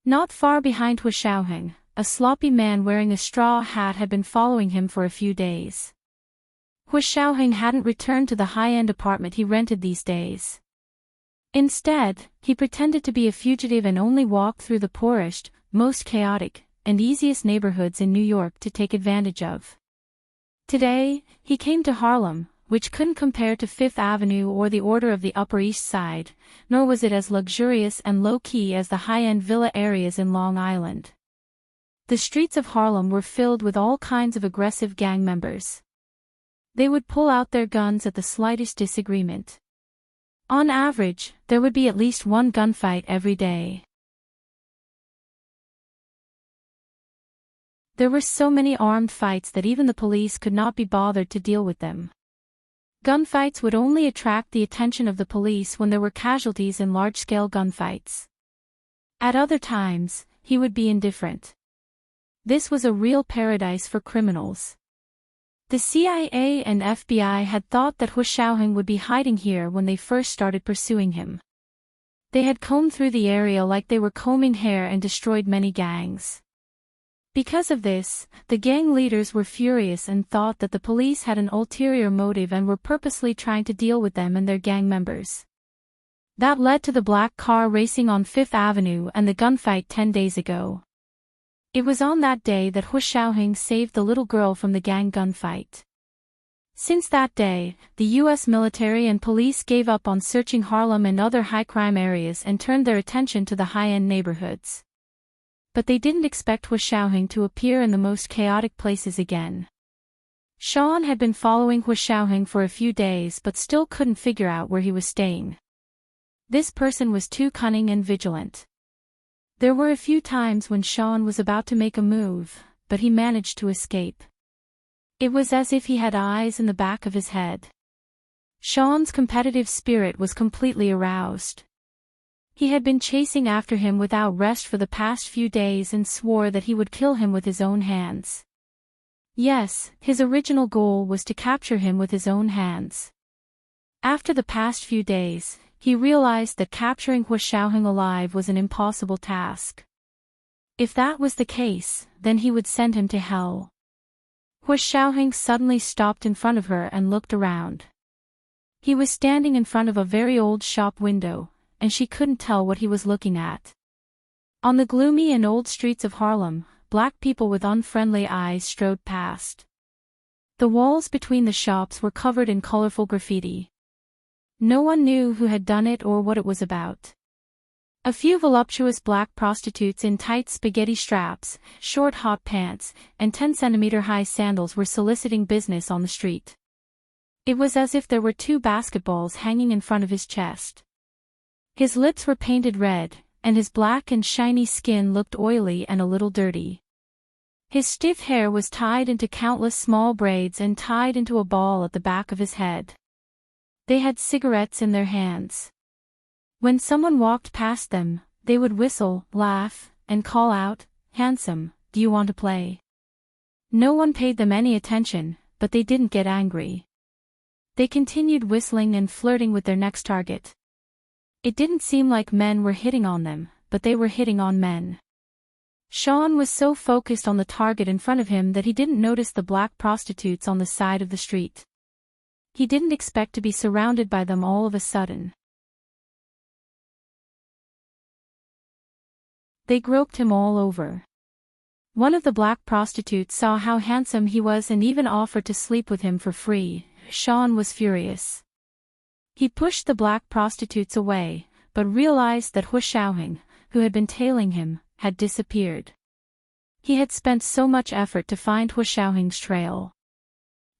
Not far behind Hua Xiaoheng, a sloppy man wearing a straw hat had been following him for a few days. Hua Xiaoheng hadn't returned to the high-end apartment he rented these days. Instead, he pretended to be a fugitive and only walked through the poorest, most chaotic, and easiest neighborhoods in New York to take advantage of. Today, he came to Harlem, which couldn't compare to Fifth Avenue or the Order of the Upper East Side, nor was it as luxurious and low-key as the high-end villa areas in Long Island. The streets of Harlem were filled with all kinds of aggressive gang members. They would pull out their guns at the slightest disagreement. On average, there would be at least one gunfight every day. There were so many armed fights that even the police could not be bothered to deal with them. Gunfights would only attract the attention of the police when there were casualties in large-scale gunfights. At other times, he would be indifferent. This was a real paradise for criminals. The CIA and FBI had thought that Hua Xiaoheng would be hiding here when they first started pursuing him. They had combed through the area like they were combing hair and destroyed many gangs. Because of this, the gang leaders were furious and thought that the police had an ulterior motive and were purposely trying to deal with them and their gang members. That led to the black car racing on Fifth Avenue and the gunfight 10 days ago. It was on that day that Hua Xiaoheng saved the little girl from the gang gunfight. Since that day, the U.S. military and police gave up on searching Harlem and other high-crime areas and turned their attention to the high-end neighborhoods. But they didn't expect Hua Xiaoheng to appear in the most chaotic places again. Sean had been following Hua Xiaoheng for a few days but still couldn't figure out where he was staying. This person was too cunning and vigilant. There were a few times when Sean was about to make a move, but he managed to escape. It was as if he had eyes in the back of his head. Sean's competitive spirit was completely aroused. He had been chasing after him without rest for the past few days and swore that he would kill him with his own hands. Yes, his original goal was to capture him with his own hands. After the past few days, he realized that capturing Hua Xiaoheng alive was an impossible task. If that was the case, then he would send him to hell. Hua Xiaoheng suddenly stopped in front of her and looked around. He was standing in front of a very old shop window, and she couldn't tell what he was looking at. On the gloomy and old streets of Harlem, black people with unfriendly eyes strode past. The walls between the shops were covered in colorful graffiti. No one knew who had done it or what it was about. A few voluptuous black prostitutes in tight spaghetti straps, short hot pants, and 10-centimeter-high sandals were soliciting business on the street. It was as if there were two basketballs hanging in front of his chest. His lips were painted red, and his black and shiny skin looked oily and a little dirty. His stiff hair was tied into countless small braids and tied into a ball at the back of his head. They had cigarettes in their hands. When someone walked past them, they would whistle, laugh, and call out, "Handsome, do you want to play?" No one paid them any attention, but they didn't get angry. They continued whistling and flirting with their next target. It didn't seem like men were hitting on them, but they were hitting on men. Sean was so focused on the target in front of him that he didn't notice the black prostitutes on the side of the street. He didn't expect to be surrounded by them all of a sudden. They groped him all over. One of the black prostitutes saw how handsome he was and even offered to sleep with him for free. Sean was furious. He pushed the black prostitutes away, but realized that Hu Xiaoheng, who had been tailing him, had disappeared. He had spent so much effort to find Hu Xiaoheng's trail.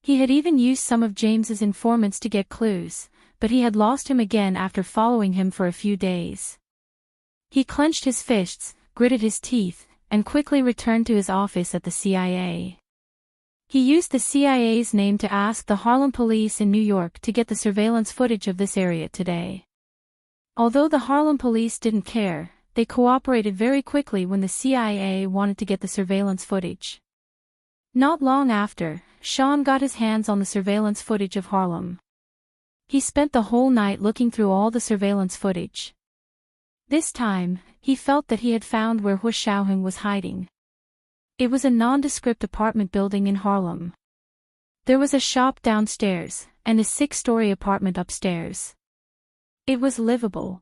He had even used some of James's informants to get clues, but he had lost him again after following him for a few days. He clenched his fists, gritted his teeth, and quickly returned to his office at the CIA. He used the CIA's name to ask the Harlem police in New York to get the surveillance footage of this area today. Although the Harlem police didn't care, they cooperated very quickly when the CIA wanted to get the surveillance footage. Not long after, Sean got his hands on the surveillance footage of Harlem. He spent the whole night looking through all the surveillance footage. This time, he felt that he had found where Hu Xiaoheng was hiding. It was a nondescript apartment building in Harlem. There was a shop downstairs, and a 6-story apartment upstairs. It was livable.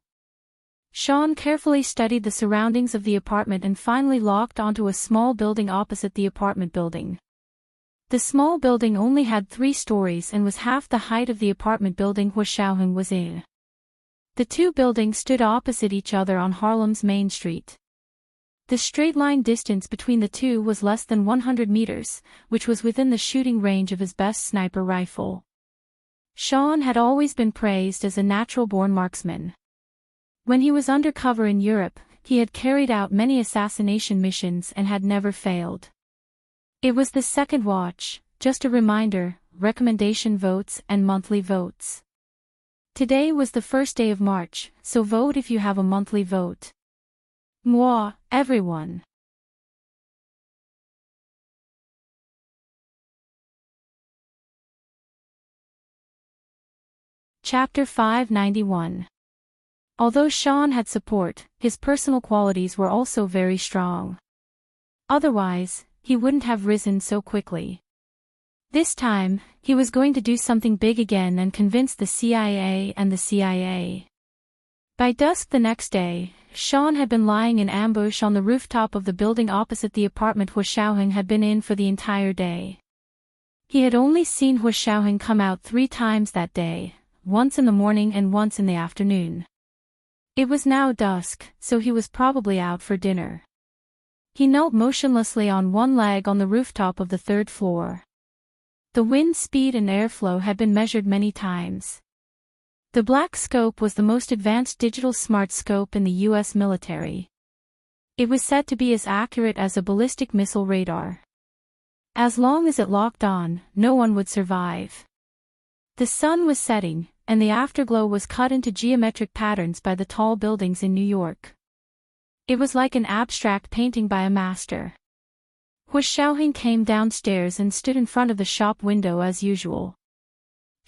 Sean carefully studied the surroundings of the apartment and finally locked onto a small building opposite the apartment building. The small building only had 3 stories and was half the height of the apartment building Hu Xiaoheng was in. The 2 buildings stood opposite each other on Harlem's main street. The straight-line distance between the two was less than 100 meters, which was within the shooting range of his best sniper rifle. Sean had always been praised as a natural-born marksman. When he was undercover in Europe, he had carried out many assassination missions and had never failed. It was the second watch, just a reminder, recommendation votes and monthly votes. Today was the first day of March, so vote if you have a monthly vote. Moi, everyone. Chapter 591. Although Sean had support, his personal qualities were also very strong. Otherwise, he wouldn't have risen so quickly. This time, he was going to do something big again and convince the CIA and the CIA. By dusk the next day, Sean had been lying in ambush on the rooftop of the building opposite the apartment Hu Xiaoheng had been in for the entire day. He had only seen Hu Xiaoheng come out 3 times that day, once in the morning and once in the afternoon. It was now dusk, so he was probably out for dinner. He knelt motionlessly on one leg on the rooftop of the 3rd floor. The wind speed and airflow had been measured many times. The black scope was the most advanced digital smart scope in the U.S. military. It was said to be as accurate as a ballistic missile radar. As long as it locked on, no one would survive. The sun was setting, and the afterglow was cut into geometric patterns by the tall buildings in New York. It was like an abstract painting by a master. Hu Xiaoheng came downstairs and stood in front of the shop window as usual.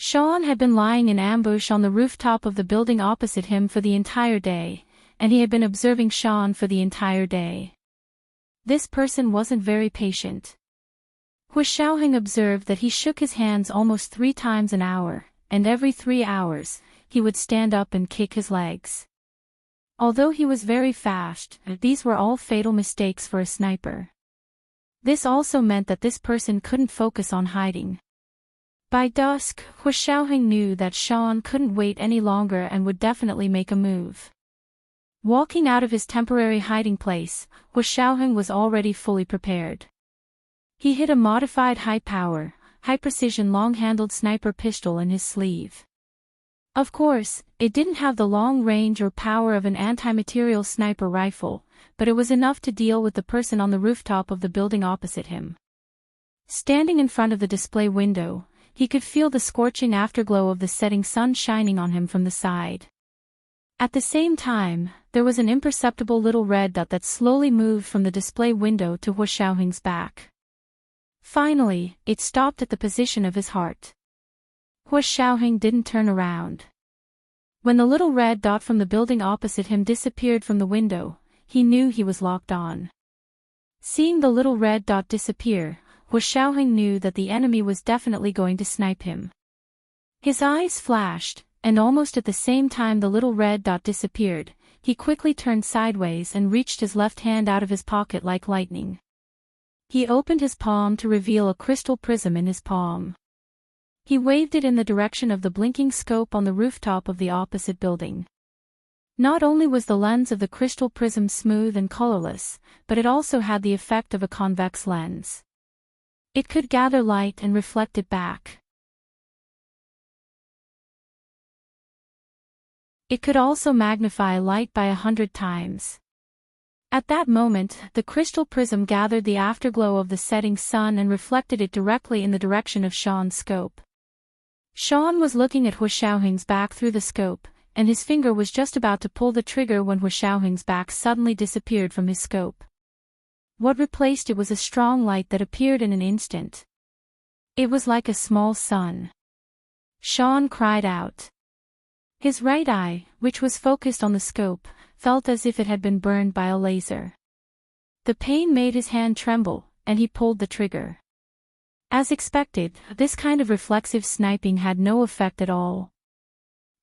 Sean had been lying in ambush on the rooftop of the building opposite him for the entire day, and he had been observing Sean for the entire day. This person wasn't very patient. Hu Xiaoheng observed that he shook his hands almost 3 times an hour, and every 3 hours, he would stand up and kick his legs. Although he was very fast, these were all fatal mistakes for a sniper. This also meant that this person couldn't focus on hiding. By dusk, Hu Xiaoheng knew that Sean couldn't wait any longer and would definitely make a move. Walking out of his temporary hiding place, Hu Xiaoheng was already fully prepared. He hid a modified high-power, high-precision long-handled sniper pistol in his sleeve. Of course, it didn't have the long range or power of an anti-material sniper rifle, but it was enough to deal with the person on the rooftop of the building opposite him. Standing in front of the display window, he could feel the scorching afterglow of the setting sun shining on him from the side. At the same time, there was an imperceptible little red dot that slowly moved from the display window to Hu Xiaoheng's back. Finally, it stopped at the position of his heart. Hua Xiaoheng didn't turn around. When the little red dot from the building opposite him disappeared from the window, he knew he was locked on. Seeing the little red dot disappear, Hua Xiaoheng knew that the enemy was definitely going to snipe him. His eyes flashed, and almost at the same time the little red dot disappeared, he quickly turned sideways and reached his left hand out of his pocket like lightning. He opened his palm to reveal a crystal prism in his palm. He waved it in the direction of the blinking scope on the rooftop of the opposite building. Not only was the lens of the crystal prism smooth and colorless, but it also had the effect of a convex lens. It could gather light and reflect it back. It could also magnify light by 100 times. At that moment, the crystal prism gathered the afterglow of the setting sun and reflected it directly in the direction of Sean's scope. Sean was looking at Hua Xiaoheng's back through the scope, and his finger was just about to pull the trigger when Hua Xiaoheng's back suddenly disappeared from his scope. What replaced it was a strong light that appeared in an instant. It was like a small sun. Sean cried out. His right eye, which was focused on the scope, felt as if it had been burned by a laser. The pain made his hand tremble, and he pulled the trigger. As expected, this kind of reflexive sniping had no effect at all.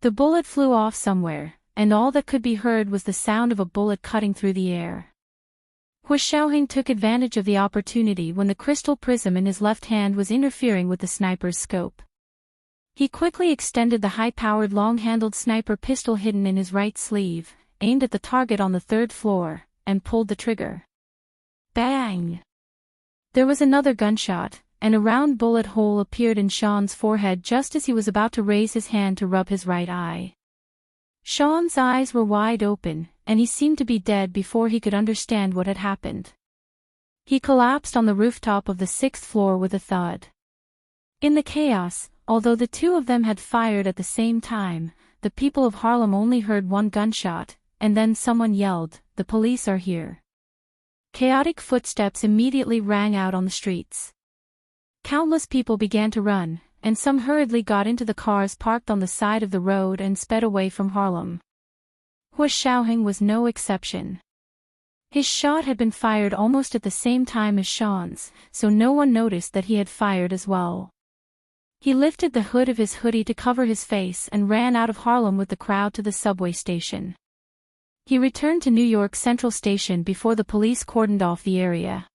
The bullet flew off somewhere, and all that could be heard was the sound of a bullet cutting through the air. Hua Xiaoheng took advantage of the opportunity when the crystal prism in his left hand was interfering with the sniper's scope. He quickly extended the high-powered long-handled sniper pistol hidden in his right sleeve, aimed at the target on the third floor, and pulled the trigger. Bang! There was another gunshot, and a round bullet hole appeared in Sean's forehead just as he was about to raise his hand to rub his right eye. Sean's eyes were wide open, and he seemed to be dead before he could understand what had happened. He collapsed on the rooftop of the 6th floor with a thud. In the chaos, although the two of them had fired at the same time, the people of Harlem only heard one gunshot, and then someone yelled, "The police are here." Chaotic footsteps immediately rang out on the streets. Countless people began to run, and some hurriedly got into the cars parked on the side of the road and sped away from Harlem. Hua Xiaoheng was no exception. His shot had been fired almost at the same time as Sean's, so no one noticed that he had fired as well. He lifted the hood of his hoodie to cover his face and ran out of Harlem with the crowd to the subway station. He returned to New York Central Station before the police cordoned off the area.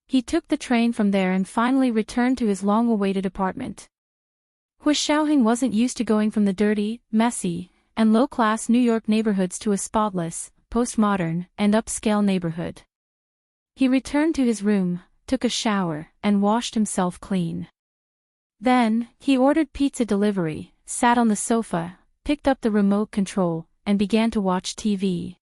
He took the train from there and finally returned to his long-awaited apartment. Hua Xiaoheng wasn't used to going from the dirty, messy, and low-class New York neighborhoods to a spotless, postmodern, and upscale neighborhood. He returned to his room, took a shower, and washed himself clean. Then, he ordered pizza delivery, sat on the sofa, picked up the remote control, and began to watch TV.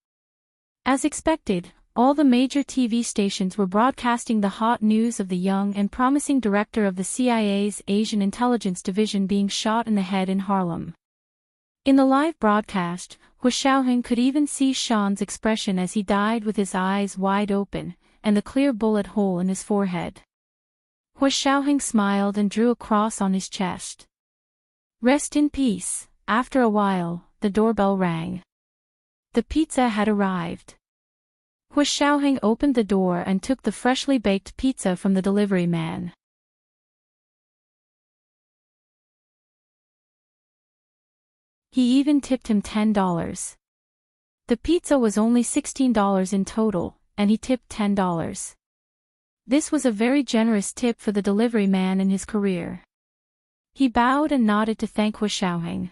As expected, all the major TV stations were broadcasting the hot news of the young and promising director of the CIA's Asian Intelligence Division being shot in the head in Harlem. In the live broadcast, Hua Xiaoheng could even see Sean's expression as he died with his eyes wide open, and the clear bullet hole in his forehead. Hua Xiaoheng smiled and drew a cross on his chest. Rest in peace. After a while, the doorbell rang. The pizza had arrived. Hua Xiaoheng opened the door and took the freshly baked pizza from the delivery man. He even tipped him $10. The pizza was only $16 in total, and he tipped $10. This was a very generous tip for the delivery man in his career. He bowed and nodded to thank Hua Xiaoheng.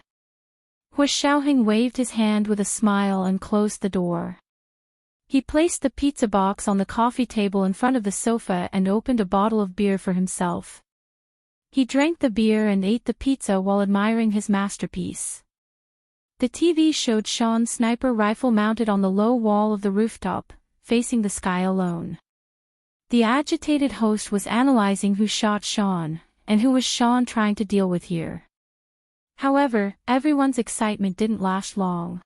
Hua Xiaoheng waved his hand with a smile and closed the door. He placed the pizza box on the coffee table in front of the sofa and opened a bottle of beer for himself. He drank the beer and ate the pizza while admiring his masterpiece. The TV showed Sean's sniper rifle mounted on the low wall of the rooftop, facing the sky alone. The agitated host was analyzing who shot Sean, and who was Sean trying to deal with here. However, everyone's excitement didn't last long.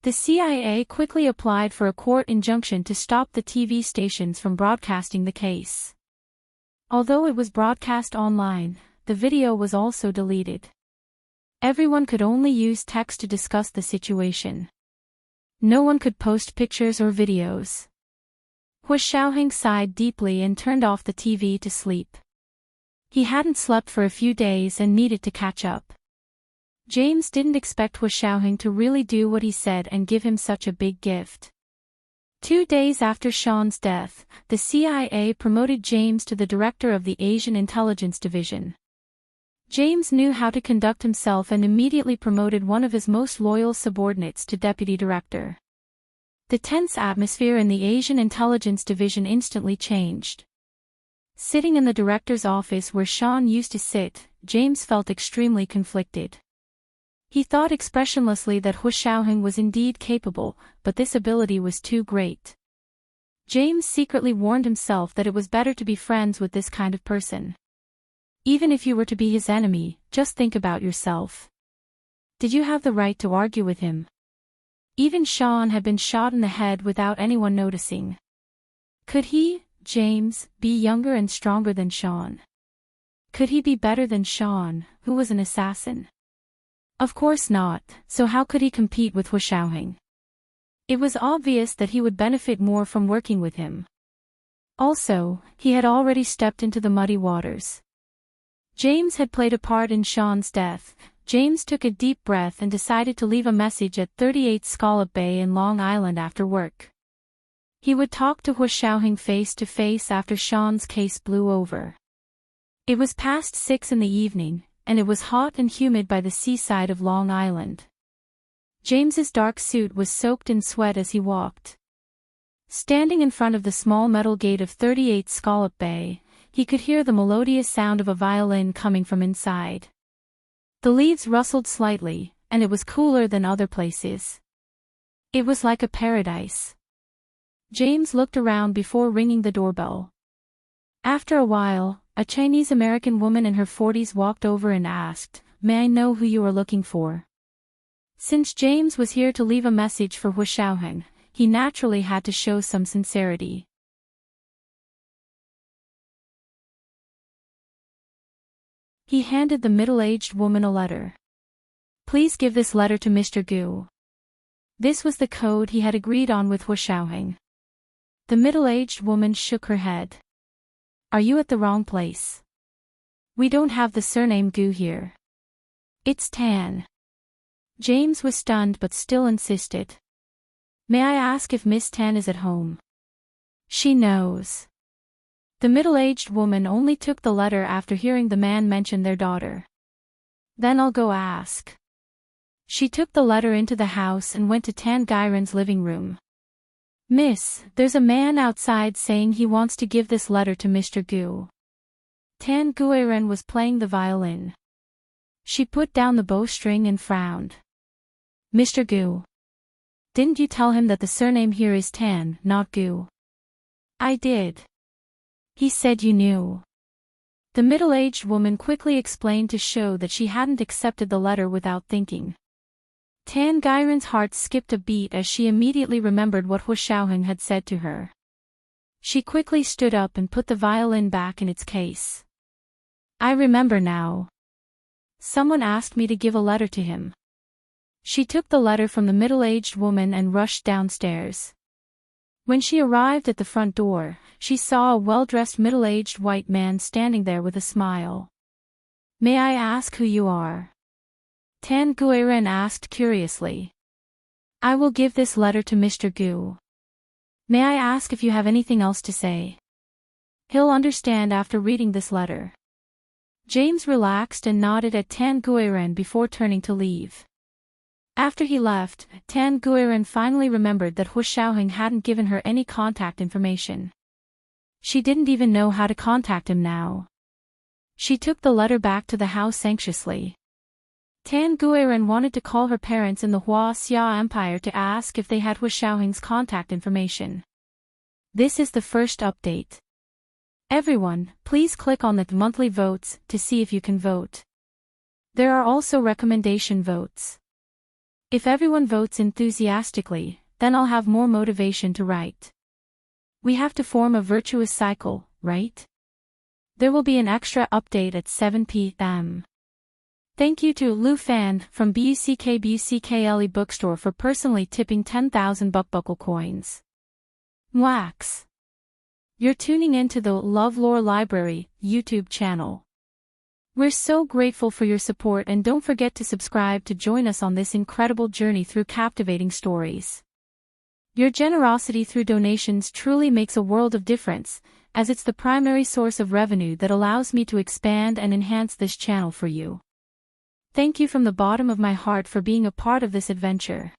The CIA quickly applied for a court injunction to stop the TV stations from broadcasting the case. Although it was broadcast online, the video was also deleted. Everyone could only use text to discuss the situation. No one could post pictures or videos. Hu Xiaoheng sighed deeply and turned off the TV to sleep. He hadn't slept for a few days and needed to catch up. James didn't expect Hu Xiaoheng to really do what he said and give him such a big gift. 2 days after Sean's death, the CIA promoted James to the director of the Asian Intelligence Division. James knew how to conduct himself and immediately promoted one of his most loyal subordinates to deputy director. The tense atmosphere in the Asian Intelligence Division instantly changed. Sitting in the director's office where Sean used to sit, James felt extremely conflicted. He thought expressionlessly that Hu Xiaoheng was indeed capable, but this ability was too great. James secretly warned himself that it was better to be friends with this kind of person. Even if you were to be his enemy, just think about yourself. Did you have the right to argue with him? Even Sean had been shot in the head without anyone noticing. Could he, James, be younger and stronger than Sean? Could he be better than Sean, who was an assassin? Of course not, so how could he compete with Hu Xiaoheng? It was obvious that he would benefit more from working with him. Also, he had already stepped into the muddy waters. James had played a part in Sean's death. James took a deep breath and decided to leave a message at 38 Scallop Bay in Long Island after work. He would talk to Hu Xiaoheng face to face after Sean's case blew over. It was past 6 in the evening, and it was hot and humid by the seaside of Long Island. James's dark suit was soaked in sweat as he walked. Standing in front of the small metal gate of 38 Scallop Bay, he could hear the melodious sound of a violin coming from inside. The leaves rustled slightly, and it was cooler than other places. It was like a paradise. James looked around before ringing the doorbell. After a while, a Chinese-American woman in her 40s walked over and asked, "May I know who you are looking for?" Since James was here to leave a message for Hu Xiaoheng, he naturally had to show some sincerity. He handed the middle-aged woman a letter. "Please give this letter to Mr. Gu." This was the code he had agreed on with Hu Xiaoheng. The middle-aged woman shook her head. "Are you at the wrong place? We don't have the surname Gu here. It's Tan." James was stunned but still insisted. "May I ask if Miss Tan is at home?" "She knows." The middle-aged woman only took the letter after hearing the man mention their daughter. "Then I'll go ask." She took the letter into the house and went to Tan Gairen's living room. "Miss, there's a man outside saying he wants to give this letter to Mr. Gu." Tan Guiren was playing the violin. She put down the bowstring and frowned. "Mr. Gu. Didn't you tell him that the surname here is Tan, not Gu?" "I did." "He said you knew." The middle-aged woman quickly explained to show that she hadn't accepted the letter without thinking. Tan Gairen's heart skipped a beat as she immediately remembered what Hu Xiaoheng had said to her. She quickly stood up and put the violin back in its case. "I remember now. Someone asked me to give a letter to him." She took the letter from the middle-aged woman and rushed downstairs. When she arrived at the front door, she saw a well-dressed middle-aged white man standing there with a smile. "May I ask who you are?" Tan Guiren asked curiously. "I will give this letter to Mr. Gu. May I ask if you have anything else to say? He'll understand after reading this letter." James relaxed and nodded at Tan Guiren before turning to leave. After he left, Tan Guiren finally remembered that Hu Xiaoheng hadn't given her any contact information. She didn't even know how to contact him now. She took the letter back to the house anxiously. Tan Guiren wanted to call her parents in the Hua Xia Empire to ask if they had Hu Xiaoheng's contact information. This is the first update. Everyone, please click on the monthly votes to see if you can vote. There are also recommendation votes. If everyone votes enthusiastically, then I'll have more motivation to write. We have to form a virtuous cycle, right? There will be an extra update at 7 p.m. Thank you to Lou Fan from BUCKBUCKLE Bookstore for personally tipping 10,000 buckbuckle coins. Wax. You're tuning in to the LoveLore Library YouTube channel. We're so grateful for your support, and don't forget to subscribe to join us on this incredible journey through captivating stories. Your generosity through donations truly makes a world of difference, as it's the primary source of revenue that allows me to expand and enhance this channel for you. Thank you from the bottom of my heart for being a part of this adventure.